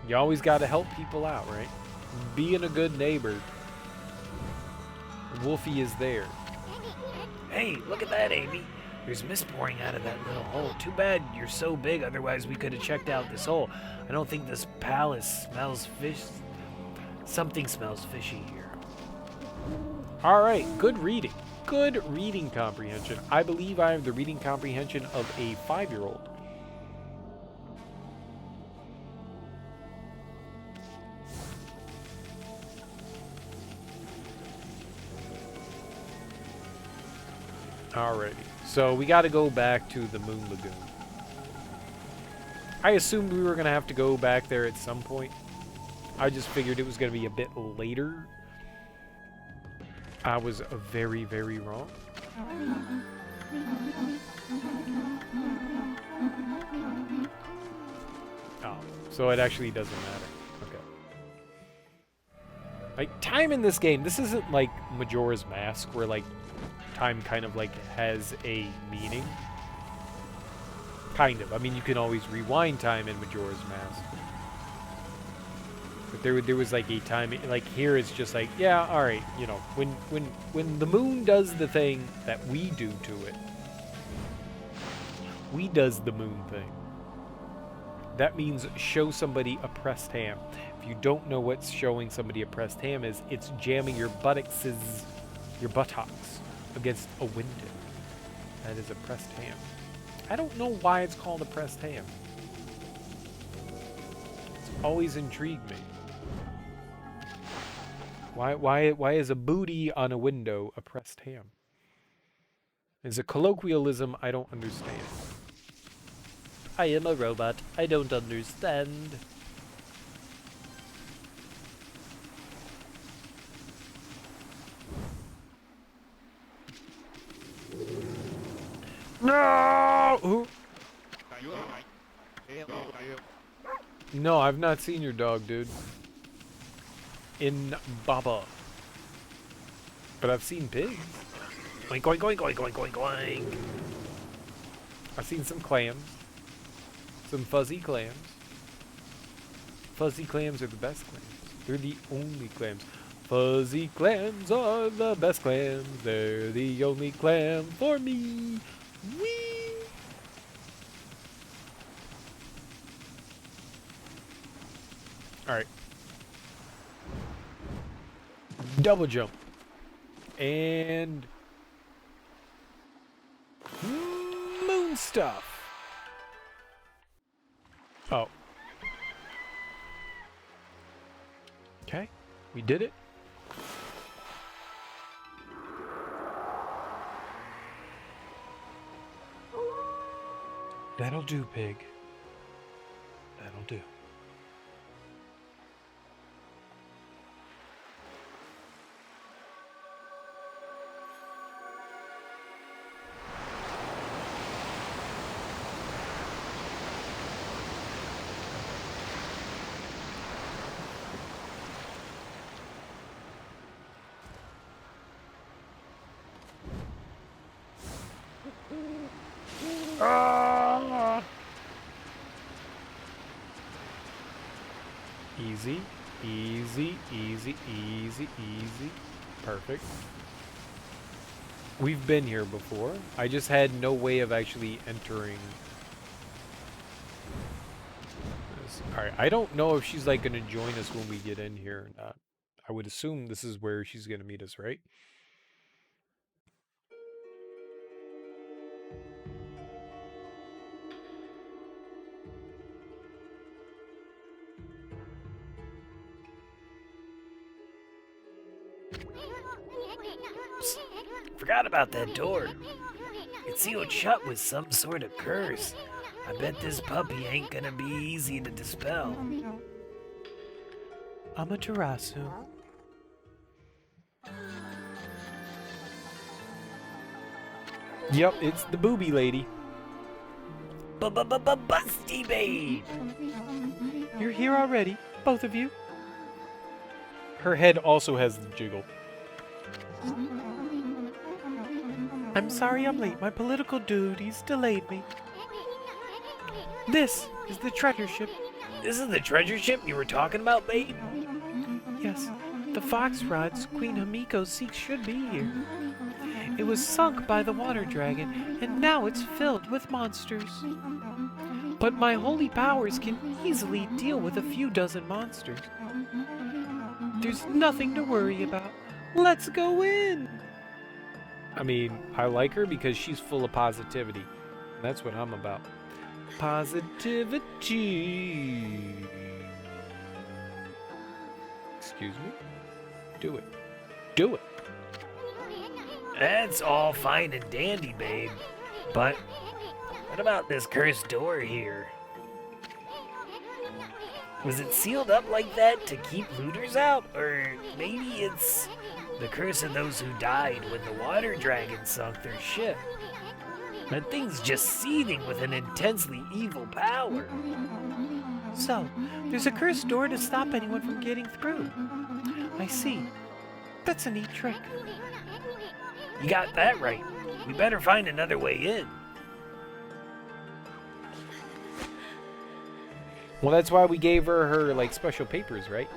You always got to help people out, right? Being a good neighbor. Wolfie is there. Hey, look at that, Amy. There's mist pouring out of that little hole. Too bad you're so big, otherwise we could have checked out this hole. I don't think this palace smells fish. Something smells fishy here. All right, good reading. Good reading comprehension. I believe I have the reading comprehension of a 5-year-old. Alrighty, so we got to go back to the Moon Lagoon. I assumed we were going to have to go back there at some point. I just figured it was going to be a bit later. I was very, very wrong. Oh, so it actually doesn't matter. Okay. Like, time in this game, this isn't like Majora's Mask, where, like, time kind of, like, has a meaning. Kind of. I mean, you can always rewind time in Majora's Mask. But there was, like, a time, like, here it's just like, yeah, alright, you know, when the moon does the thing that we do to it, we does the moon thing. That means show somebody a pressed ham. If you don't know what showing somebody a pressed ham is, it's jamming your buttocks against a window. That is a pressed ham. I don't know why it's called a pressed ham. It's always intrigued me. Why is a booty on a window a pressed ham? It's a colloquialism I don't understand. I am a robot. I don't understand. No! Ooh. No, I've not seen your dog, dude. In Baba. But I've seen pigs. Oink, oink, oink, oink, oink, oink, oink. I've seen some clams. Some fuzzy clams. Fuzzy clams are the best clams. They're the only clams. Fuzzy clams are the best clams. They're the only clam for me. Whee! Alright. Double jump. And moon stuff. Oh. Okay. We did it. That'll do, pig. That'll do. Ah! Easy, easy, easy, easy, easy. Perfect. We've been here before. I just had no way of actually entering this. Alright, I don't know if she's like gonna join us when we get in here or not. I would assume this is where she's gonna meet us, right? Forgot about that door. It's sealed shut with some sort of curse. I bet this puppy ain't gonna be easy to dispel. Amaterasu. Yep, it's the booby lady. Busty babe! You're here already, both of you. Her head also has the jiggle. I'm sorry I'm late. My political duties delayed me. This is the treasure ship. This is the treasure ship you were talking about, babe? Yes, the fox rods Queen Hamiko seeks should be here. It was sunk by the water dragon, and now it's filled with monsters. But my holy powers can easily deal with a few dozen monsters. There's nothing to worry about. Let's go in! I mean, I like her because she's full of positivity. That's what I'm about. Positivity. Excuse me? Do it. Do it. That's all fine and dandy, babe. But what about this cursed door here? Was it sealed up like that to keep looters out? Or maybe it's the curse of those who died when the water dragon sunk their ship? That thing's just seething with an intensely evil power. So, there's a cursed door to stop anyone from getting through. I see. That's a neat trick. You got that right. We better find another way in. Well, that's why we gave her like special papers, right?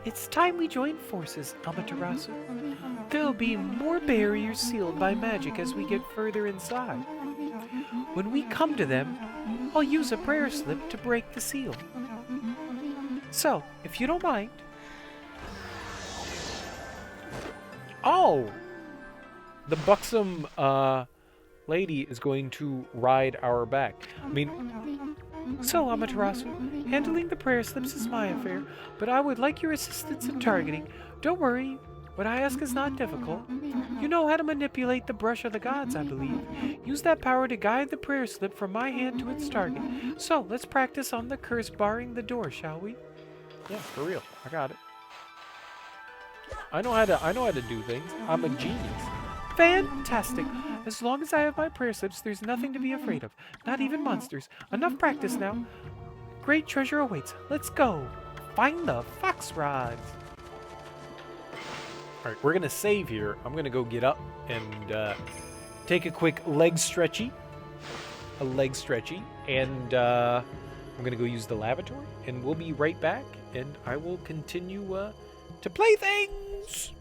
It's time we join forces, Amaterasu. There'll be more barriers sealed by magic as we get further inside. When we come to them, I'll use a prayer slip to break the seal. So, if you don't mind... Oh! The buxom lady is going to ride our back. I mean, So, Amaterasu, handling the prayer slips is my affair, but I would like your assistance in targeting. Don't worry, what I ask is not difficult. You know how to manipulate the brush of the gods, I believe. Use that power to guide the prayer slip from my hand to its target. So, let's practice on the curse barring the door, shall we? yeah, for real. I got it. I know how to do things. I'm a genius. Fantastic! As long as I have my prayer slips, there's nothing to be afraid of. Not even monsters. Enough practice now. Great treasure awaits. Let's go. Find the fox rods. All right, we're gonna save here. I'm gonna go get up and take a quick leg stretchy, and I'm gonna go use the lavatory, and we'll be right back. And I will continue to play things.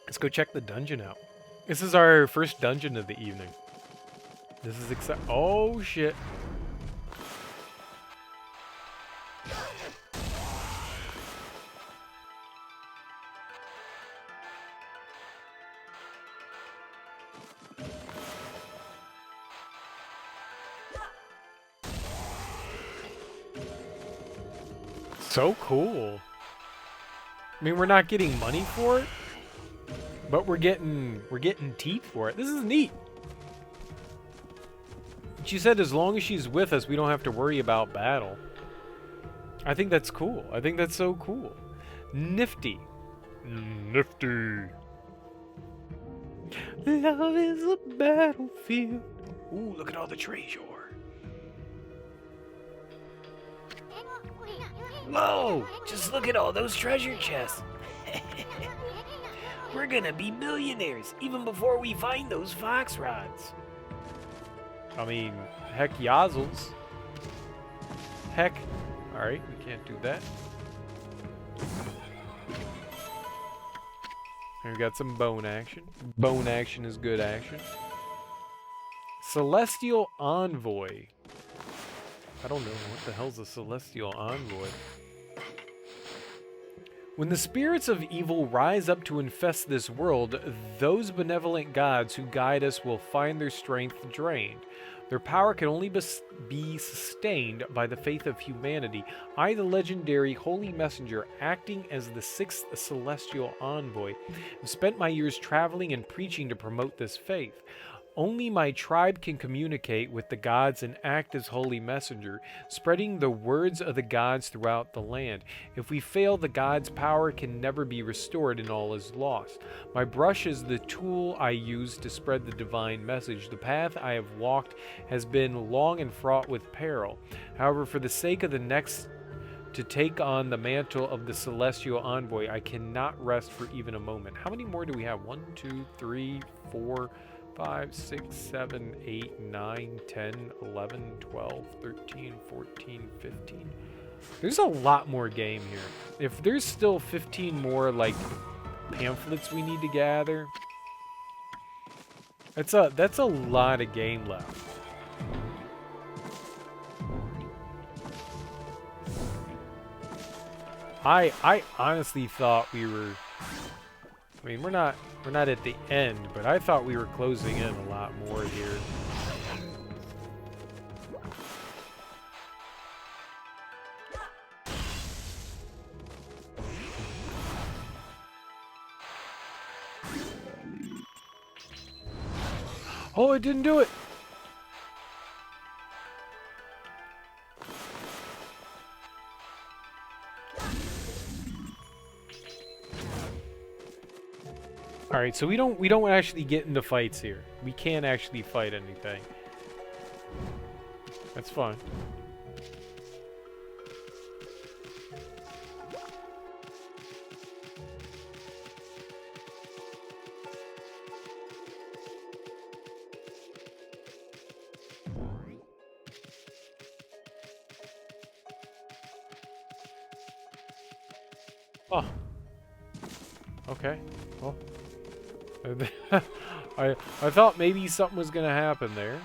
Let's go check the dungeon out. This is our first dungeon of the evening. This is exciting. Oh shit. So cool. I mean, we're not getting money for it, but we're getting teeth for it. This is neat. She said as long as she's with us, we don't have to worry about battle. I think that's cool. I think that's so cool. Nifty. Nifty. Love is a battlefield. Ooh, look at all the treasure. Whoa! Just look at all those treasure chests. We're gonna be millionaires even before we find those fox rods. I mean, heck yazzles. Heck. Alright, we can't do that. And we got some bone action. Bone action is good action. Celestial Envoy. I don't know. What the hell's a Celestial Envoy? When the spirits of evil rise up to infest this world, those benevolent gods who guide us will find their strength drained. Their power can only be sustained by the faith of humanity. I, the legendary Holy Messenger, acting as the 6th Celestial Envoy, have spent my years traveling and preaching to promote this faith. Only my tribe can communicate with the gods and act as holy messenger, spreading the words of the gods throughout the land. If we fail, the gods' power can never be restored and all is lost. My brush is the tool I use to spread the divine message. The path I have walked has been long and fraught with peril. However, for the sake of the next to take on the mantle of the Celestial Envoy, I cannot rest for even a moment. How many more do we have? 1, 2, 3, 4... 5, 6, 7, 8, 9, 10, 11, 12, 13, 14, 15. There's a lot more game here. If there's still 15 more, like, pamphlets we need to gather, that's a lot of game left. I honestly thought we were... I mean, we're not at the end, but I thought we were closing in a lot more here. Oh, it didn't do it. All right, so we don't actually get into fights here. We can't actually fight anything. That's fine. Oh. Okay. Well. I thought maybe something was gonna happen there.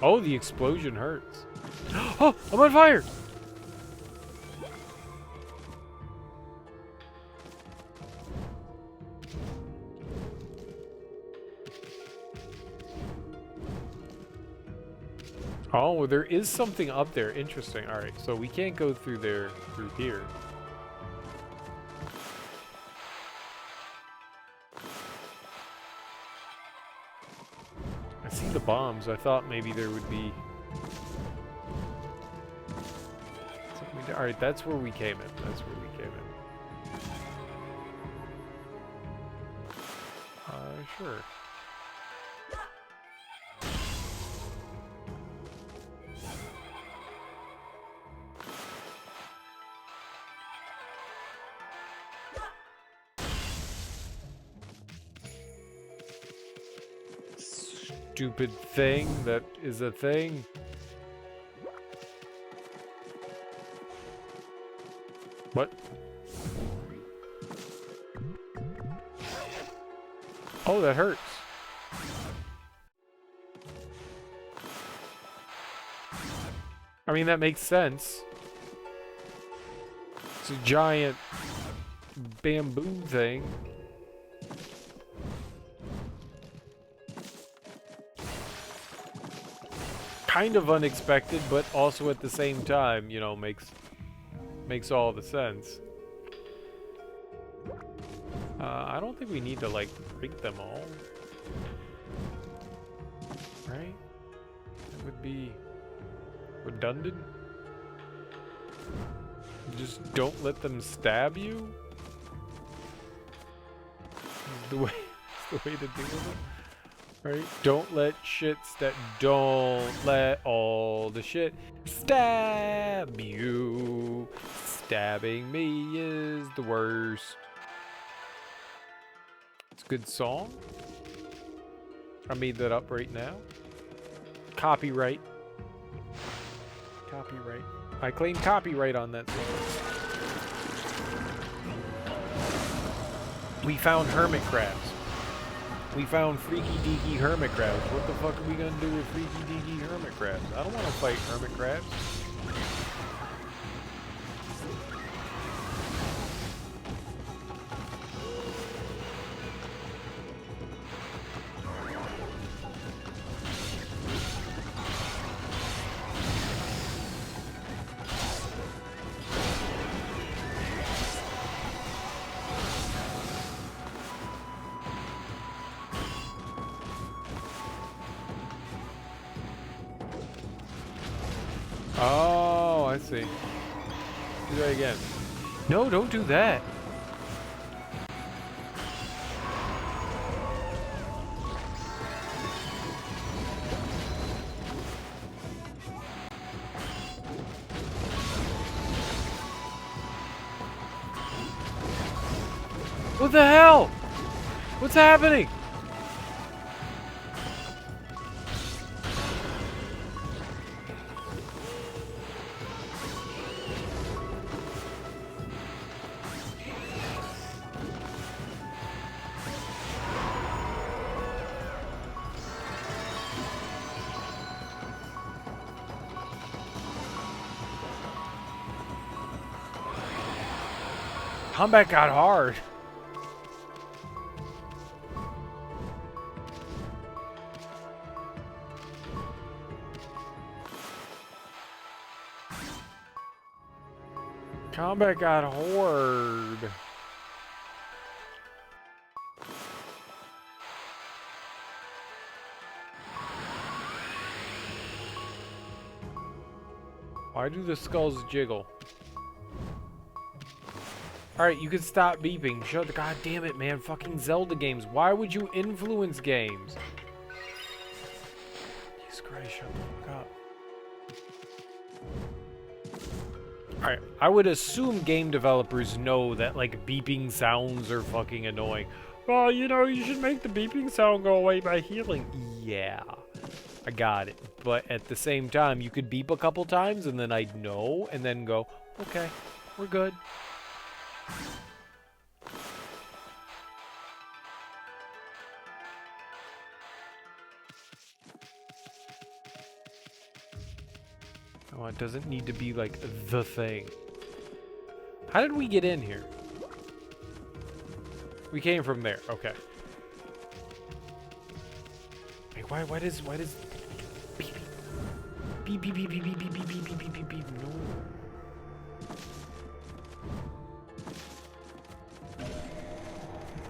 Oh, the explosion hurts. Oh, I'm on fire! Oh, well, there is something up there. Interesting. All right, so we can't go through there, through here. I see the bombs. I thought maybe there would be... something. All right, that's where we came in. That's where we came in. Sure. Stupid thing that is a thing. What? Oh, that hurts. I mean, that makes sense. It's a giant bamboo thing. kind of unexpected, but also at the same time, you know, makes all the sense. I don't think we need to, like, break them all. Right? That would be redundant. Just don't let them stab you? Is the way to deal with it. Right? Don't let don't let all the shit stab you. Stabbing me is the worst. It's a good song. I made that up right now. Copyright. Copyright. I claim copyright on that song. We found hermit crabs. We found freaky deaky hermit crabs. What the fuck are we gonna do with freaky deaky hermit crabs? I don't want to fight hermit crabs. Oh, I see. Do that again. No, don't do that. What the hell? What's happening? Combat got hard. Combat got hard. Why do the skulls jiggle? Alright, you can stop beeping. Shut the god damn it, man. Fucking Zelda games. Why would you influence games? Jesus Christ, shut the fuck up. Alright, I would assume game developers know that, like, beeping sounds are fucking annoying. Well, you know, you should make the beeping sound go away by healing. Yeah, I got it. But at the same time, you could beep a couple times and then I'd know and then go, okay, we're good. Oh, it doesn't need to be like the thing. How did we get in here? We came from there. Okay. Wait, why does beep beep beep beep beep beep beep beep beep beep beep beep? No.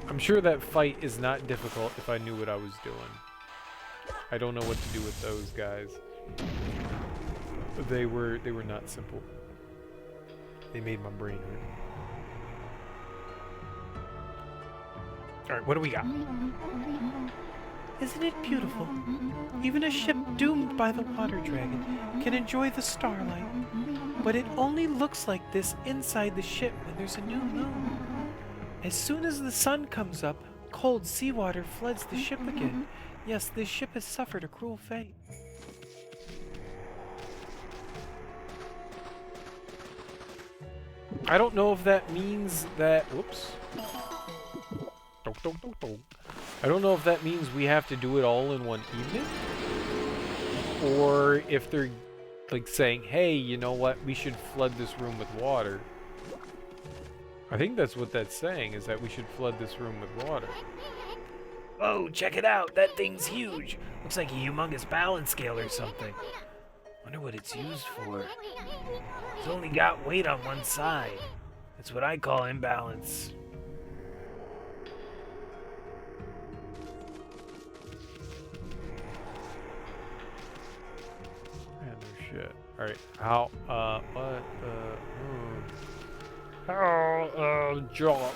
I'm sure that fight is not difficult if I knew what I was doing. I don't know what to do with those guys. They were not simple. They made my brain hurt. Alright, what do we got? Isn't it beautiful? Even a ship doomed by the water dragon can enjoy the starlight. But it only looks like this inside the ship when there's a new moon. As soon as the sun comes up, cold seawater floods the ship again. Yes, this ship has suffered a cruel fate. I don't know if that means that... Whoops. I don't know if that means we have to do it all in one evening. Or if they're like saying, hey, you know what, we should flood this room with water. I think that's what that's saying, is that we should flood this room with water. Whoa, check it out. That thing's huge. Looks like a humongous balance scale or something. Wonder what it's used for. It's only got weight on one side. That's what I call imbalance. Man, no shit. Alright, how, what, how, job,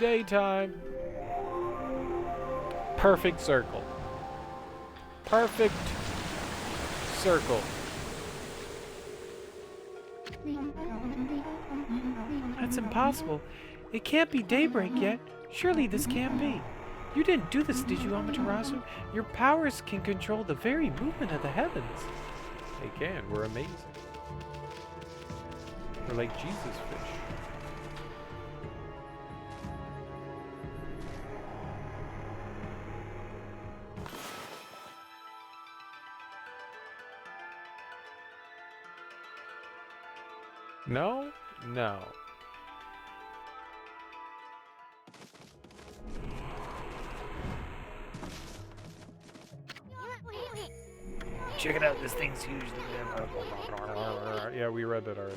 daytime. Perfect circle. Perfect circle. That's impossible. It can't be daybreak yet. Surely this can't be. You didn't do this, did you, Amaterasu? Your powers can control the very movement of the heavens. They can. We're amazing. We're like Jesus fish. No? No. Check it out, this thing's huge. Yeah, we read that already.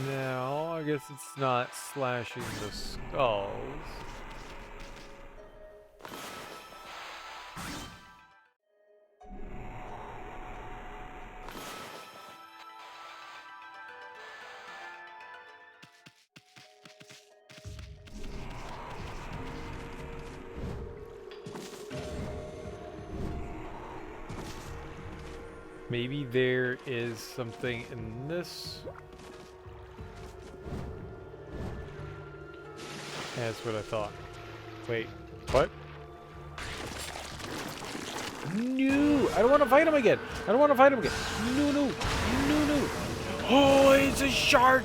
Now, I guess it's not slashing the skulls. Maybe there is something in this. That's what I thought. Wait, what? No! I don't want to fight him again! I don't want to fight him again! No, no! No, no! Oh, it's a shark!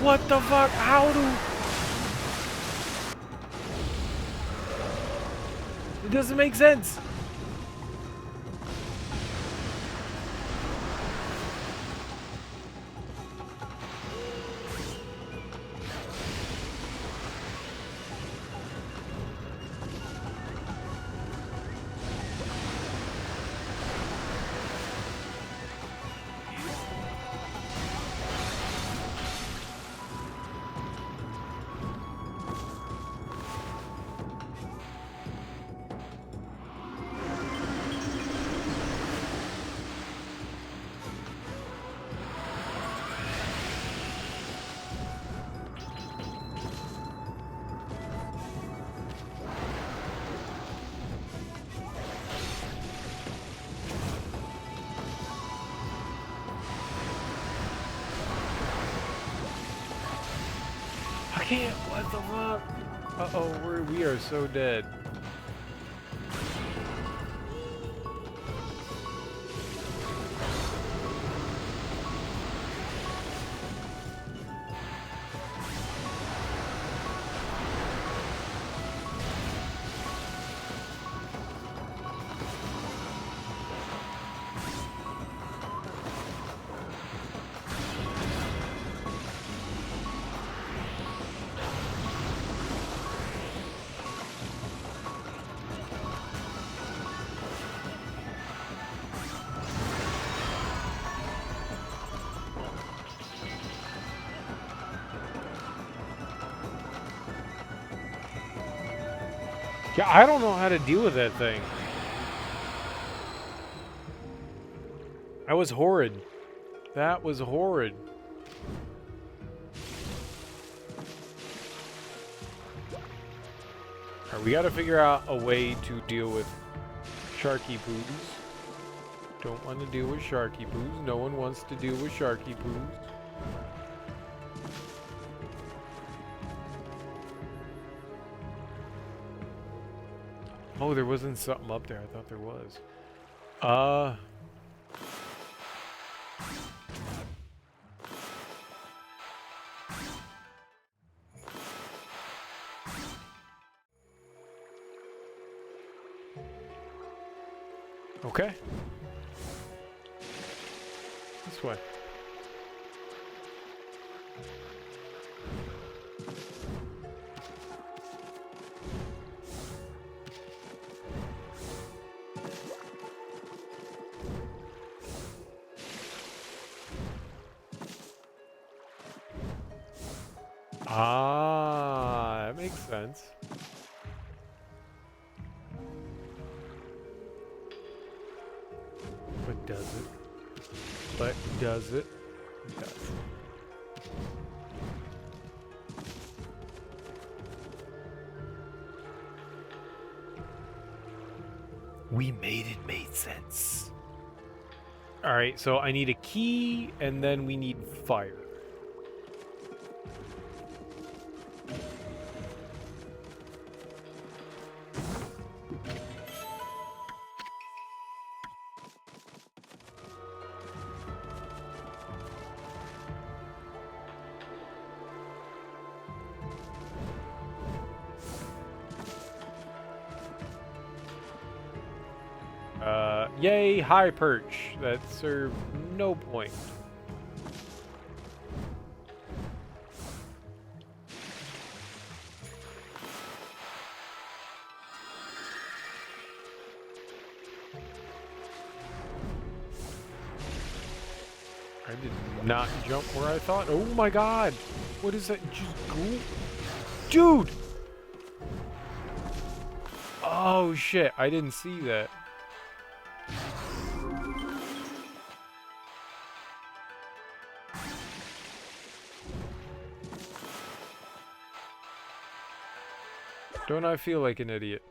What the fuck? How do... It doesn't make sense! I can't. What the fuck? Uh-oh, we are so dead. Yeah, I don't know how to deal with that thing. That was horrid. That was horrid. Alright, we gotta figure out a way to deal with sharky poos. Don't want to deal with sharky poos. No one wants to deal with sharky poos. Oh, there wasn't something up there. I thought there was. Okay. This way. Ah, that makes sense. But does it? But does it? It does. We made it made sense. Alright, so I need a key, and then we need fire. Yay, high perch. That served no point. I did not jump where I thought. Oh my god! What is that? Just go. Dude! Oh shit, I didn't see that. Don't I feel like an idiot?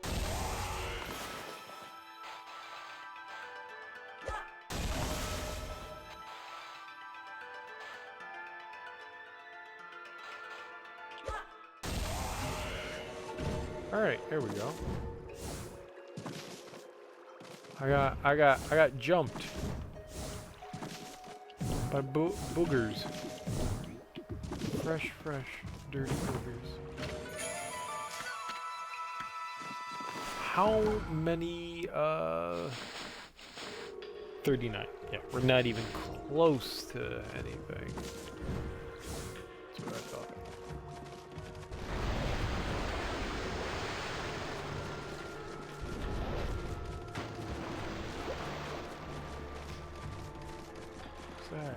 All right, there we go. I got jumped by boogers. Fresh, dirty boogers. How many, 39. Yeah, we're not even close to anything. That's what I thought. What's that?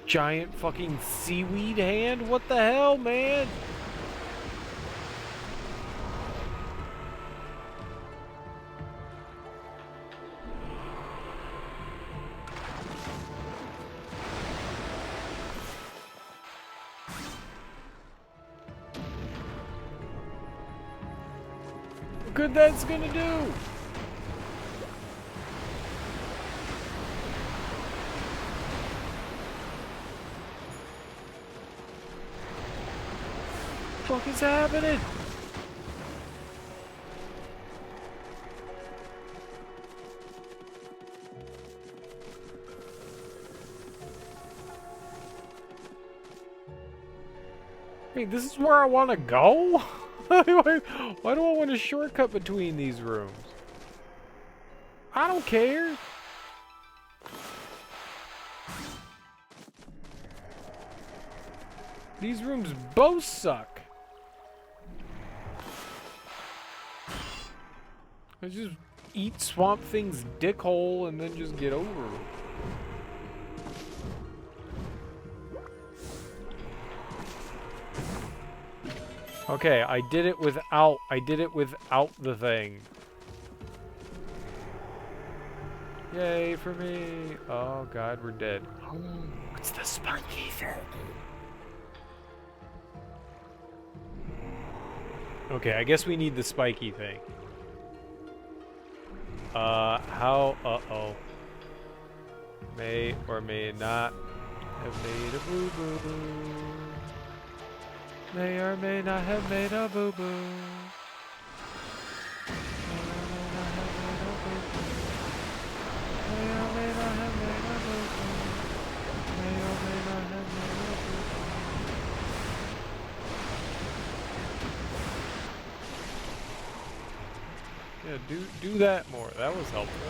Giant fucking seaweed hand? What the hell, man? What good that's gonna do? What the fuck is happening? Wait, this is where I want to go? Why do I want a shortcut between these rooms? I don't care. These rooms both suck. I just eat Swamp Thing's dick hole and then just get over it. Okay, I did it without the thing. Yay for me. Oh god, we're dead. What's the spunky thing? Okay, I guess we need the spiky thing. Uh-oh. May or may not have made a boo-boo. May or may not have made a boo-boo. May or may not have made a boo-boo. May or may not have made a boo-boo. Do that more. That was helpful.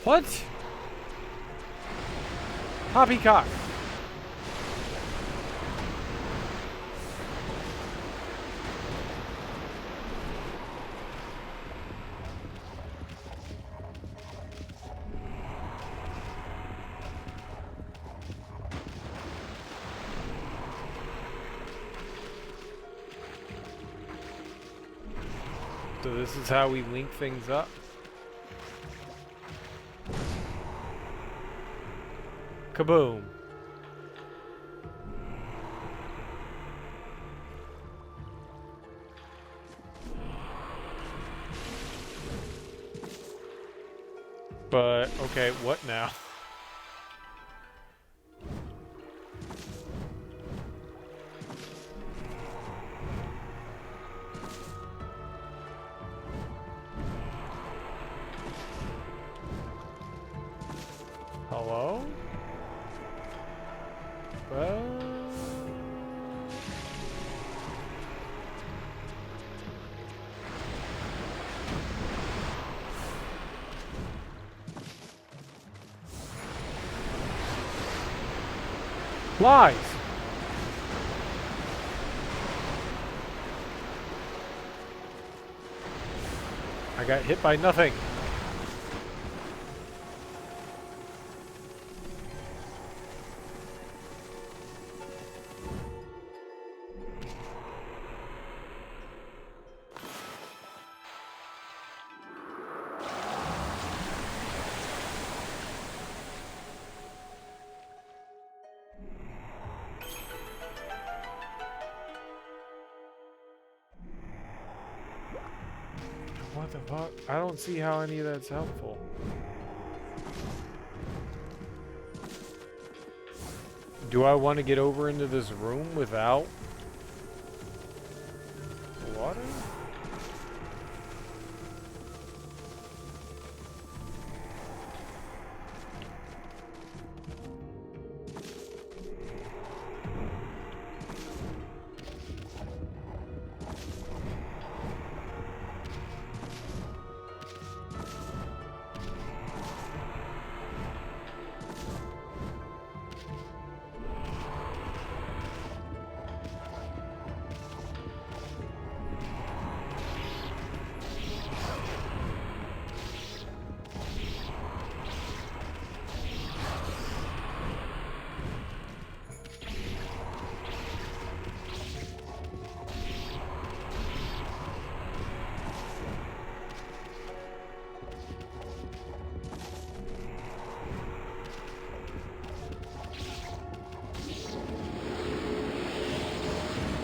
What? Poppycock. So this is how we link things up. Kaboom. But, okay, what now? Hello? Lies! I got hit by nothing. What the fuck? I don't see how any of that's helpful. Do I want to get over into this room without water?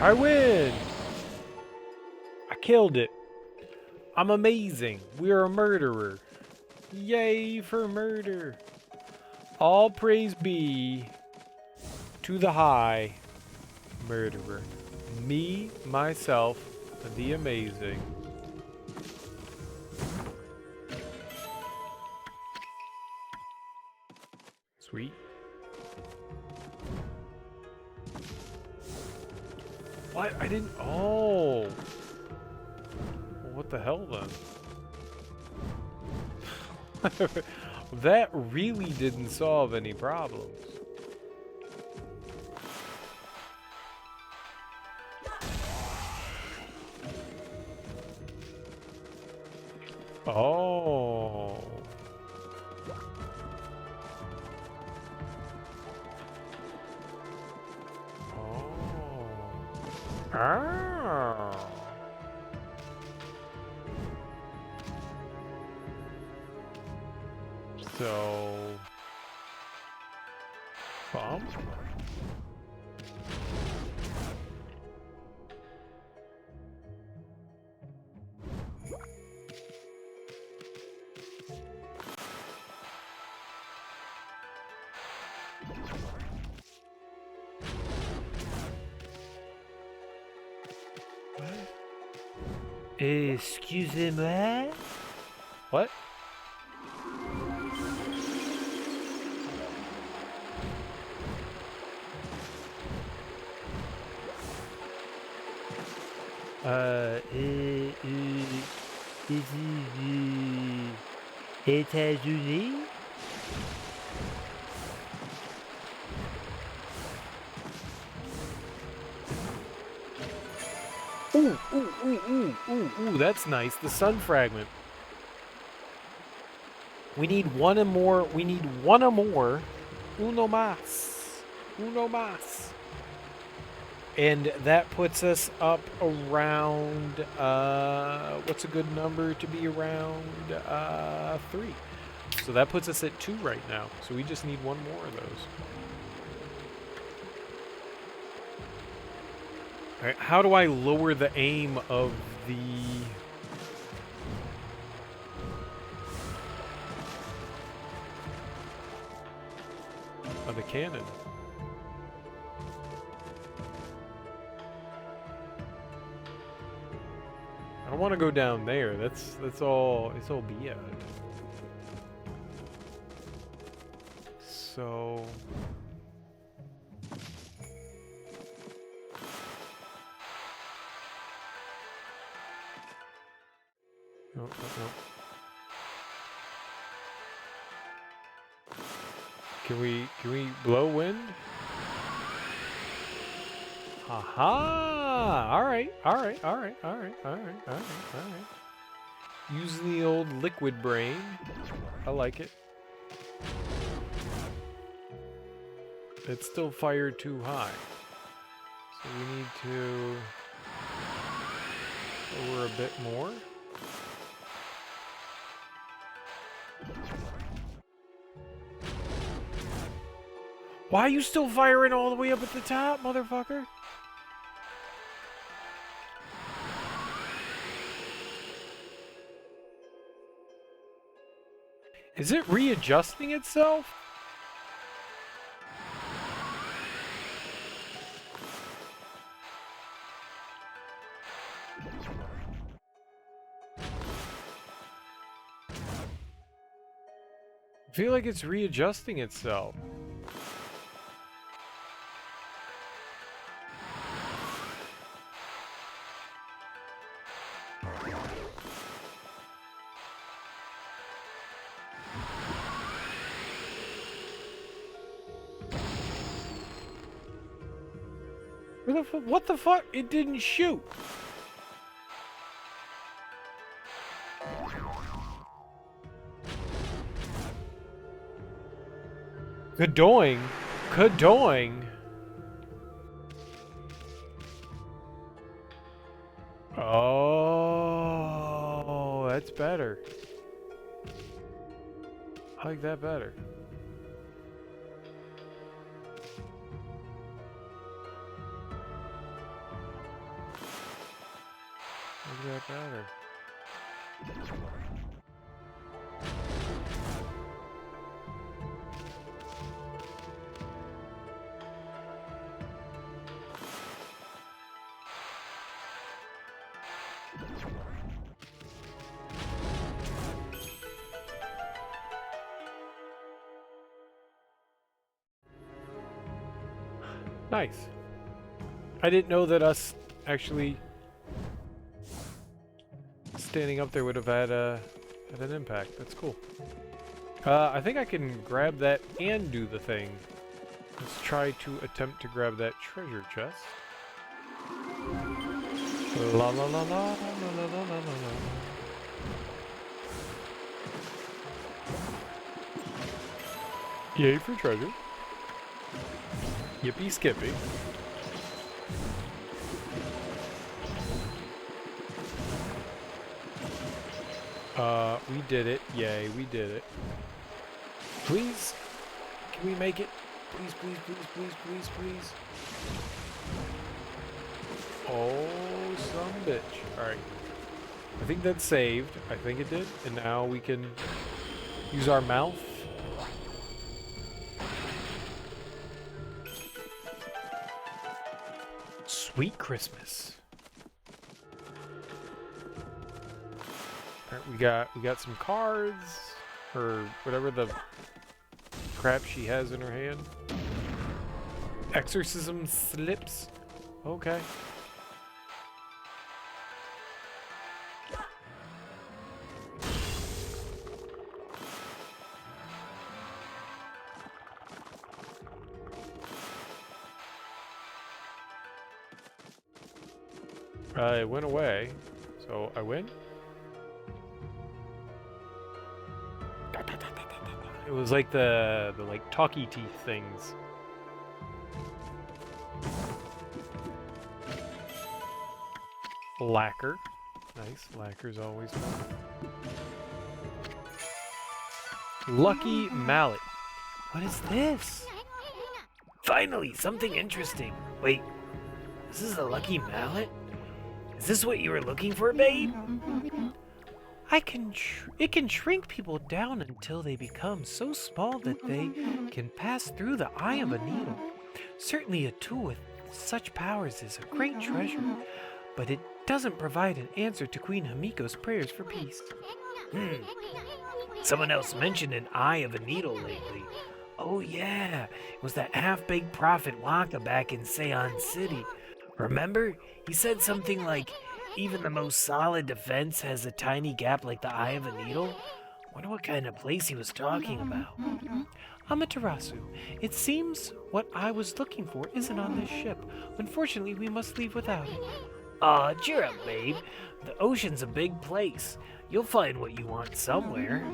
I win! I killed it. I'm amazing. We're a murderer. Yay for murder. All praise be to the high murderer. Me, myself, the amazing. Sweet. What? I didn't... Oh! Well, what the hell then? That really didn't solve any problems. Oh. Oh. So... Bomb? Excusez-moi? What? États-Unis? Ooh, that's nice. The sun fragment. We need one or more. We need one or more. Uno más. Uno más. And that puts us up around, what's a good number to be around? 3. So that puts us at 2 right now. So we just need one more of those. All right, how do I lower the aim of the... cannon? I don't want to go down there. That's all. It's all BS. So. No. Can we blow wind? Aha! All right. Using the old liquid brain. I like it. It's still fired too high. So we need to lower a bit more. Why are you still firing all the way up at the top, motherfucker? Is it readjusting itself? I feel like it's readjusting itself. What the fuck? It didn't shoot. Kadoing. Oh, that's better. I like that better. That better. Nice. I didn't know that us actually standing up there would have had an impact. That's cool. I think I can grab that and do the thing. Let's try to attempt to grab that treasure chest. La la la la la la la la la la. Yay for treasure. Yippee skippy. We did it. Yay, we did it. Please? Can we make it? Please, please, please, please, please, please. Oh, some bitch. Alright. I think that's saved. I think it did. And now we can use our mouth. Sweet Christmas. Alright, we got some cards, or whatever the crap she has in her hand. Exorcism slips. Okay. It went away. So I win? It was like the like talky teeth things. Lacquer. Nice. Lacquer's always fun. Lucky mallet. What is this? Finally, something interesting. Wait, this is a lucky mallet? Is this what you were looking for, babe? It can shrink people down until they become so small that they can pass through the eye of a needle. Certainly a tool with such powers is a great treasure, but it doesn't provide an answer to Queen Hamiko's prayers for peace. Someone else mentioned an eye of a needle lately. Oh yeah, it was that half-baked prophet Waka back in Seon City. Remember? He said something like, even the most solid defense has a tiny gap like the eye of a needle? Wonder what kind of place he was talking about. Amaterasu, it seems what I was looking for isn't on this ship. Unfortunately, we must leave without it. Aw, cheer up, babe. The ocean's a big place. You'll find what you want somewhere.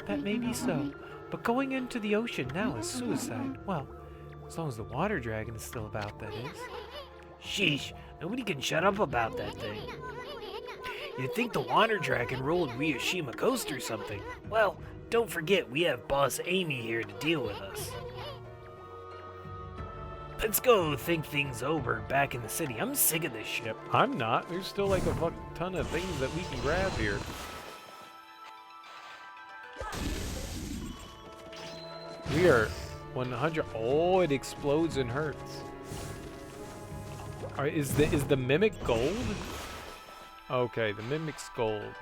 That may be so, but going into the ocean now is suicide. Well, as long as the water dragon is still about, that is. Sheesh, nobody can shut up about that thing. You'd think the water dragon ruled Ryoshima Coast or something. Well, don't forget we have Boss Amy here to deal with us. Let's go think things over back in the city. I'm sick of this ship. I'm not. There's still like a fuck ton of things that we can grab here. We are 100. Oh, it explodes and hurts. Alright, is the mimic gold? Okay, the mimic's gold.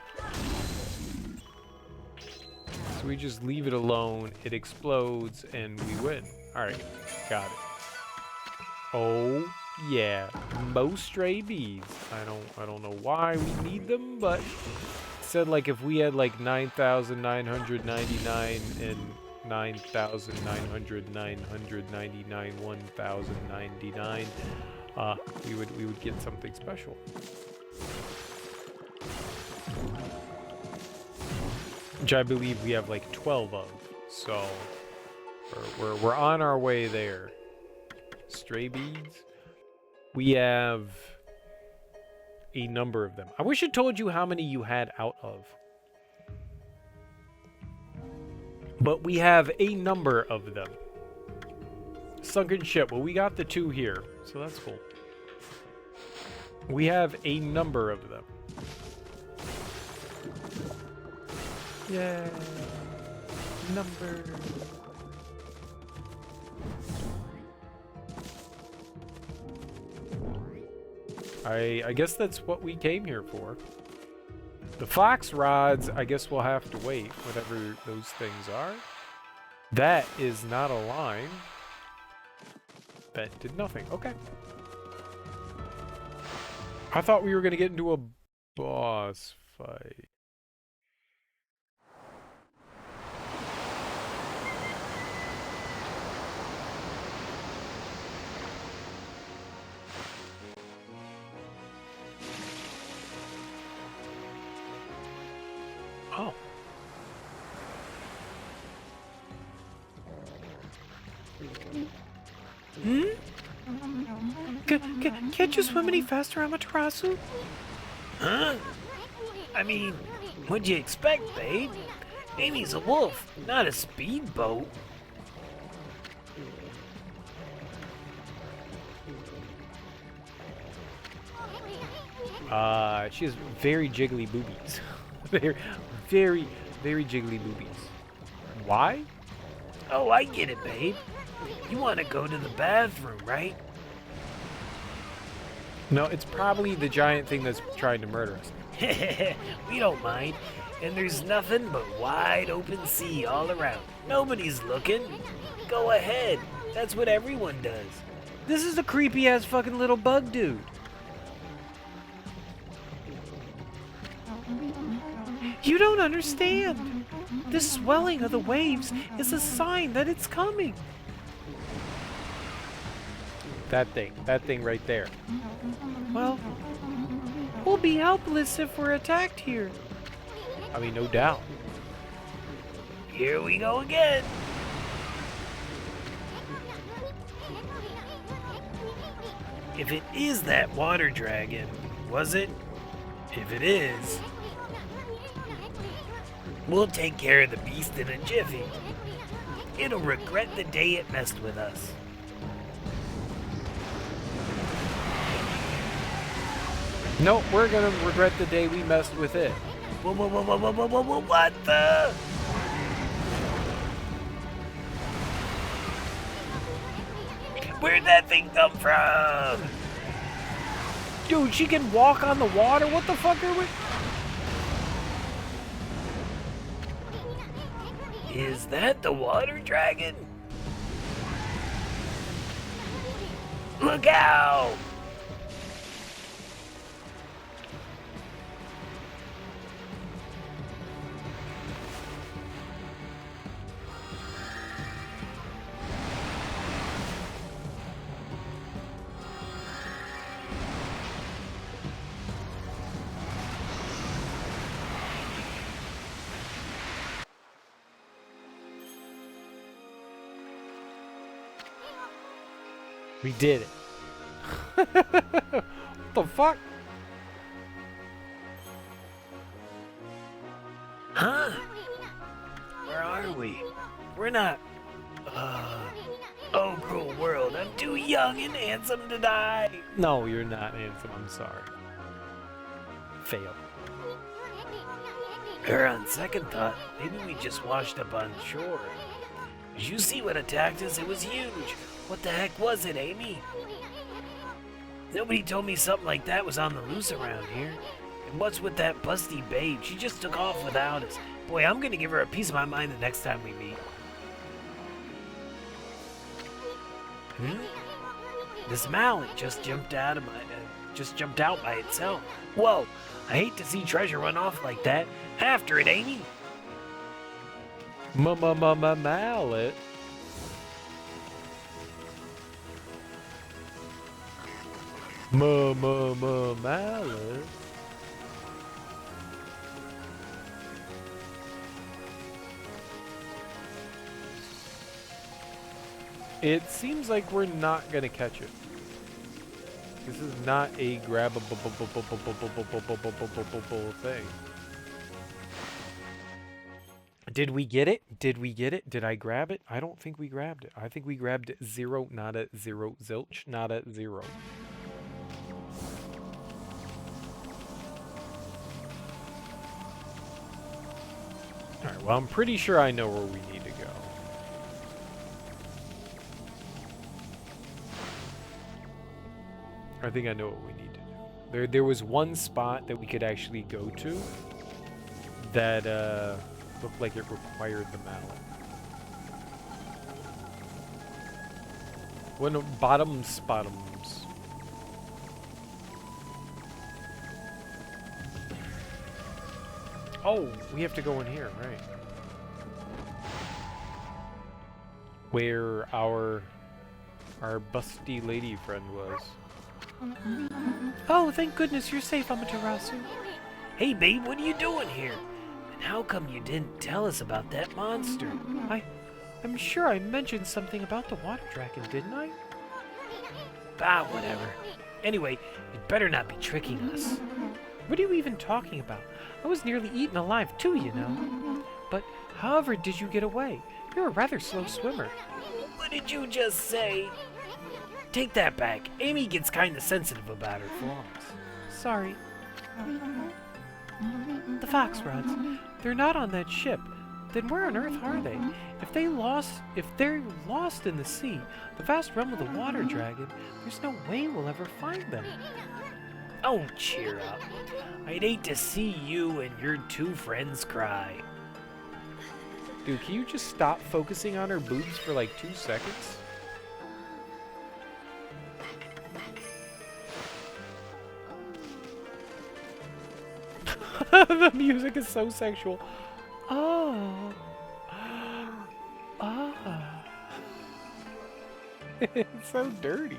So we just leave it alone. It explodes and we win. Alright, got it. Oh yeah, most stray beads. I don't know why we need them, but it said like if we had like 9,999 and 9,900, 999, 1,099, we would get something special. Which I believe we have like 12 of, so we're on our way there. Stray beads. We have a number of them. I wish I told you how many you had out of. But we have a number of them. Sunken ship. Well, we got the 2 here, so that's cool. We have a number of them. Yeah. Number. I guess that's what we came here for. The fox rods, I guess we'll have to wait, whatever those things are. That is not a line. That did nothing. Okay. I thought we were going to get into a boss fight. Oh. Can't you swim any faster, Amaterasu? Huh? I mean, what'd you expect, babe? Amy's a wolf, not a speedboat. She has very jiggly boobies. very jiggly boobies. Why? Oh, I get it, babe. You want to go to the bathroom, right? No, it's probably the giant thing that's trying to murder us. We don't mind. And there's nothing but wide open sea all around. Nobody's looking. Go ahead. That's what everyone does. This is a creepy ass fucking little bug dude. You don't understand. This swelling of the waves is a sign that it's coming. That thing right there. Well, We'll be helpless if we're attacked here. I mean, no doubt. Here we go again. If it is that water dragon, was it? If it is, we'll take care of the beast in a jiffy. It'll regret the day it messed with us. Nope, we're gonna regret the day we messed with it. What the? Where'd that thing come from? Dude, she can walk on the water? What the fuck are we... Is that the water dragon? Look out! We did it. What the fuck? Huh? Where are we? We're not... Oh, cruel world, I'm too young and handsome to die. No, you're not handsome. I'm sorry. Fail. Or on second thought, maybe we just washed up on shore. Did you see what attacked us? It was huge. What the heck was it, Amy? Nobody told me something like that was on the loose around here. And what's with that busty babe? She just took off without us. Boy, I'm gonna give her a piece of my mind the next time we meet. This mallet just jumped out by itself. Whoa! I hate to see treasure run off like that. After it, Amy. Mallet. Mallet. It seems like we're not gonna catch it. This is not a grabbable thing. Did we get it? Did we get it? Did I grab it? I don't think we grabbed it. I think we grabbed it. Zero, not a zero. Zilch, not a zero. Alright, well, I'm pretty sure I know where we need to go. I think I know what we need to do. There was one spot that we could actually go to that looked like it required the mallet. When bottoms. Oh, we have to go in here, right? Where our busty lady friend was. Oh, thank goodness you're safe, Amaterasu. Hey, babe, what are you doing here? And how come you didn't tell us about that monster? I'm sure I mentioned something about the water dragon, didn't I? Ah, whatever. Anyway, it better not be tricking us. What are you even talking about? I was nearly eaten alive too, you know. But however did you get away? You're a rather slow swimmer. What did you just say? Take that back. Amy gets kinda sensitive about her flaws. Sorry. The fox rods. They're not on that ship. Then where on earth are they? If they're lost in the sea, the vast realm of the water dragon, there's no way we'll ever find them. Oh, cheer up. I'd hate to see you and your two friends cry. Dude, can you just stop focusing on her boobs for like 2 seconds? The music is so sexual. Oh. It's so dirty.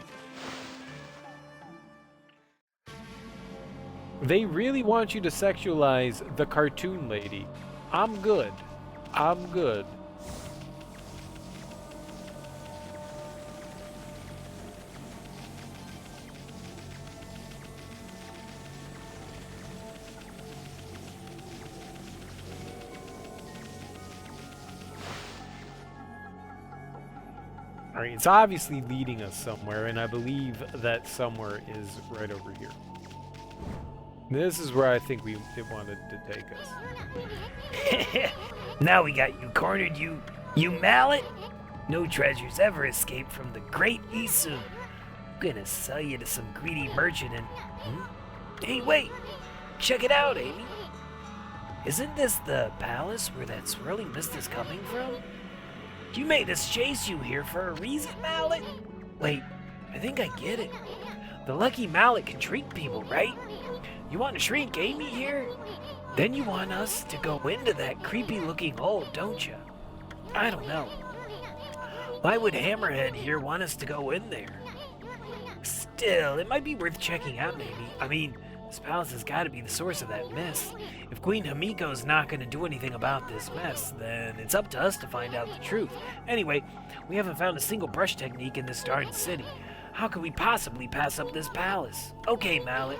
They really want you to sexualize the cartoon lady. I'm good. I'm good. Alright, it's obviously leading us somewhere, and I believe that somewhere is right over here. This is where I think it wanted to take us. Now we got you cornered, you mallet. No treasures ever escape from the great Isun. I'm gonna sell you to some greedy merchant and... Hey, wait! Check it out, Amy. Isn't this the palace where that swirling mist is coming from? You made us chase you here for a reason, Mallet? Wait, I think I get it. The lucky Mallet can shrink people, right? You want to shrink Amy here? Then you want us to go into that creepy-looking hole, don't you? I don't know. Why would Hammerhead here want us to go in there? Still, it might be worth checking out, maybe. I mean, this palace has got to be the source of that mess. If Queen Hamiko's not going to do anything about this mess, then it's up to us to find out the truth. Anyway, we haven't found a single brush technique in this darn city. How could we possibly pass up this palace? Okay, Mallet.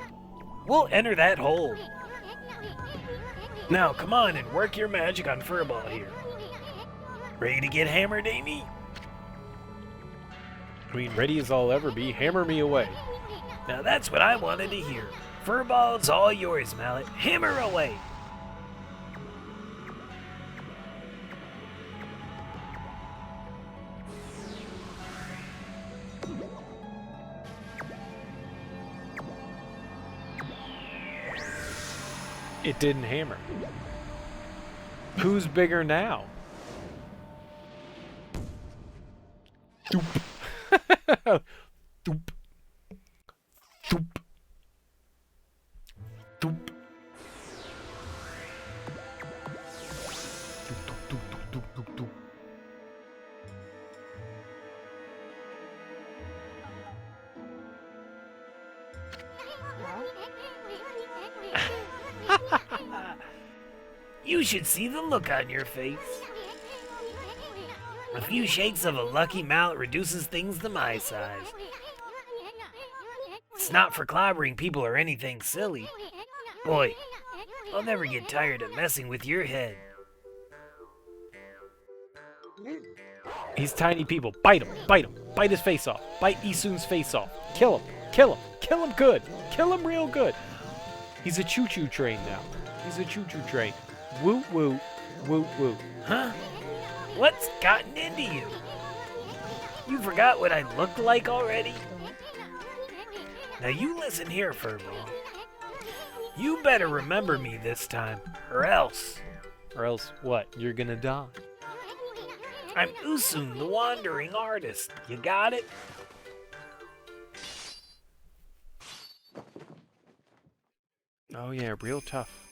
We'll enter that hole. Now, come on and work your magic on Furball here. Ready to get hammered, Amy? I mean, ready as I'll ever be. Hammer me away. Now that's what I wanted to hear. Furball's all yours, Mallet. Hammer away. It didn't hammer. Who's bigger now? Doop. Doop. Doop. Doop. Doop. You should see the look on your face. A few shakes of a lucky mallet reduces things to my size. It's not for clobbering people or anything silly. Boy, I'll never get tired of messing with your head. He's tiny people. Bite him. Bite him. Bite his face off. Bite Isun's face off. Kill him. Kill him. Kill him good. Kill him real good. He's a choo-choo train now. He's a choo-choo train. Woot woot. Woot woot. Huh? What's gotten into you? You forgot what I looked like already? Now you listen here, Furball. You better remember me this time, or else. Or else what? You're gonna die. I'm Usun, the wandering artist. You got it? Oh yeah, real tough.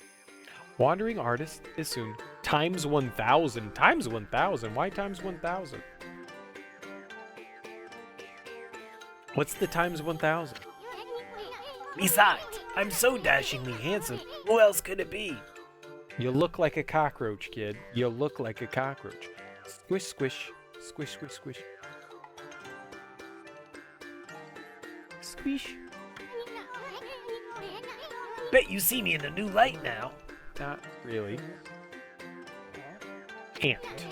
Wandering artist is soon. Times 1,000. Times 1,000. Why times 1,000? What's the times 1,000? Besides, I'm so dashingly handsome. Who else could it be? You look like a cockroach, kid. You look like a cockroach. Squish, squish. Squish, squish, squish. Squish. Bet you see me in a new light now. Not really. Ant.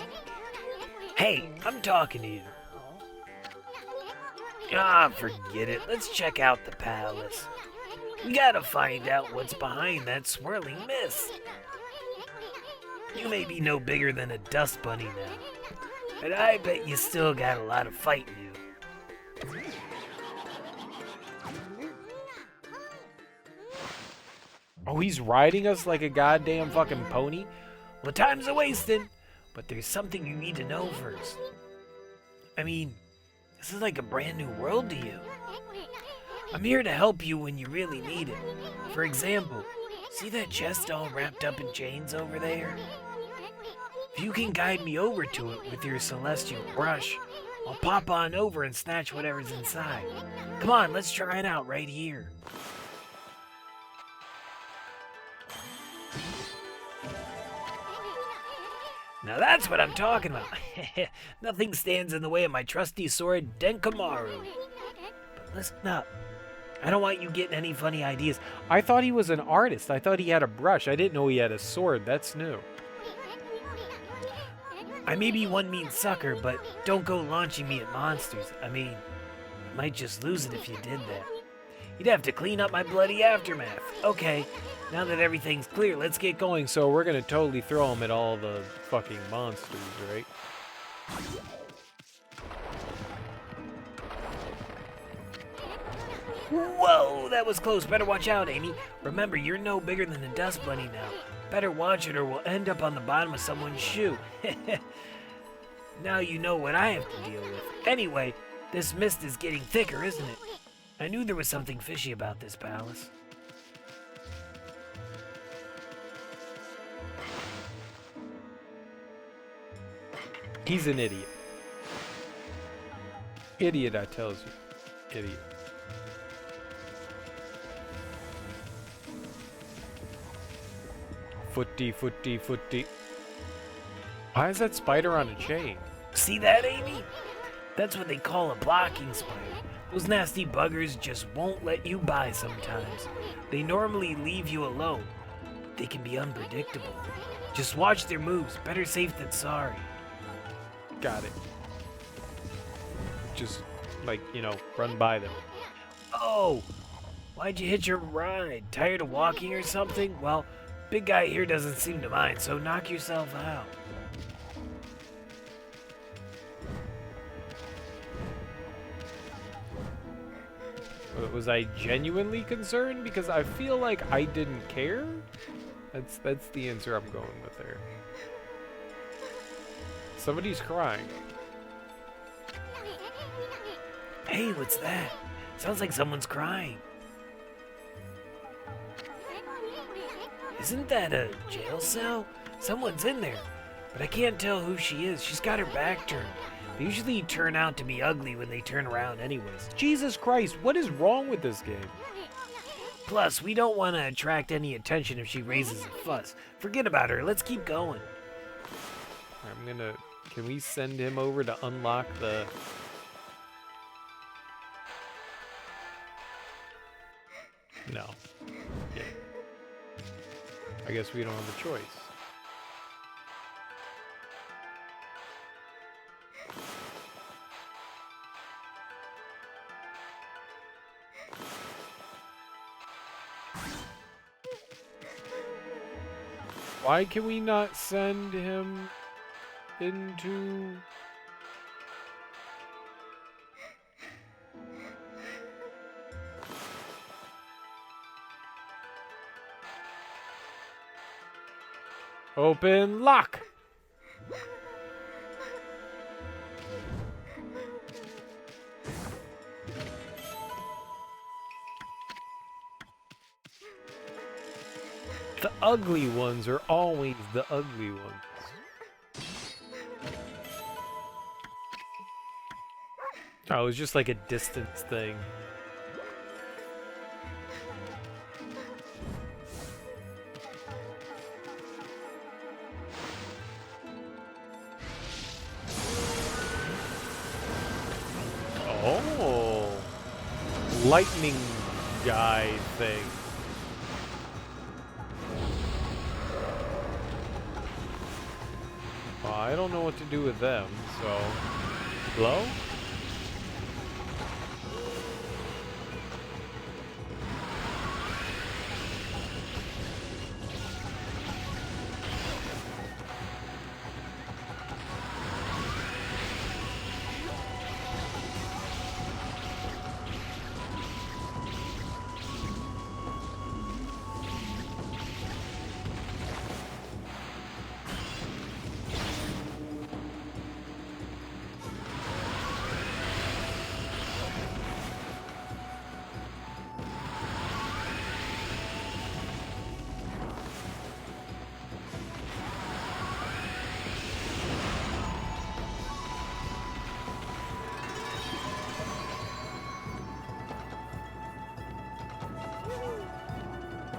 Hey, I'm talking to you. Ah, forget it. Let's check out the palace. We gotta find out what's behind that swirling mist. You may be no bigger than a dust bunny now, but I bet you still got a lot of fight in you. Oh, he's riding us like a goddamn fucking pony? Well, time's a wasting, but there's something you need to know first. I mean, this is like a brand new world to you. I'm here to help you when you really need it. For example, see that chest all wrapped up in chains over there? If you can guide me over to it with your celestial brush, I'll pop on over and snatch whatever's inside. Come on, let's try it out right here. Now that's what I'm talking about. Nothing stands in the way of my trusty sword, Denkamaru. But listen up. I don't want you getting any funny ideas. I thought he was an artist. I thought he had a brush. I didn't know he had a sword. That's new. I may be one mean sucker, but don't go launching me at monsters. I mean, I might just lose it if you did that. You'd have to clean up my bloody aftermath. Okay, now that everything's clear, let's get going. So we're going to totally throw him at all the fucking monsters, right? Whoa, that was close. Better watch out, Amy. Remember, you're no bigger than a dust bunny now. Better watch it or we'll end up on the bottom of someone's shoe. Now you know what I have to deal with. Anyway, this mist is getting thicker, isn't it? I knew there was something fishy about this palace. He's an idiot. Idiot, I tells you. Idiot. Footy. Why is that spider on a chain? See that, Amy? That's what they call a blocking spider. Those nasty buggers just won't let you by sometimes. They normally leave you alone. They can be unpredictable. Just watch their moves. Better safe than sorry. Got it. Just, like, you know, run by them. Oh, why'd you hitch your ride? Tired of walking or something? Well, big guy here doesn't seem to mind, so knock yourself out. Was I genuinely concerned? Because I feel like I didn't care. That's the answer I'm going with there. Somebody's crying. Hey, what's that? Sounds like someone's crying. Isn't that a jail cell? Someone's in there, but I can't tell who she is. She's got her back turned. They usually turn out to be ugly when they turn around anyways. Jesus Christ, what is wrong with this game? Plus, we don't want to attract any attention if she raises a fuss. Forget about her. Let's keep going. I'm gonna... Can we send him over to unlock the... No. Yeah. I guess we don't have a choice. Why can we not send him into... Open lock! The ugly ones are always the ugly ones. Oh, it was just like a distance thing. Oh, lightning guy thing. Well, I don't know what to do with them, so... Blow?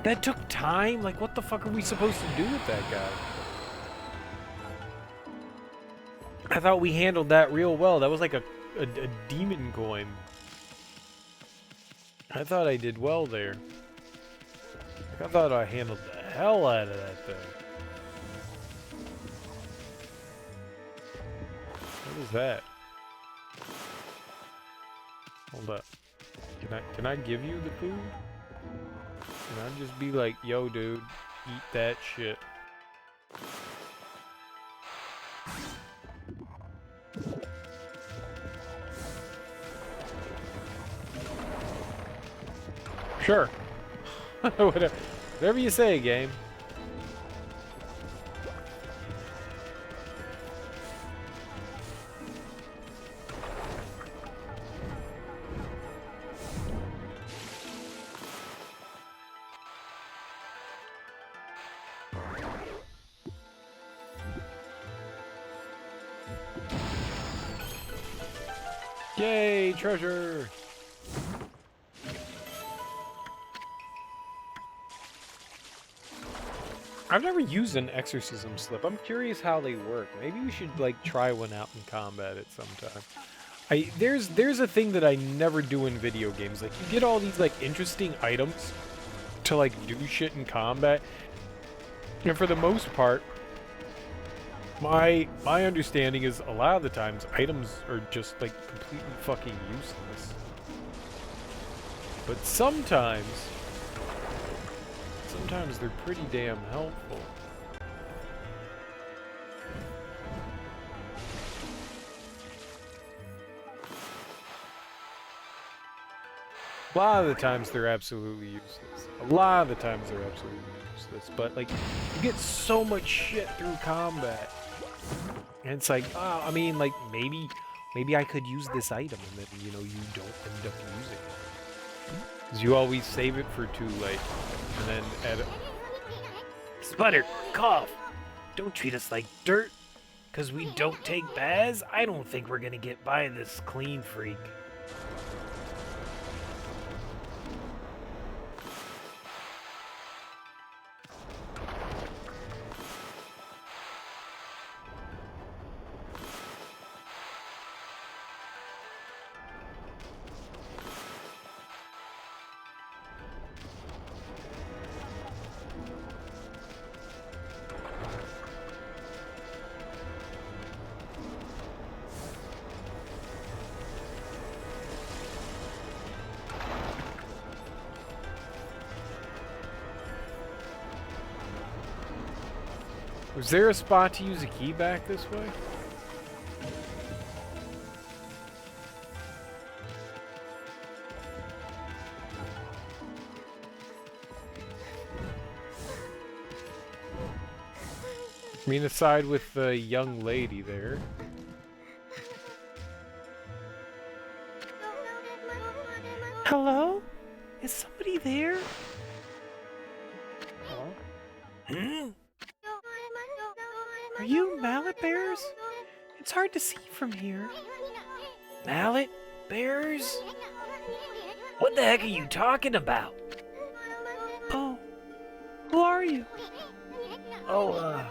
That took time? Like, what the fuck are we supposed to do with that guy? I thought we handled that real well. That was like a demon coin. I thought I did well there. I thought I handled the hell out of that thing. What is that? Hold up. Can I give you the food? Can I just be like, yo dude, eat that shit? Sure. Whatever you say, game. Yay, treasure! I've never used an exorcism slip. I'm curious how they work. Maybe we should like try one out in combat at some time. There's a thing that I never do in video games. Like you get all these like interesting items to like do shit in combat. And for the most part, my understanding is a lot of the times items are just like completely fucking useless. But sometimes they're pretty damn helpful. A lot of the times they're absolutely useless. But like, you get so much shit through combat. And it's like, I mean, like, maybe I could use this item and then, you know, you don't end up using it. Because you always save it for too late. And then add it. Sputter, cough. Don't treat us like dirt. Because we don't take baths, I don't think we're gonna get by this clean freak. Was there a spot to use a key back this way? I mean, aside with the young lady there. Hello? Is somebody there? Hmm? Are you mallet bears? It's hard to see from here. Mallet? Bears? What the heck are you talking about? Oh, who are you? Oh,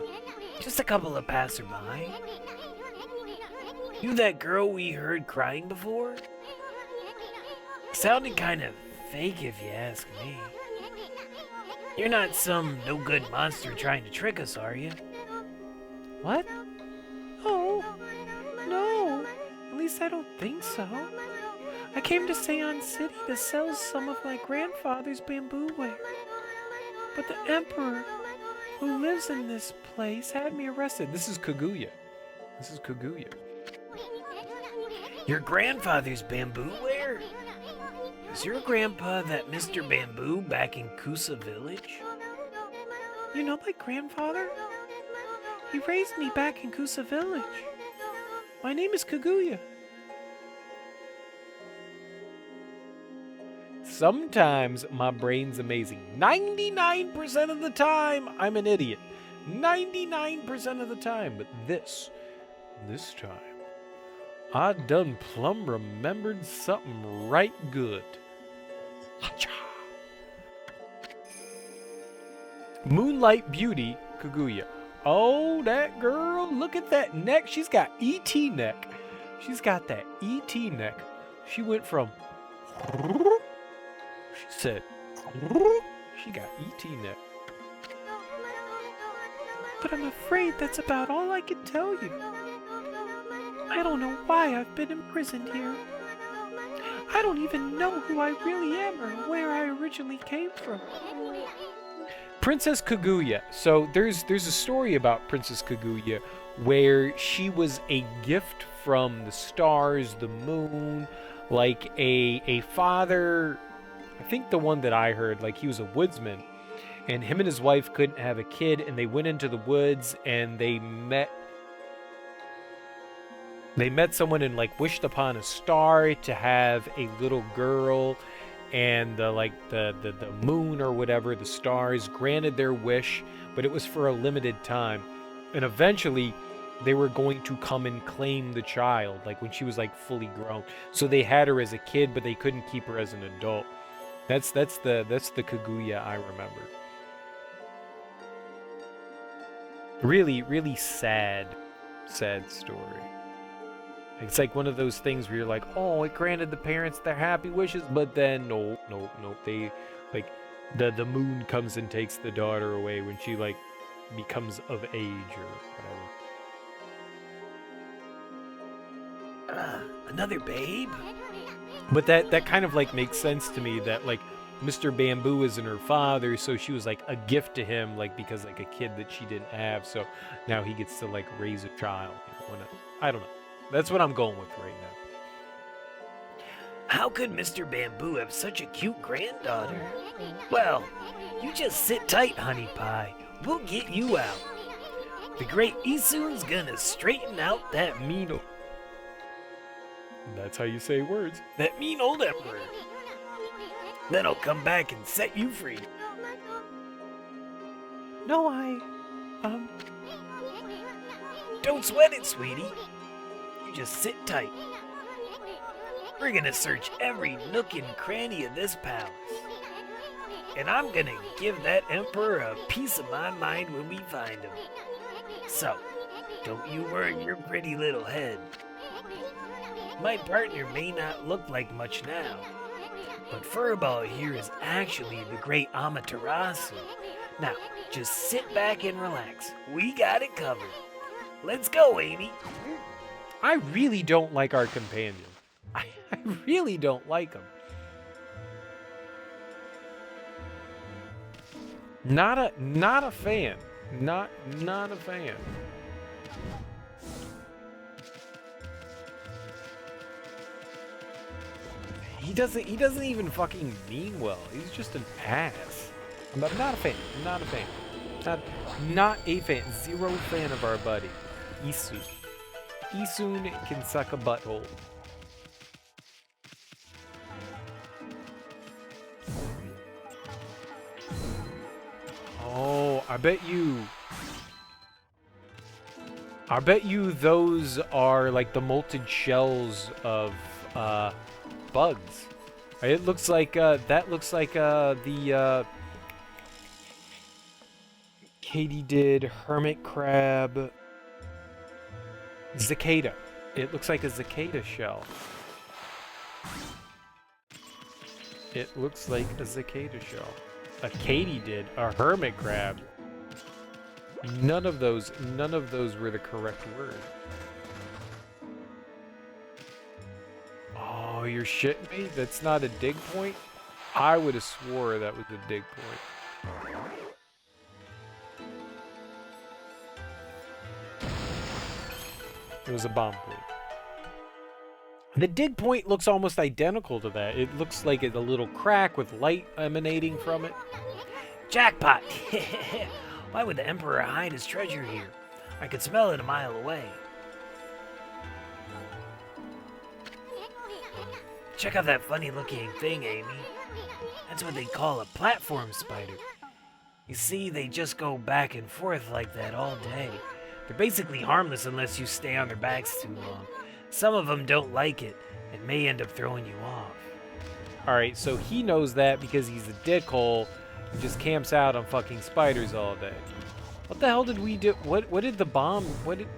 just a couple of passerby. You that girl we heard crying before? Sounded kind of fake if you ask me. You're not some no-good monster trying to trick us, are you? What? Oh, no. At least I don't think so. I came to Seon City to sell some of my grandfather's bamboo ware. But the Emperor, who lives in this place, had me arrested. This is Kaguya. Your grandfather's bamboo ware? Is your grandpa that Mr. Bamboo back in Kusa Village? You know my grandfather? He raised me back in Kusa Village. My name is Kaguya. Sometimes my brain's amazing. 99% of the time, I'm an idiot. 99% of the time. But this time, I done plumb remembered something right good. Hacha. Moonlight Beauty, Kaguya. Oh, that girl. Look at that neck. She's got E.T. neck. She's got that E.T. neck. She went from... She said... She got E.T. neck. But I'm afraid that's about all I can tell you. I don't know why I've been imprisoned here. I don't even know who I really am or where I originally came from. Princess Kaguya. So there's a story about Princess Kaguya where she was a gift from the stars, the moon, like a father. I think the one that I heard, like he was a woodsman, and him and his wife couldn't have a kid, and they went into the woods and they met someone and like wished upon a star to have a little girl, and the moon or whatever, the stars granted their wish, but it was for a limited time, and eventually they were going to come and claim the child, like when she was like fully grown. So they had her as a kid, but they couldn't keep her as an adult. That's the Kaguya I remember. Really, really sad story. It's like one of those things where you're like, oh, it granted the parents their happy wishes, but then no. They like the moon comes and takes the daughter away when she like becomes of age or whatever. Another babe? But that kind of like makes sense to me that like Mr. Bamboo isn't her father, so she was like a gift to him, like because like a kid that she didn't have, so now he gets to like raise a child. I don't know. That's what I'm going with right now. How could Mr. Bamboo have such a cute granddaughter? Well, you just sit tight, honey pie. We'll get you out. The great Isun's gonna straighten out that mean That's how you say words. that mean old emperor. Then I'll come back and set you free. No, Don't sweat it, sweetie. You just sit tight. We're gonna search every nook and cranny of this palace. And I'm gonna give that emperor a piece of my mind when we find him. So, don't you worry your pretty little head. My partner may not look like much now, but Furball here is actually the great Amaterasu. Now, just sit back and relax. We got it covered. Let's go, Amy. I really don't like our companion. I really don't like him. Not a fan. Not a fan. He doesn't even fucking mean well. He's just an ass. I'm not a fan. Not a fan. Not a fan. Zero fan of our buddy, Isun. Isun can suck a butthole. Oh, I bet you those are like the molted shells of bugs. It looks like that looks like the Katie did hermit crab cicada. It looks like a cicada shell. It looks like a cicada shell. A Katie did a hermit crab. None of those were the correct word. Oh, you're shitting me? That's not a dig point? I would have swore that was a dig point. It was a bomb point. The dig point looks almost identical to that. It looks like it's a little crack with light emanating from it. Jackpot! Why would the Emperor hide his treasure here? I could smell it a mile away. Check out that funny looking thing, Amy. That's what they call a platform spider. You see, they just go back and forth like that all day. They're basically harmless unless you stay on their backs too long. Some of them don't like it and may end up throwing you off. Alright, so he knows that because he's a dickhole and just camps out on fucking spiders all day. What the hell did we do? What did the bomb? What did?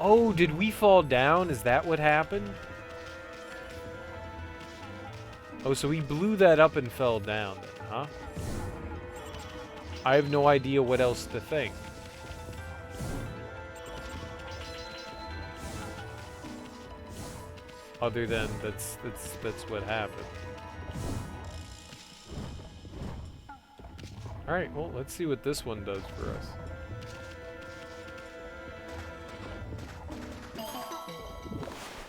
Oh, did we fall down? Is that what happened? Oh, so we blew that up and fell down then, huh? I have no idea what else to think. Other than that's what happened. Alright, well, let's see what this one does for us.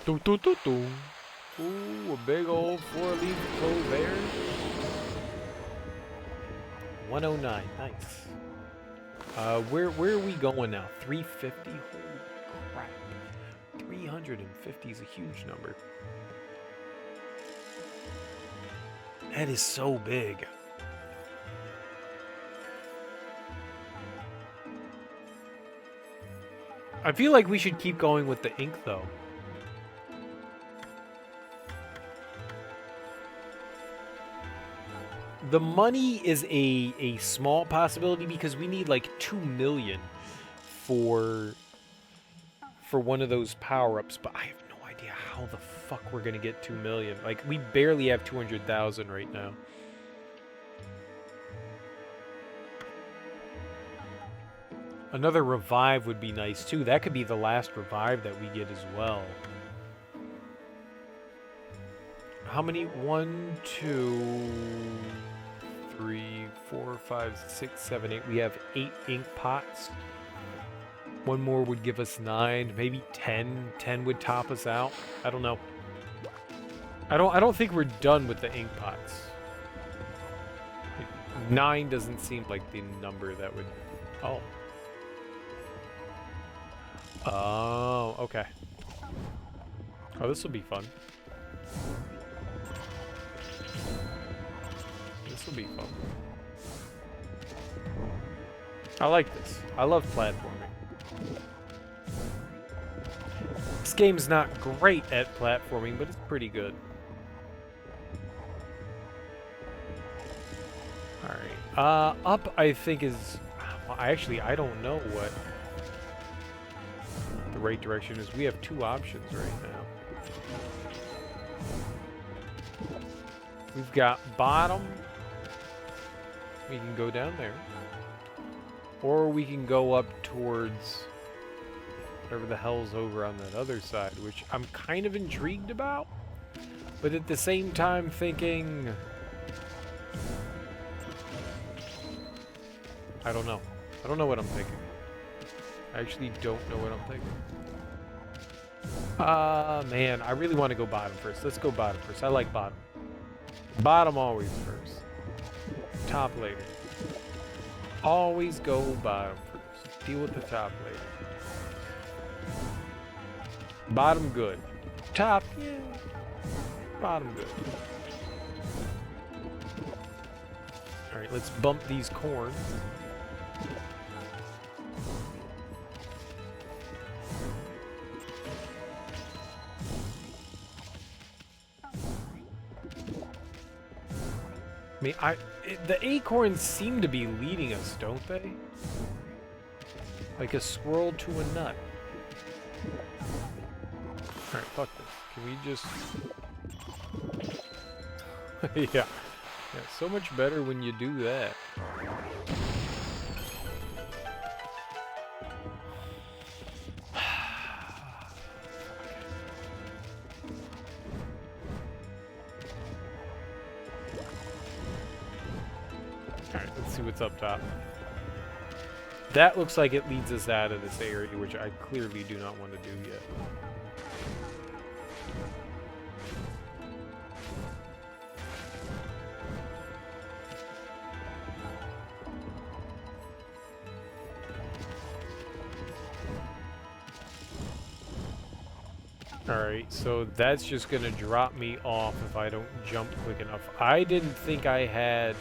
Do do do do. Ooh, a big old 4-leaf clover. 109, nice. Where are we going now? 350? Holy crap. 350 is a huge number. That is so big. I feel like we should keep going with the ink, though. The money is a small possibility because we need like 2 million for one of those power-ups, but I have no idea how the fuck we're gonna get 2 million. Like, we barely have 200,000 right now. Another revive would be nice too. That could be the last revive that we get as well. How many? 1, 2, 3, 4, 5, 6, 7, 8. We have 8 ink pots. One more would give us 9, maybe 10. 10 would top us out. I don't know. I don't think we're done with the ink pots. 9 doesn't seem like the number that would. Oh. Oh, okay. Oh, this will be fun. This will be fun. I like this. I love platforming. This game's not great at platforming, but it's pretty good. Alright. Up, I think, is... Well, I don't know what the right direction is. We have 2 options right now. We've got bottom. We can go down there. Or we can go up towards whatever the hell's over on that other side, which I'm kind of intrigued about. But at the same time thinking... I don't know. I don't know what I'm thinking. I actually don't know what I'm thinking. Man, I really want to go bottom first. Let's go bottom first. I like bottom. Bottom always first. Top later. Always go bottom first. Deal with the top later. Bottom good. Top, yeah. Bottom good. Alright, let's bump these corns. I mean, the acorns seem to be leading us, don't they? Like a squirrel to a nut. Alright, fuck this. Can we just... yeah. Yeah, so much better when you do that. Alright, let's see what's up top. That looks like it leads us out of this area, which I clearly do not want to do yet. Alright, so that's just gonna drop me off if I don't jump quick enough. I didn't think I had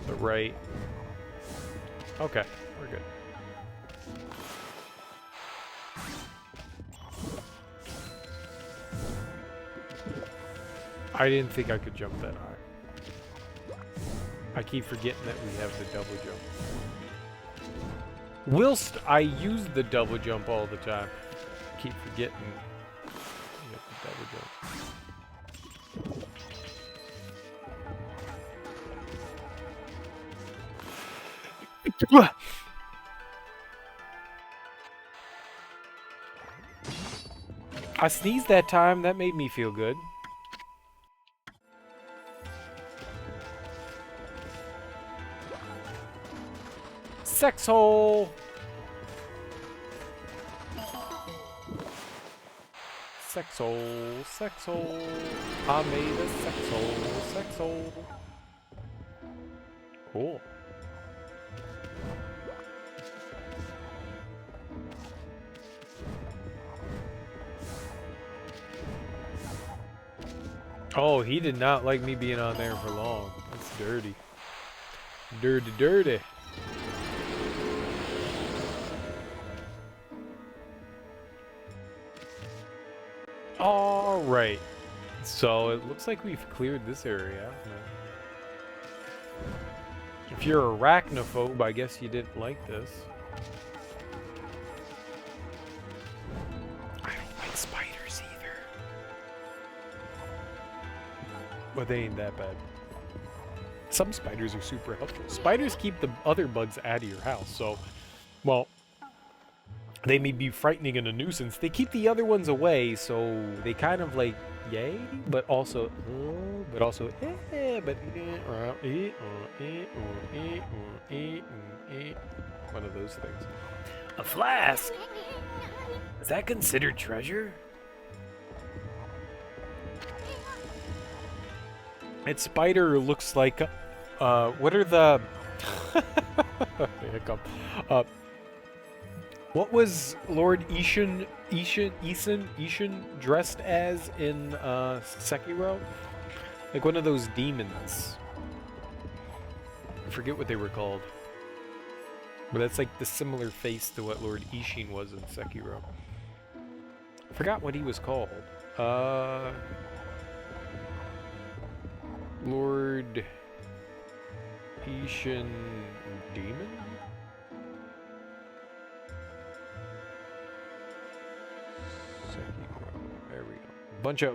the right... Okay, we're good. I didn't think I could jump that high. I keep forgetting that we have the double jump. Whilst I use the double jump all the time, I keep forgetting we have the double jump. I sneezed that time. That made me feel good. Sex hole. Sex hole. Sex hole. I made a sex hole. Sex hole. Cool. Oh, he did not like me being on there for long. That's dirty. Dirty, dirty. Alright. So it looks like we've cleared this area. If you're a arachnophobe, I guess you didn't like this. I don't like spiders either. But they ain't that bad. Some spiders are super helpful. Spiders keep the other bugs out of your house, so, well, they may be frightening and a nuisance. They keep the other ones away, so they kind of like, yay, but also, but one of those things. A flask? Is that considered treasure? Its spider looks like, what are the, hiccup, what was Lord Ishin dressed as in Sekiro? Like one of those demons. I forget what they were called. But that's like the similar face to what Lord Ishin was in Sekiro. I forgot what he was called. Lord Ishin Demon? There we go.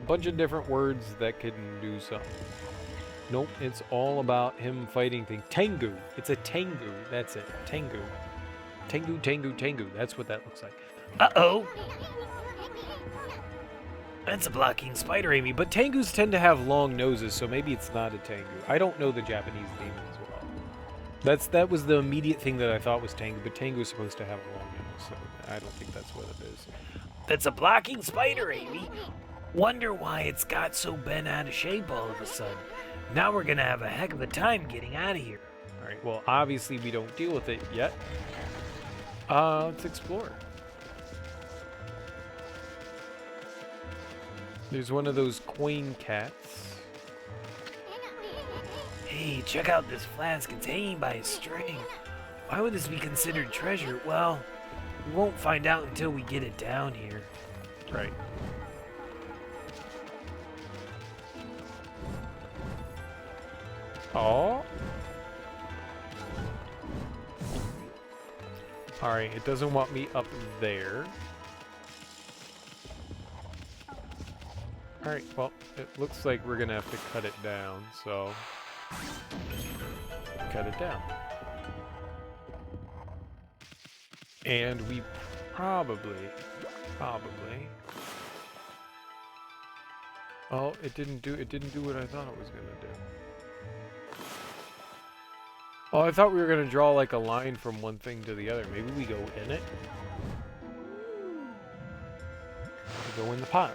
Bunch of different words that can do something. Nope, it's all about him fighting things. Tengu. It's a Tengu. That's it. Tengu. Tengu, Tengu, Tengu. That's what that looks like. Uh-oh. That's a blocking spider, Amy, But Tengus tend to have long noses, so maybe it's not a Tengu. I don't know the Japanese demons well. That was the immediate thing that I thought was Tengu, but Tengu is supposed to have a long nose, so I don't think that's what it is. That's a blocking spider, Amy. Wonder why it's got so bent out of shape all of a sudden. Now we're gonna have a heck of a time getting out of here. Alright, well, obviously we don't deal with it yet. Let's explore. There's one of those coin cats. Hey, check out this flask. It's hanging by a string. Why would this be considered treasure? Well, we won't find out until we get it down here. Right. Oh. Alright, it doesn't want me up there. Alright, well, it looks like we're gonna have to cut it down, so... cut it down. And we probably... Oh, it didn't do what I thought it was gonna do. Oh, I thought we were gonna draw like a line from one thing to the other. Maybe we go in it? We go in the pot.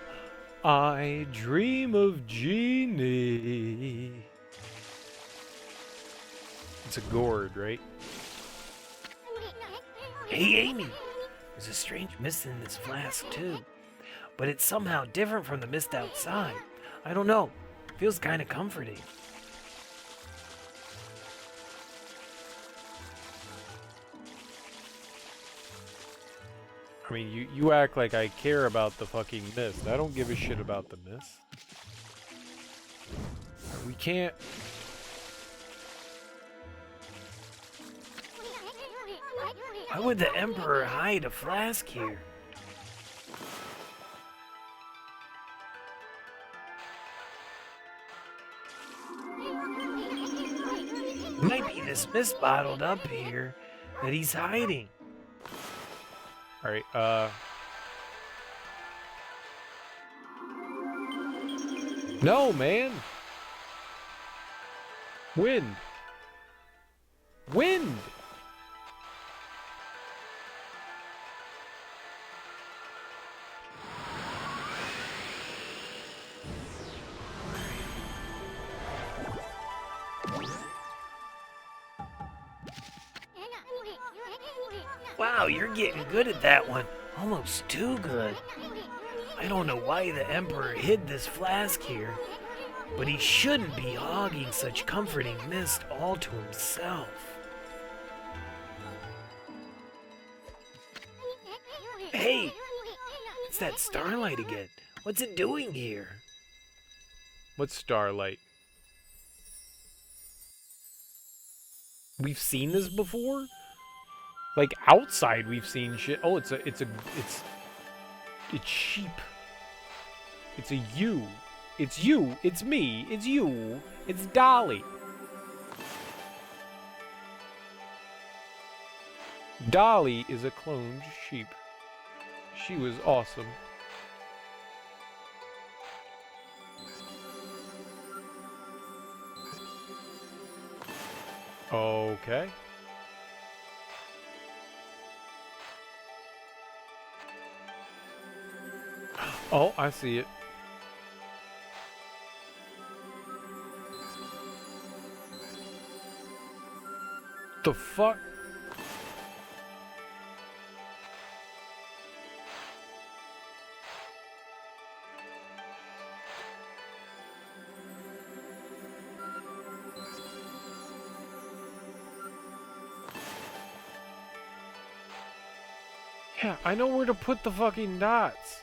I dream of Genie. It's a gourd, right? Hey, Amy. There's a strange mist in this flask, too. But it's somehow different from the mist outside. I don't know. Feels kind of comforting. I mean, you act like I care about the fucking mist. I don't give a shit about the mist. We can't... Why would the Emperor hide a flask here? Might be this mist bottled up here that he's hiding. Alright, no, man! Wind! Wind! Wow, you're getting good at that one. Almost too good. I don't know why the Emperor hid this flask here, but he shouldn't be hogging such comforting mist all to himself. Hey, it's that starlight again. What's it doing here? What's starlight? We've seen this before? Like outside we've seen shit. Oh, it's sheep. It's a you. It's you. It's me. It's you. It's Dolly. Dolly is a cloned sheep. She was awesome. Okay. Oh, I see it. The fuck? Yeah, I know where to put the fucking dots.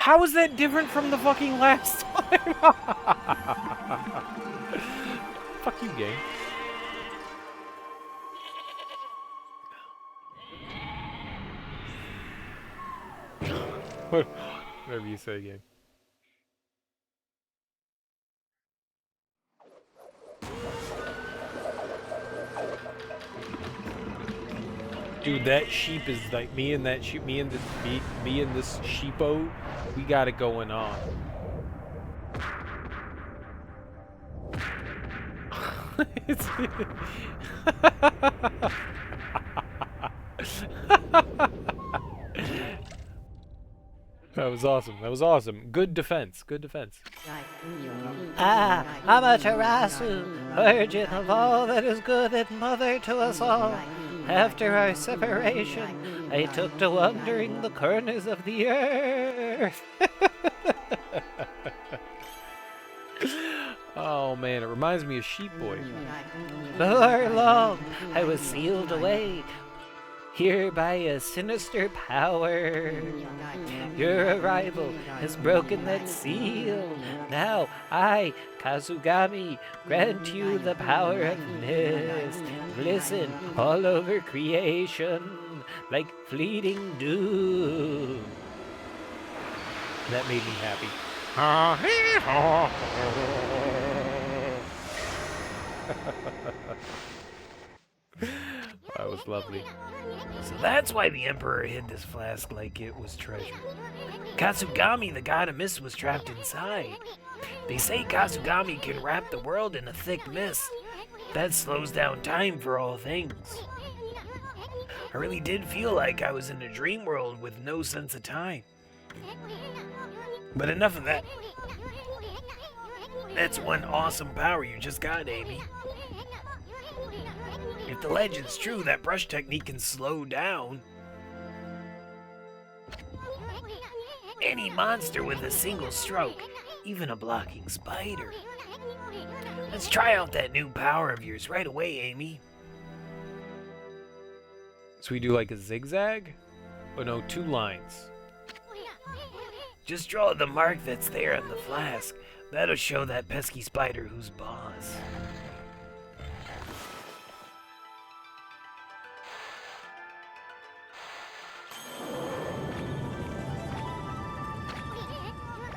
How is that different from the fucking last time? Fuck you, game. Whatever you say, game. Dude, that sheep is like me and that sheep, me and this sheepo. We got it going on. That was awesome. That was awesome. Good defense. Good defense. Ah, Amaterasu, virgin of all that is good and mother to us all. After our separation, I took to wandering the corners of the earth. Oh man, it reminds me of Sheep Boy. Before long, I was sealed away here by a sinister power. Your arrival has broken that seal. Now I, Kazugami, grant you the power of mist. Glisten all over creation like fleeting dew. That made me happy. That was lovely. So that's why the Emperor hid this flask like it was treasure. Kasugami, the god of mist, was trapped inside. They say Kasugami can wrap the world in a thick mist. That slows down time for all things. I really did feel like I was in a dream world with no sense of time. But enough of that. That's one awesome power you just got, Amy. If the legend's true, that brush technique can slow down any monster with a single stroke, even a blocking spider. Let's try out that new power of yours right away, Amy. So we do like a zigzag? Oh no, 2 lines. Just draw the mark that's there on the flask. That'll show that pesky spider who's boss.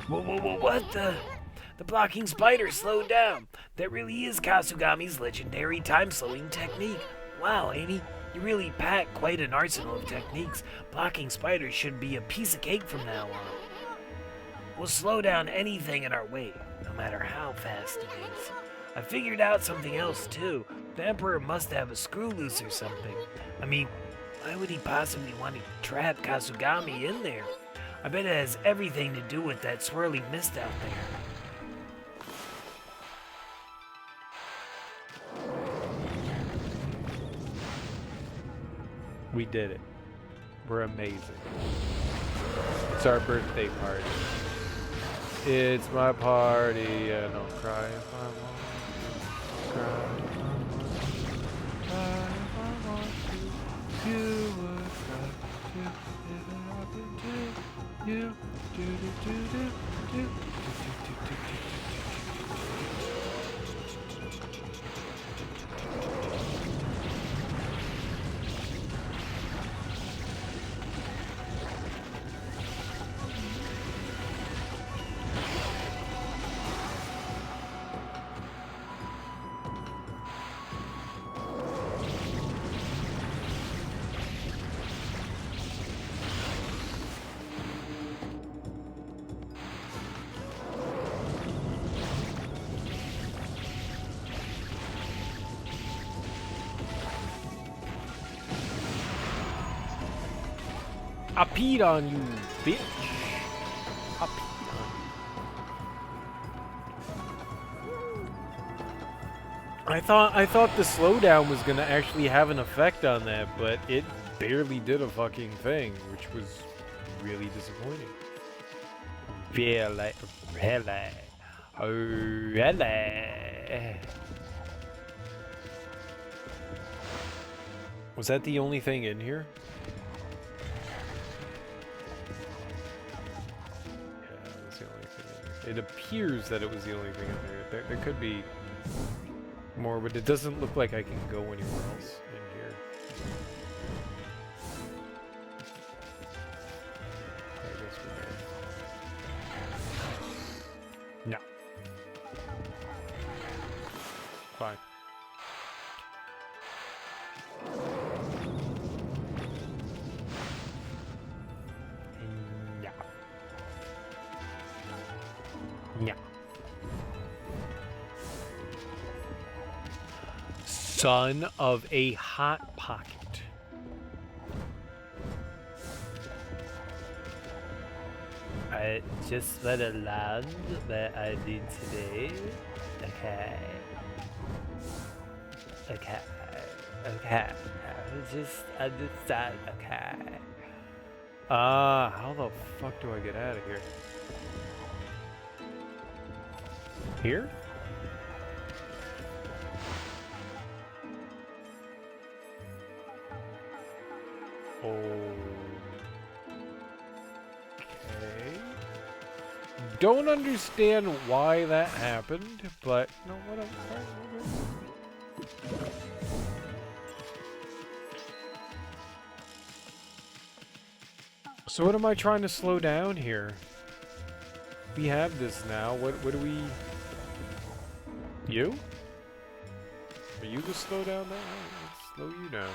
Whoa, what the? The blocking spider slowed down. That really is Kasugami's legendary time-slowing technique. Wow, Amy, you really pack quite an arsenal of techniques. Blocking spiders should be a piece of cake from now on. We'll slow down anything in our way, no matter how fast it is. I figured out something else too. The Emperor must have a screw loose or something. I mean, why would he possibly want to trap Kasugami in there? I bet it has everything to do with that swirling mist out there. We did it. We're amazing. It's our birthday party. It's my party, and I'll cry if I want to. Cry if I want to. Cry if I want to. You would cry too if it happened to you. Do do do do do do do do do do. I peed on you, bitch. I peed on you. I thought the slowdown was gonna actually have an effect on that, but it barely did a fucking thing, which was really disappointing. Really. Was that the only thing in here? It appears that it was the only thing in there. There could be more, but it doesn't look like I can go anywhere else in here. I guess we can. No. Fine. Yeah. Son of a hot pocket. I just let it land that I did today. Okay. I just understand. Okay. How the fuck do I get out of here? Here? Okay. Don't understand why that happened, but no, whatever. So what am I trying to slow down here? We have this now. What do we... You? Are you the slow down now? Let's slow you down.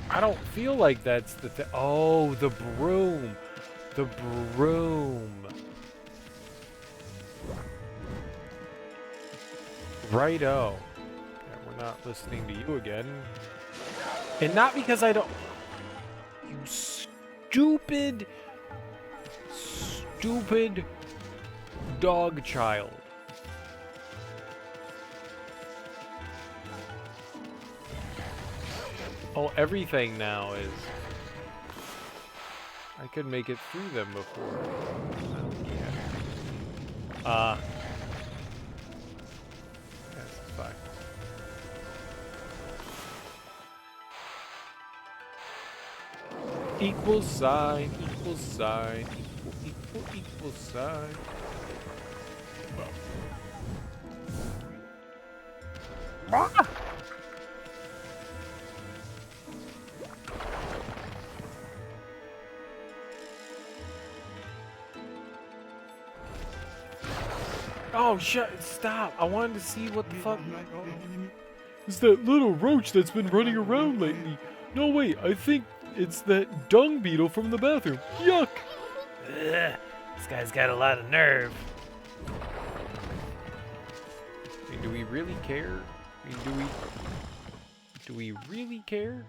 I don't feel like that's the thing. Oh, the broom. The broom. Righto. Yeah, we're not listening to you again. And not because I don't... You stupid dog child. Oh, everything now is... I could make it through them before. I don't care. Yes, it's fine. Equal sign, equal sign, equal sign. Ah! Oh, stop. I wanted to see what the fuck. It's that little roach that's been running around lately. No, wait, I think it's that dung beetle from the bathroom. Yuck! Ugh, this guy's got a lot of nerve. I mean, do we really care? I mean, do we really care?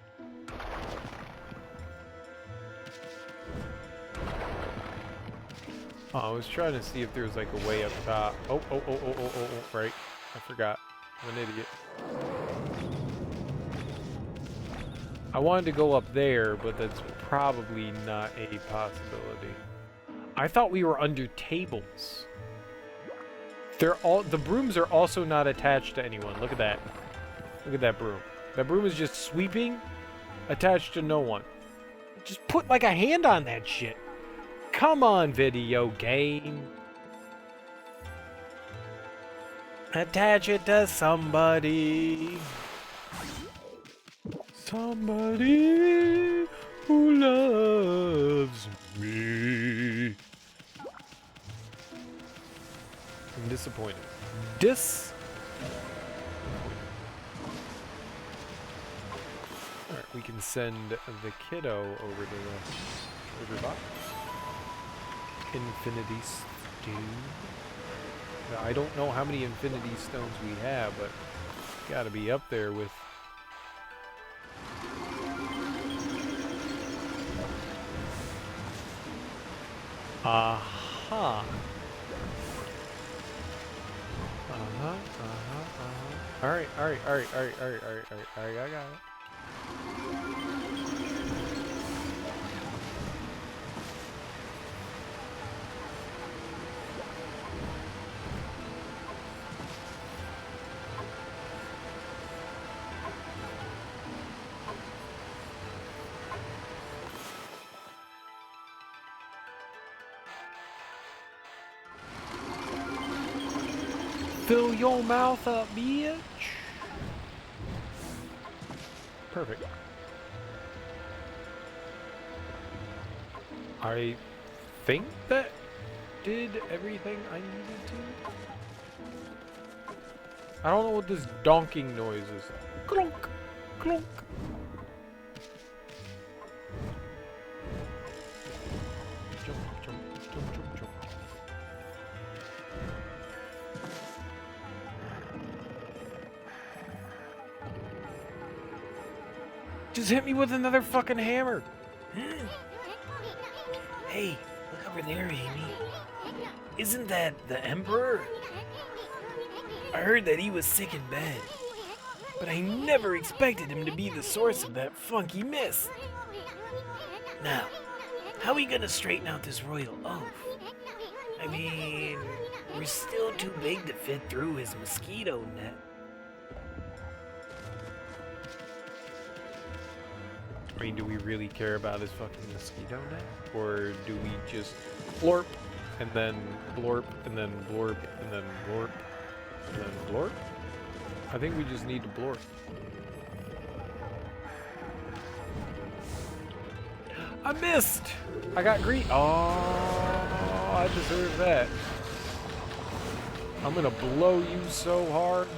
Oh, I was trying to see if there was like a way up top. Oh, right. I forgot. I'm an idiot. I wanted to go up there, but that's probably not a possibility. I thought we were under tables. The brooms are also not attached to anyone. Look at that. Look at that broom. That broom is just sweeping, attached to no one. Just put like a hand on that shit. Come on, video game. Attach it to somebody. Somebody who loves me. I'm disappointed. Alright, we can send the kiddo over to the treasure box. Infinity Stone. Now, I don't know how many Infinity Stones we have, but gotta be up there with. Aha. Alright, I got it. Fill your mouth up, bitch. Perfect. I think that did everything I needed to. I don't know what this donking noise is. Clunk, clunk. Jump, jump, jump, jump, jump. Just hit me with another fucking hammer. Hey, look over there, Amy. Isn't that the Emperor? I heard that he was sick in bed, but I never expected him to be the source of that funky mist. Now, how are we gonna straighten out this royal oaf? I mean, we're still too big to fit through his mosquito net. I mean, do we really care about his fucking mosquito net? Or do we just blorp, and then blorp, and then blorp, and then blorp, and then blorp? I think we just need to blorp. I missed! I got green. Oh, I deserve that. I'm gonna blow you so hard.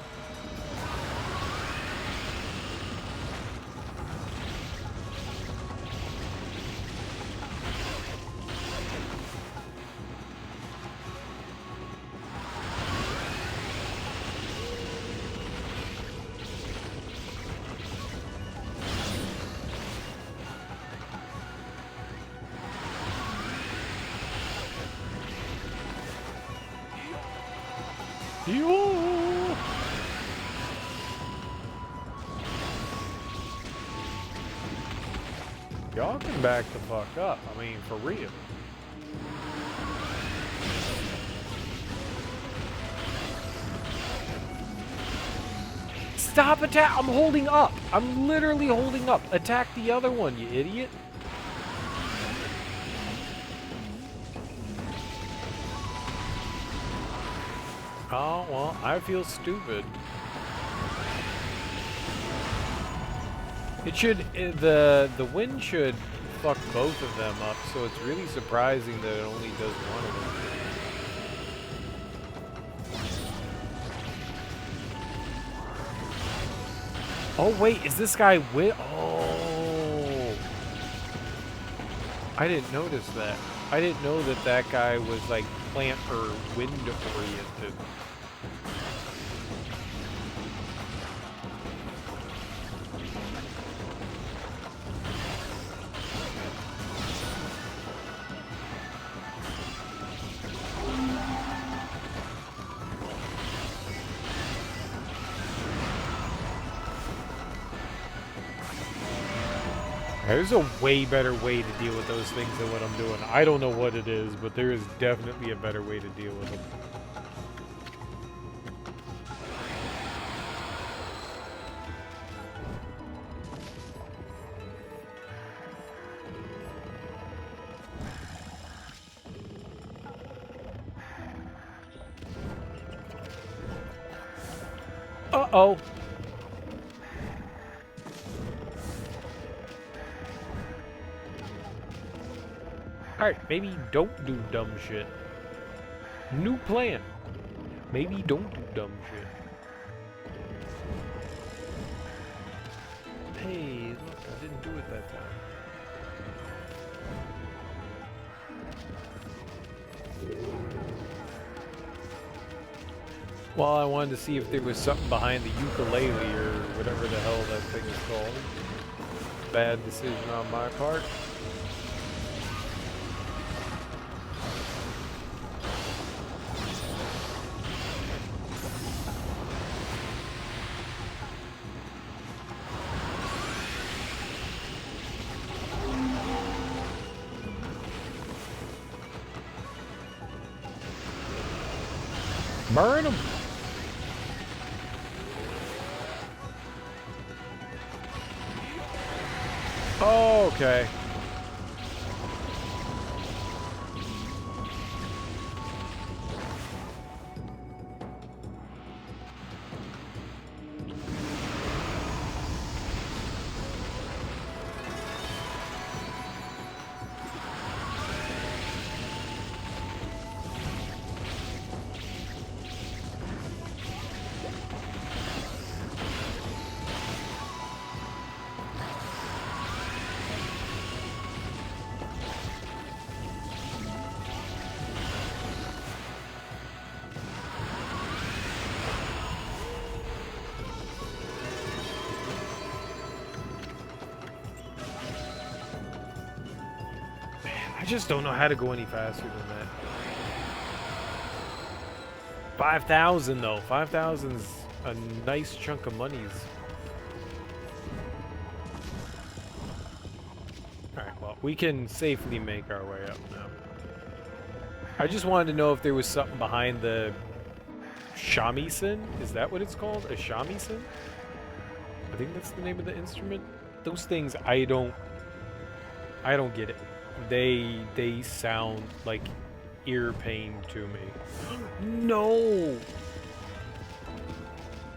Y'all can back the fuck up. I mean, for real. Stop attack! I'm holding up! I'm literally holding up. Attack the other one, you idiot. Oh, well, I feel stupid. It should, the wind should fuck both of them up, so it's really surprising that it only does one of them. Oh wait, is this guy with? Oh, I didn't notice that. I didn't know that that guy was like plant or wind oriented. There's a way better way to deal with those things than what I'm doing. I don't know what it is, but there is definitely a better way to deal with them. Uh-oh. Alright, maybe don't do dumb shit. New plan. Maybe don't do dumb shit. Hey, look, I didn't do it that time. Well, I wanted to see if there was something behind the ukulele or whatever the hell that thing is called. Bad decision on my part. Burn them! Oh, okay. I just don't know how to go any faster than that. 5,000 though. 5,000's a nice chunk of monies. Alright, well, we can safely make our way up now. I just wanted to know if there was something behind the shamisen. Is that what it's called? A shamisen? I think that's the name of the instrument. Those things, I don't get it. They sound like ear pain to me. No!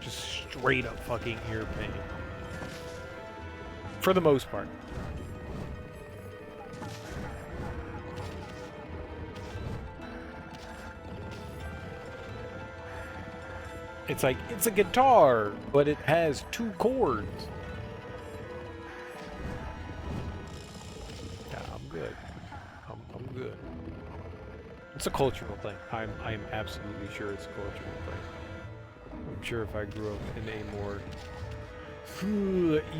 Just straight up fucking ear pain. For the most part. It's like, it's a guitar, but it has 2 chords. Yeah, I'm good. I'm good. It's a cultural thing. I'm absolutely sure it's a cultural thing. I'm sure if I grew up in a more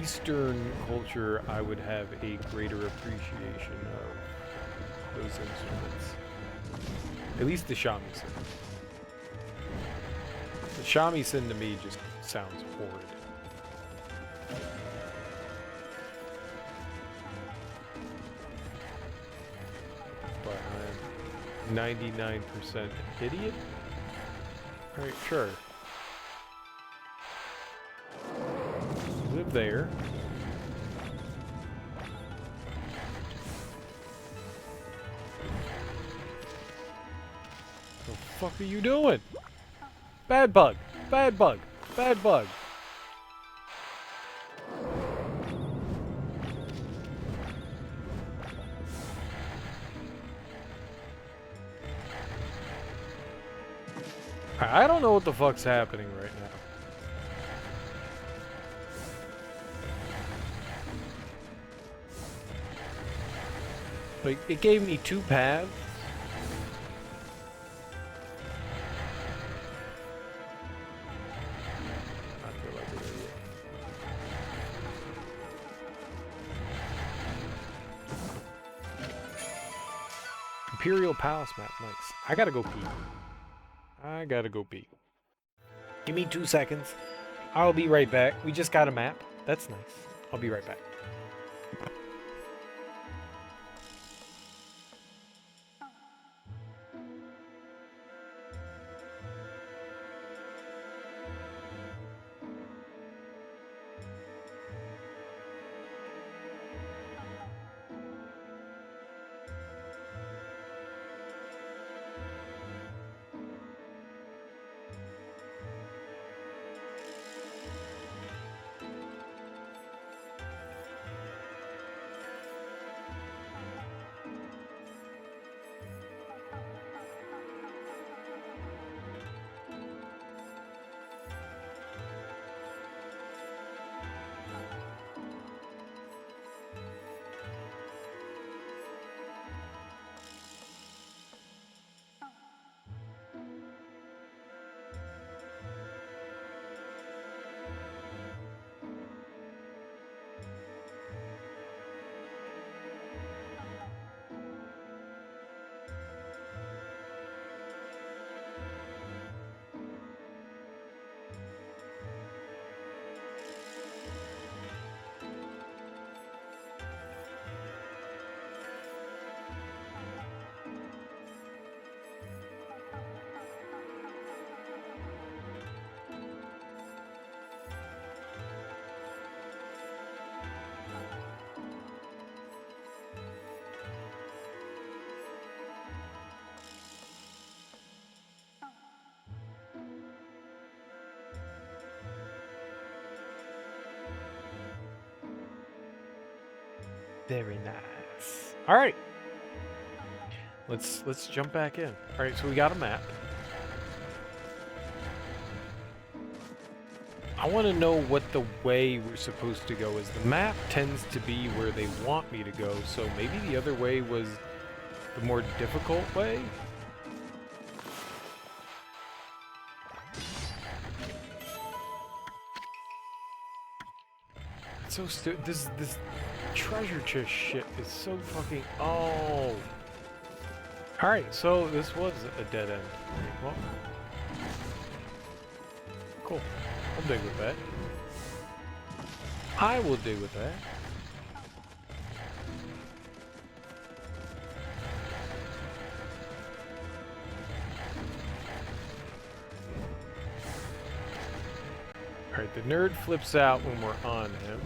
Eastern culture, I would have a greater appreciation of those instruments. At least the shamisen. The shamisen to me just sounds horrid. But I'm 99% idiot? Alright, sure. Live there. What the fuck are you doing? Bad bug! Bad bug! Bad bug! I don't know what the fuck's happening right now. Like, it gave me 2 paths. I feel like an idiot. Imperial Palace map, nice. I gotta go pee. I gotta go pee. Give me 2 seconds. I'll be right back. We just got a map. That's nice. I'll be right back. Very nice. All right. Let's jump back in. All right, so we got a map. I want to know what the way we're supposed to go is. The map tends to be where they want me to go, so maybe the other way was the more difficult way? It's so stupid. This treasure chest shit is so fucking... Oh! Alright, so this was a dead end. Well, cool. I'll dig with that. I will dig with that. Alright, the nerd flips out when we're on him.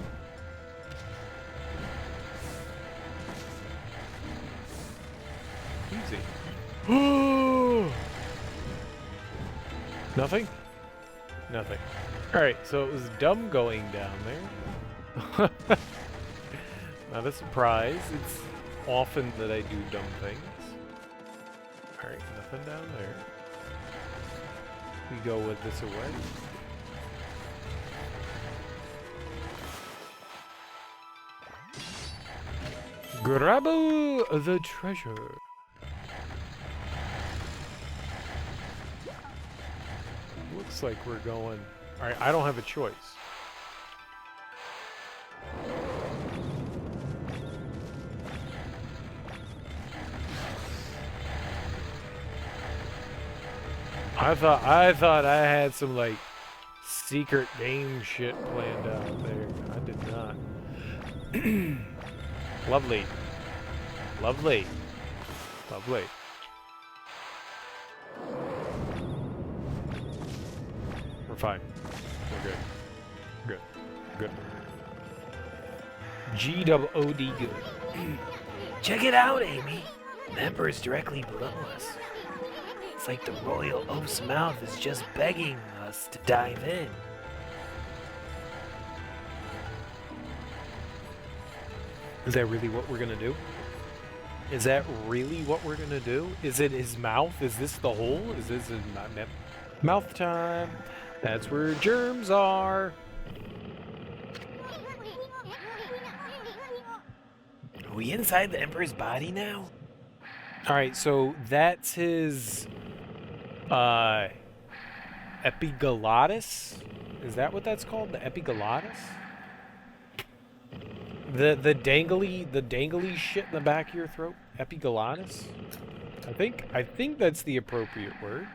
Easy. Nothing? Nothing. Alright, so it was dumb going down there. Not a surprise. It's often that I do dumb things. Alright, nothing down there. We go with this away. Grab the treasure. Looks like we're going... Alright, I don't have a choice. I thought I had some, like, secret game shit planned out there. I did not. Lovely. Lovely. Lovely. We're fine. We're good. Good. Good. G-O-O-D good. Check it out, Amy. The Emperor's directly below us. It's like the royal oaf's mouth is just begging us to dive in. Is that really what we're gonna do? Is that really what we're gonna do? Is it his mouth? Is this the hole? Is this his mouth time? That's where germs are. Are we inside the Emperor's body now? All right, so that's his epiglottis. Is that what that's called? The epiglottis? The dangly shit in the back of your throat? Epiglottis? I think that's the appropriate word.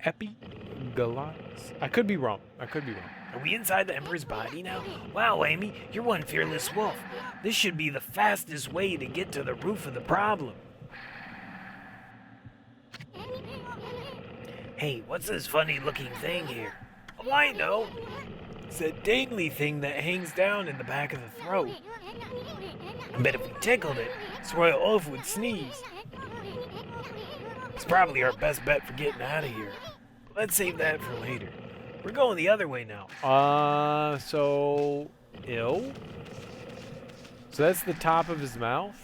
Epiglottis. I could be wrong. Are we inside the Emperor's body now? Wow, Amy, you're one fearless wolf. This should be the fastest way to get to the root of the problem. Hey, what's this funny looking thing here? Oh, I know. It's that dangly thing that hangs down in the back of the throat. I bet if we tickled it, Royal Wolf would sneeze. It's probably our best bet for getting out of here. Let's save that for later. We're going the other way now. So that's the top of his mouth?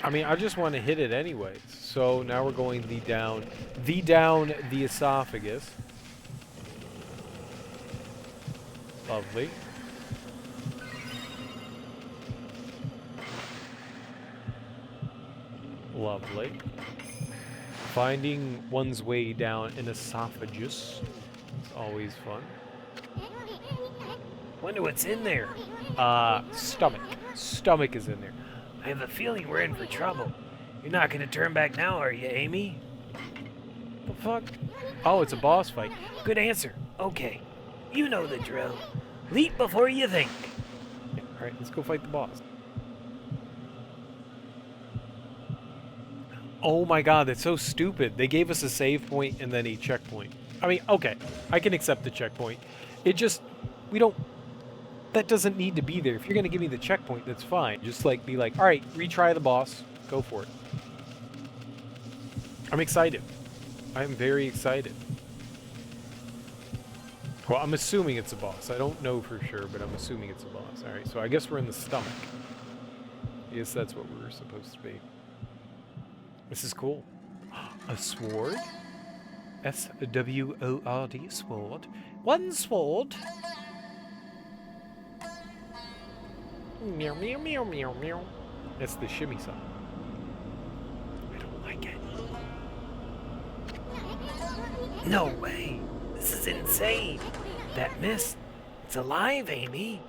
I mean, I just want to hit it anyways. So now we're going down the esophagus. Lovely. Lovely. Finding one's way down an esophagus is always fun. Wonder what's in there. Stomach. Stomach is in there. I have a feeling we're in for trouble. You're not gonna turn back now, are you, Amy? The fuck? Oh, it's a boss fight. Good answer. Okay. You know the drill. Leap before you think. Yeah, alright, let's go fight the boss. Oh my god, that's so stupid. They gave us a save point and then a checkpoint. I mean, okay, I can accept the checkpoint. It just, that doesn't need to be there. If you're gonna give me the checkpoint, that's fine. Just like, be like, alright, retry the boss. Go for it. I'm excited. I'm very excited. Well, I'm assuming it's a boss. I don't know for sure, but I'm assuming it's a boss. Alright, so I guess we're in the stomach. Yes, that's what we're supposed to be. This is cool. A sword? S-W-O-R-D, sword. One sword. Meow, meow, meow, meow, meow. That's the shimmy song. I don't like it. No way. This is insane. That mist, it's alive, Amy.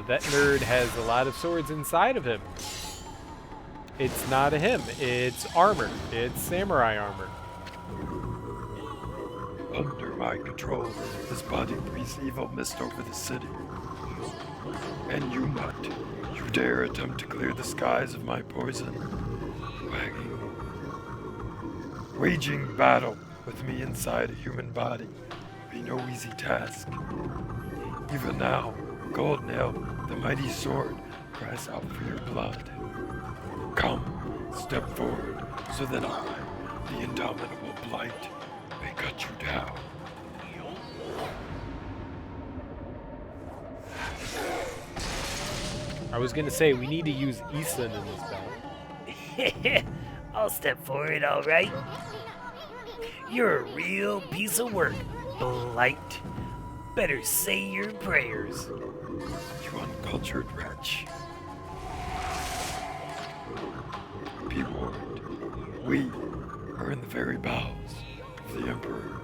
That nerd has a lot of swords inside of him. It's not a him. It's armor. It's samurai armor. Under my control, his body breathes evil mist over the city. And you dare attempt to clear the skies of my poison. Waging battle with me inside a human body be no easy task. Even now, Gold Nail, the mighty sword, cries out for your blood. Come, step forward, so that I, the indomitable blight, may cut you down. I was gonna say, we need to use Isan in this battle. I'll step forward, all right. You're a real piece of work, Blight. Better say your prayers. You uncultured wretch. Be warned. We are in the very bowels of the Emperor.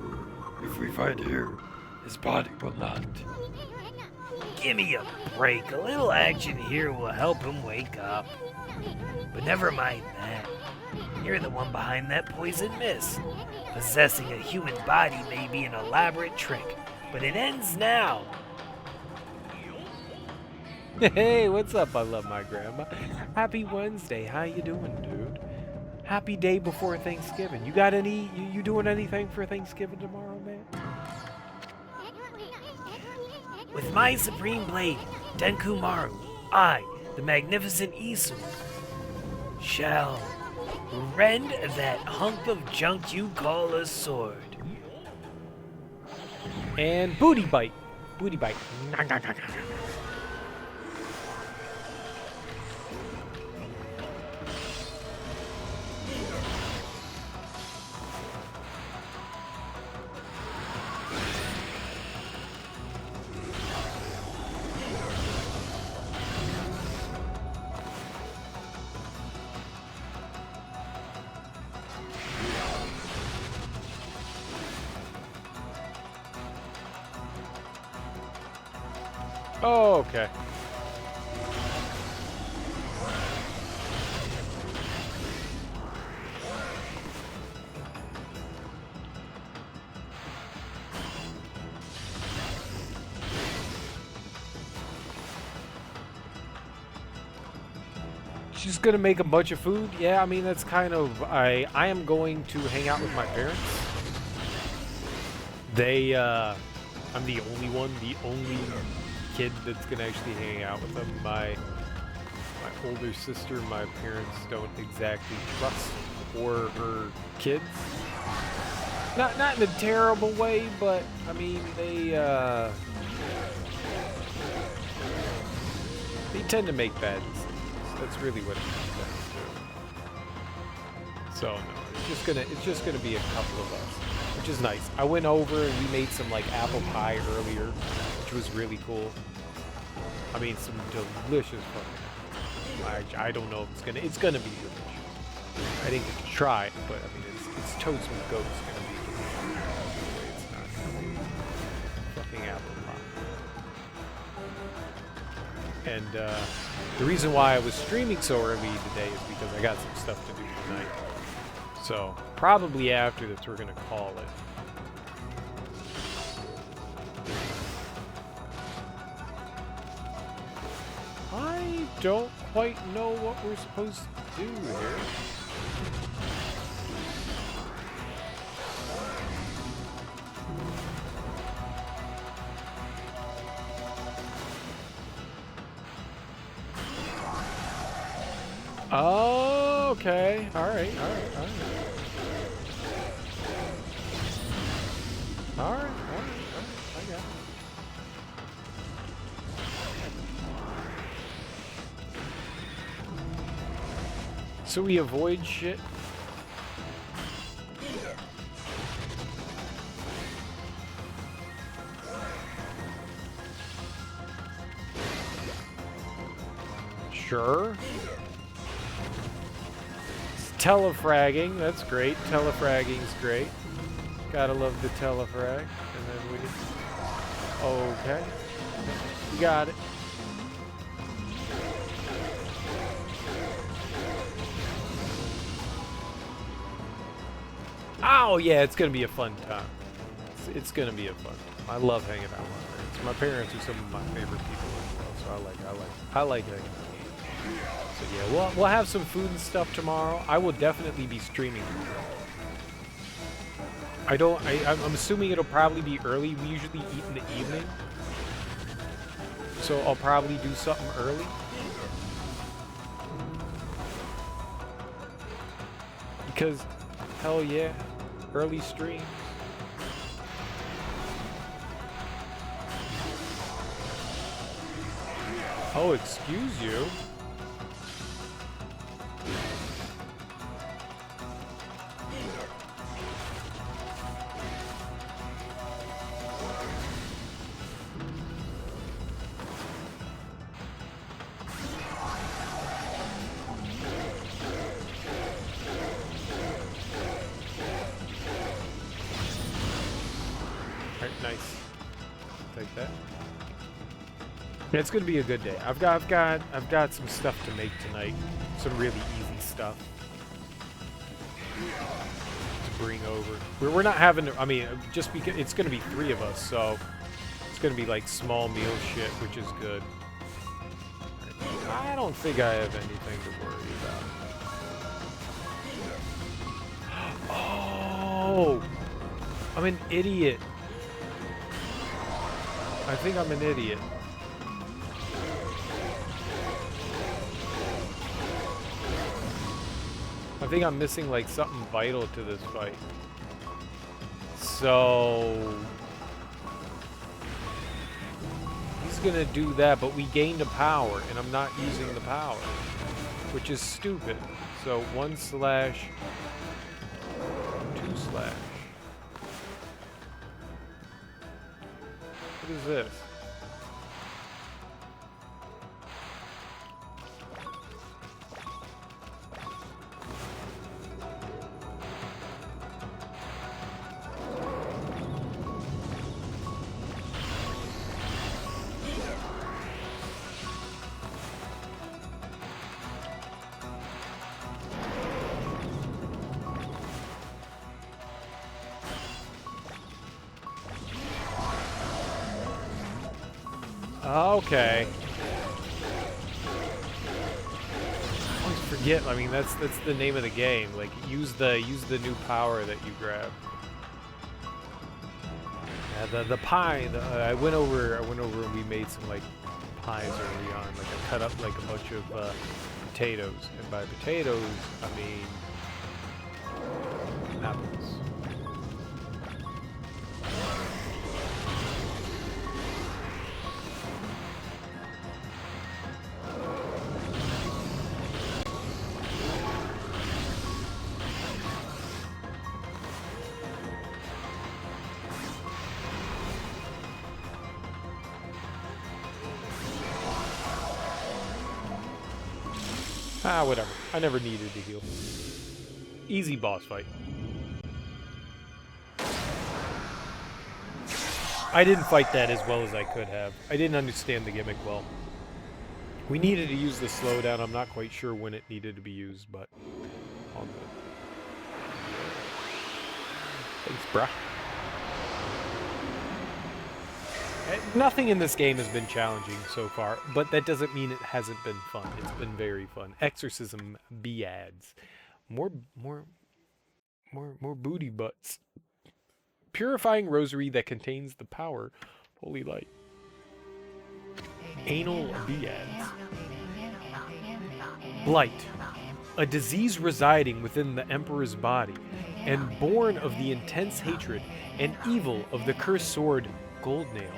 If we fight here, his body will not. Give me a break. A little action here will help him wake up. But never mind that. You're the one behind that poison mist. Possessing a human body may be an elaborate trick, but it ends now. Hey, what's up? I love my grandma. Happy Wednesday. How you doing, dude? Happy day before Thanksgiving. You got any? You doing anything for Thanksgiving tomorrow, man? With my supreme blade, Denkumaru, I, the magnificent Isu, shall rend that hunk of junk you call a sword. And booty bite. Booty bite. Oh, okay. She's gonna make a bunch of food. Yeah, I mean that's kind of I am going to hang out with my parents. They I'm the only kid that's gonna actually hang out with them. My older sister, my parents don't exactly trust or her kids. Not in a terrible way, but I mean they tend to make bad decisions. That's really what it comes down to. So no, it's just gonna be a couple of us, which is nice. I went over and we made some like apple pie earlier, which was really cool. I mean, some delicious fucking. I don't know if it's gonna be delicious. I didn't get to try it, but I mean it's toast with goat. It's gonna be delicious. It's not gonna be fucking apple pie. And the reason why I was streaming so early today is because I got some stuff to do tonight. So, probably after this, we're going to call it. I don't quite know what we're supposed to do here. Oh, okay. All right. I got it. So we avoid shit. Sure. Telefragging, that's great. Telefragging's great. Gotta love the telefrag. And then we... Okay. You got it. Oh, yeah, it's gonna be a fun time. It's gonna be a fun time. I love hanging out with my parents. My parents are some of my favorite people as well, so I like hanging out. So yeah, we'll have some food and stuff tomorrow. I will definitely be streaming tomorrow. I'm assuming it'll probably be early. We usually eat in the evening. So I'll probably do something early. Because, hell yeah, early stream. Oh, excuse you. Nice. Take that. Yeah, it's gonna be a good day. I've got some stuff to make tonight. Some really easy stuff to bring over. We're not having. I mean, just because it's gonna be 3 of us, so it's gonna be like small meal shit, which is good. I don't think I have anything to worry about. Oh, I'm an idiot. I think I'm an idiot. I think I'm missing like something vital to this fight. So he's gonna do that, but we gained a power and I'm not using the power, which is stupid. So 1/, 2/. What is this? Okay. I always forget. I mean, that's the name of the game. Like, use the new power that you grab. Yeah, the pie. I went over and we made some like pies early on. Like I cut up like a bunch of potatoes, and by potatoes I mean apples. Ah, whatever. I never needed to heal. Easy boss fight. I didn't fight that as well as I could have. I didn't understand the gimmick well. We needed to use the slowdown. I'm not quite sure when it needed to be used, but all good. Thanks, bruh. Nothing in this game has been challenging so far, but that doesn't mean it hasn't been fun. It's been very fun. Exorcism B-ads. More booty butts. Purifying rosary that contains the power. Holy light. Anal B-ads. Blight. A disease residing within the Emperor's body, and born of the intense hatred and evil of the cursed sword Goldnail,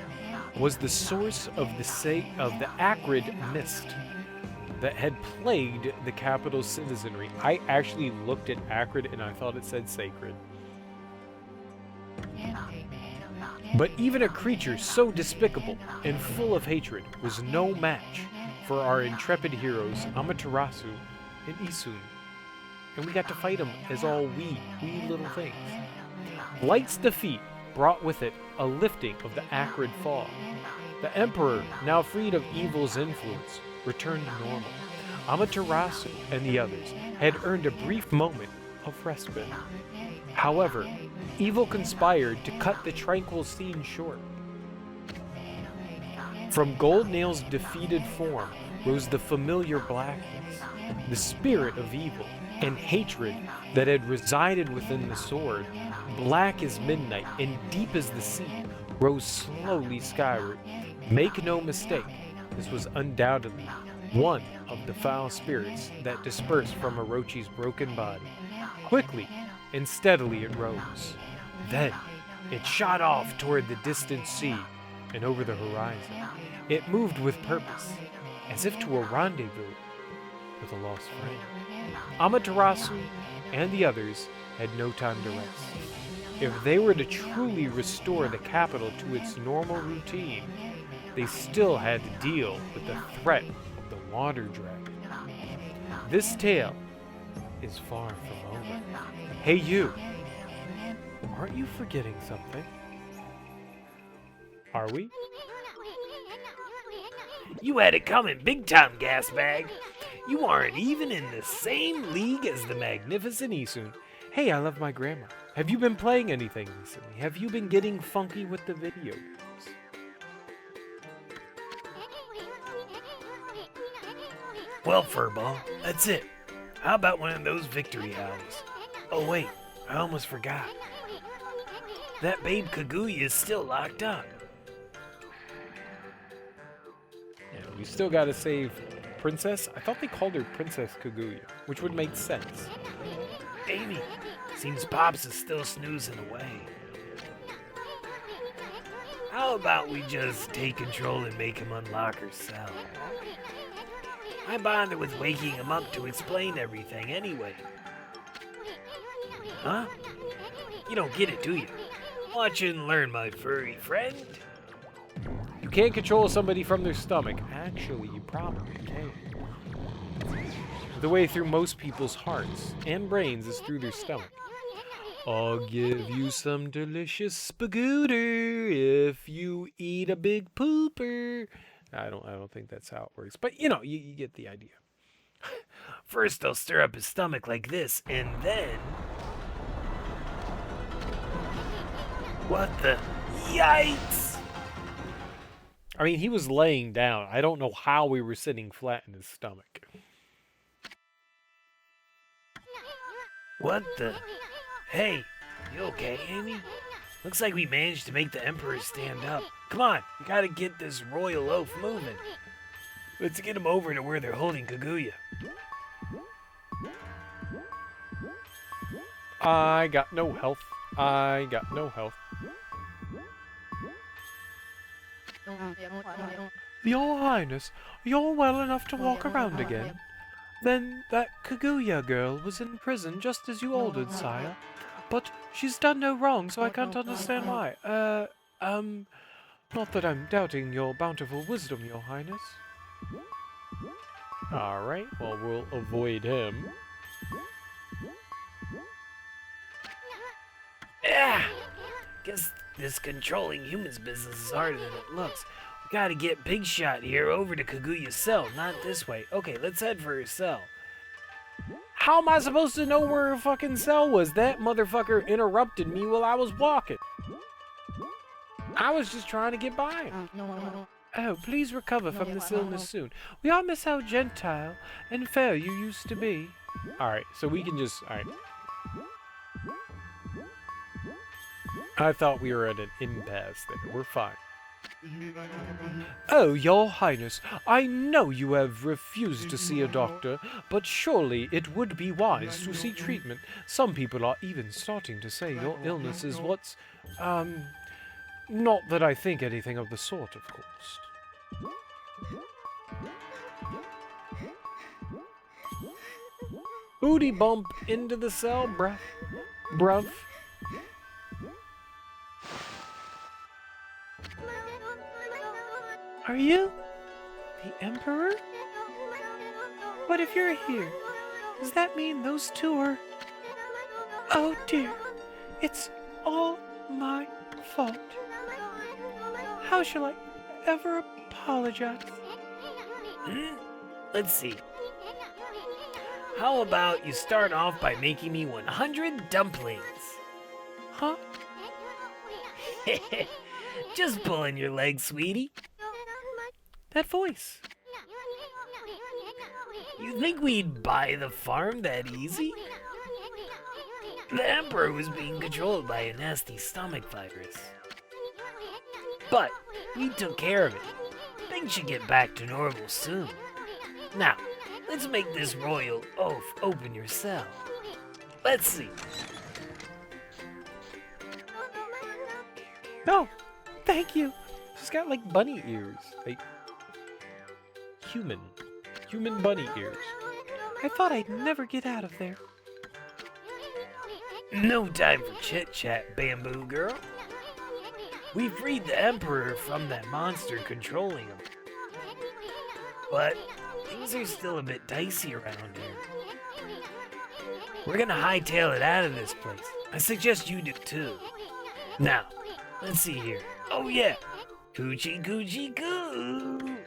was the source of the acrid mist that had plagued the capital's citizenry. I actually looked at acrid and I thought it said sacred. But even a creature so despicable and full of hatred was no match for our intrepid heroes Amaterasu and Isun. And we got to fight them as all wee little things. Light's defeat brought with it a lifting of the acrid fog. The Emperor, now freed of evil's influence, returned to normal. Amaterasu and the others had earned a brief moment of respite. However, evil conspired to cut the tranquil scene short. From Goldnail's defeated form rose the familiar blackness, the spirit of evil and hatred that had resided within the sword, black as midnight and deep as the sea, rose slowly skyward. Make no mistake, this was undoubtedly one of the foul spirits that dispersed from Orochi's broken body. Quickly and steadily it rose. Then it shot off toward the distant sea and over the horizon. It moved with purpose, as if to a rendezvous with a lost friend. Amaterasu and the others had no time to rest. If they were to truly restore the capital to its normal routine, they still had to deal with the threat of the water dragon. This tale is far from over. Hey you, aren't you forgetting something? Are we? You had it coming big time, gas bag. You aren't even in the same league as the magnificent Isun. Hey, I love my grammar. Have you been playing anything recently? Have you been getting funky with the video games? Well, Furball, that's it. How about one of those victory howls? Oh wait, I almost forgot. That babe Kaguya is still locked up. Yeah, we still gotta save Princess. I thought they called her Princess Kaguya, which would make sense. Amy, seems Pops is still snoozing away. How about we just take control and make him unlock her cell? I bother with waking him up to explain everything anyway. Huh? You don't get it, do you? Watch and learn, my furry friend. You can't control somebody from their stomach. Actually, you probably can. The way through most people's hearts and brains is through their stomach. I'll give you some delicious spagooter if you eat a big pooper. I don't think that's how it works, but you know, you get the idea. First, I'll stir up his stomach like this, and then... What the... Yikes! I mean, he was laying down. I don't know how we were sitting flat in his stomach. What the? Hey, you okay, Amy? Looks like we managed to make the Emperor stand up. Come on, we gotta get this royal oaf moving. Let's get him over to where they're holding Kaguya. I got no health. I got no health. Your Highness, you're well enough to walk around again. Then that Kaguya girl was in prison just as you ordered, sire. But she's done no wrong, so I can't understand why. Not that I'm doubting your bountiful wisdom, Your Highness. Alright, well, we'll avoid him. Ah! Guess this controlling humans business is harder than it looks. We gotta get Big Shot here over to Kaguya's cell, not this way. Okay, let's head for her cell. How am I supposed to know where her fucking cell was? That motherfucker interrupted me while I was walking. I was just trying to get by him. Oh, please recover from this illness soon. We all miss how gentile and fair you used to be. Alright, so we can just... Alright. I thought we were at an impasse there. We're fine. Oh, Your Highness, I know you have refused to see a doctor, but surely it would be wise to seek treatment. Some people are even starting to say your illness is what's, not that I think anything of the sort, of course. Booty bump into the cell, bruh. Bruv. Are you the Emperor? But if you're here, does that mean those two are... Oh dear, it's all my fault. How shall I ever apologize? Let's see. How about you start off by making me 100 dumplings? Huh? Just pulling your leg, sweetie. That voice. You think we'd buy the farm that easy? The Emperor was being controlled by a nasty stomach virus. But we took care of it. Things should get back to normal soon. Now, let's make this royal oaf open your cell. Let's see. No, thank you. She's got like bunny ears. Like human bunny ears. I thought I'd never get out of there. No time for chit-chat, Bamboo Girl. We freed the Emperor from that monster controlling him. But things are still a bit dicey around here. We're gonna hightail it out of this place. I suggest you do too. Now, let's see here. Oh yeah! Coochie coochie coo!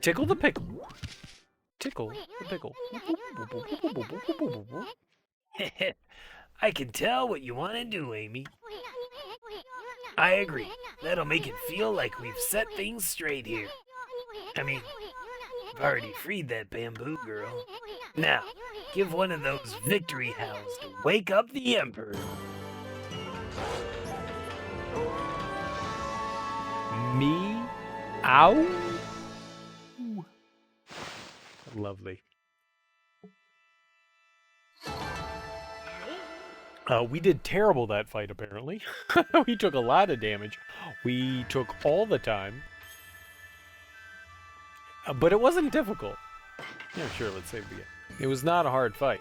Tickle the pickle. Tickle the pickle. I can tell what you want to do, Amy. I agree. That'll make it feel like we've set things straight here. I mean, we've already freed that Bamboo Girl. Now, give one of those victory howls to wake up the Emperor. Me? Ow? Lovely. We did terrible that fight, apparently. We took a lot of damage. We took all the time. But it wasn't difficult. Yeah, sure, let's save it again. It was not a hard fight.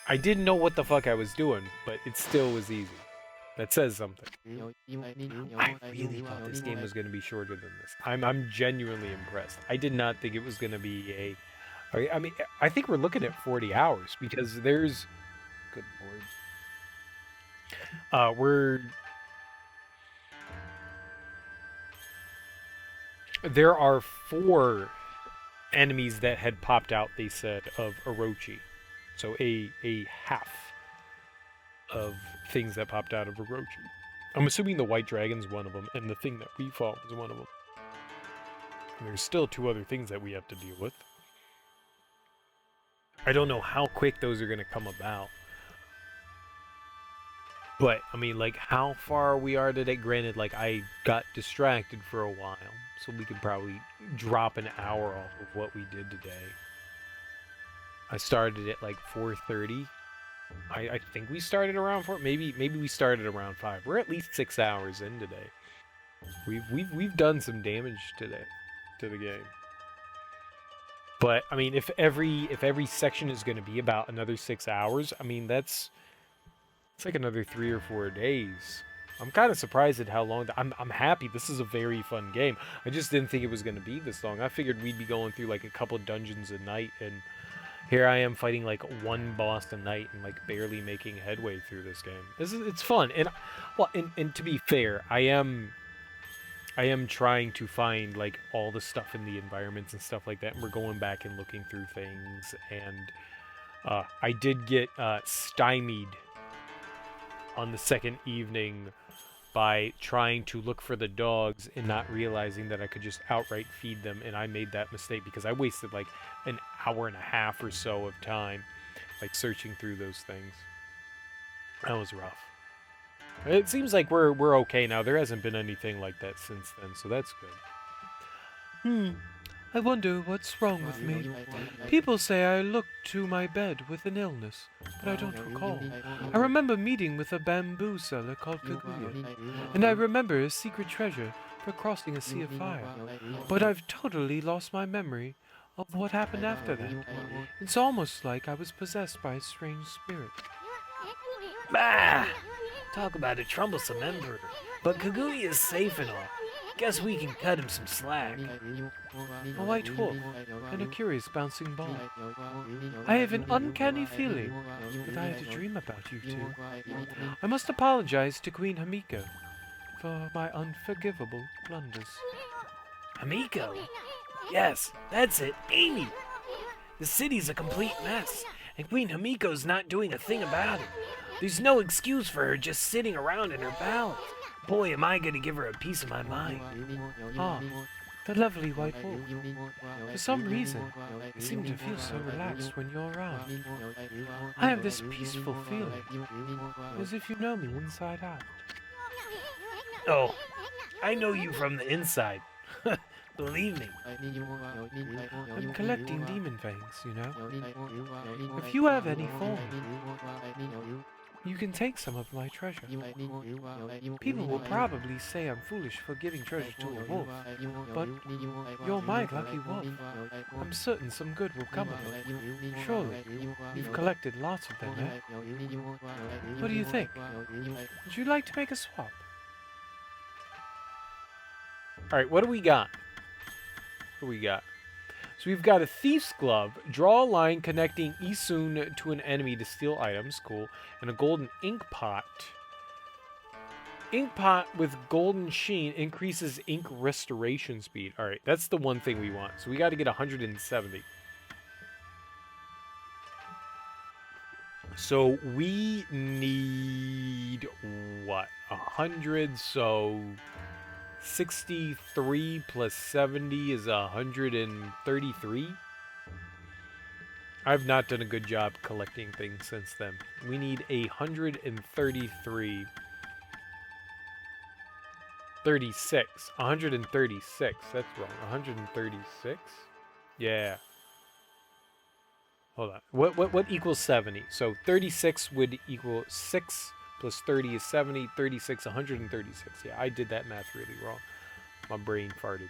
I didn't know what the fuck I was doing, but it still was easy. That says something. I really thought this game was going to be shorter than this. I'm genuinely impressed. I did not think it was going to be a... I mean, I think we're looking at 40 hours because there's... Good lord. There are 4 enemies that had popped out, they said, of Orochi. So a half of things that popped out of Orochi. I'm assuming the white dragon's one of them, and the thing that we fought was one of them. And there's still 2 other things that we have to deal with. I don't know how quick those are going to come about. But, I mean, like, how far we are today, granted, like, I got distracted for a while, so we could probably drop an hour off of what we did today. I started at, like, 4:30. I think we started around 4, maybe we started around 5. We're at least 6 hours in today. We've done some damage today to the game. But, I mean, if every section is going to be about another 6 hours, I mean, it's like another 3 or 4 days. I'm kind of surprised at how long. I'm happy. This is a very fun game. I just didn't think it was going to be this long. I figured we'd be going through like a couple dungeons a night, and here I am fighting like one boss a night and like barely making headway through this game. It's fun, and well, and to be fair, I am trying to find like all the stuff in the environments and stuff like that, and we're going back and looking through things, and I did get stymied on the second evening by trying to look for the dogs and not realizing that I could just outright feed them, and I made that mistake because I wasted like an hour and a half or so of time like searching through those things. That was rough. It seems like we're okay now. There hasn't been anything like that since then, so that's good. I wonder what's wrong with me. People say I look to my bed with an illness, but I don't recall. I remember meeting with a bamboo seller called Kaguya, and I remember a secret treasure for crossing a sea of fire. But I've totally lost my memory of what happened after that. It's almost like I was possessed by a strange spirit. Bah! Talk about a troublesome emperor. But Kaguya is safe and all. Guess we can cut him some slack. A white wolf and a curious bouncing ball. I have an uncanny feeling that I had a dream about you two. I must apologize to Queen Hamiko for my unforgivable blunders. Hamiko? Yes, that's it, Amy! The city's a complete mess, and Queen Hamiko's not doing a thing about it. There's no excuse for her just sitting around in her palace. Boy, am I gonna give her a piece of my mind. Ah, the lovely white wolf. For some reason, I seem to feel so relaxed when you're around. I have this peaceful feeling, as if you know me inside out. Oh, I know you from the inside. Believe me. I'm collecting demon fangs, you know. If you have any for me, you can take some of my treasure. People will probably say I'm foolish for giving treasure to a wolf, but you're my lucky wolf. I'm certain some good will come of it. Surely, you've collected lots of them, eh? What do you think? Would you like to make a swap? Alright, what do we got? What do we got? So we've got a Thief's Glove, draw a line connecting Isun to an enemy to steal items, cool, and a golden ink pot. Ink pot with golden sheen increases ink restoration speed. Alright, that's the one thing we want. So we got to get 170. So we need, what, 100, so 63 plus 70 is 133. I've not done a good job collecting things since then. We need 133. 36. 136. That's wrong. 136? Yeah. Hold on. What equals 70? So 36 would equal 6 plus 30 is 70. 36, 136. Yeah, I did that math really wrong. My brain farted.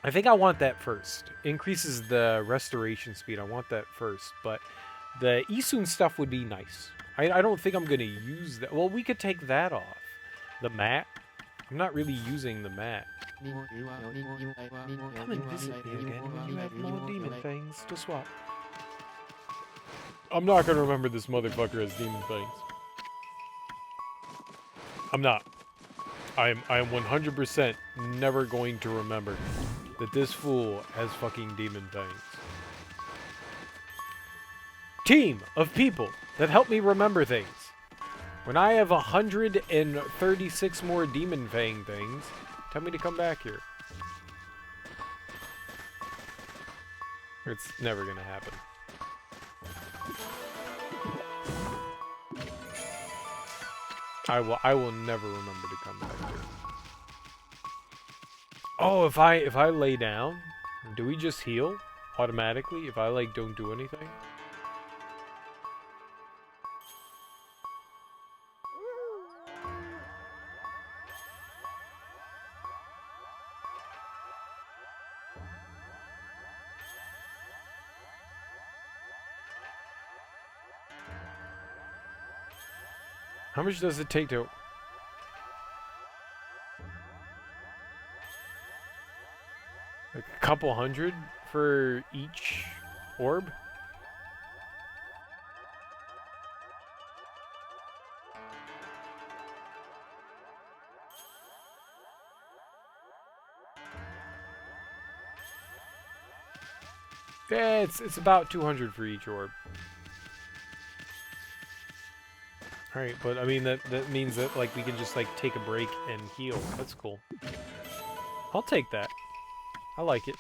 I think I want that first. Increases the restoration speed. I want that first. But the Isun stuff would be nice. I don't think I'm going to use that. Well, we could take that off. The mat. I'm not really using the mat. Come and visit me again when you have more demon fangs to swap. I'm not going to remember this motherfucker as demon fangs. I'm not. I am 100% never going to remember that this fool has fucking demon fangs. team of people that help me remember things. When I have 136 more Demon Fang things, tell me to come back here. It's never gonna happen. I will never remember to come back here. Oh, if I lay down, do we just heal automatically if I like don't do anything? How much does it take to... Like a couple hundred for each orb? Yeah, it's about 200 for each orb. Alright, but I mean that means that like we can just like take a break and heal. That's cool. I'll take that. I like it.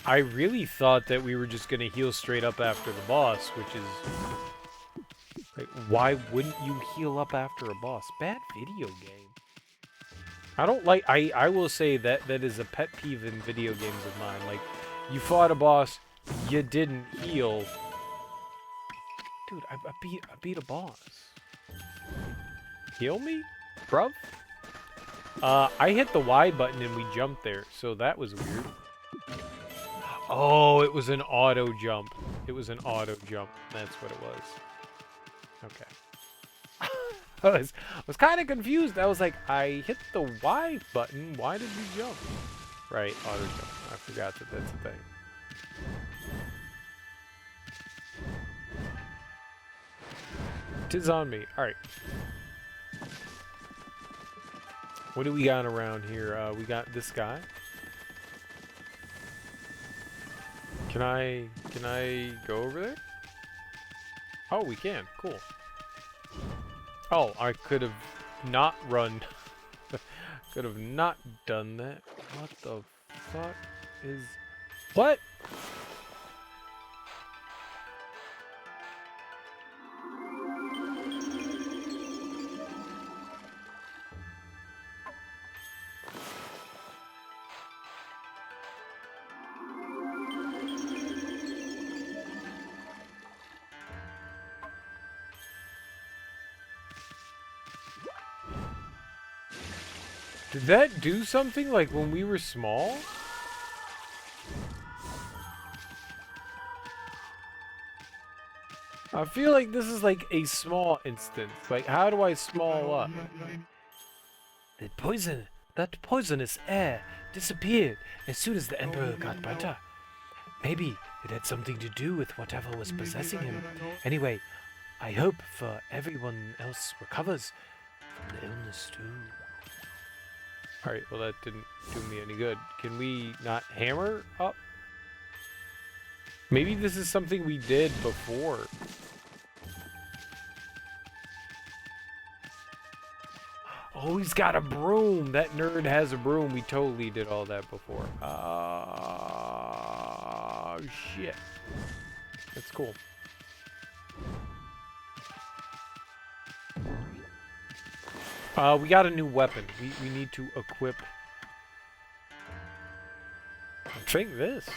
I really thought that we were just gonna heal straight up after the boss, which is like, why wouldn't you heal up after a boss? Bad video game. I don't like I will say that that is a pet peeve in video games of mine. Like, you fought a boss, you didn't heal. Dude, I beat a boss. Heal me? Bruv? I hit the Y button and we jumped there, so that was weird. Oh, it was an auto jump. It was an auto jump. That's what it was. Okay. I was kind of confused. I was like, I hit the Y button. Why did we jump? Right, auto jump. I forgot that that's a thing. Tis on me. Alright. What do we got around here? We got this guy. Can I go over there? Oh, we can. Cool. Oh, I could have not run. Could have not done that. What the fuck is... What? Did that do something like when we were small? I feel like this is like a small instance. Like, how do I small up? That poisonous air disappeared as soon as the Emperor got better. Maybe it had something to do with whatever was possessing him. Anyway, I hope for everyone else recovers from the illness too. Alright, well that didn't do me any good. Can we not hammer up? Maybe this is something we did before. Oh, he's got a broom! That nerd has a broom. We totally did all that before. Oh, shit. That's cool. We got a new weapon. We need to equip. I think this.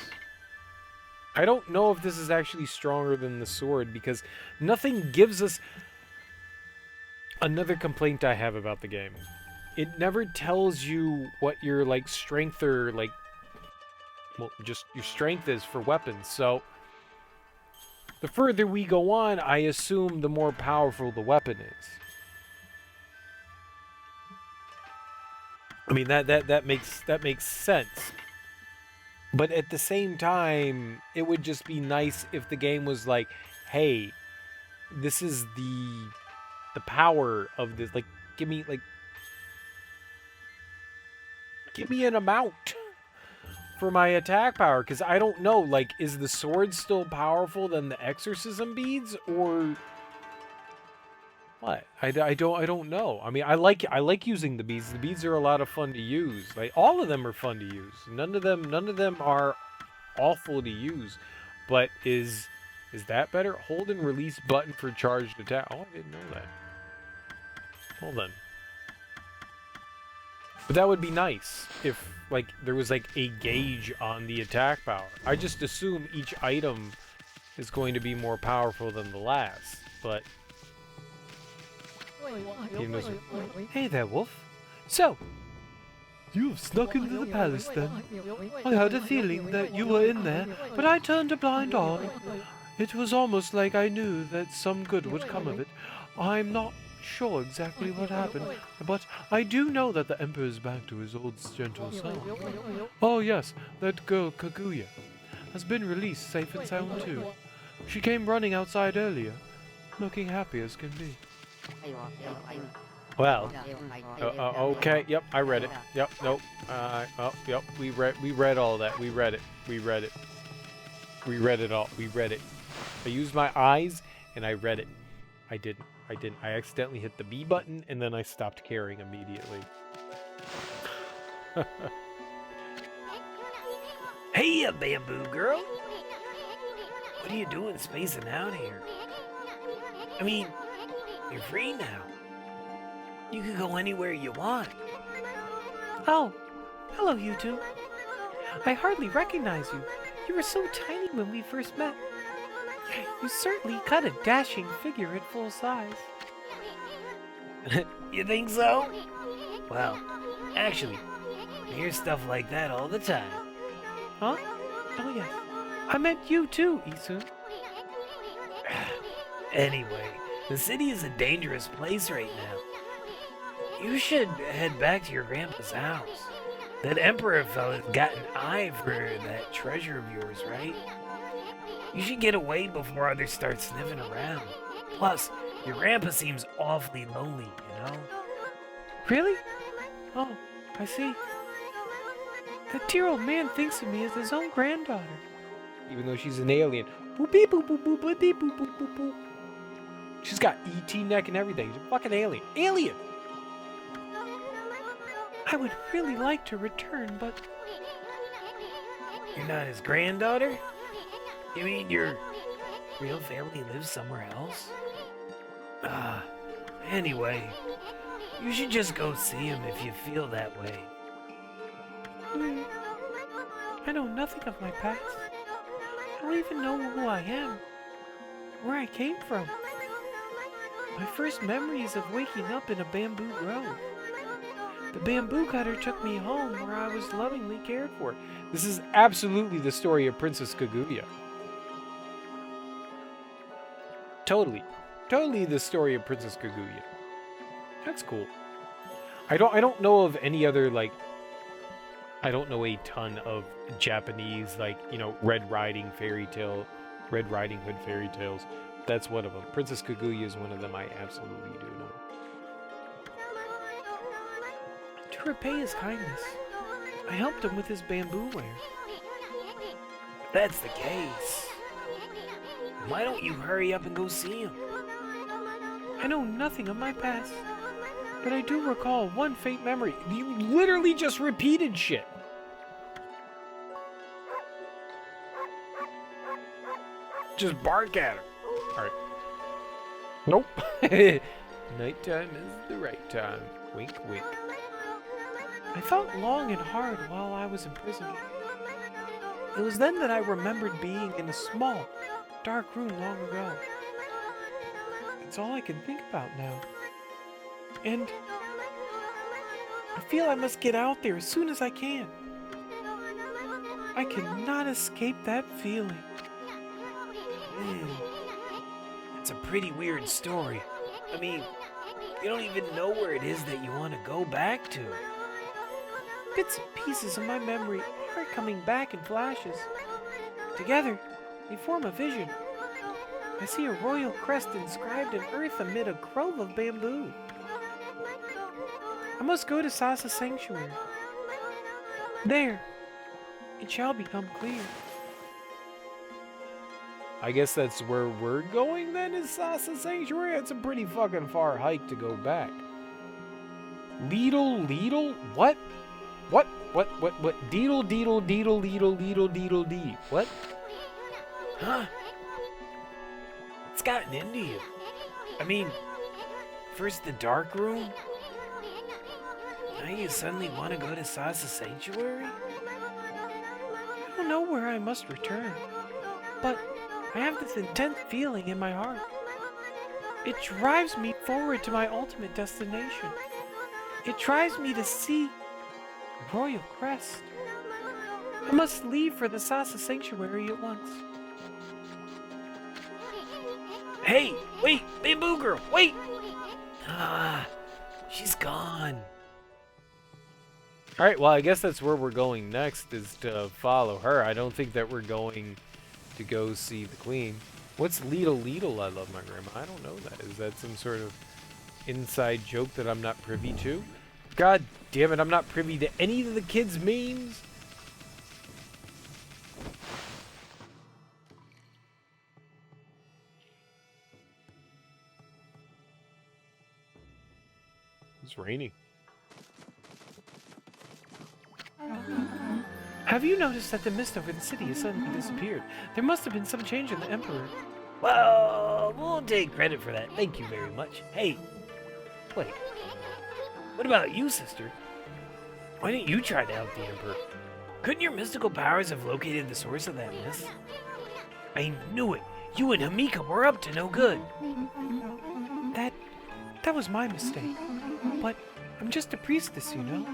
I don't know if this is actually stronger than the sword because nothing gives us... Another complaint I have about the game. It never tells you what your, like, strength or, like... Well, just your strength is for weapons, so... The further we go on, I assume the more powerful the weapon is. I mean, that makes sense. But at the same time, it would just be nice if the game was like, hey, this is the power of this. Like, give me an amount for my attack power, because I don't know, like, is the sword still powerful than the exorcism beads, or what? I don't know. I mean, I like using the beads. The beads are a lot of fun to use. Like, all of them are fun to use. None of them are awful to use. But is that better? Hold and release button for charged attack. Oh, I didn't know that. Hold on. But that would be nice if, like, there was, like, a gauge on the attack power. I just assume each item is going to be more powerful than the last, but... Hey there, Wolf. So, you have snuck into the palace then. I had a feeling that you were in there, but I turned a blind eye. It was almost like I knew that some good would come of it. I'm not sure exactly what happened, but I do know that the Emperor is back to his old gentle self. Oh yes, that girl Kaguya has been released safe and sound too. She came running outside earlier, looking happy as can be. Well, okay, yep, I read it. Yep, nope, yep, we read all that. We read it all. I used my eyes, and I read it. I didn't. I accidentally hit the B button, and then I stopped caring immediately. Hey, bamboo girl. What are you doing spacing out here? I mean, you're free now. You can go anywhere you want. Oh, hello you two. I hardly recognize you. You were so tiny when we first met. You certainly cut a dashing figure at full size. You think so? Well, actually, I hear stuff like that all the time. Huh? Oh yes. I meant you too, Isu. Anyway, the city is a dangerous place right now. You should head back to your grandpa's house. That emperor fella's got an eye for that treasure of yours, right? You should get away before others start sniffing around. Plus, your grandpa seems awfully lonely, you know? Really? Oh, I see. That dear old man thinks of me as his own granddaughter. Even though she's an alien. Boop beep boop boop boop boop beep boop boop boop boop. She's got ET neck and everything. She's a fucking alien. Alien! I would really like to return, but... You're not his granddaughter? You mean your real family lives somewhere else? Anyway, you should just go see him if you feel that way. I know nothing of my past. I don't even know who I am, where I came from. My first memory is of waking up in a bamboo grove. The bamboo cutter took me home where I was lovingly cared for. This is absolutely the story of Princess Kaguya. Totally the story of Princess Kaguya. That's cool. I don't know of any other, like, I don't know a ton of Japanese, like, you know, Red Riding Hood fairy tales. That's one of them. Princess Kaguya is one of them I absolutely do know. To repay his kindness, I helped him with his bamboo ware. If that's the case, why don't you hurry up and go see him? I know nothing of my past, but I do recall one faint memory. You literally just repeated shit. Just bark at her. Alright. Nope. Nighttime is the right time. Wink, wink. I thought long and hard while I was in prison. It was then that I remembered being in a small, dark room long ago. It's all I can think about now. And I feel I must get out there as soon as I can. I cannot escape that feeling. It's a pretty weird story. I mean, you don't even know where it is that you want to go back to. Bits and pieces of my memory are coming back in flashes. Together, they form a vision. I see a royal crest inscribed in earth amid a grove of bamboo. I must go to Sasa Sanctuary. There, it shall become clear. I guess that's where we're going then, is Sasa Sanctuary? It's a pretty fucking far hike to go back. Leedle? What? What? Deedle, dee. What? Huh? What's gotten into you? I mean, first the dark room. Now you suddenly want to go to Sasa Sanctuary? I don't know where I must return, but I have this intense feeling in my heart. It drives me forward to my ultimate destination. It drives me to see the Royal Crest. I must leave for the Sasa Sanctuary at once. Hey, wait, Bamboo Girl, wait! Ah, she's gone. Alright, well, I guess that's where we're going next, is to follow her. I don't think that we're going to go see the Queen. What's Leedle, I love my grandma? I don't know that. Is that some sort of inside joke that I'm not privy to? God damn it, I'm not privy to any of the kids' memes. It's raining. Have you noticed that the mist over the city has suddenly disappeared? There must have been some change in the Emperor. Well, we'll take credit for that. Thank you very much. Hey, wait. What about you, sister? Why didn't you try to help the Emperor? Couldn't your mystical powers have located the source of that mist? I knew it. You and Hamika were up to no good. That was my mistake. But I'm just a priestess, you know.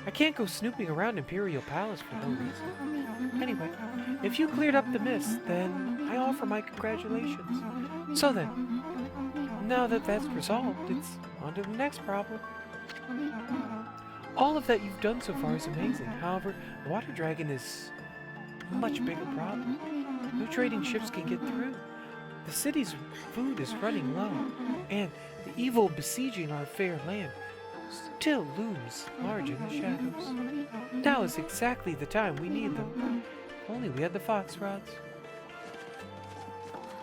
I can't go snooping around Imperial Palace for no reason. Anyway, if you cleared up the mist, then I offer my congratulations. So then, now that that's resolved, it's on to the next problem. All of that you've done so far is amazing. However, the water dragon is a much bigger problem. No trading ships can get through. The city's food is running low, and the evil besieging our fair land still looms large in the shadows. Now is exactly the time we need them. If only we had the fox rods.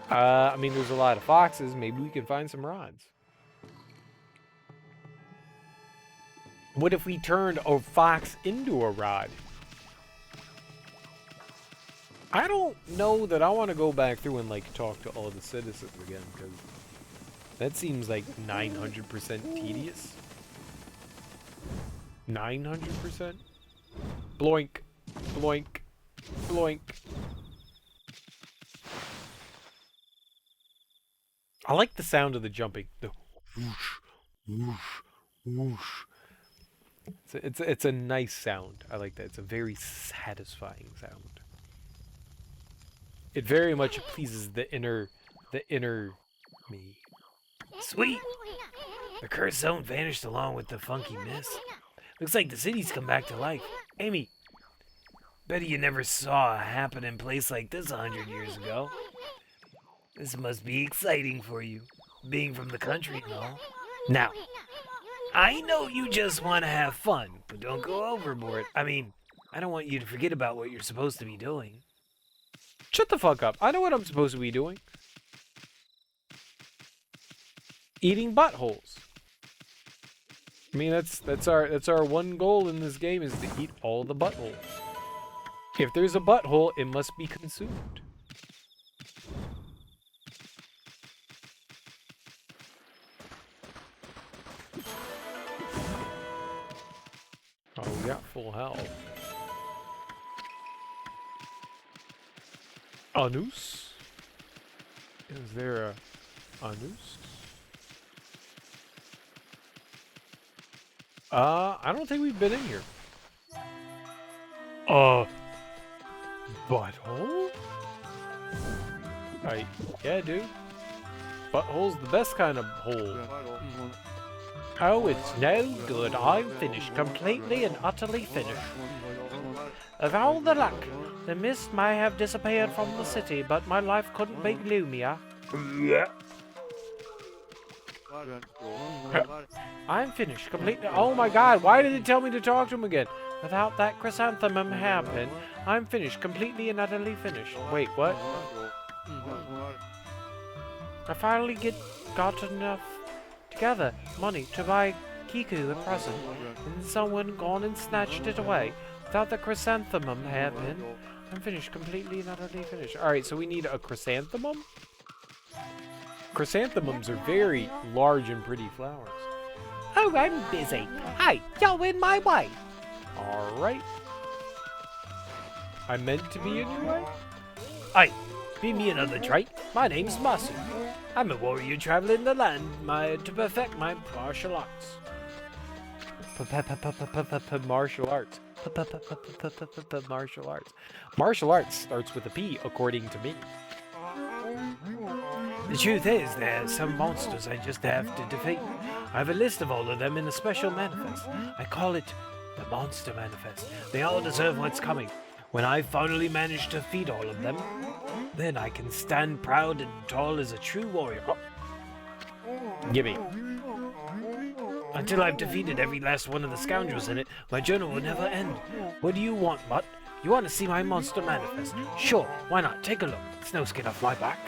I mean, there's a lot of foxes. Maybe we can find some rods. What if we turned a fox into a rod? I don't know that I want to go back through and, like, talk to all the citizens again, because that seems like 900% tedious. 900%? Bloink. Bloink. Bloink. I like the sound of the jumping. The whoosh, whoosh, whoosh. It's a nice sound. I like that. It's a very satisfying sound. It very much pleases the inner me. Sweet! The cursed zone vanished along with the funky mist. Looks like the city's come back to life. Amy, bet you never saw a happening place like this 100 years ago. This must be exciting for you, being from the country and all. Now, I know you just want to have fun, but don't go overboard. I mean, I don't want you to forget about what you're supposed to be doing. Shut the fuck up. I know what I'm supposed to be doing. Eating buttholes. I mean, that's our one goal in this game, is to eat all the buttholes. If there's a butthole, it must be consumed. Oh, we got full health. Anus? Is there a anus? I don't think we've been in here. Butthole? Yeah, dude. Butthole's the best kind of hole. Oh, it's no good. I'm finished. Completely and utterly finished. Of all the luck, the mist may have disappeared from the city, but my life couldn't be gloomier. I'm finished. Completely. Oh my god, why did it tell me to talk to him again? Without that chrysanthemum hairpin, I'm finished, completely and utterly finished. Wait, what? I finally got enough together money to buy Kiku a present, and someone gone and snatched it away. Without the chrysanthemum hairpin, I'm finished, completely and utterly finished. Alright, so we need a chrysanthemum? Chrysanthemums are very large and pretty flowers. Oh, I'm busy. Hey, you're in my way. Alright. I meant to be in your way? Aye, be me another trait. My name's Masu. I'm a warrior traveling the land to perfect my martial arts. Martial arts. Martial arts. Martial arts starts with a P, according to me. The truth is, there's some monsters I just have to defeat. I have a list of all of them in a special manifest. I call it the Monster Manifest. They all deserve what's coming. When I finally manage to defeat all of them, then I can stand proud and tall as a true warrior. Gimme. Until I've defeated every last one of the scoundrels in it, my journal will never end. What do you want, Mutt? You want to see my Monster Manifest? Sure, why not? Take a look. It's no skin off my back.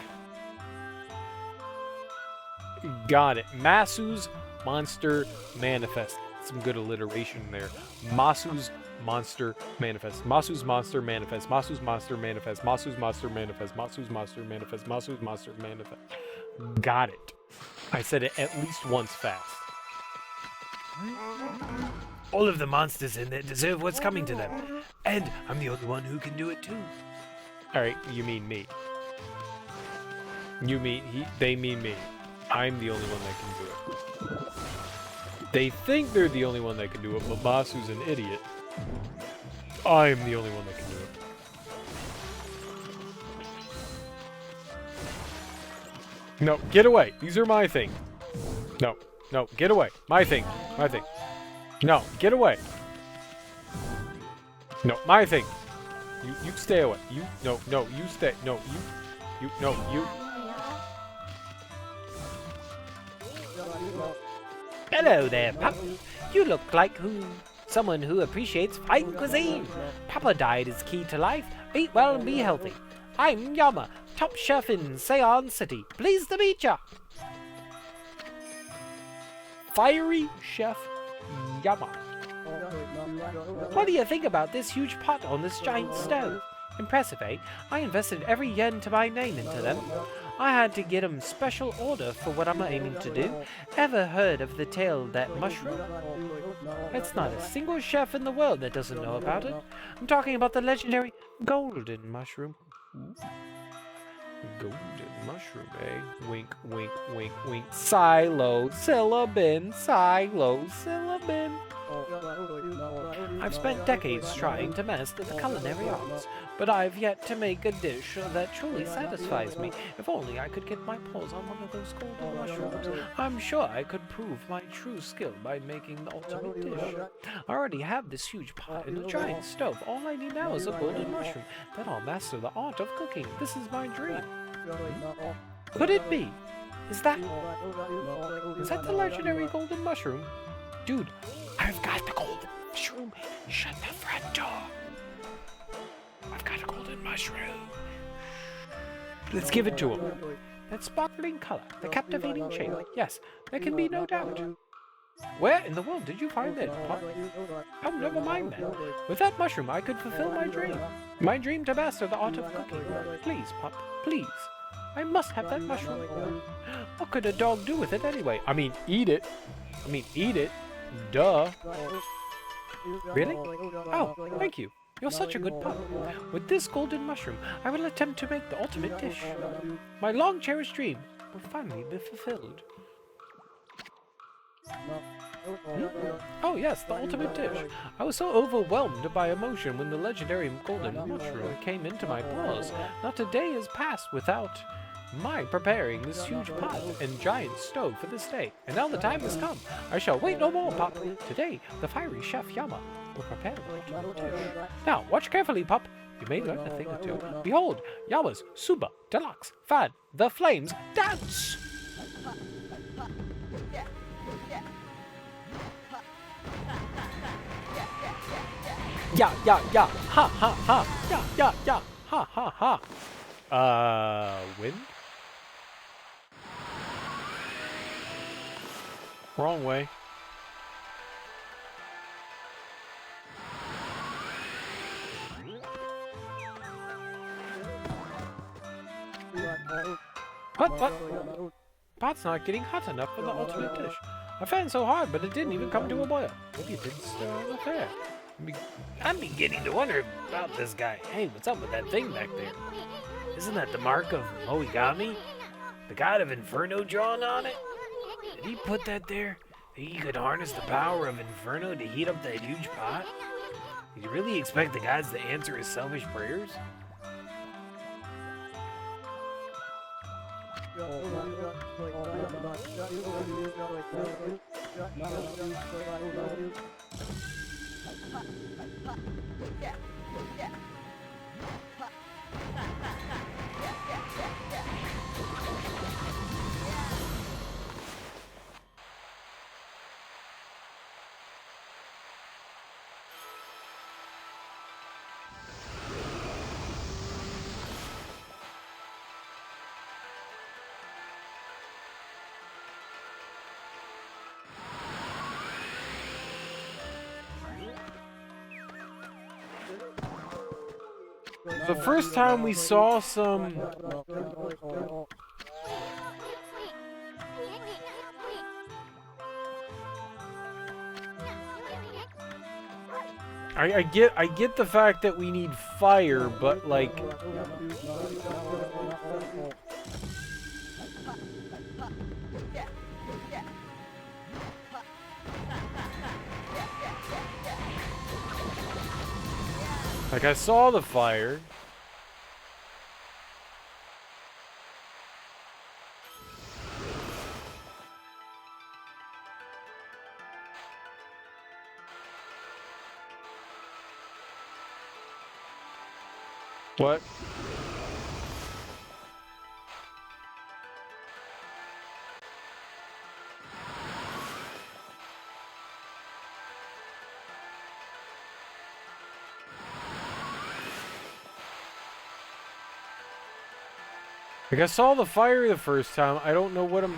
Got it. Masu's Monster Manifest. Some good alliteration there. Masu's Monster Manifest. Masu's Monster Manifest. Masu's Monster Manifest. Masu's Monster Manifest. Masu's Monster Manifest. Masu's Monster Manifest. Got it. I said it at least once fast. All of the monsters in there deserve what's coming to them. And I'm the only one who can do it too. Alright, you mean me. You mean they mean me. I'm the only one that can do it. They think they're the only one that can do it, but Masu's an idiot. I'm the only one that can do it. No, get away. These are my thing. No, get away. My thing. My thing. No, get away. No, my thing. You stay away. You stay. No, you. Hello there, pup. You look like someone who appreciates fine cuisine. Papa diet is key to life. Eat well and be healthy. I'm Yama, top chef in Seon City. Pleased to meet ya. Fiery Chef Yama. What do you think about this huge pot on this giant stove? Impressive, eh? I invested every yen to my name into them. I had to get 'em special order for what I'm aiming to do. Ever heard of the tale of that mushroom? It's not a single chef in the world that doesn't know about it. I'm talking about the legendary golden mushroom. Golden mushroom, eh? Wink, wink, wink, wink. Psilocybin, psilocybin. I've spent decades trying to master the culinary arts, but I've yet to make a dish that truly satisfies me. If only I could get my paws on one of those golden mushrooms. I'm sure I could prove my true skill by making the ultimate dish. I already have this huge pot and a giant stove. All I need now is a golden mushroom. Then I'll master the art of cooking. This is my dream. Could it be? Is that the legendary golden mushroom? Dude, I've got the golden mushroom. Shut the front door. I've got a golden mushroom. Let's give it to him. That sparkling color, the captivating shape. Yes, there can be no doubt. Where in the world did you find that, Pop? Oh, never mind that. With that mushroom, I could fulfill my dream. My dream to master the art of cooking. Please, Pop, please. I must have that mushroom. What could a dog do with it anyway? I mean, eat it. Duh. Really? Oh, thank you. You're such a good pup. With this golden mushroom, I will attempt to make the ultimate dish. My long-cherished dream will finally be fulfilled. Oh yes, the ultimate dish. I was so overwhelmed by emotion when the legendary golden mushroom came into my paws. Not a day has passed without my preparing this huge pot and giant stove for this day. And now the time has come. I shall wait no more, Pop. Today, the fiery chef Yama will prepare the ultimate dish. Now, watch carefully, Pop. You may learn a thing or two. Behold, Yama's Suba Deluxe Fan the Flames Dance! Yeah, yeah, yeah. Ha, ha, ha. Yeah, yeah, yeah. Ha, ha, ha. Wind? Wrong way. What? Pot's not getting hot enough for the ultimate dish. I fanned so hard, but it didn't even come to a boil. Maybe it didn't stir on the fair. I'm beginning to wonder about this guy. Hey, what's up with that thing back there? Isn't that the mark of Okami? The god of Inferno drawn on it? Did he put that there? Think he could harness the power of Inferno to heat up that huge pot? Did you really expect the gods to answer his selfish prayers? The first time we saw some... I get the fact that we need fire, but like... Like, I saw the fire. What? Like, I saw the fire the first time. I don't know what I'm...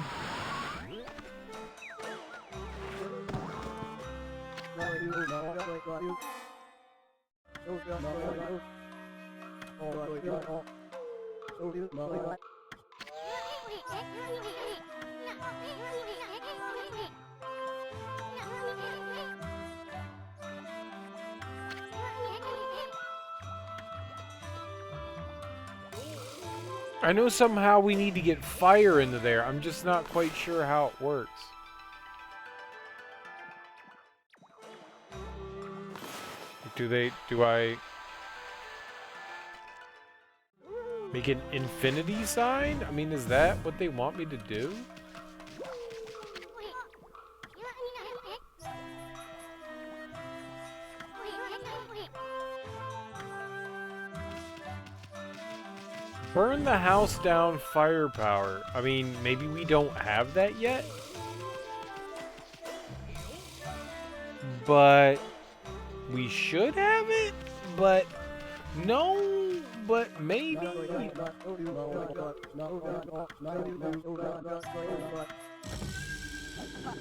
I know somehow we need to get fire into there. I'm just not quite sure how it works. Do I make an infinity sign? I mean, is that what they want me to do? Burn the house down, firepower. I mean, maybe we don't have that yet? But we should have it? But no, but maybe.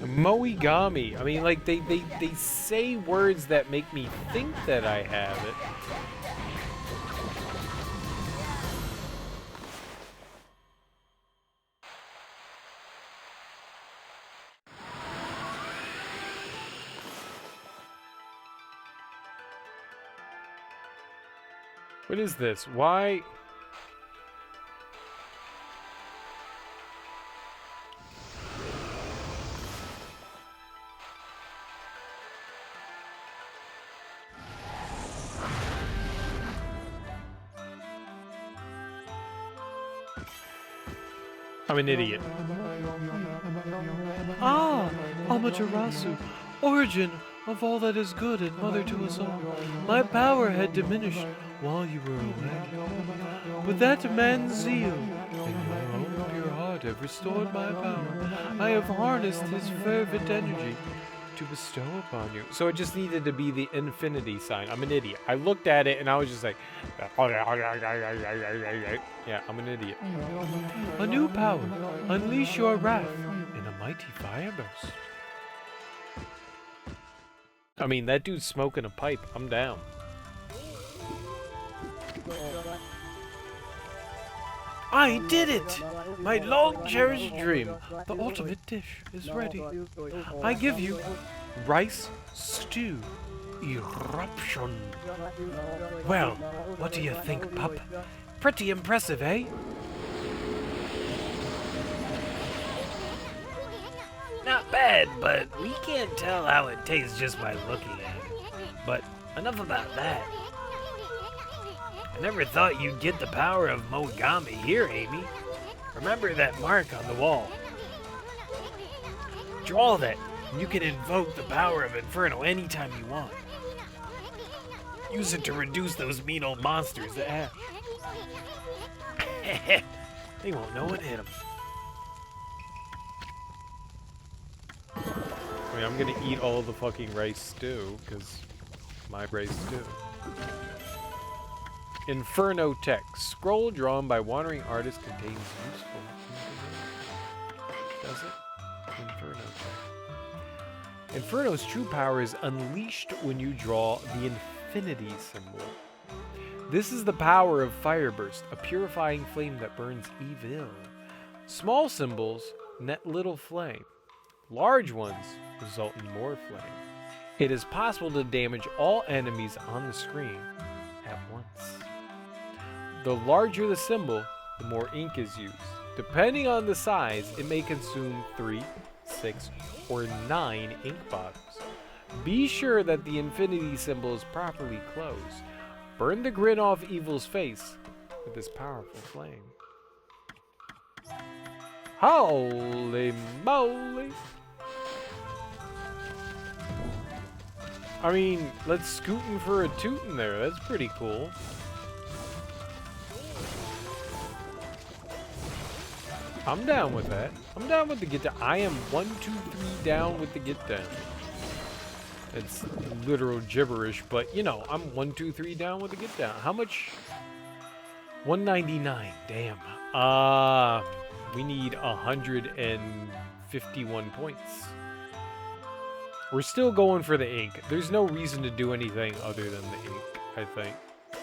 Moigami. I mean, like, they say words that make me think that I have it. What is this? Why? I'm an idiot. Ah, Amaterasu, origin of all that is good and mother to us all. My power had diminished while you were away, but that man's zeal and your own pure heart have restored my power. I have harnessed his fervent energy to bestow upon you. So it just needed to be the infinity sign. I'm an idiot. I looked at it and I was just like, yeah, I'm an idiot. A new power. Unleash your wrath in a mighty fireburst. I mean, that dude's smoking a pipe. I'm down. I did it! My long-cherished dream. The ultimate dish is ready. I give you rice stew. Eruption. Well, what do you think, pup? Pretty impressive, eh? Not bad, but we can't tell how it tastes just by looking at it. But enough about that. I never thought you'd get the power of Okami here, Amy. Remember that mark on the wall. Draw that, and you can invoke the power of Inferno anytime you want. Use it to reduce those mean old monsters to ash. They won't know what hit them. I mean, I'm gonna eat all the fucking rice stew, because my rice stew. Inferno text. Scroll drawn by wandering artist contains useful information. Does it? Inferno text. Inferno's true power is unleashed when you draw the infinity symbol. This is the power of Fireburst, a purifying flame that burns evil. Small symbols net little flame. Large ones result in more flame. It is possible to damage all enemies on the screen at once. The larger the symbol, the more ink is used. Depending on the size, it may consume 3, 6, or 9 ink bottles. Be sure that the infinity symbol is properly closed. Burn the grin off evil's face with this powerful flame. Holy moly! I mean, let's scootin' for a tootin' there. That's pretty cool. I'm down with that. I'm down with the get down. I am 1, 2, 3 down with the get down. It's literal gibberish, but you know, I'm 1, 2, 3 down with the get down. How much? 199. Damn. We need 151 points. We're still going for the ink. There's no reason to do anything other than the ink, I think.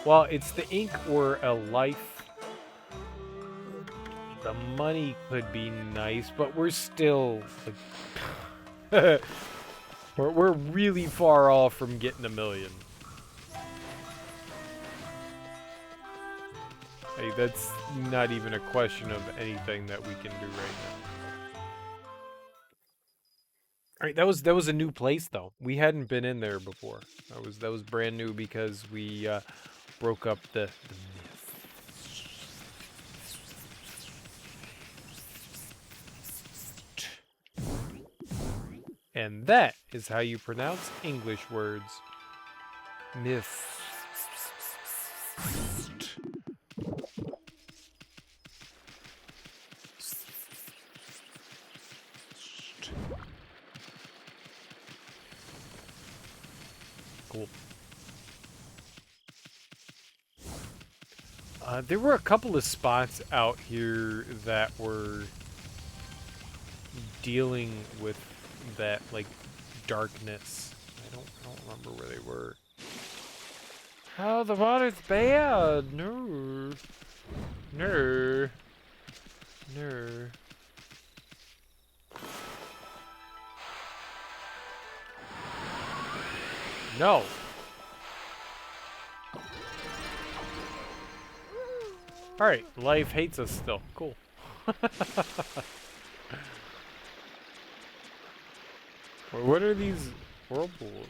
Well, it's the ink or a life. The money could be nice, but we're still like, we're really far off from getting 1 million. Hey, that's not even a question of anything that we can do right now. All right, that was a new place though. We hadn't been in there before. That was brand new because we broke up the myth. And that is how you pronounce English words. Myth. Cool. There were a couple of spots out here that were dealing with that, like, darkness. I don't remember where they were. Oh, the water's bad. No. No. No. No. Alright, life hates us still. Cool. What are these whirlpools?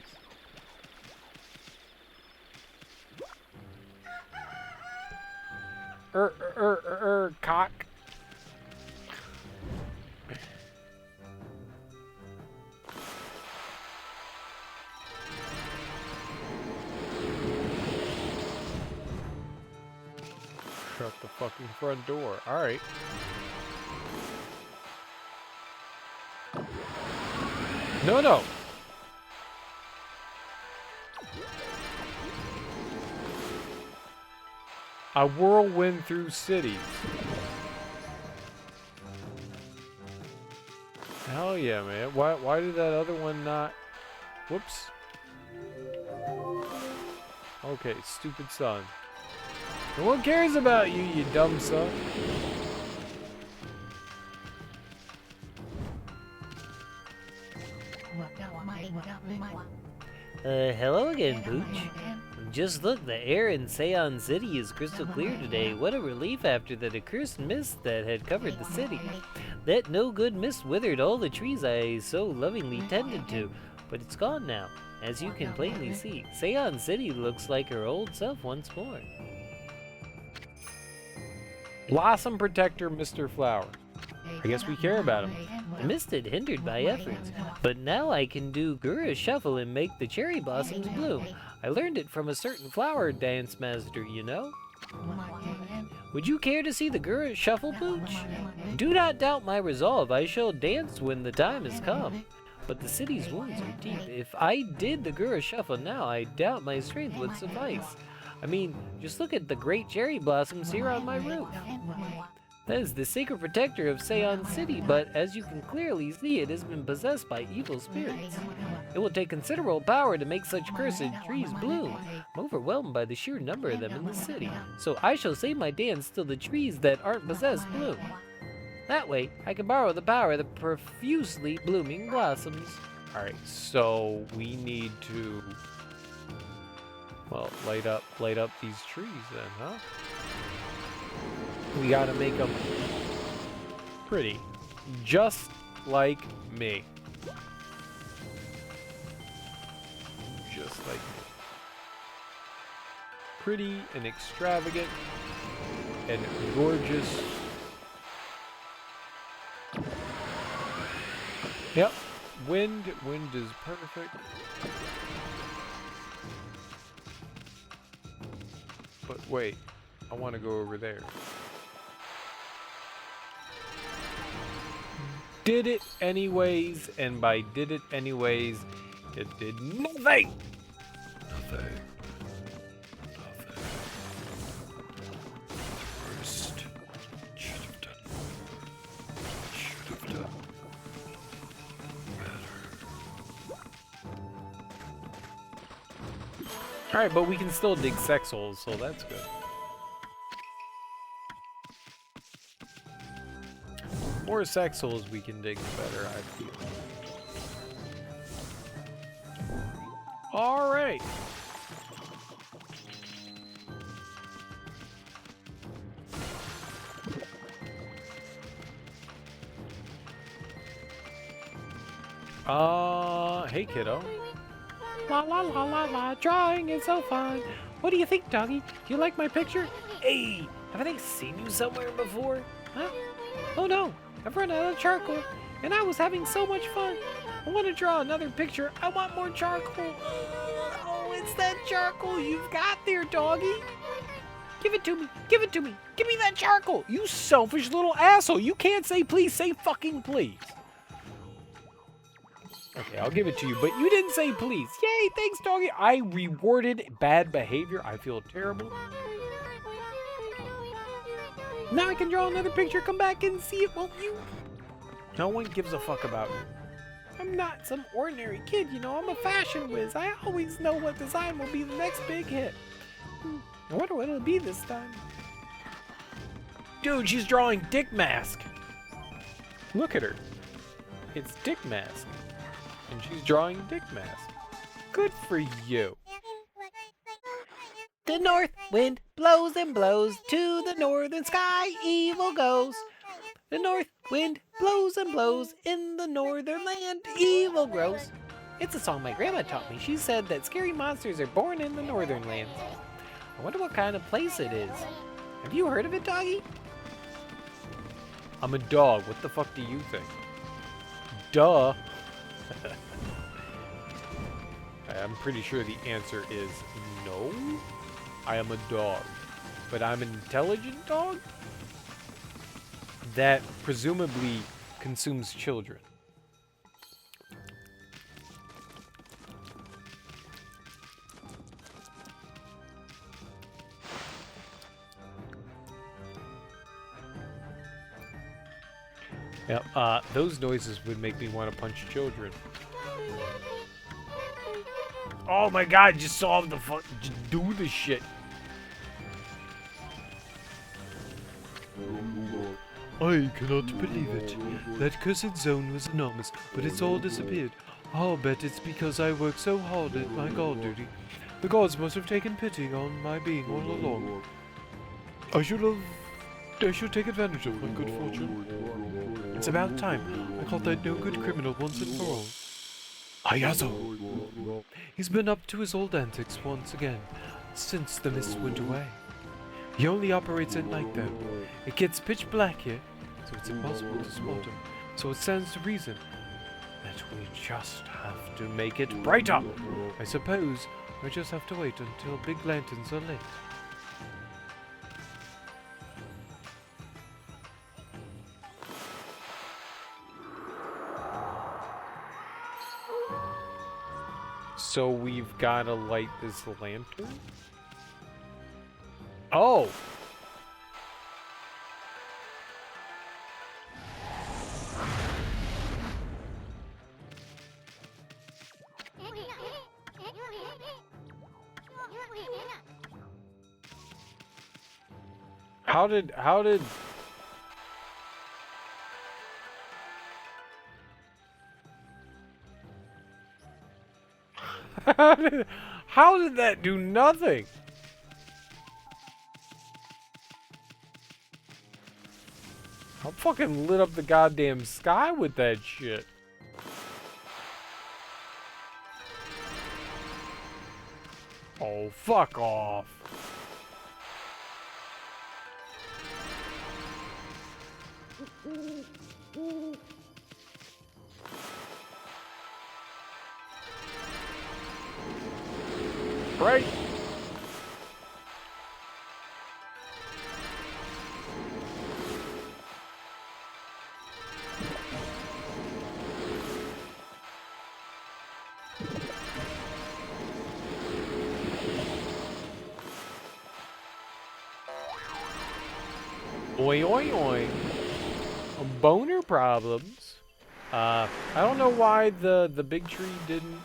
Cock. Shut the fucking front door. Alright. No, no. A whirlwind through cities. Hell yeah, man. Why did that other one not... Whoops. Okay, stupid son. No one cares about you, you dumb son. Hello again, Pooch. Just look, the air in Seon City is crystal clear today. What a relief after that accursed mist that had covered the city. That no-good mist withered all the trees I so lovingly tended to, but it's gone now. As you can plainly see, Seon City looks like her old self once more. Blossom Protector Mr. Flower. I guess we care about him. The mist had hindered my efforts, but now I can do Gura Shuffle and make the cherry blossoms bloom. I learned it from a certain flower dance master, you know. Would you care to see the Gura Shuffle, Pooch? Do not doubt my resolve. I shall dance when the time has come. But the city's wounds are deep. If I did the Gura Shuffle now, I doubt my strength would suffice. I mean, just look at the great cherry blossoms here on my roof. That is the sacred protector of Seon City, but as you can clearly see, it has been possessed by evil spirits. It will take considerable power to make such cursed trees bloom. I'm overwhelmed by the sheer number of them in the city, so I shall save my dance till the trees that aren't possessed bloom. That way, I can borrow the power of the profusely blooming blossoms. Alright, so we need to... Well, light up these trees then, huh? We gotta make them pretty. Just like me. Just like me. Pretty and extravagant and gorgeous. Yep. Wind is perfect. But wait, I want to go over there. Did it anyways, and by did it anyways, it did nothing. Nothing. Worst. Should have done more. Should have done better. Alright, but we can still dig sex holes, so that's good. More sex holes we can dig, the better I feel. Alright. Hey kiddo. La la la la la, drawing is so fun. What do you think, doggy? Do you like my picture? Hey, haven't I seen you somewhere before? Huh? Oh no, I've run out of charcoal, and I was having so much fun. I want to draw another picture. I want more charcoal. Oh, it's that charcoal you've got there, doggy. Give it to me. Give it to me. Give me that charcoal. You selfish little asshole. You can't say please, say fucking please. Okay, I'll give it to you, but you didn't say please. Yay, thanks, doggy. I rewarded bad behavior. I feel terrible. Now I can draw another picture. Come back and see it, won't you? No one gives a fuck about you. I'm not some ordinary kid, you know. I'm a fashion whiz. I always know what design will be the next big hit. I wonder what it'll be this time. Dude, she's drawing Dick Mask. Look at her. It's Dick Mask. And she's drawing Dick Mask. Good for you. The north wind blows and blows to the northern sky, evil goes. The north wind blows and blows in the northern land, evil grows. It's a song my grandma taught me. She said that scary monsters are born in the northern lands. I wonder what kind of place it is. Have you heard of it, doggy? I'm a dog. What the fuck do you think? Duh. I'm pretty sure the answer is no. I am a dog. But I'm an intelligent dog that presumably consumes children. Yep, those noises would make me want to punch children. Oh my god, just solve the just do the shit. I cannot believe it. That cursed zone was enormous, but it's all disappeared. I'll bet it's because I worked so hard at my guard duty. The gods must have taken pity on my being all along. I should take advantage of my good fortune. It's about time I caught that no good criminal once and for all. Ayazo! He's been up to his old antics once again, since the mist went away. He only operates at night though. It gets pitch black here, so it's impossible to spot him. So it stands to reason that we just have to make it brighter. I suppose we just have to wait until big lanterns are lit. So we've got to light this lantern? Oh! How did how did that do nothing? I fucking lit up the goddamn sky with that shit. Oh, fuck off. Right? Oi, oi, oi. Boner problems. I don't know why the big tree didn't.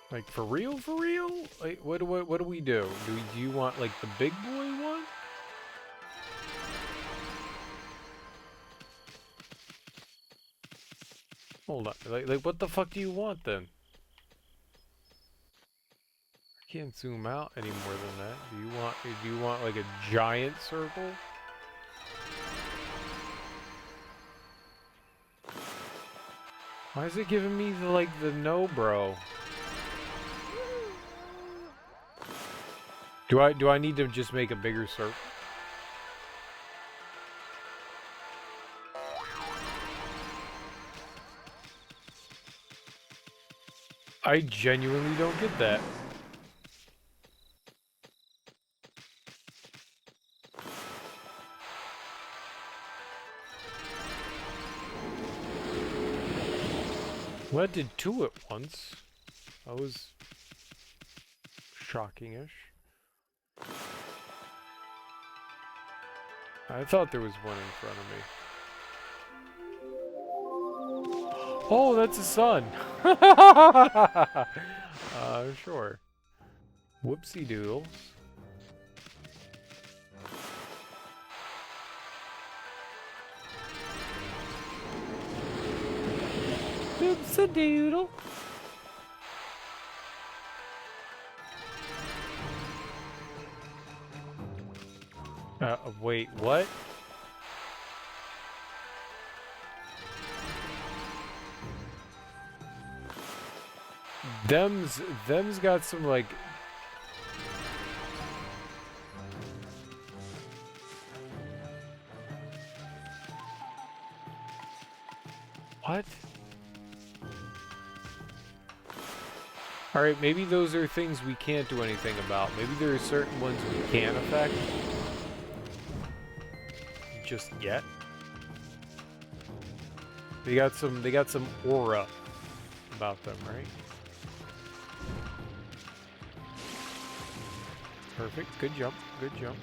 Like for real, for real? Like what do we do? Do you want like the big boy one? Hold on. Like what the fuck do you want then? I can't zoom out any more than that. Do you want like a giant circle? Why is it giving me the no, bro? Do I need to just make a bigger circle? I genuinely don't get that. Well, I did two at once. That was shocking-ish. I thought there was one in front of me. Oh, that's a sun. Sure. Whoopsie doodles. Whoopsie doodle. Wait, what? Them's got some like what? Alright, maybe those are things we can't do anything about. Maybe there are certain ones we can affect. Just yet. They got some aura about them, right? Perfect. Good jump. Good jump.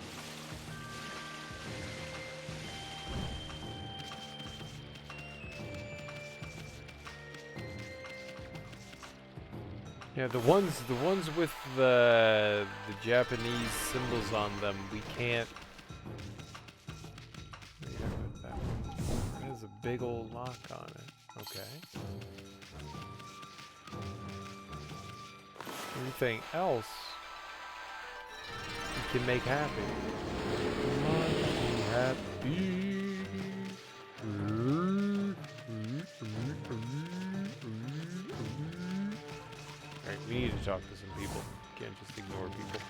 Yeah, the ones with the Japanese symbols on them, we can't. It has a big old lock on it. Okay. Everything else you can make happy. Be happy. Alright, we need to talk to some people. Can't just ignore people.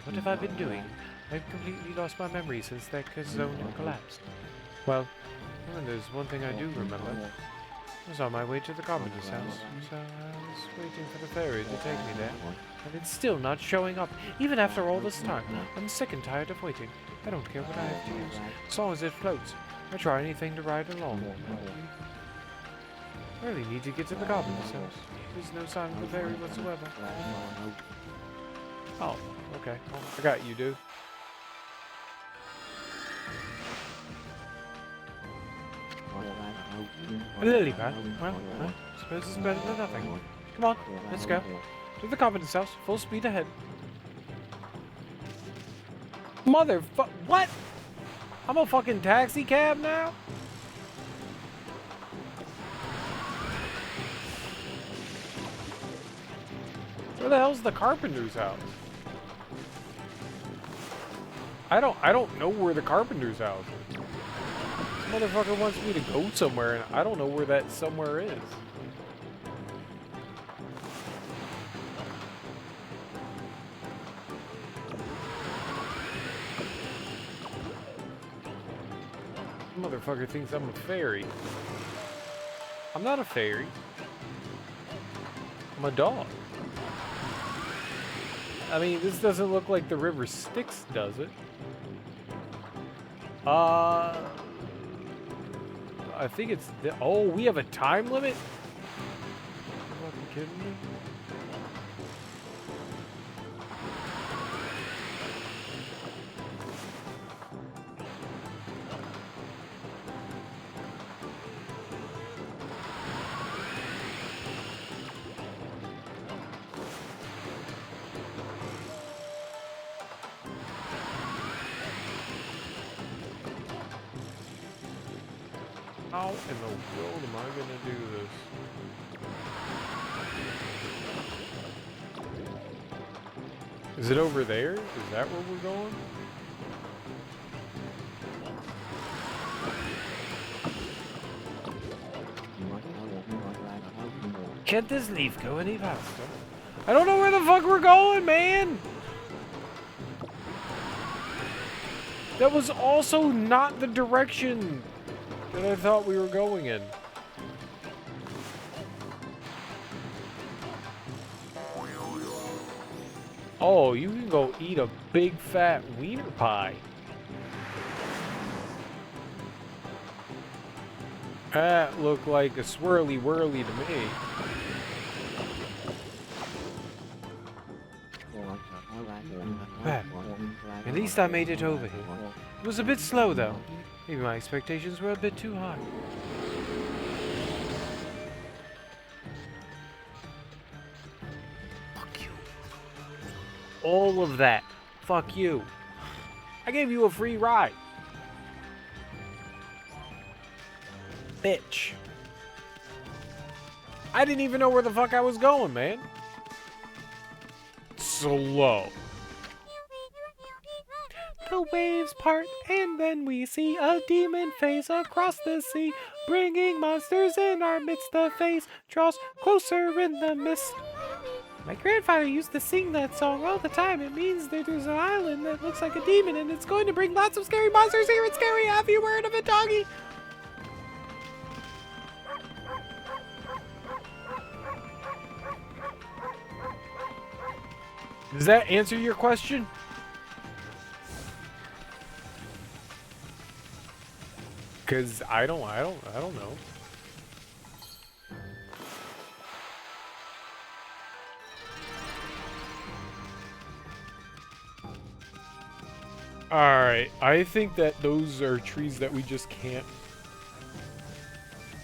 What have I been doing? I've completely lost my memory since that zone collapsed. Well, there's one thing I do remember. I was on my way to the carpenter's house, so I was waiting for the ferry to take me there. And it's still not showing up, even after all this time. I'm sick and tired of waiting. I don't care what I have to use, as long as it floats. I try anything to ride along. I really need to get to the carpenter's house. There's no sign of the ferry whatsoever. Oh, okay. Well, I got you, dude. A lily pad? Well, I suppose it's better than nothing. Come on, let's go. To the carpenter's house, full speed ahead. What? I'm a fucking taxi cab now? Where the hell's the carpenter's house? I don't know where the carpenter's house is. This motherfucker wants me to go somewhere and I don't know where that somewhere is. Motherfucker thinks I'm a fairy. I'm not a fairy. I'm a dog. I mean, this doesn't look like the river Styx, does it? I think it's... Oh, we have a time limit? Are you fucking kidding me? How in the world am I gonna do this? Is it over there? Is that where we're going? Can't this leaf go any faster? I don't know where the fuck we're going, man! That was also not the direction that I thought we were going in. Oh, you can go eat a big fat wiener pie. That looked like a swirly whirly to me. Well, at least I made it over here. It was a bit slow though. Maybe my expectations were a bit too high. Fuck you. All of that. Fuck you. I gave you a free ride. Bitch. I didn't even know where the fuck I was going, man. Slow. The waves part, and then we see a demon face across the sea, bringing monsters in our midst. The face draws closer in the mist. My grandfather used to sing that song all the time. It means that there's an island that looks like a demon, and it's going to bring lots of scary monsters here. It's scary. Have you heard of it, doggy? Does that answer your question? Cause I don't know. Alright, I think that those are trees that we just can't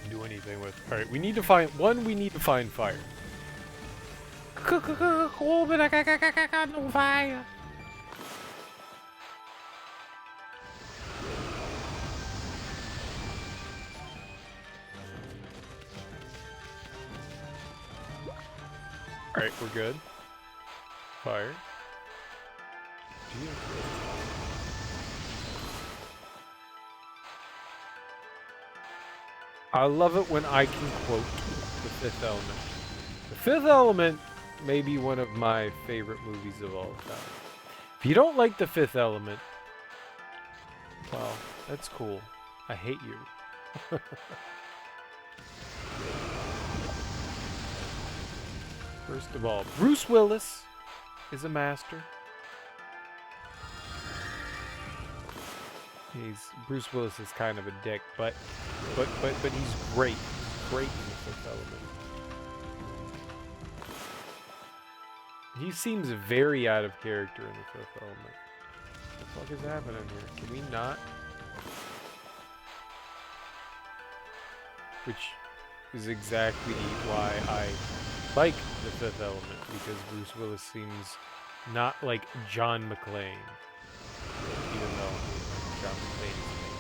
do anything with. Alright, we need to find we need to find fire. Cool, but I got no fire. Alright, we're good. Fire. I love it when I can quote The Fifth Element. The Fifth Element may be one of my favorite movies of all time. If you don't like The Fifth Element, well, that's cool. I hate you. First of all, Bruce Willis is a master. Bruce Willis is kind of a dick, but he's great. He's great in The Fifth Element. He seems very out of character in The Fifth Element. What the fuck is happening here? Can we not? Which is exactly why I like The Fifth Element, because Bruce Willis seems not like John McClane. Even though John McClane is amazing.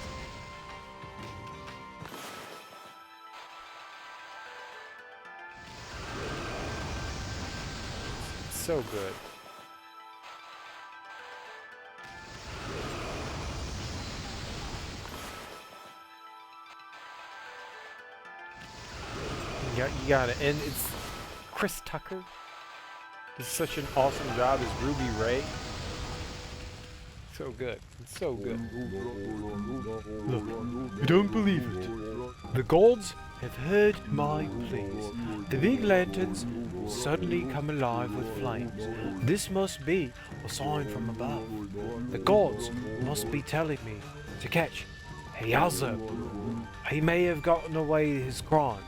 It's so good. You got it. And it's Chris Tucker does such an awesome job as Ruby Ray. So good. It's so good. Look, you don't believe it. The gods have heard my pleas. The big lanterns suddenly come alive with flames. This must be a sign from above. The gods must be telling me to catch Hayazo. He may have gotten away his crimes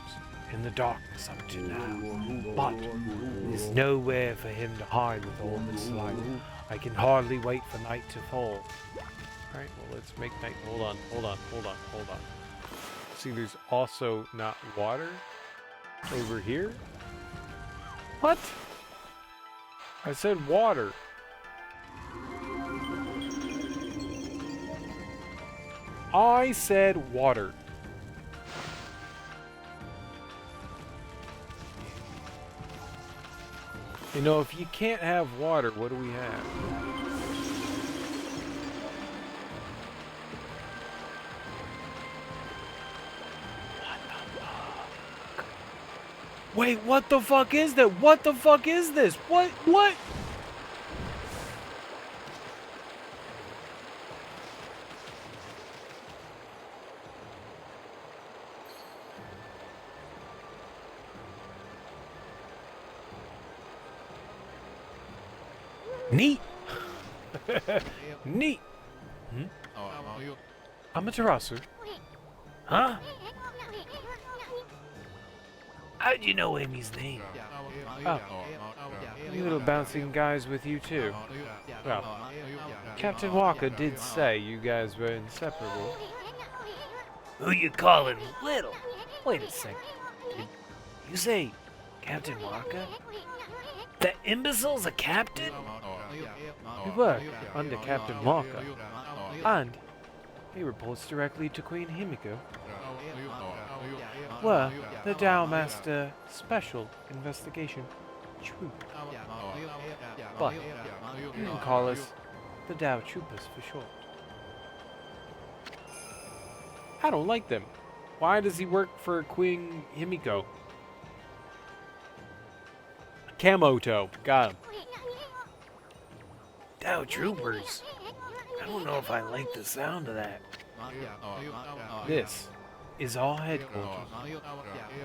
in the darkness up to now, but there's nowhere for him to hide with all this light. I can hardly wait for night to fall. Alright, well, let's make night. Hold on. See, there's also not water over here. What? I said water. I said water. You know, if you can't have water, what do we have? Wait, what the fuck is that? What the fuck is this? What? Neat. Neat. Amaterasu. Huh? How'd you know Amy's name? Oh. You little bouncing guys with you too. Well, Captain Walker did say you guys were inseparable. Who you calling little? Wait a second. Did you say Captain Walker? That imbecile's a captain? We work under Captain Walker, and he reports directly to Queen Himiko. We're the Dow Master Special Investigation Troop. But you can call us the Dow Troopers for short. I don't like them. Why does he work for Queen Himiko? Camoto. Got him. Dow Troopers. I don't know if I like the sound of that. This is our headquarters,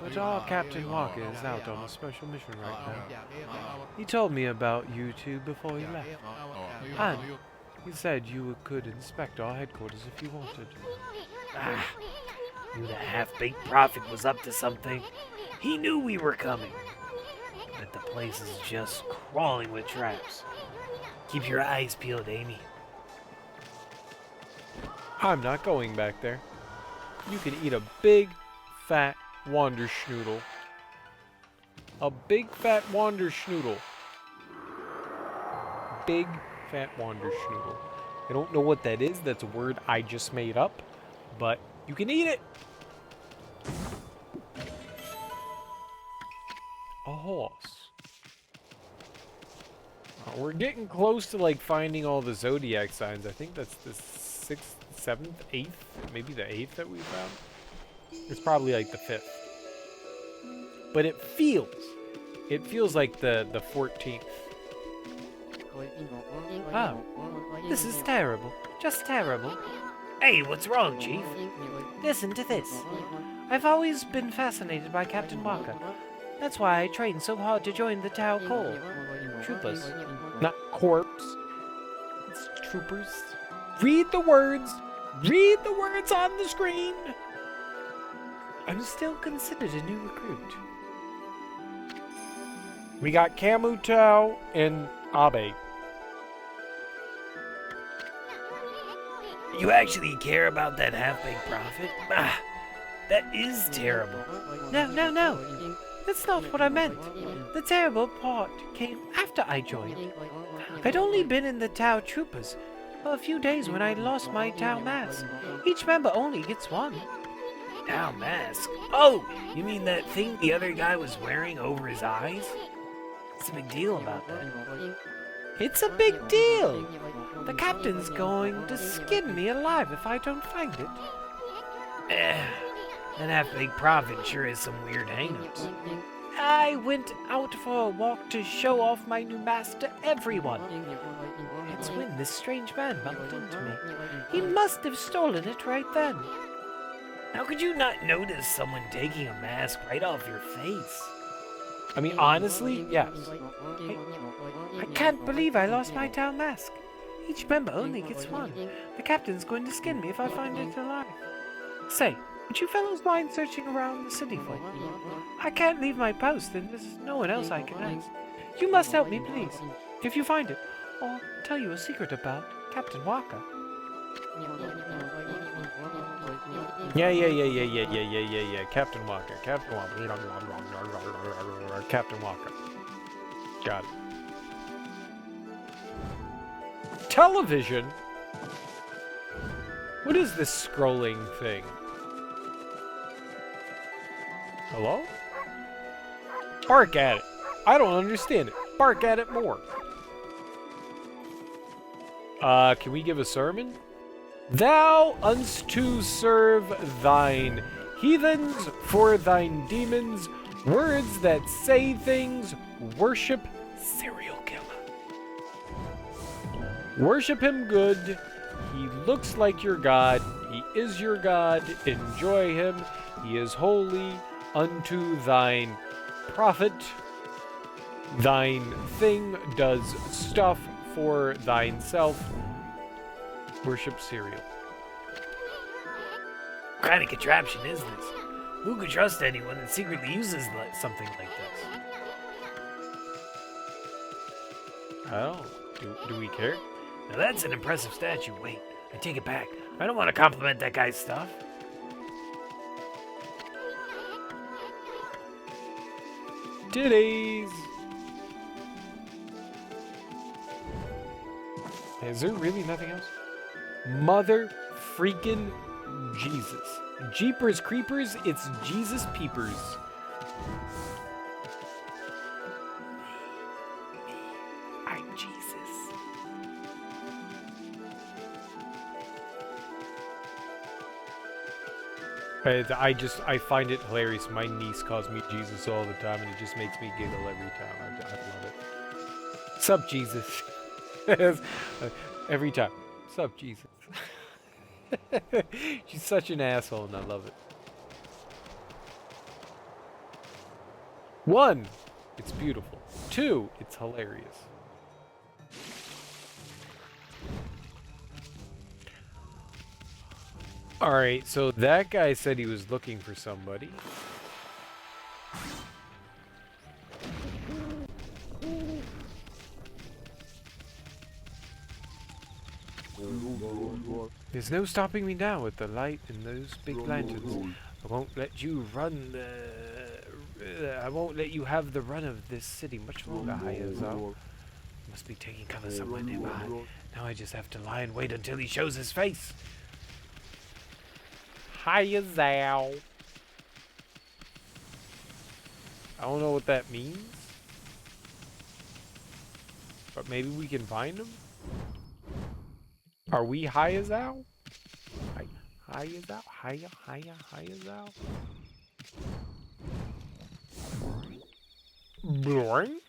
but our Captain Walker is out on a special mission right now. He told me about you two before he left, and he said you could inspect our headquarters if you wanted. Knew the half-baked prophet was up to something. He knew we were coming. But the place is just crawling with traps. Keep your eyes peeled, Amy. I'm not going back there. You can eat a big, fat Wanderschnoodle. A big, fat Wanderschnoodle. Big, fat Wanderschnoodle. I don't know what that is. That's a word I just made up. But you can eat it. A horse. We're getting close to like finding all the zodiac signs. I think that's the 6th, 7th, 8th, maybe the 8th that we found. It's probably like the 5th. But it feels like the 14th. Oh, this is terrible. Just terrible. Hey, what's wrong, Chief? Listen to this. I've always been fascinated by Captain Walker. That's why I trained so hard to join the Tau Corps. Troopers. Not corpse. It's troopers. Read the words. Read the words on the screen. I'm still considered a new recruit. We got Camu Tao and Abe. You actually care about that half-baked prophet? Ah, that is terrible. No. That's not what I meant. The terrible part came after I joined. I'd only been in the Tau Troopers for a few days when I lost my Tau mask. Each member only gets one. Tau mask? Oh, you mean that thing the other guy was wearing over his eyes? What's the big deal about that? It's a big deal. The captain's going to skin me alive if I don't find it. That half-baked prophet sure has some weird hang-ups. I went out for a walk to show off my new mask to everyone. That's when this strange man bumped into me. He must have stolen it right then. How could you not notice someone taking a mask right off your face? I mean, honestly, yes. I can't believe I lost my Tau mask. Each member only gets one. The captain's going to skin me if I find it alive. Say, would you fellows mind searching around the city for me? I can't leave my post and there's no one else I can ask. You must help me, please. If you find it, I'll tell you a secret about Captain Walker. Yeah. Captain Walker. Captain Walker. Got it. Television? What is this scrolling thing? Hello? Bark at it. I don't understand it. Bark at it more. Can we give a sermon? Thou unto serve thine heathens for thine demons, words that say things, worship serial killer. Worship him good. He looks like your God. He is your God. Enjoy him. He is holy unto thine prophet. Thine thing does stuff for thine self. Worship cereal. What kind of contraption is this? Who could trust anyone that secretly uses something like this? Oh, do we care? Now that's an impressive statue. Wait, I take it back. I don't want to compliment that guy's stuff. Titties! Is there really nothing else? Mother freaking Jesus. Jeepers creepers, it's Jesus peepers. I'm Jesus. I find it hilarious. My niece calls me Jesus all the time, and it just makes me giggle every time. I love it. Sup, Jesus? Every time. Sup, Jesus? She's such an asshole, and I love it. 1, it's beautiful. 2, it's hilarious. Alright, so that guy said he was looking for somebody. There's no stopping me now with the light and those big lanterns. I won't let you run I won't let you have the run of this city much longer, Hayazo. Must be taking cover somewhere nearby. Now I just have to lie and wait until he shows his face. Hayazo. I don't know what that means. But maybe we can find him? Are we Hayazo? Hayazo? Hayazo? Blink?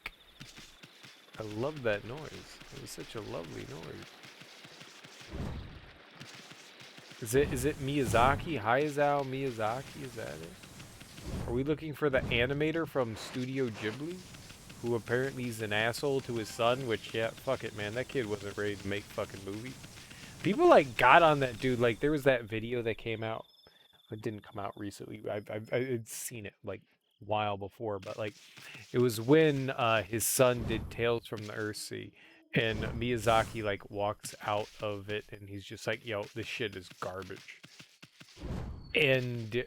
I love that noise. It was such a lovely noise. Is it Miyazaki? Hayao Miyazaki? Is that it? Are we looking for the animator from Studio Ghibli? Who apparently is an asshole to his son, which, yeah, fuck it, man. That kid wasn't ready to make fucking movies. People, like, got on that dude. Like, there was that video that came out. It didn't come out recently. I'd seen it, like, a while before. But, like, it was when his son did Tales from the Earthsea. And Miyazaki, like, walks out of it. And he's just like, yo, this shit is garbage. And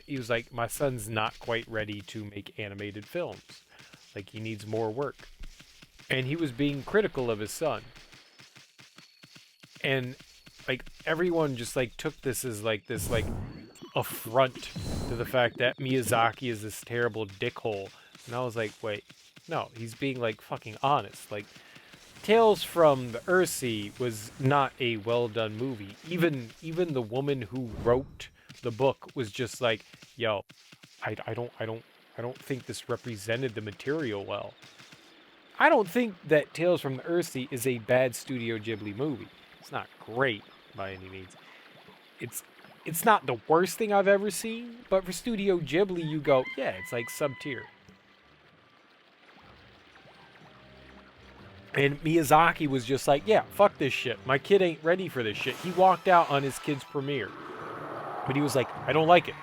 he was like, my son's not quite ready to make animated films. Like, he needs more work. And he was being critical of his son. And, like, everyone just, like, took this as, like, this, like, affront to the fact that Miyazaki is this terrible dickhole. And I was like, wait, no, he's being, like, fucking honest. Like, Tales from the Earthsea was not a well-done movie. Even the woman who wrote the book was just like, yo, I don't think this represented the material well. I don't think that Tales from the Earthsea is a bad Studio Ghibli movie. It's not great by any means. It's not the worst thing I've ever seen, but for Studio Ghibli, you go, yeah, it's like sub-tier. And Miyazaki was just like, yeah, fuck this shit. My kid ain't ready for this shit. He walked out on his kid's premiere. But he was like, I don't like it.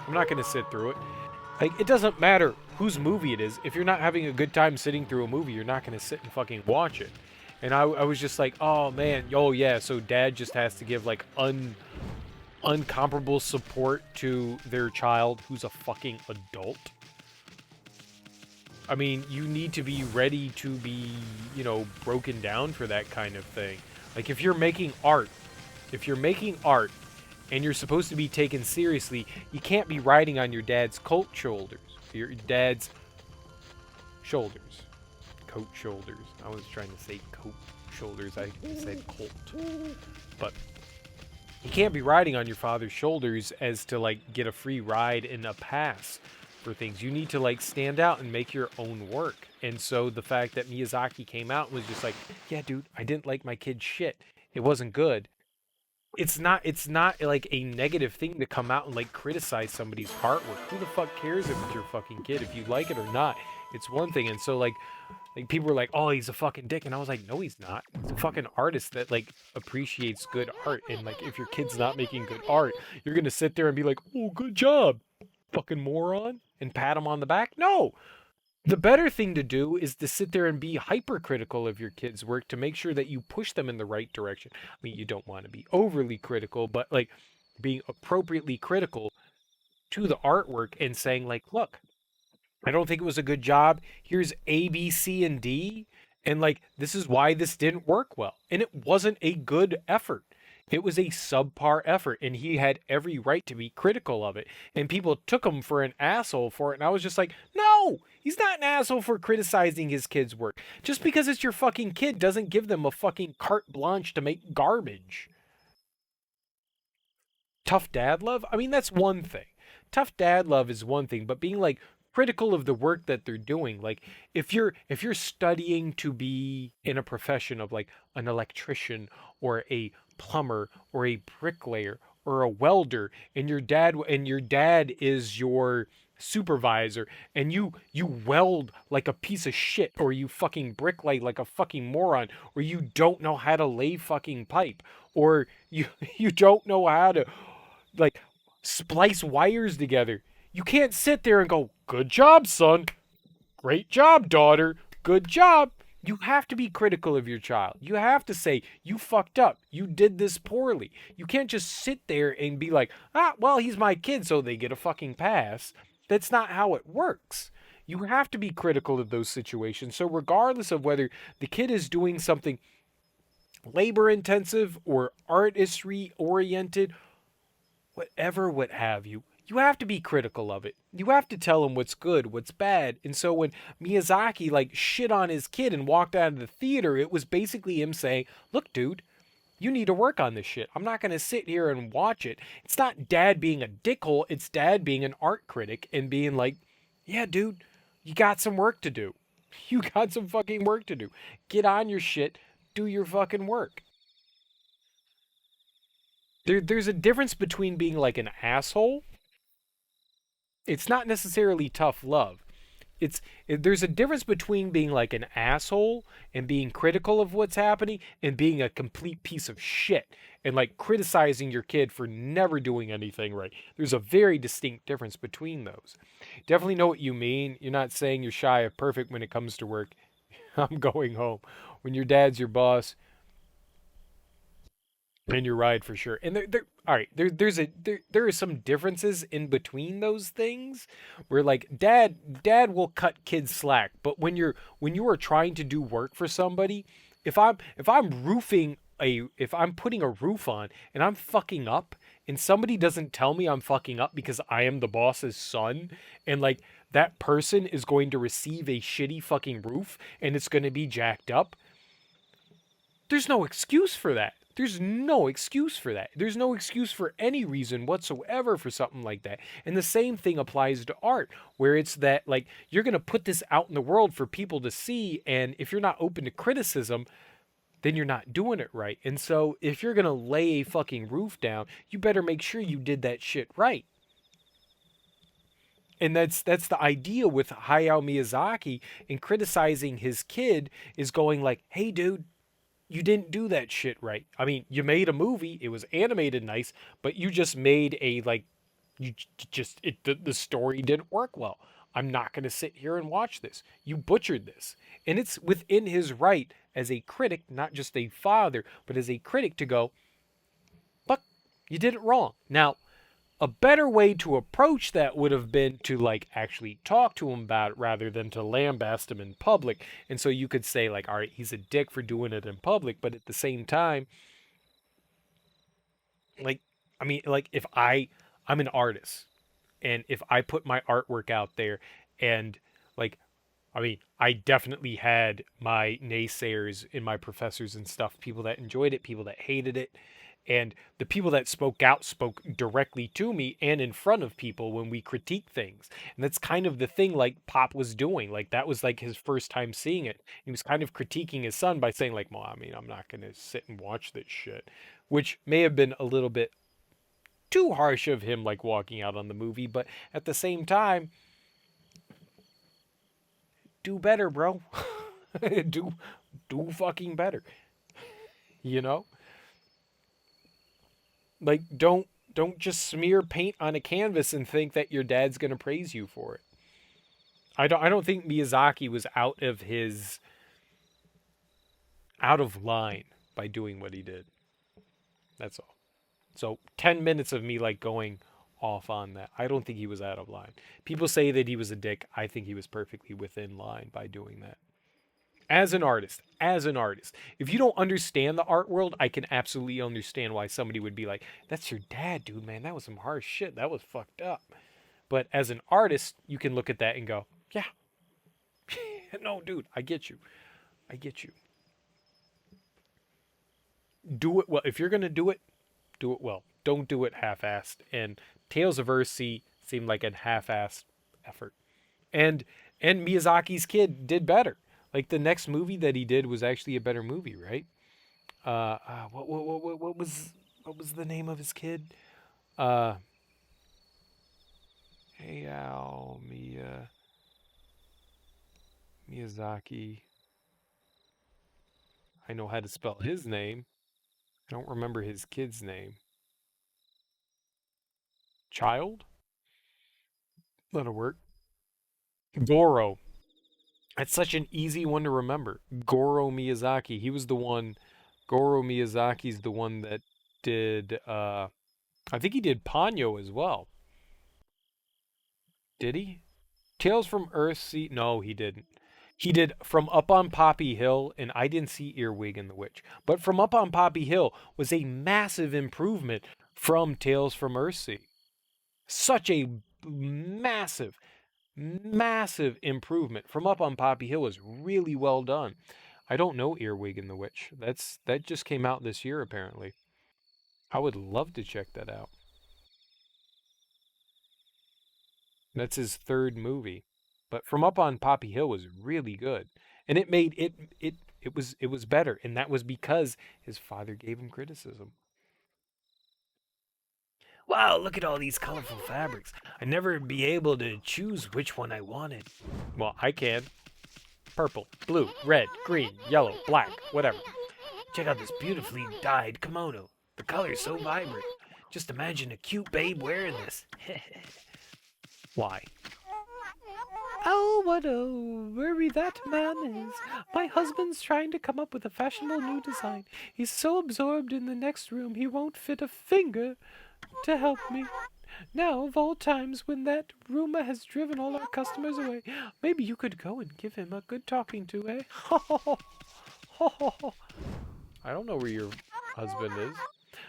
I'm not going to sit through it. Like, it doesn't matter whose movie it is. If you're not having a good time sitting through a movie, you're not going to sit and fucking watch it. And I was just like, oh, man. Oh, yeah, so dad just has to give, like, uncomparable support to their child who's a fucking adult. I mean, you need to be ready to be, you know, broken down for that kind of thing. Like, if you're making art, and you're supposed to be taken seriously, you can't be riding on your dad's coat shoulders. Your dad's shoulders. Coat shoulders. I was trying to say coat shoulders. I said colt. But you can't be riding on your father's shoulders as to, like, get a free ride and a pass for things. You need to, like, stand out and make your own work. And so the fact that Miyazaki came out and was just like, yeah, dude, I didn't like my kid's shit. It wasn't good. It's not like a negative thing to come out and, like, criticize somebody's artwork. Who the fuck cares if it's your fucking kid? If you like it or not, it's one thing. And so, like people were like, oh, he's a fucking dick. And I was like, no, he's not. He's a fucking artist that, like, appreciates good art. And, like, if your kid's not making good art, you're gonna sit there and be like, oh, good job, fucking moron, and pat him on the back? No. The better thing to do is to sit there and be hypercritical of your kids' work to make sure that you push them in the right direction. I mean, you don't want to be overly critical, but, like, being appropriately critical to the artwork and saying, like, look, I don't think it was a good job. Here's A, B, C, and D. And, like, this is why this didn't work well. And it wasn't a good effort. It was a subpar effort, and he had every right to be critical of it. And people took him for an asshole for it, and I was just like, no, he's not an asshole for criticizing his kid's work. Just because it's your fucking kid doesn't give them a fucking carte blanche to make garbage. Tough dad love? I mean, that's one thing. Tough dad love is one thing, but being, like, critical of the work that they're doing, like, if you're studying to be in a profession of, like, an electrician or a plumber or a bricklayer or a welder, and your dad is your supervisor, and you weld like a piece of shit, or you fucking bricklay like a fucking moron, or you don't know how to lay fucking pipe, or you don't know how to, like, splice wires together. You can't sit there and go, good job, son. Great job, daughter. Good job. You have to be critical of your child. You have to say, you fucked up. You did this poorly. You can't just sit there and be like, ah, well, he's my kid, so they get a fucking pass. That's not how it works. You have to be critical of those situations. So, regardless of whether the kid is doing something labor intensive or artistry oriented, whatever, what have you, you have to be critical of it. You have to tell him what's good, what's bad. And so when Miyazaki like shit on his kid and walked out of the theater, it was basically him saying, "Look, dude, you need to work on this shit. I'm not going to sit here and watch it." It's not dad being a dickhole, it's dad being an art critic and being like, "Yeah, dude, you got some work to do. You got some fucking work to do. Get on your shit, do your fucking work." There's a difference between being like an asshole. It's not necessarily tough love. There's a difference between being like an asshole and being critical of what's happening and being a complete piece of shit and like criticizing your kid for never doing anything right. There's a very distinct difference between those. Definitely know what you mean. You're not saying you're shy of perfect when it comes to work. I'm going home. When your dad's your boss, and you're right for sure. And all right. There are some differences in between those things, where like dad will cut kids slack, but when you are trying to do work for somebody, if I'm putting a roof on and I'm fucking up, and somebody doesn't tell me I'm fucking up because I am the boss's son, and like that person is going to receive a shitty fucking roof and it's going to be jacked up, there's no excuse for that. There's no excuse for that. There's no excuse for any reason whatsoever for something like that. And the same thing applies to art, where it's that, like, you're going to put this out in the world for people to see. And if you're not open to criticism, then you're not doing it right. And so if you're going to lay a fucking roof down, you better make sure you did that shit right. And that's the idea with Hayao Miyazaki in criticizing his kid, is going like, hey, dude, you didn't do that shit right. I mean, you made a movie, it was animated nice, but you just made a like you just the story didn't work well. I'm not going to sit here and watch this. You butchered this. And it's within his right as a critic, not just a father, but as a critic to go, "But you did it wrong." Now, a better way to approach that would have been to like actually talk to him about it rather than to lambast him in public. And so you could say like, all right, he's a dick for doing it in public, but at the same time, like, I mean, like, if I'm an artist, and if I put my artwork out there, and like, I mean, I definitely had my naysayers in my professors and stuff, people that enjoyed it, people that hated it. And the people that spoke out spoke directly to me and in front of people when we critique things. And that's kind of the thing like Pop was doing. Like that was like his first time seeing it. He was kind of critiquing his son by saying like, "Well, I mean, I'm not going to sit and watch this shit," which may have been a little bit too harsh of him, like walking out on the movie. But at the same time, do better, bro. do do fucking better. You know? Like don't just smear paint on a canvas and think that your dad's going to praise you for it. I don't think Miyazaki was out of line by doing what he did. That's all. So 10 minutes of me like going off on that. I don't think he was out of line. People say that he was a dick. I think he was perfectly within line by doing that. As an artist, if you don't understand the art world, I can absolutely understand why somebody would be like, "That's your dad, dude, man. That was some harsh shit. That was fucked up." But as an artist, you can look at that and go, "Yeah, no, dude, I get you. I get you. Do it well. If you're gonna do it well. Don't do it half-assed." And Tales of Earthsea seemed like a half-assed effort. And Miyazaki's kid did better. Like the next movie that he did was actually a better movie, right? What was the name of his kid? Uh, Hayao Miyazaki. I know how to spell his name. I don't remember his kid's name. Child? That'll work. Goro. That's such an easy one to remember. Goro Miyazaki. He was the one. Goro Miyazaki's the one that did. I think he did Ponyo as well. Did he? Tales from Earthsea. No, he didn't. He did From Up on Poppy Hill, and I didn't see Earwig and the Witch. But From Up on Poppy Hill was a massive improvement from Tales from Earthsea. Such a massive, massive improvement. From Up on Poppy Hill was really well done. I don't know Earwig and the Witch. That just came out this year apparently. I would love to check that out. That's his third movie. But From Up on Poppy Hill was really good. And it made it was better, and that was because his father gave him criticism. Wow, look at all these colorful fabrics. I'd never be able to choose which one I wanted. Well, I can. Purple, blue, red, green, yellow, black, whatever. Check out this beautifully dyed kimono. The color's so vibrant. Just imagine a cute babe wearing this. Why? Oh, what a worry that man is. My husband's trying to come up with a fashionable new design. He's so absorbed in the next room he won't fit a finger to help me. Now, of all times, when that rumor has driven all our customers away, maybe you could go and give him a good talking to, eh? Ho ho ho! Ho ho ho! I don't know where your husband is.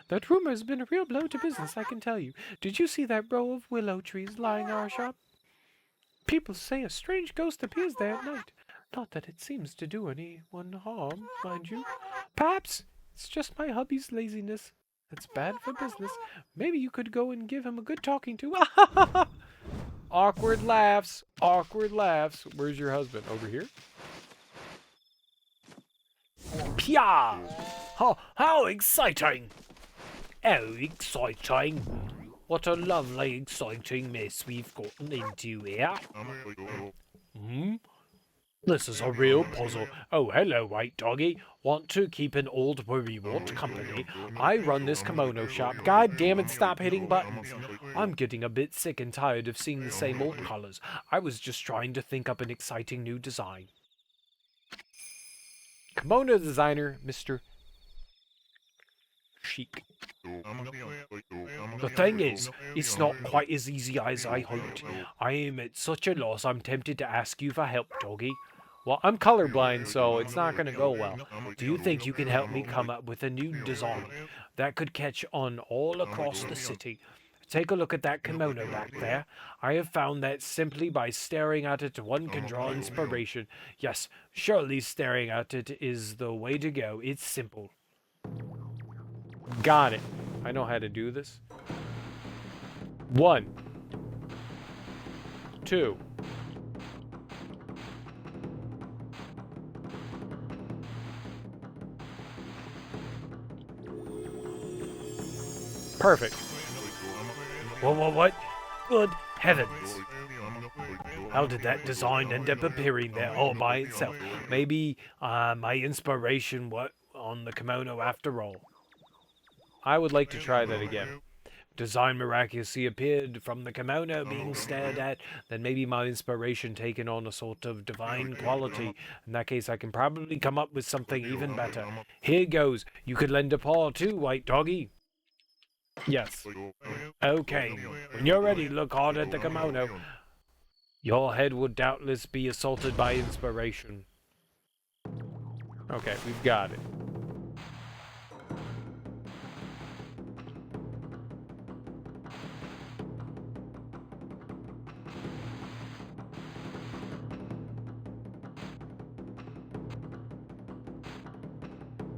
That rumor has been a real blow to business, I can tell you. Did you see that row of willow trees lying our shop? People say a strange ghost appears there at night. Not that it seems to do anyone harm, mind you. Perhaps it's just my hubby's laziness. That's bad for business. Maybe you could go and give him a good talking to. Awkward laughs. Awkward laughs. Where's your husband? Over here? Pia! How exciting! Oh, exciting! What a lovely, exciting mess we've gotten into here. This is a real puzzle. Oh, hello, white doggy. Want to keep an old worrywart company? I run this kimono shop. God damn it, stop hitting buttons. I'm getting a bit sick and tired of seeing the same old colors. I was just trying to think up an exciting new design. Kimono designer, Mr. Chic. The thing is, it's not quite as easy as I hoped. I am at such a loss I'm tempted to ask you for help, doggy. Well, I'm colorblind, so it's not going to go well. Do you think you can help me come up with a new design that could catch on all across the city? Take a look at that kimono back there. I have found that simply by staring at it, one can draw inspiration. Yes, surely staring at it is the way to go. It's simple. Got it. I know how to do this. 1, 2. Perfect. What? Good heavens. How did that design end up appearing there all by itself? Maybe my inspiration was on the kimono after all. I would like to try that again. Design miraculously appeared from the kimono being stared at, then maybe my inspiration taken on a sort of divine quality. In that case, I can probably come up with something even better. Here goes. You could lend a paw too, white doggy. Yes. Okay, when you're ready, look hard at the kimono. Your head would doubtless be assaulted by inspiration. Okay, we've got it.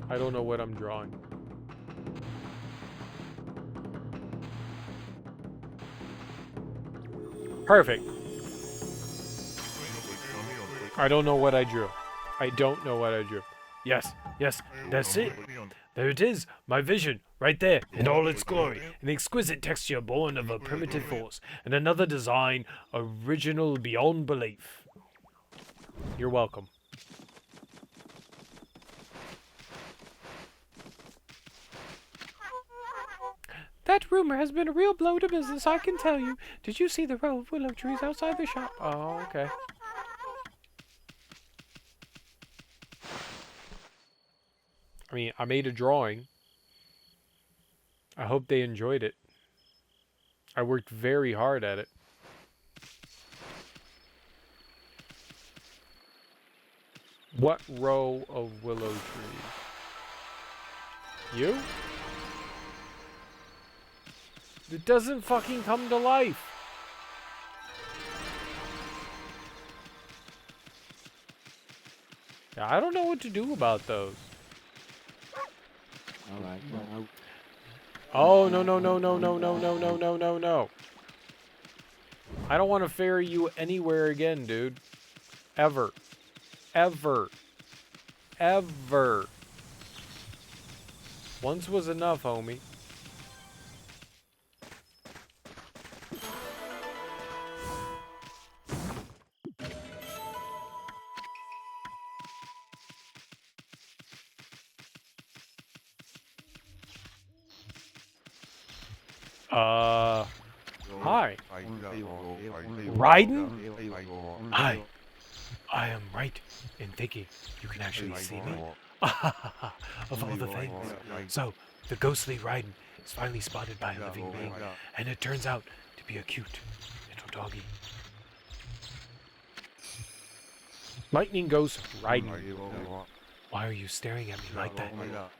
I don't know what I'm drawing. Perfect. I don't know what I drew. I don't know what I drew. Yes, that's it. There it is, my vision, right there, in all its glory. An exquisite texture born of a primitive force, and another design original beyond belief. You're welcome. That rumor has been a real blow to business, I can tell you. Did you see the row of willow trees outside the shop? Oh, okay. I mean, I made a drawing. I hope they enjoyed it. I worked very hard at it. What row of willow trees? You? It doesn't fucking come to life. Yeah, I don't know what to do about those. Alright, well, Oh, no, no, no, no, no, no, no, no, no, no, no. I don't want to ferry you anywhere again, dude. Ever. Ever. Ever. Once was enough, homie. Hi. Riding? Hi. I am right in thinking you can actually see me. Of all the things. So, the ghostly Raiden is finally spotted by a living being, and it turns out to be a cute little doggy. Lightning ghost riding. Why are you staring at me like that?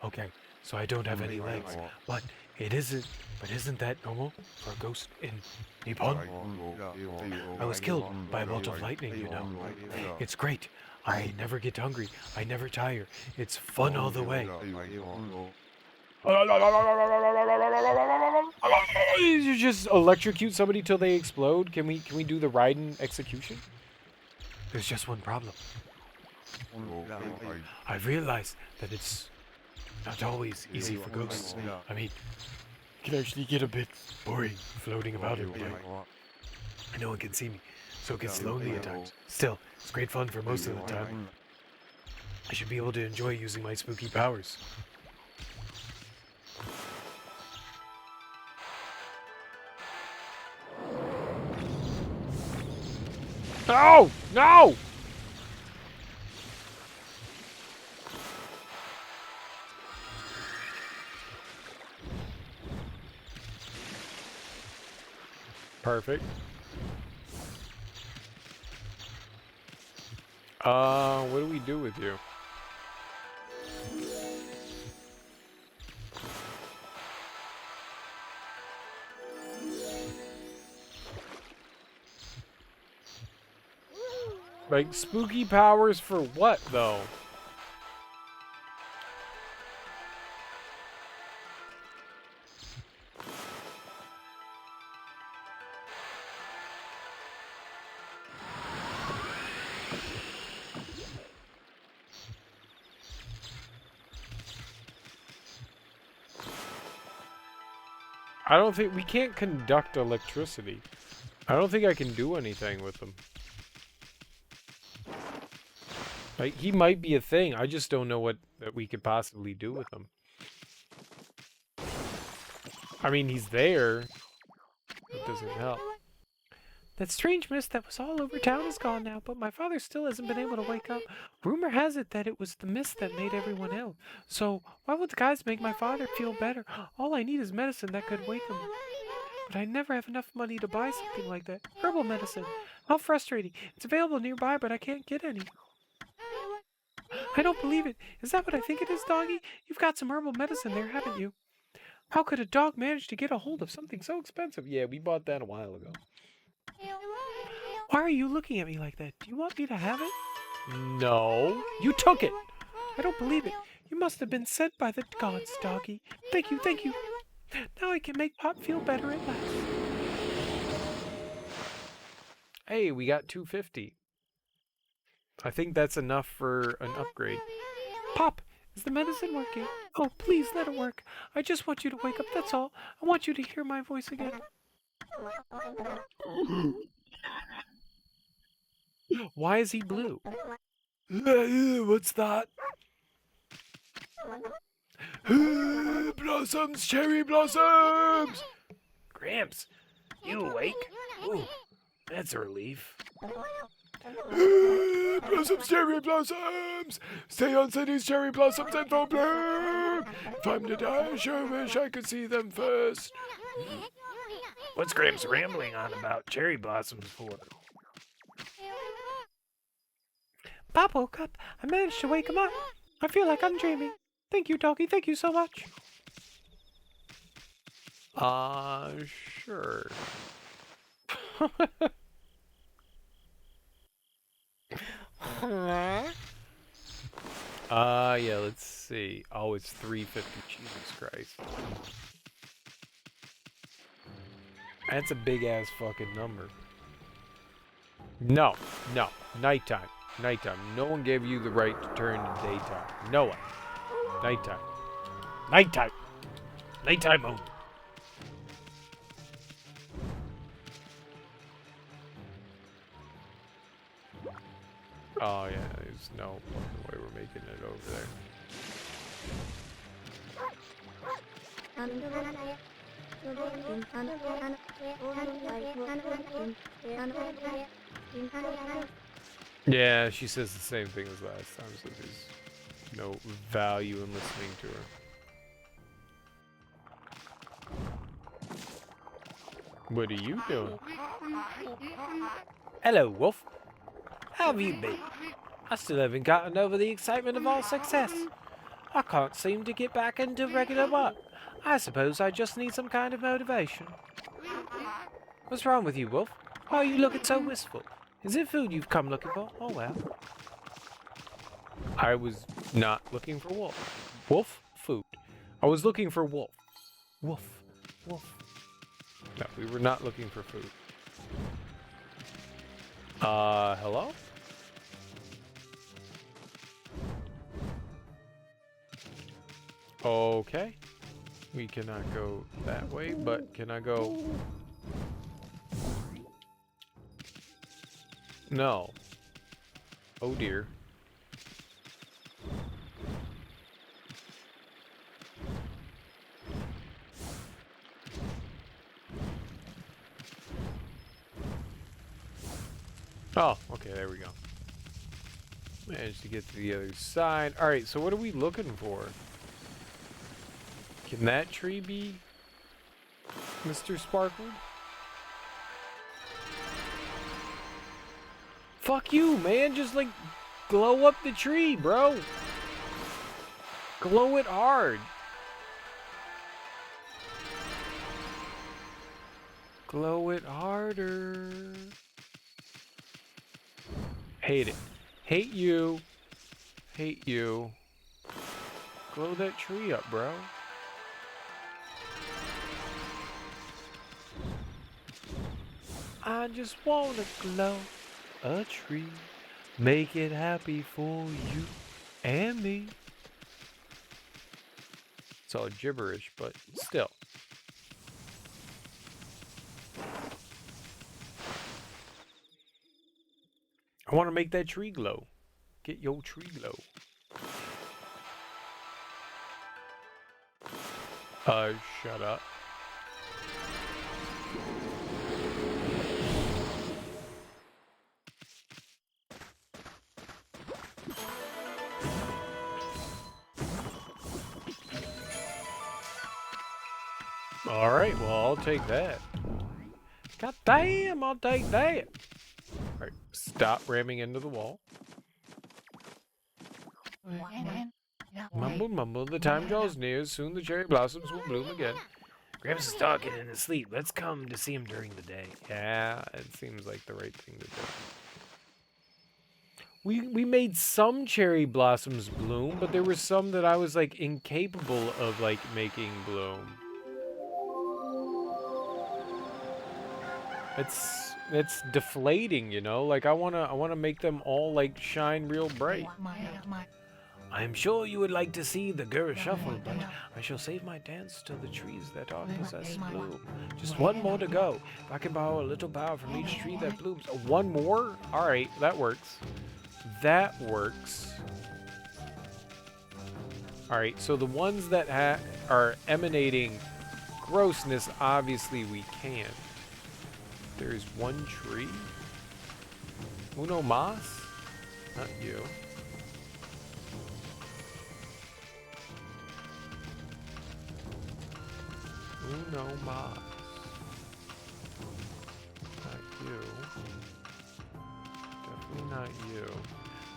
Okay, so I don't have any legs, but isn't that normal for a ghost in Nippon? I was killed by a bolt of lightning, you know. It's great. I never get hungry. I never tire. It's fun all the way. You just electrocute somebody till they explode? Can we do the Raiden execution? There's just one problem. I've realized that it's not always easy for ghosts. I mean, it can actually get a bit boring floating about every day. And no one can see me, so it gets lonely at times. Still, it's great fun for most of the time. I should be able to enjoy using my spooky powers. No! No! Perfect. What do we do with you? Like, spooky powers for what, though? I don't think we can't conduct electricity. I don't think I can do anything with them. Like, he might be a thing. I just don't know what that we could possibly do with him. I mean, he's there. It doesn't help. That strange mist that was all over town is gone now, but my father still hasn't been able to wake up. Rumor has it that it was the mist that made everyone ill. So, why would the guys make my father feel better? All I need is medicine that could wake him. But I never have enough money to buy something like that. Herbal medicine. How frustrating. It's available nearby, but I can't get any. I don't believe it. Is that what I think it is, doggy? You've got some herbal medicine there, haven't you? How could a dog manage to get a hold of something so expensive? Yeah, we bought that a while ago. Why are you looking at me like that? Do you want me to have it? No. You took it. I don't believe it. You must have been sent by the gods, doggy. Thank you, thank you. Now I can make Pop feel better at last. Hey, we got 250. I think that's enough for an upgrade. Pop, is the medicine working? Oh, please let it work. I just want you to wake up, that's all. I want you to hear my voice again. Why is he blue? What's that? Blossoms, cherry blossoms! Gramps, you awake? Ooh, that's a relief. Blossoms, cherry blossoms! Stay on city's cherry blossoms and full bloom! If I'm to die, I sure wish I could see them first. What's Gramps rambling on about cherry blossoms for? Bob woke up. I managed to wake him up. I feel like I'm dreaming. Thank you, doggy. Thank you so much. Sure. Yeah, let's see. Oh, it's 350. Jesus Christ. That's a big ass fucking number. No, no. Nighttime. Nighttime. No one gave you the right to turn to daytime. No one. Nighttime. Nighttime. Nighttime only. Oh, yeah. There's no fucking way we're making it over there. Yeah, she says the same thing as last time, so there's no value in listening to her. What are you doing? Hello, Wolf. How have you been? I still haven't gotten over the excitement of our success. I can't seem to get back into regular work. I suppose I just need some kind of motivation. What's wrong with you, Wolf? Why are you looking so wistful? Is it food you've come looking for? Oh, well. I was not looking for wolf. Wolf? Food. I was looking for wolf. Wolf. Wolf. No, we were not looking for food. Hello? Okay. We cannot go that way, but can I go... No. Oh dear. Oh, okay, there we go. Managed to get to the other side. Alright, so what are we looking for? Can that tree be Mr. Sparkle? Fuck you, man. Just like glow up the tree, bro. Glow it hard. Glow it harder. Hate it. Hate you. Hate you. Glow that tree up, bro. I just wanna glow a tree, make it happy for you and me. It's all gibberish, but still. I want to make that tree glow. Get your tree glow. Shut up. Alright, well, I'll take that. God damn, I'll take that. Alright, stop ramming into the wall. Mumble, mumble, the time draws near. Soon the cherry blossoms will bloom again. Gramps is talking in his sleep. Let's come to see him during the day. Yeah, it seems like the right thing to do. We made some cherry blossoms bloom, but there were some that I was like incapable of like making bloom. It's deflating, you know? Like I wanna make them all like shine real bright. I am sure you would like to see the girl shuffle, but I shall save my dance till the trees that are possessed bloom. Just one more to go. If I can borrow a little bough from each tree that blooms. One more? Alright, that works. That works. Alright, so the ones that are emanating grossness, obviously we can't. There's one tree. Uno mas? Not you. Uno mas. Not you. Definitely not you.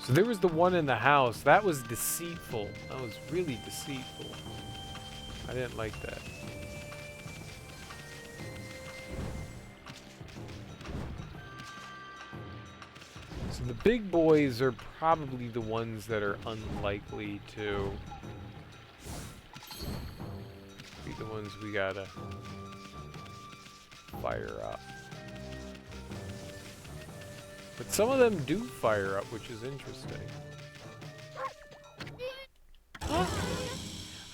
So there was the one in the house. That was deceitful. That was really deceitful. I didn't like that. So the big boys are probably the ones that are unlikely to be the ones we gotta fire up. But some of them do fire up, which is interesting.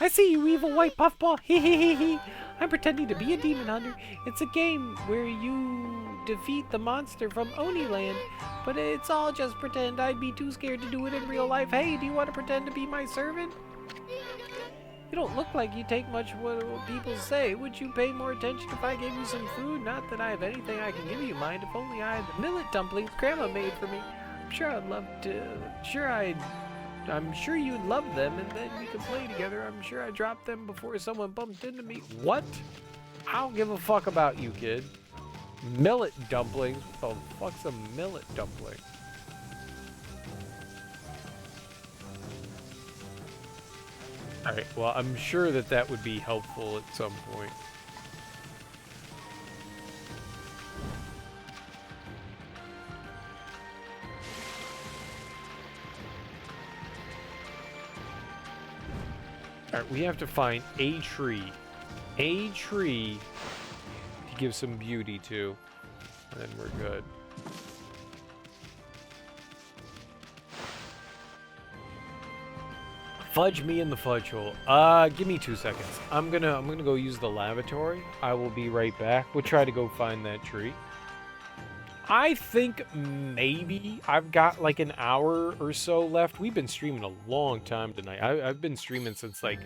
I see you, evil white puffball. Hee hee hee hee. I'm pretending to be a demon hunter. It's a game where you defeat the monster from Oniland. But it's all just pretend. I'd be too scared to do it in real life. Hey, do you want to pretend to be my servant? You don't look like you take much what people say. Would you pay more attention if I gave you some food? Not that I have anything I can give you, mind. If only I had the millet dumplings Grandma made for me. I'm sure I'd love to. I'm sure you'd love them, and then we could play together. I'm sure I dropped them before someone bumped into me. What? I don't give a fuck about you, kid. Millet dumplings? What the fuck's a millet dumpling? Alright, well, I'm sure that that would be helpful at some point. Alright, we have to find a tree. A tree to give some beauty to. And then we're good. Fudge me in the fudge hole. Give me 2 seconds. I'm gonna go use the lavatory. I will be right back. We'll try to go find that tree. I think maybe I've got like an hour or so left. We've been streaming a long time tonight. I've been streaming since like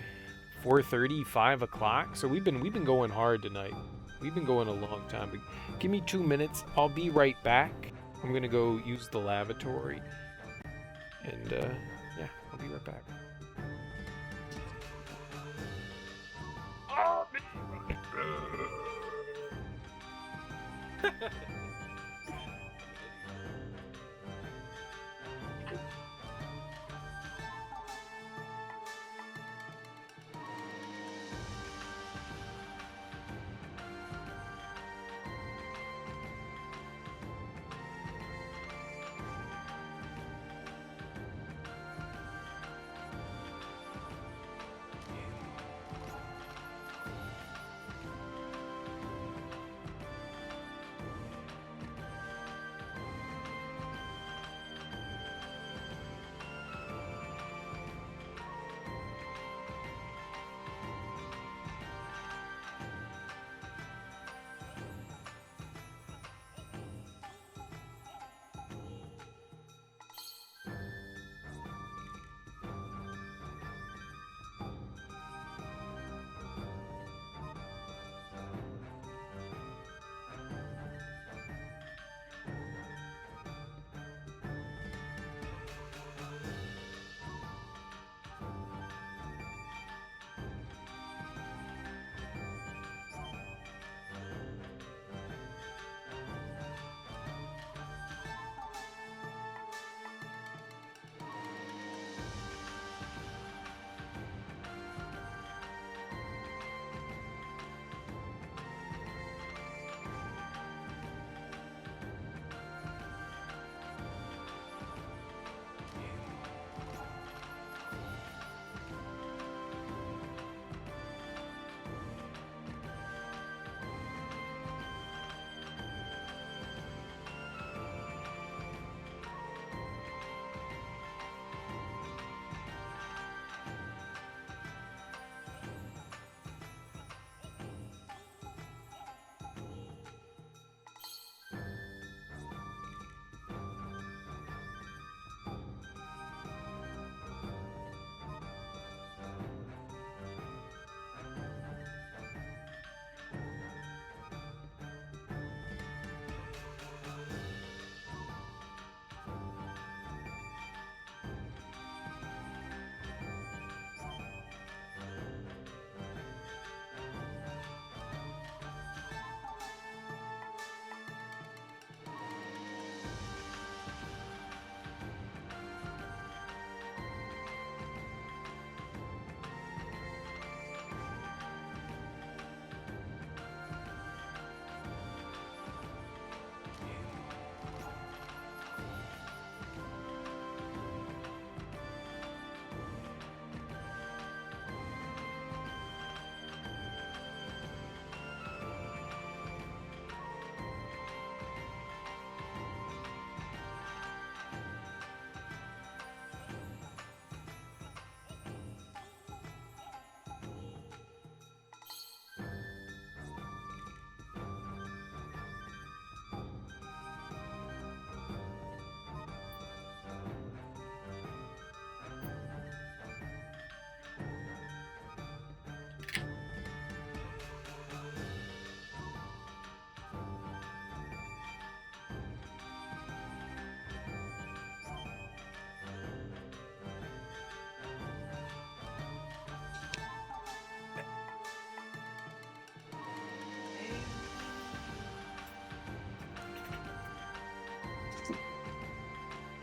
4:30, 5 o'clock. So we've been going hard tonight. We've been going a long time. But give me 2 minutes. I'll be right back. I'm gonna go use the lavatory. And yeah, I'll be right back.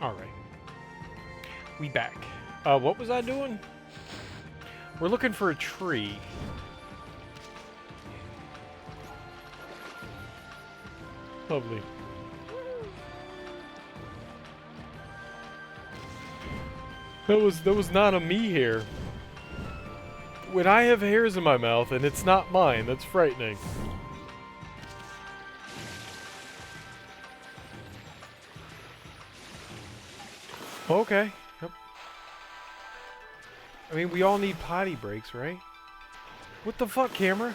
Alright. We back. What was I doing? We're looking for a tree. Lovely. That was not a me hair. When I have hairs in my mouth and it's not mine, that's frightening. Okay. Yep. I mean, we all need potty breaks, right? What the fuck, camera?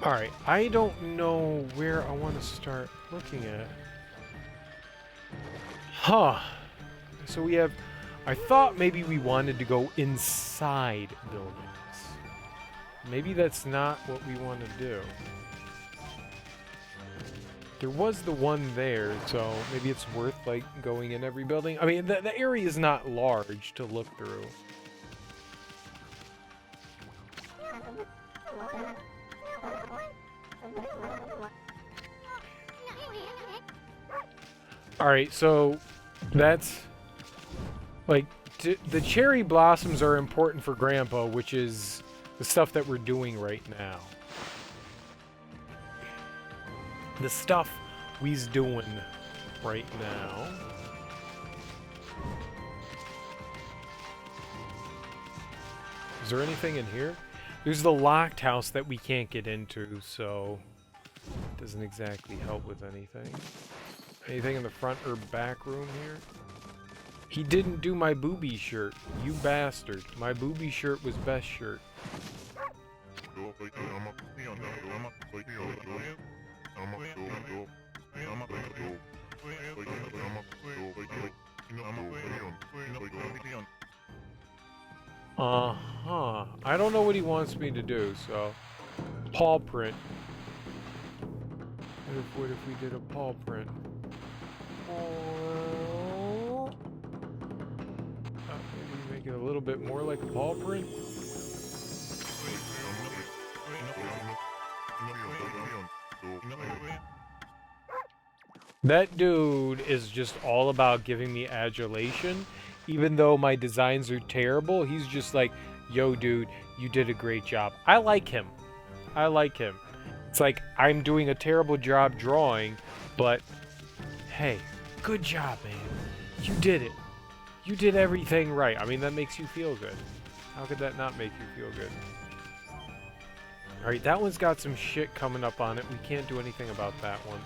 Alright, I don't know where I want to start looking at. Huh. So we have... I thought maybe we wanted to go inside buildings. Maybe that's not what we want to do. There was the one there, so maybe it's worth, like, going in every building. I mean, the area is not large to look through. Alright, so that's like the cherry blossoms are important for Grandpa, which is the stuff that we're doing right now. The stuff we's doing right now. Is there anything in here? There's the locked house that we can't get into, so it doesn't exactly help with anything. Anything in the front or back room here? He didn't do my booby shirt. You bastard. My booby shirt was best shirt. Uh-huh. I don't know what he wants me to do, so... Paw print. What if we did a paw print? Maybe make it a little bit more like a paw print? That dude is just all about giving me adulation. Even though my designs are terrible, he's just like, yo dude, you did a great job. I like him. I like him. It's like, I'm doing a terrible job drawing, but hey, good job, man. You did it. You did everything right. I mean, that makes you feel good. How could that not make you feel good? Alright, that one's got some shit coming up on it. We can't do anything about that one.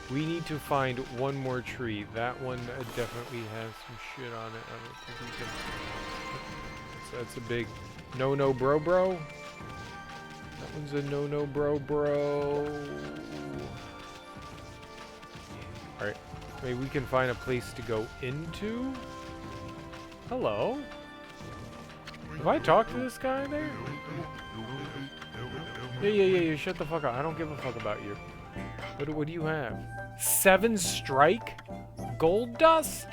We need to find one more tree. That one definitely has some shit on it. I don't think we can... That's a big no-no bro. That one's a no-no bro. Alright. Maybe we can find a place to go into? Hello? Have I talked to this guy there? Yeah, shut the fuck up. I don't give a fuck about you. What do you have? 7 strike? Gold dust?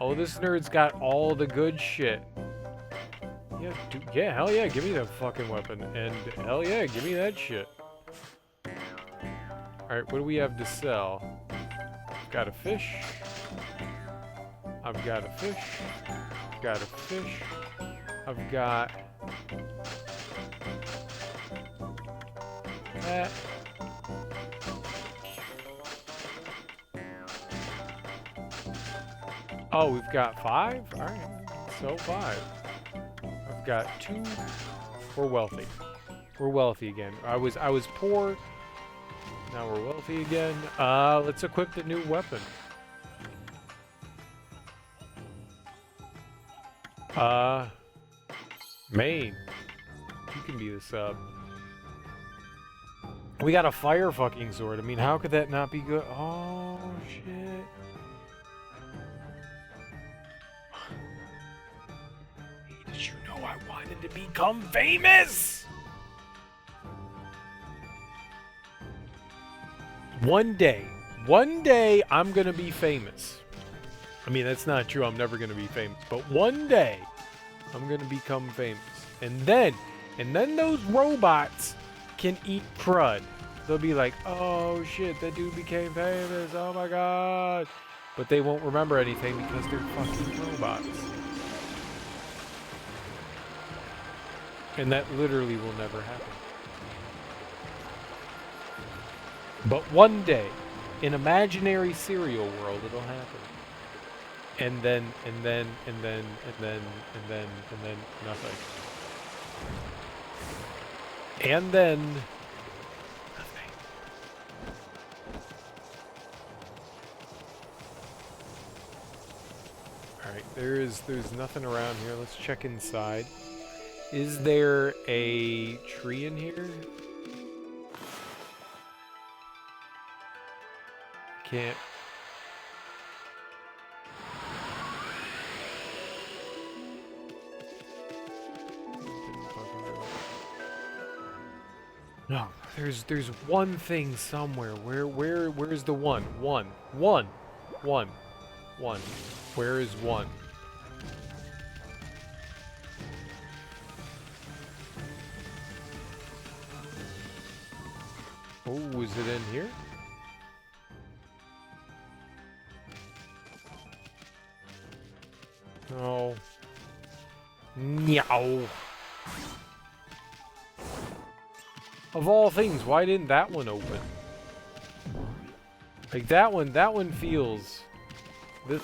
Oh, this nerd's got all the good shit. Yeah, dude, yeah, hell yeah, give me that fucking weapon. And hell yeah, give me that shit. Alright, what do we have to sell? Got a fish. I've got a fish. Got a fish. I've got... that. Oh, we've got 5? Alright, so 5. I've got 2. We're wealthy. We're wealthy again. I was poor. Now we're wealthy again. Let's equip the new weapon. Main. You can be the sub. We got a fire fucking sword. I mean, how could that not be good? Oh, shit. Did you know I wanted to become famous? One day, I'm gonna be famous. I mean, that's not true. I'm never going to be famous. But one day, I'm going to become famous. And then those robots can eat crud. They'll be like, oh shit, that dude became famous. Oh my god. But they won't remember anything because they're fucking robots. And that literally will never happen. But one day, in imaginary cereal world, it'll happen. And then nothing. And then nothing. Alright, there's nothing around here. Let's check inside. Is there a tree in here? Can't. No, there's one thing somewhere. Where's the one? One. Where is one? Oh, is it in here? No. Meow. Of all things, why didn't that one open? Like that one feels this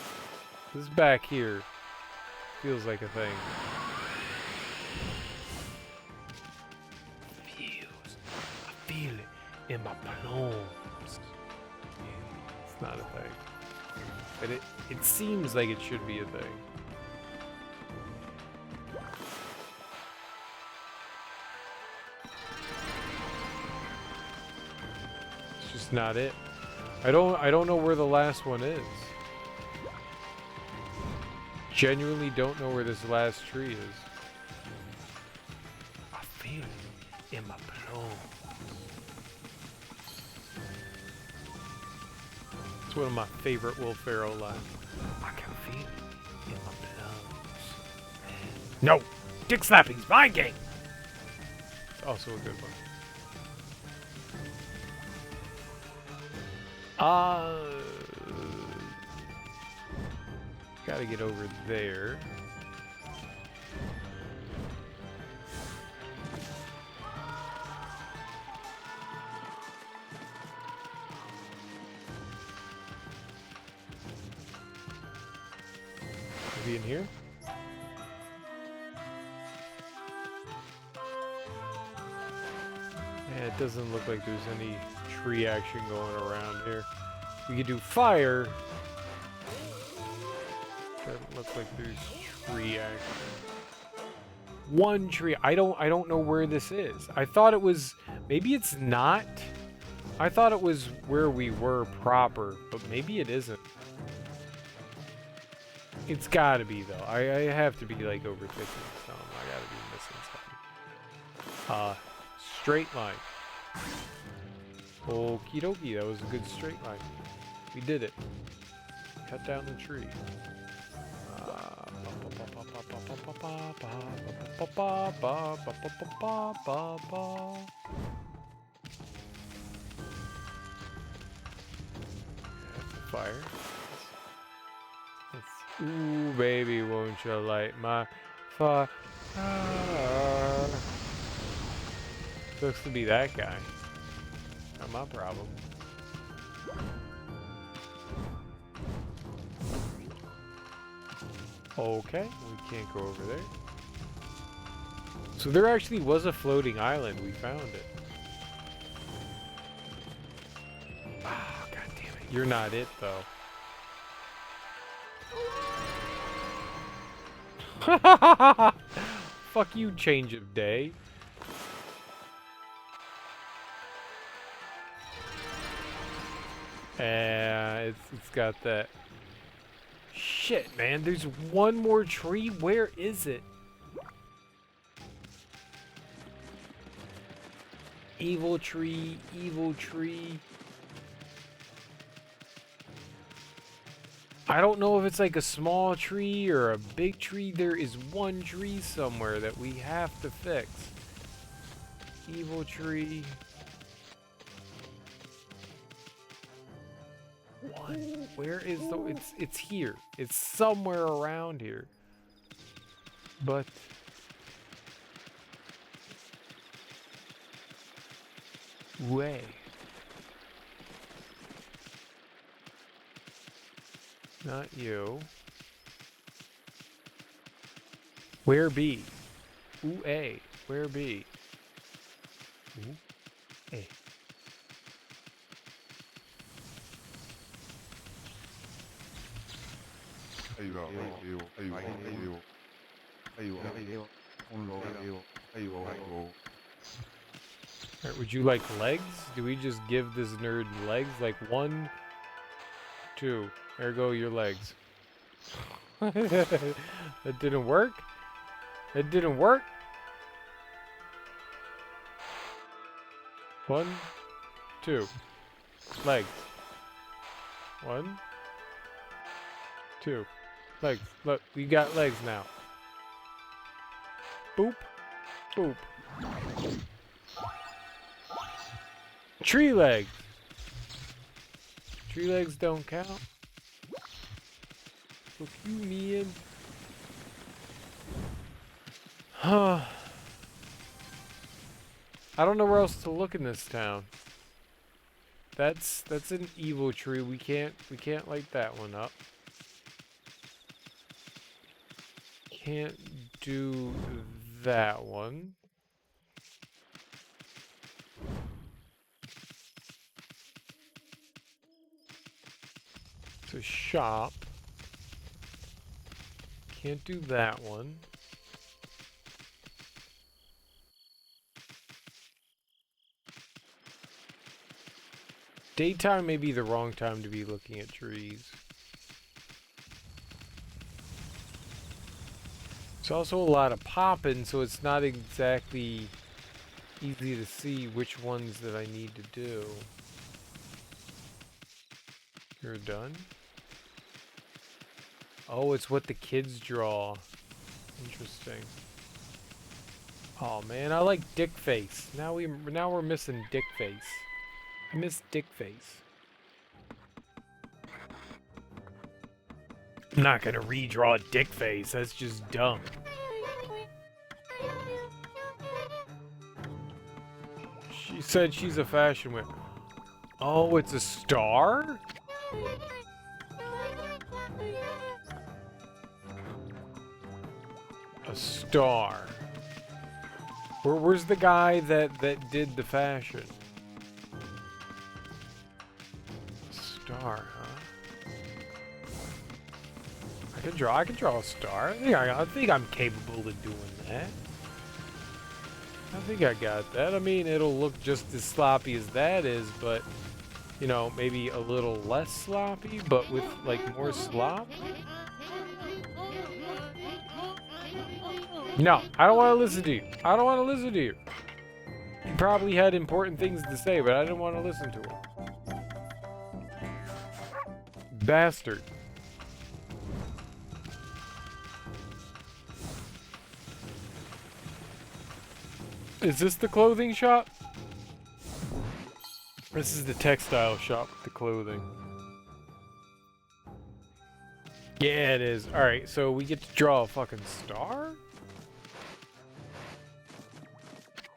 back here feels like a thing. I feel it in my palms. It's not a thing. But it seems like it should be a thing. It's just not it. I don't know where the last one is. Genuinely don't know where this last tree is. I feel it in my palms. It's one of my favorite Will Ferrell lines. I can feel it in my palms. No! Dick slapping's my game! It's also a good one. Gotta get over there. Maybe in here? Yeah, it doesn't look like there's any tree action going around here. We could do fire. Doesn't look like there's tree action. One tree. I don't know where this is. I thought it was, maybe it's not. I thought it was where we were proper, but maybe it isn't. It's gotta be though. I have to be like overthinking something. I gotta be missing something. Straight line. Okie dokie, that was a good straight line. We did it. Cut down the tree. That's a fire. Ooh, baby, won't you light my fire? Looks to be that guy. Not my problem. Okay, we can't go over there. So there actually was a floating island. We found it. Ah, god damn it. You're not it, though. Fuck you, change of day. It's got that. Shit, man, there's one more tree. Where is it? Evil tree, evil tree. I don't know if it's like a small tree or a big tree. There is one tree somewhere that we have to fix. Evil tree. One. Where is the... It's here. It's somewhere around here. But... way. Not you. Where be? Ooh, A. Where be? Ooh, A. Alright, would you like legs? Do we just give this nerd legs? Like 1, 2. There go your legs. That didn't work? That didn't work? 1, 2. Legs. 1, 2. Legs. Look, we got legs now. Boop. Boop. Tree legs. Tree legs don't count. Look you, me Huh. I don't know where else to look in this town. That's an evil tree. We can't light that one up. Can't do that one. It's a shop. Can't do that one. Daytime may be the wrong time to be looking at trees. There's also a lot of popping, so it's not exactly easy to see which ones that I need to do. You're done? Oh, it's what the kids draw. Interesting. Oh man, I like Dick Face. Now we're missing Dick Face. I miss Dick Face. I'm not gonna redraw Dick Face. That's just dumb. She said she's a fashion whip. Oh, it's a star? A star. Where's the guy that did the fashion? Star, huh? I can draw a star. I think I'm capable of doing that. I think I got that. I mean, it'll look just as sloppy as that is, but you know, maybe a little less sloppy, but with like more slop. No, I don't want to listen to you. I don't want to listen to you. You probably had important things to say, but I didn't want to listen to them. Bastard. Is this the clothing shop? This is the textile shop with the clothing. Yeah, it is. Alright, so we get to draw a fucking star?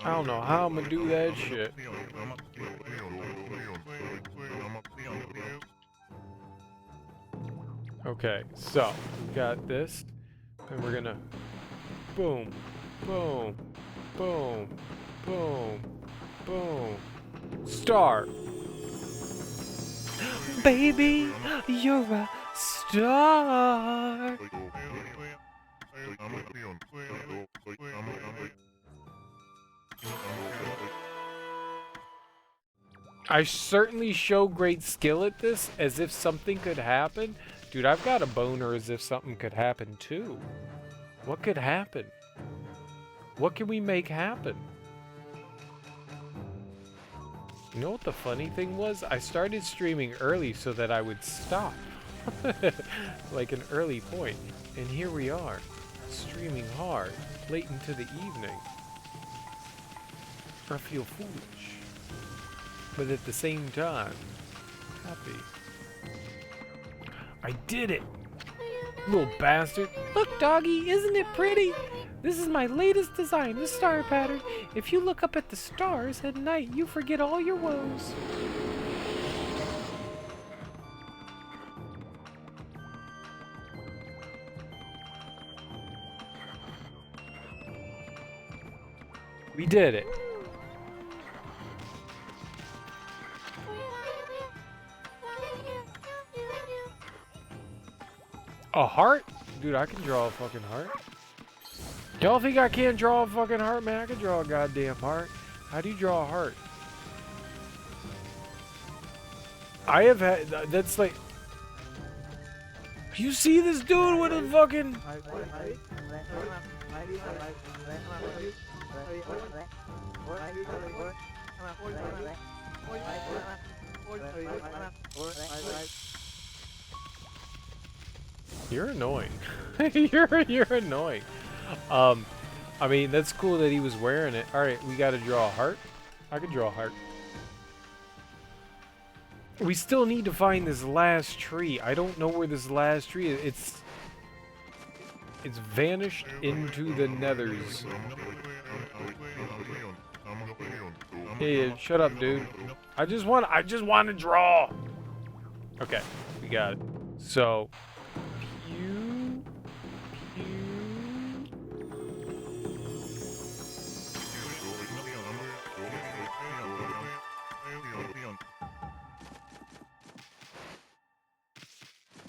I don't know how I'm gonna do that shit. Okay, so we got this, and we're gonna boom, boom, boom, boom, boom, star. Baby, you're a star. I certainly show great skill at this, as if something could happen. Dude, I've got a boner as if something could happen too. What could happen? What can we make happen? You know what the funny thing was? I started streaming early so that I would stop. like an early point. And here we are, streaming hard, late into the evening. I feel foolish, but at the same time, happy. I did it! Little bastard. Look, doggy, isn't it pretty? This is my latest design, the star pattern. If you look up at the stars at night, you forget all your woes. We did it. A heart? Dude, I can draw a fucking heart. Y'all think I can't draw a fucking heart, man? I can draw a goddamn heart. How do you draw a heart? I have had... That's like... You see this dude with a fucking... You're annoying. you're annoying. I mean, that's cool that he was wearing it. Alright, we gotta draw a heart. I can draw a heart. We still need to find this last tree. I don't know where this last tree is. It's vanished into the nethers. Hey, shut up, dude. I just want to draw. Okay, we got it. So, pew, pew.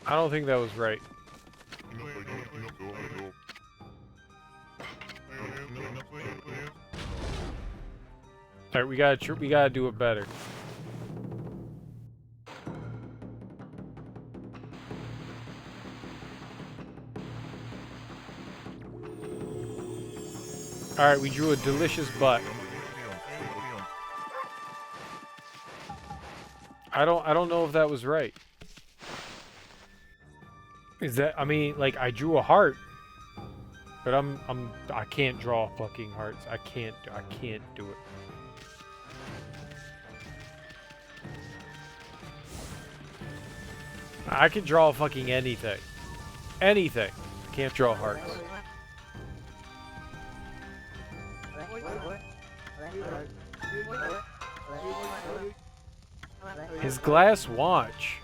I don't think that was right. All right, we gotta do it better. All right, we drew a delicious butt. I don't know if that was right. Is that, I mean, like, I drew a heart, but I can't draw fucking hearts. I can't do it. I can draw fucking anything. Anything. Can't draw hearts. His glass watch.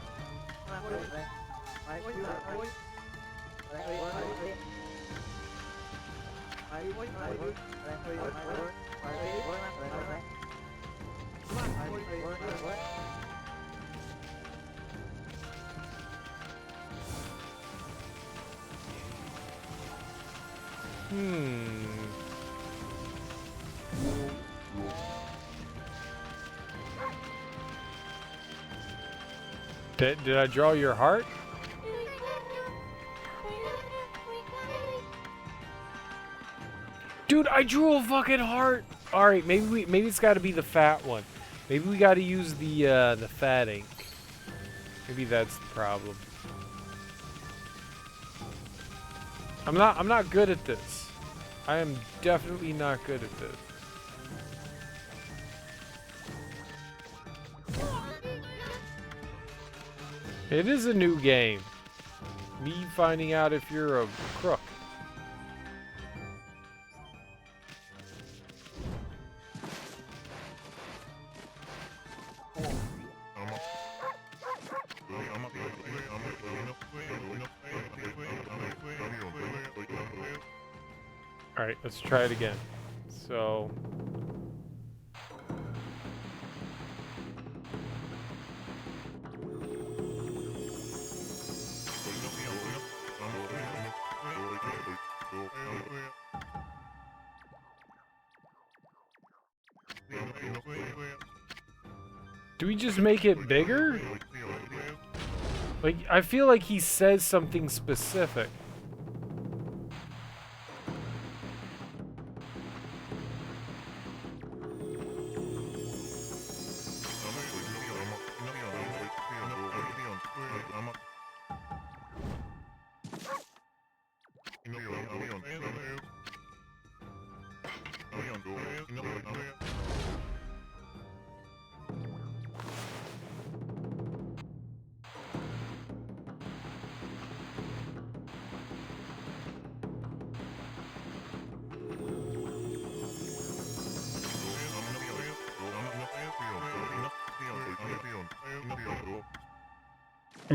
Did I draw your heart? Dude, I drew a fucking heart. All right, maybe it's got to be the fat one. Maybe we got to use the fat ink. Maybe that's the problem. I'm not good at this. I am definitely not good at this. It is a new game. Me finding out if you're a crook. Alright, let's try it again. So... Do we just make it bigger? Like, I feel like he says something specific.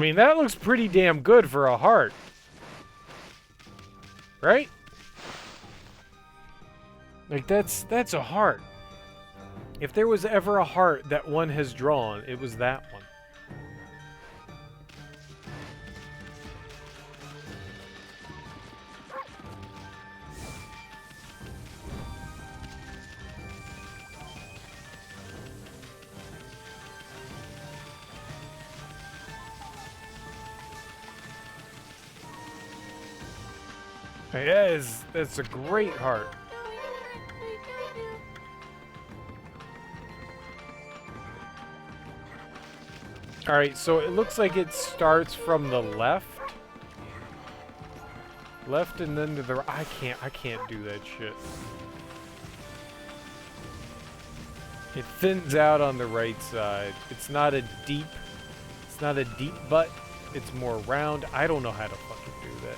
mean, that looks pretty damn good for a heart. Right? Like, that's a heart. If there was ever a heart that one has drawn, it was that one. Hey, that's a great heart. Alright, so it looks like it starts from the left. Left and then to the right. I can't do that shit. It thins out on the right side. It's not a deep butt. It's more round. I don't know how to fucking do that.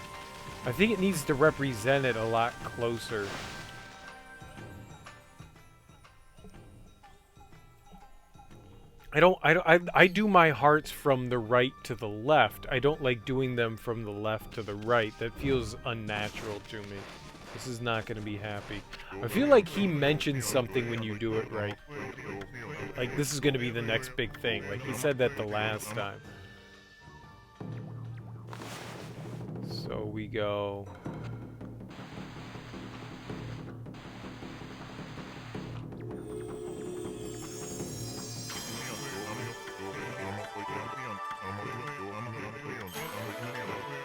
I think it needs to represent it a lot closer. I do my hearts from the right to the left. I don't like doing them from the left to the right. That feels unnatural to me. This is not going to be happy. I feel like he mentioned something when you do it right. Like, this is going to be the next big thing. Like, he said that the last time. So we go...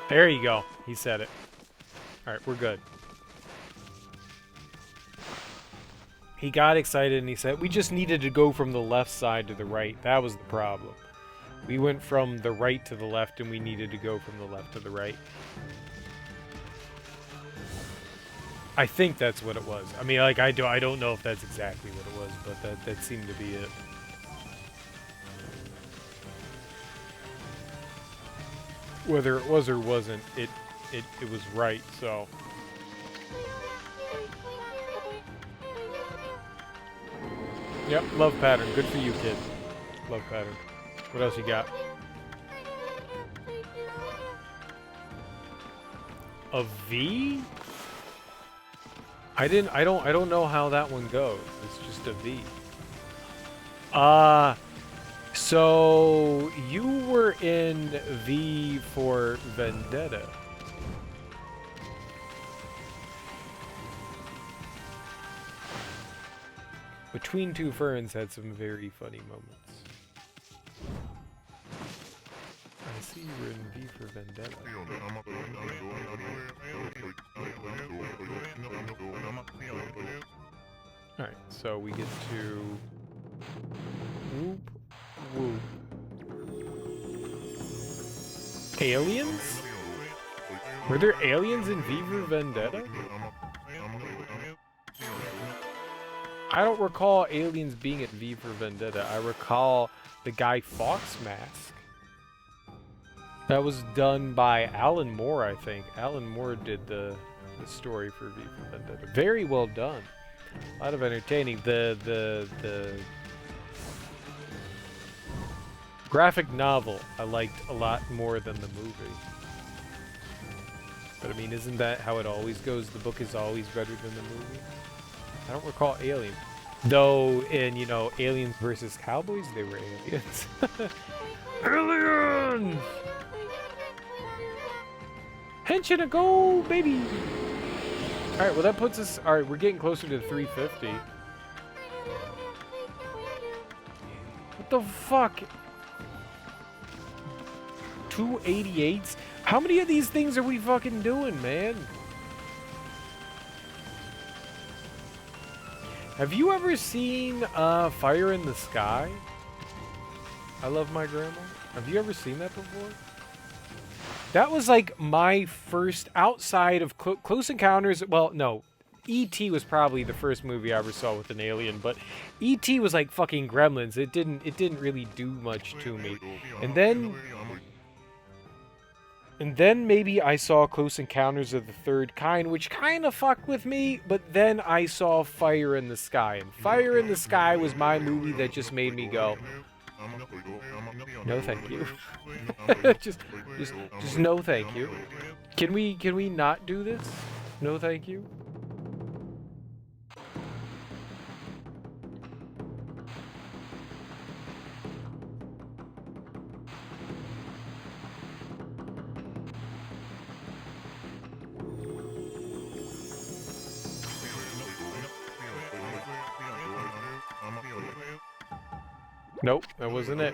There you go. He said it. Alright, we're good. He got excited and he said, we just needed to go from the left side to the right. That was the problem. We went from the right to the left and we needed to go from the left to the right. I think that's what it was. I mean, like, I don't know if that's exactly what it was, but that seemed to be it. Whether it was or wasn't, it was right, so. Yep, love pattern. Good for you, kid. Love pattern. What else you got? A V? I don't know how that one goes. It's just a V. So you were in V for Vendetta. Between Two Ferns had some very funny moments. I see you were in V for Vendetta. Alright, so we get to whoop whoop. Aliens? Were there aliens in V for Vendetta? I don't recall aliens being at V for Vendetta. I recall the Guy Fawkes mask. That was done by Alan Moore, I think. Alan Moore did the story for V for Vendetta. Very well done. A lot of entertaining. The graphic novel I liked a lot more than the movie. But I mean, isn't that how it always goes? The book is always better than the movie? I don't recall Alien. Though in, you know, Aliens versus Cowboys, they were aliens. Aliens! Henshin a go, baby! Alright, well that puts us... Alright, we're getting closer to 350. What the fuck? 288s? How many of these things are we fucking doing, man? Have you ever seen Fire in the Sky? I Love My Grandma. Have you ever seen that before? That was like my first, outside of Close Encounters, well, no. E.T. was probably the first movie I ever saw with an alien, but E.T. was like fucking Gremlins. It didn't really do much to me. And then maybe I saw Close Encounters of the Third Kind, which kind of fucked with me, but then I saw Fire in the Sky. And Fire in the Sky was my movie that just made me go, No, thank you. just no, thank you. Can we not do this? No, thank you. Nope, that wasn't it.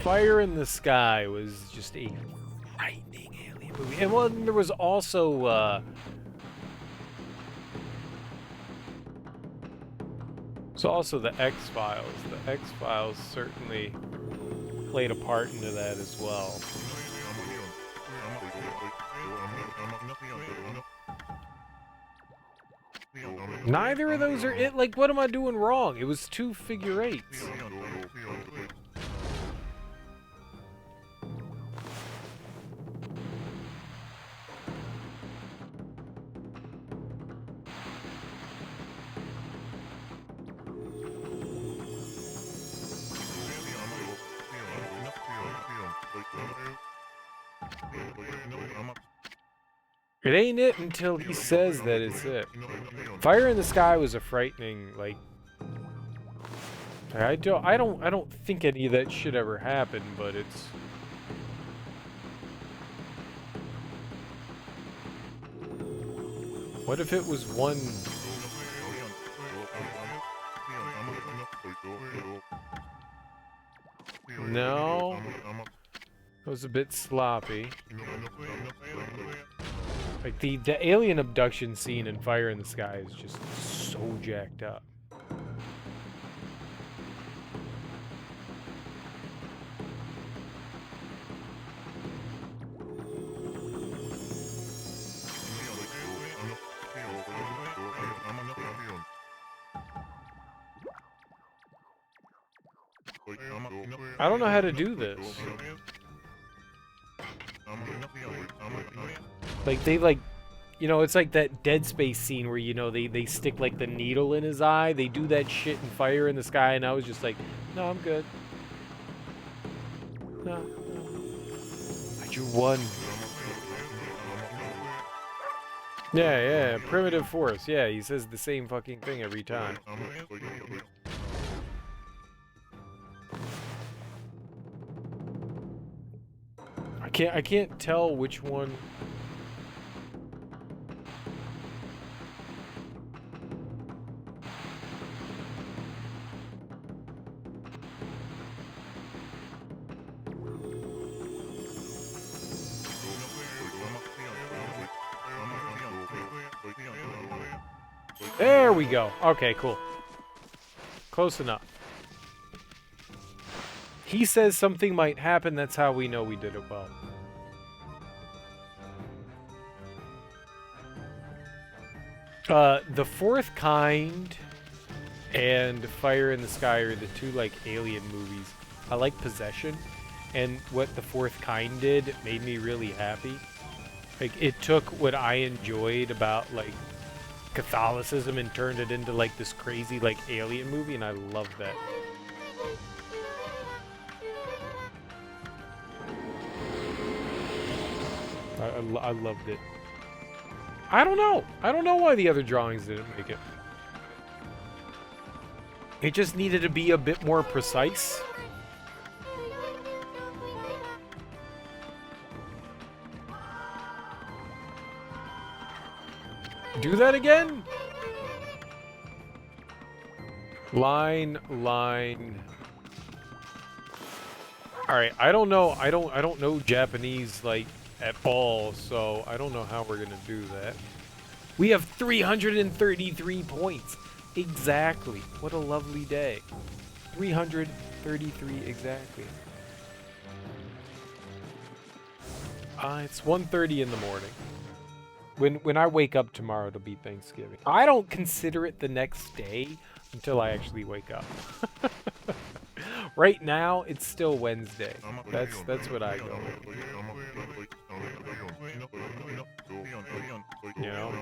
Fire in the Sky was just a frightening alien movie. And well, there was also, the X-Files. The X-Files certainly played a part into that as well. Neither of those are it. Like, what am I doing wrong? It was 2 figure eights. It ain't it until he says that it's it. Fire in the Sky was a frightening, like, I don't think any of that shit ever happened, but it's what if it was one? No, it was a bit sloppy. Like, the alien abduction scene in Fire in the Sky is just so jacked up. I don't know how to do this. Like, they, like, you know, it's like that Dead Space scene where, you know, they stick, like, the needle in his eye. They do that shit in Fire in the Sky, and I was just like, no, I'm good. No. I drew one. Yeah, primitive force. Yeah, he says the same fucking thing every time. I can't tell which one. There we go. Okay, cool. Close enough. He says something might happen, that's how we know we did it well. The Fourth Kind and Fire in the Sky are the 2, like, alien movies. I like Possession, and what The Fourth Kind did made me really happy. Like, it took what I enjoyed about, like, Catholicism and turned it into, like, this crazy, like, alien movie, and I love that. I loved it. I don't know. I don't know why the other drawings didn't make it. It just needed to be a bit more precise. Do that again? Line. Alright, I don't know. I don't know Japanese, like, at all, so I don't know how we're gonna do that. We have 333 points. Exactly. What a lovely day. 333 exactly. It's 1:30 in the morning. When I wake up tomorrow, it'll be Thanksgiving. I don't consider it the next day until I actually wake up. Right now, it's still Wednesday. That's what I go with. You know?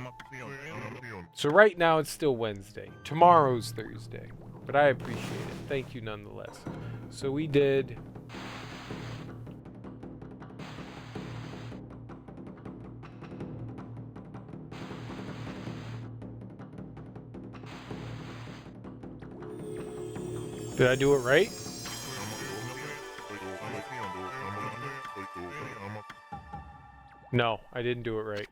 So right now it's still Wednesday. Tomorrow's Thursday. But I appreciate it. Thank you nonetheless. So we did... Did I do it right? No, I didn't do it right.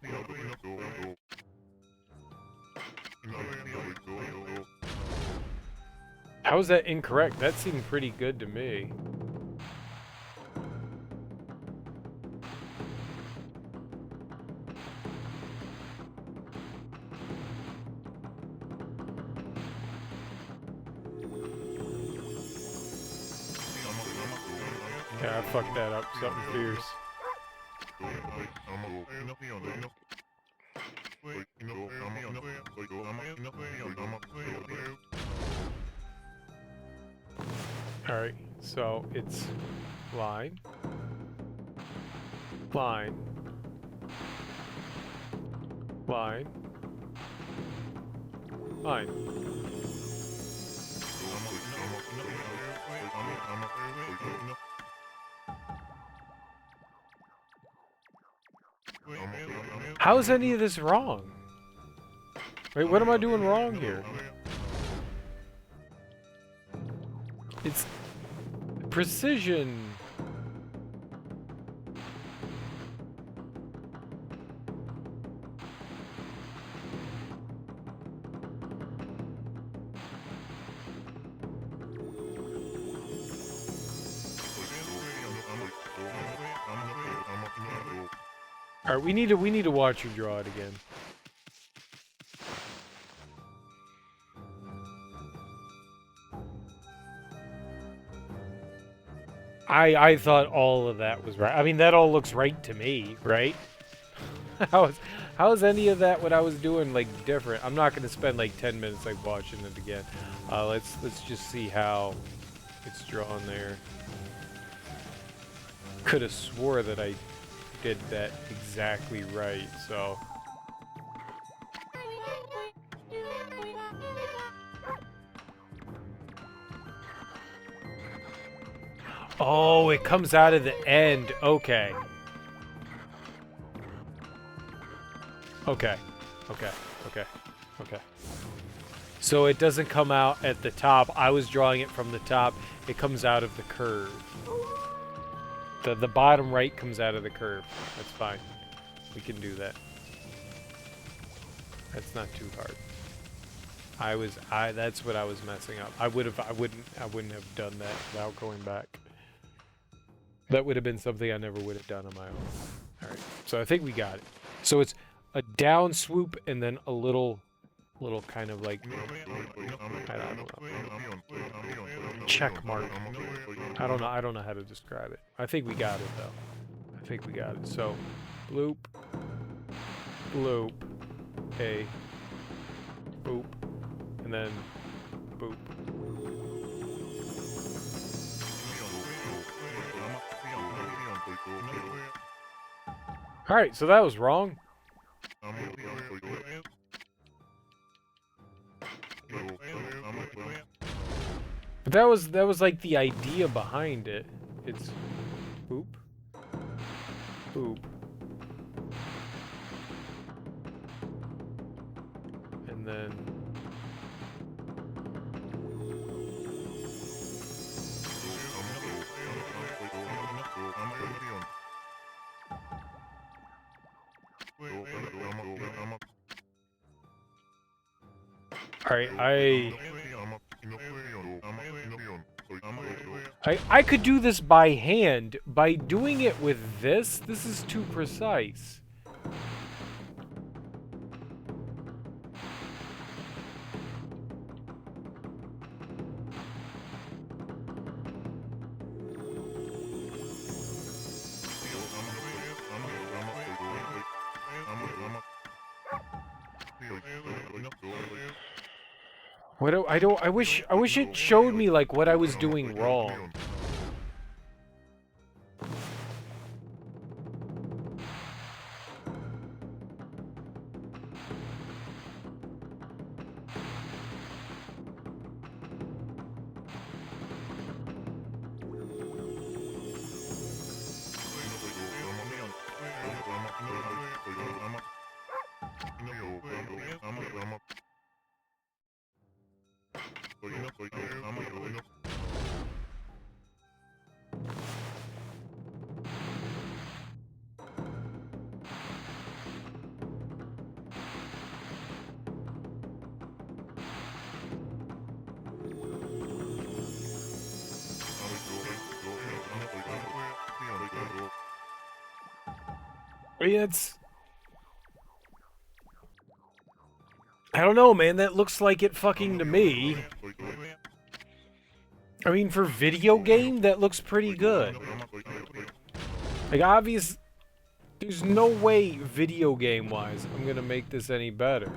How is that incorrect? That seemed pretty good to me. Yeah, I fucked that up. Something fierce. Alright, so it's line, line, line, line. How is any of this wrong? Wait, what am I doing wrong here? It's precision. All right, we need to watch you draw it again. I thought all of that was right. I mean, that all looks right to me, right? How is any of that what I was doing like different? I'm not gonna spend like 10 minutes like watching it again. Let's just see how it's drawn there. Could have swore that I did that exactly right, so. Oh, it comes out of the end. Okay. Okay. Okay. Okay. Okay. So it doesn't come out at the top. I was drawing it from the top. It comes out of the curve. The bottom right comes out of the curve. That's fine. We can do that. That's not too hard. That's what I was messing up. I wouldn't have done that without going back. That would have been something I never would have done on my own. All right. So I think we got it. So it's a down swoop and then a little kind of like I don't know. Check mark. I don't know how to describe it. I think we got it though. I think we got it. So bloop, bloop, a boop, and then boop. All right, so that was wrong. But that was like the idea behind it. It's boop, boop, and then all right, I could do this by hand. By doing it with this is too precise. I wish it showed me like what I was doing wrong. It's... I don't know, man. That looks like it fucking to me. I mean, for video game, that looks pretty good. Like, obvious... There's no way, video game-wise, I'm gonna make this any better.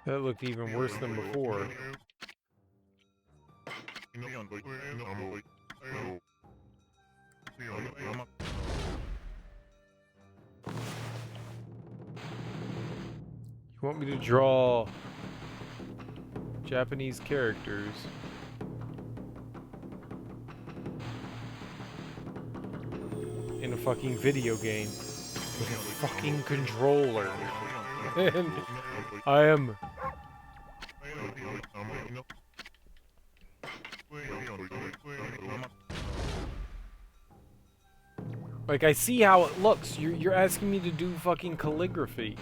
That looked even worse than before. You want me to draw Japanese characters? In a fucking video game with a fucking controller. And I am... Like, I see how it looks. You're asking me to do fucking calligraphy.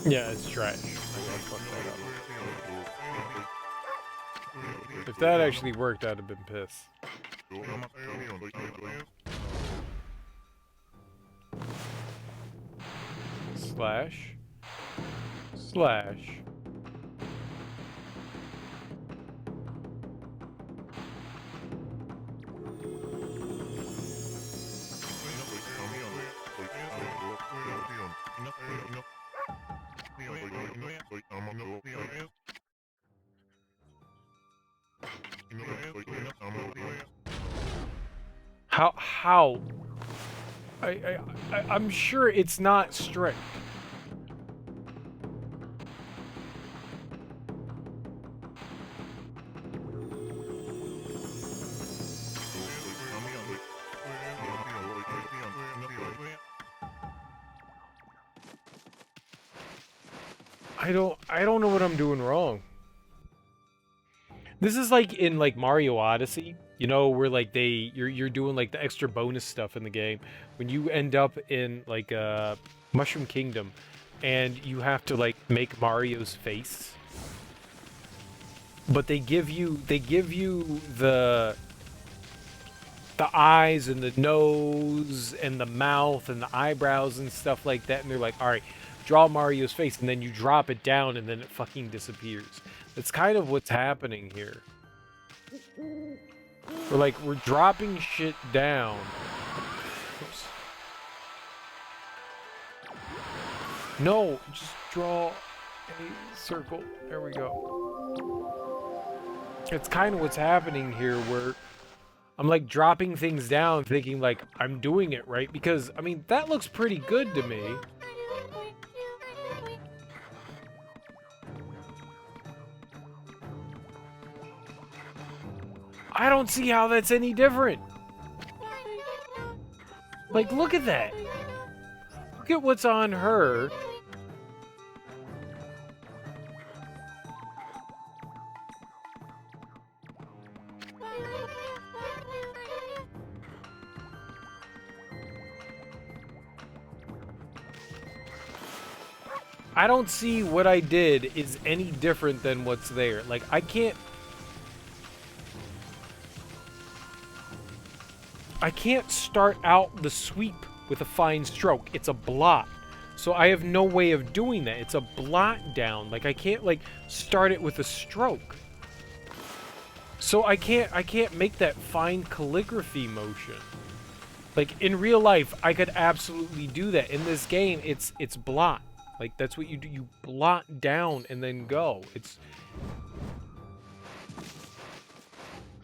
Yeah, it's trash. I gotta fuck that up. If that actually worked, I'd have been pissed. Slash. Slash. How? I'm sure it's not strict. I don't know what I'm doing wrong. This is like in like Mario Odyssey, you know, where like you're doing like the extra bonus stuff in the game when you end up in like Mushroom Kingdom and you have to like make Mario's face. But they give you the eyes and the nose and the mouth and the eyebrows and stuff like that, and they're like, all right, draw Mario's face, and then you drop it down and then it fucking disappears. That's kind of what's happening here. We're dropping shit down. Oops. No, just draw a circle. There we go. It's kind of what's happening here, where I'm like dropping things down thinking like I'm doing it right, because I mean that looks pretty good to me. I don't see how that's any different. Like, look at that. Look at what's on her. I don't see what I did is any different than what's there. Like, I can't start out the sweep with a fine stroke. It's a blot. So I have no way of doing that. It's a blot down. Like, I can't like start it with a stroke. So I can't make that fine calligraphy motion. Like in real life, I could absolutely do that. In this game, it's blot. Like that's what you do. You blot down and then go. It's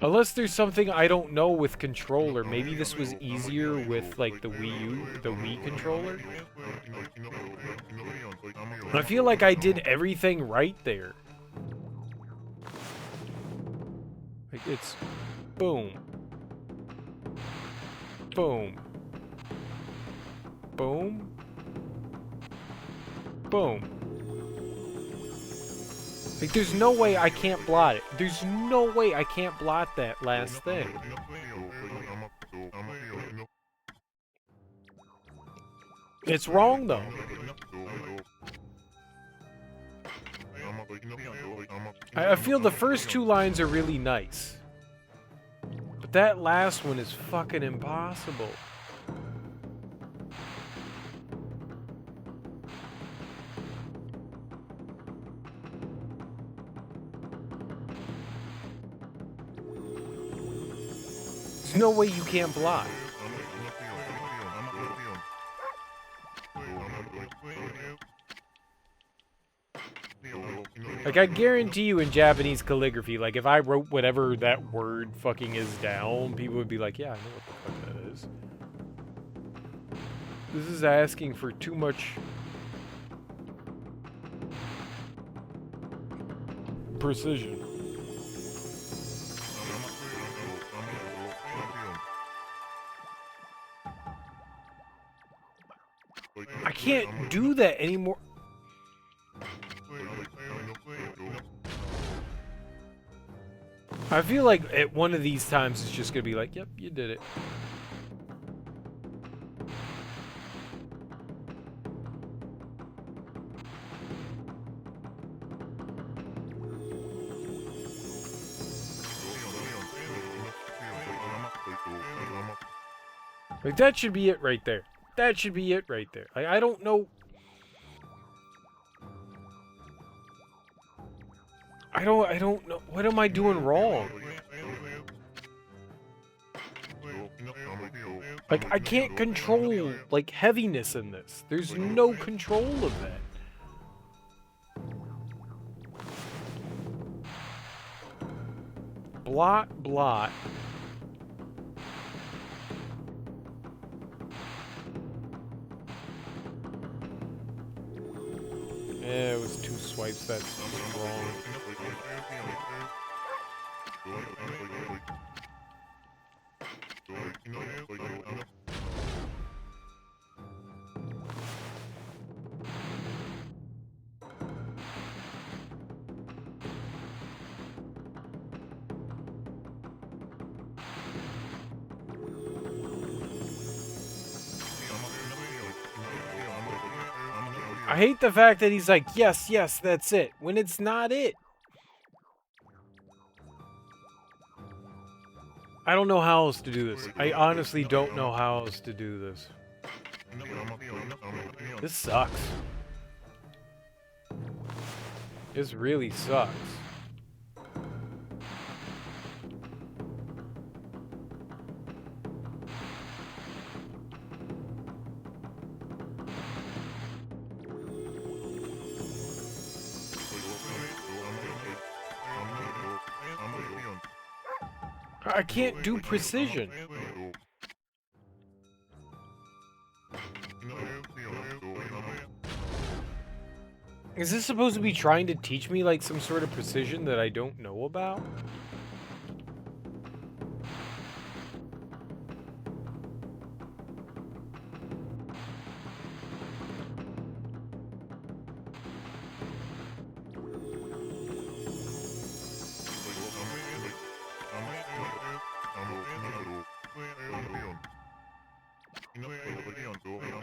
unless there's something I don't know with controller. Maybe this was easier with like the Wii controller. I feel like I did everything right there. Like, it's boom. Boom. Boom. Boom. Like, there's no way I can't blot it. There's no way I can't blot that last thing. It's wrong, though. I feel the first two lines are really nice. But that last one is fucking impossible. There's no way you can't blot. Like, I guarantee you in Japanese calligraphy, like, if I wrote whatever that word fucking is down, people would be like, yeah, I know what the fuck that is. This is asking for too much precision. I can't do that anymore. I feel like at one of these times it's just gonna be like, yep, you did it. Like, that should be it right there. That should be it right there. Like, I don't know. I don't know. What am I doing wrong? Like, I can't control, like, heaviness in this. There's no control of that. Blot, blot. Yeah, it was 2 swipes. That's wrong. I hate the fact that he's like, yes, yes, that's it, when it's not it. I don't know how else to do this. I honestly don't know how else to do this. This sucks. This really sucks. I can't do precision. Is this supposed to be trying to teach me like some sort of precision that I don't know about?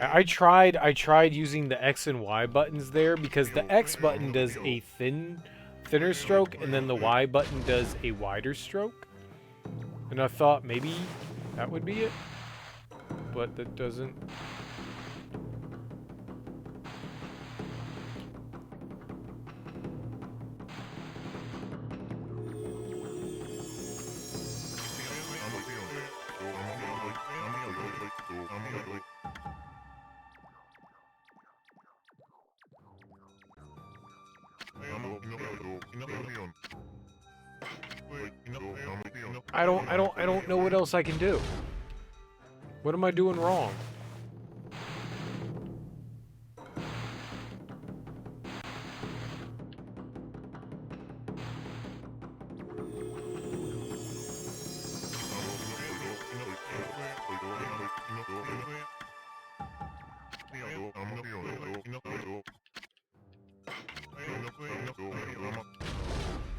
I tried using the X and Y buttons there because the X button does a thinner stroke and then the Y button does a wider stroke. And I thought maybe that would be it, but that doesn't. I don't know what else I can do. What am I doing wrong?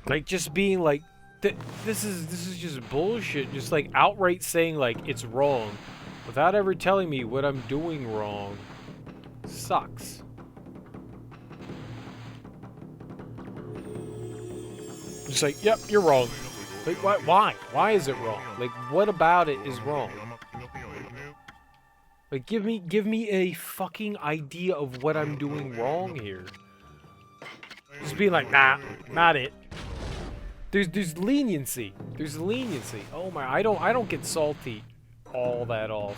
Like, just being like, this is just bullshit. Just like outright saying like it's wrong without ever telling me what I'm doing wrong sucks. Just like, yep, you're wrong. Like, why? Why is it wrong? Like, what about it is wrong? Like, give me a fucking idea of what I'm doing wrong here. Just being like, nah, not it. There's leniency. There's leniency. Oh my, I don't get salty all that often.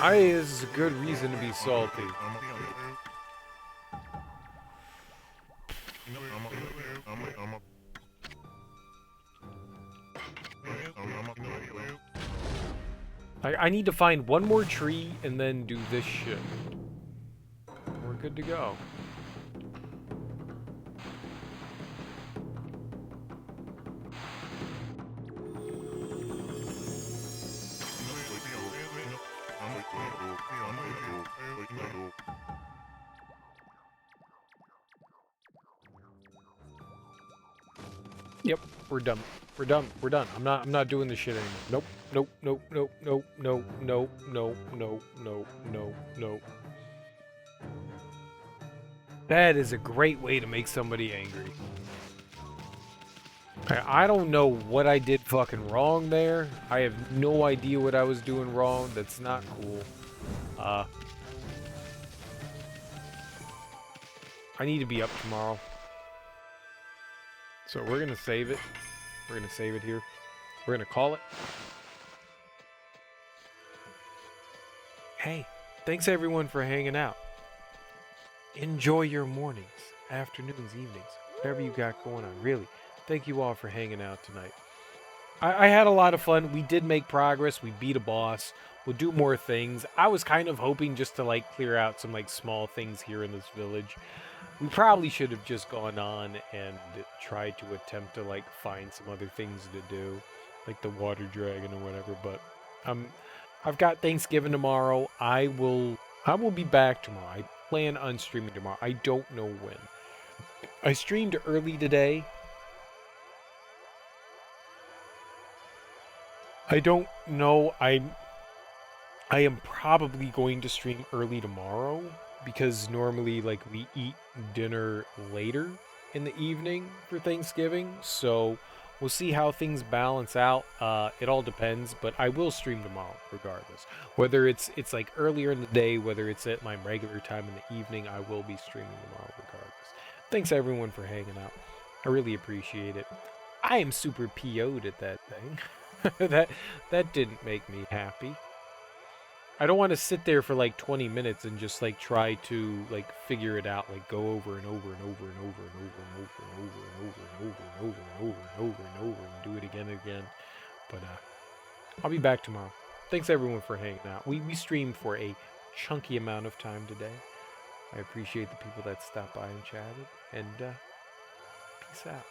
This is a good reason to be salty. I need to find one more tree and then do this shit. We're good to go. Yep, we're done. We're done. We're done. I'm not doing this shit anymore. Nope. Nope. Nope. Nope. Nope. Nope. Nope. Nope. Nope. Nope. Nope. Nope. That is a great way to make somebody angry. I don't know what I did fucking wrong there. I have no idea what I was doing wrong. That's not cool. I need to be up tomorrow. So we're gonna save it. We're gonna save it here. We're gonna call it. Hey, thanks everyone for hanging out. Enjoy your mornings, afternoons, evenings, whatever you got going on. Really, thank you all for hanging out tonight. I had a lot of fun. We did make progress. We beat a boss. We'll do more things. I was kind of hoping just to like clear out some like small things here in this village. We probably should have just gone on and tried to attempt to like find some other things to do, like the water dragon or whatever. But I've got Thanksgiving tomorrow. I will be back tomorrow. I plan on streaming tomorrow. I don't know when. I streamed early today. I don't know. I am probably going to stream early tomorrow because normally like we eat dinner later in the evening for Thanksgiving. So we'll see how things balance out. It all depends, but I will stream tomorrow regardless. Whether it's like earlier in the day, whether it's at my regular time in the evening, I will be streaming tomorrow regardless. Thanks everyone for hanging out. I really appreciate it. I am super PO'd at that thing. that didn't make me happy. I don't want to sit there for like 20 minutes and just like try to like figure it out, like go over and over and over and over and over and over and over and over and over and over and over and over and over and do it again and again. But I'll be back tomorrow. Thanks everyone for hanging out. We streamed for a chunky amount of time today. I appreciate the people that stopped by and chatted, and peace out.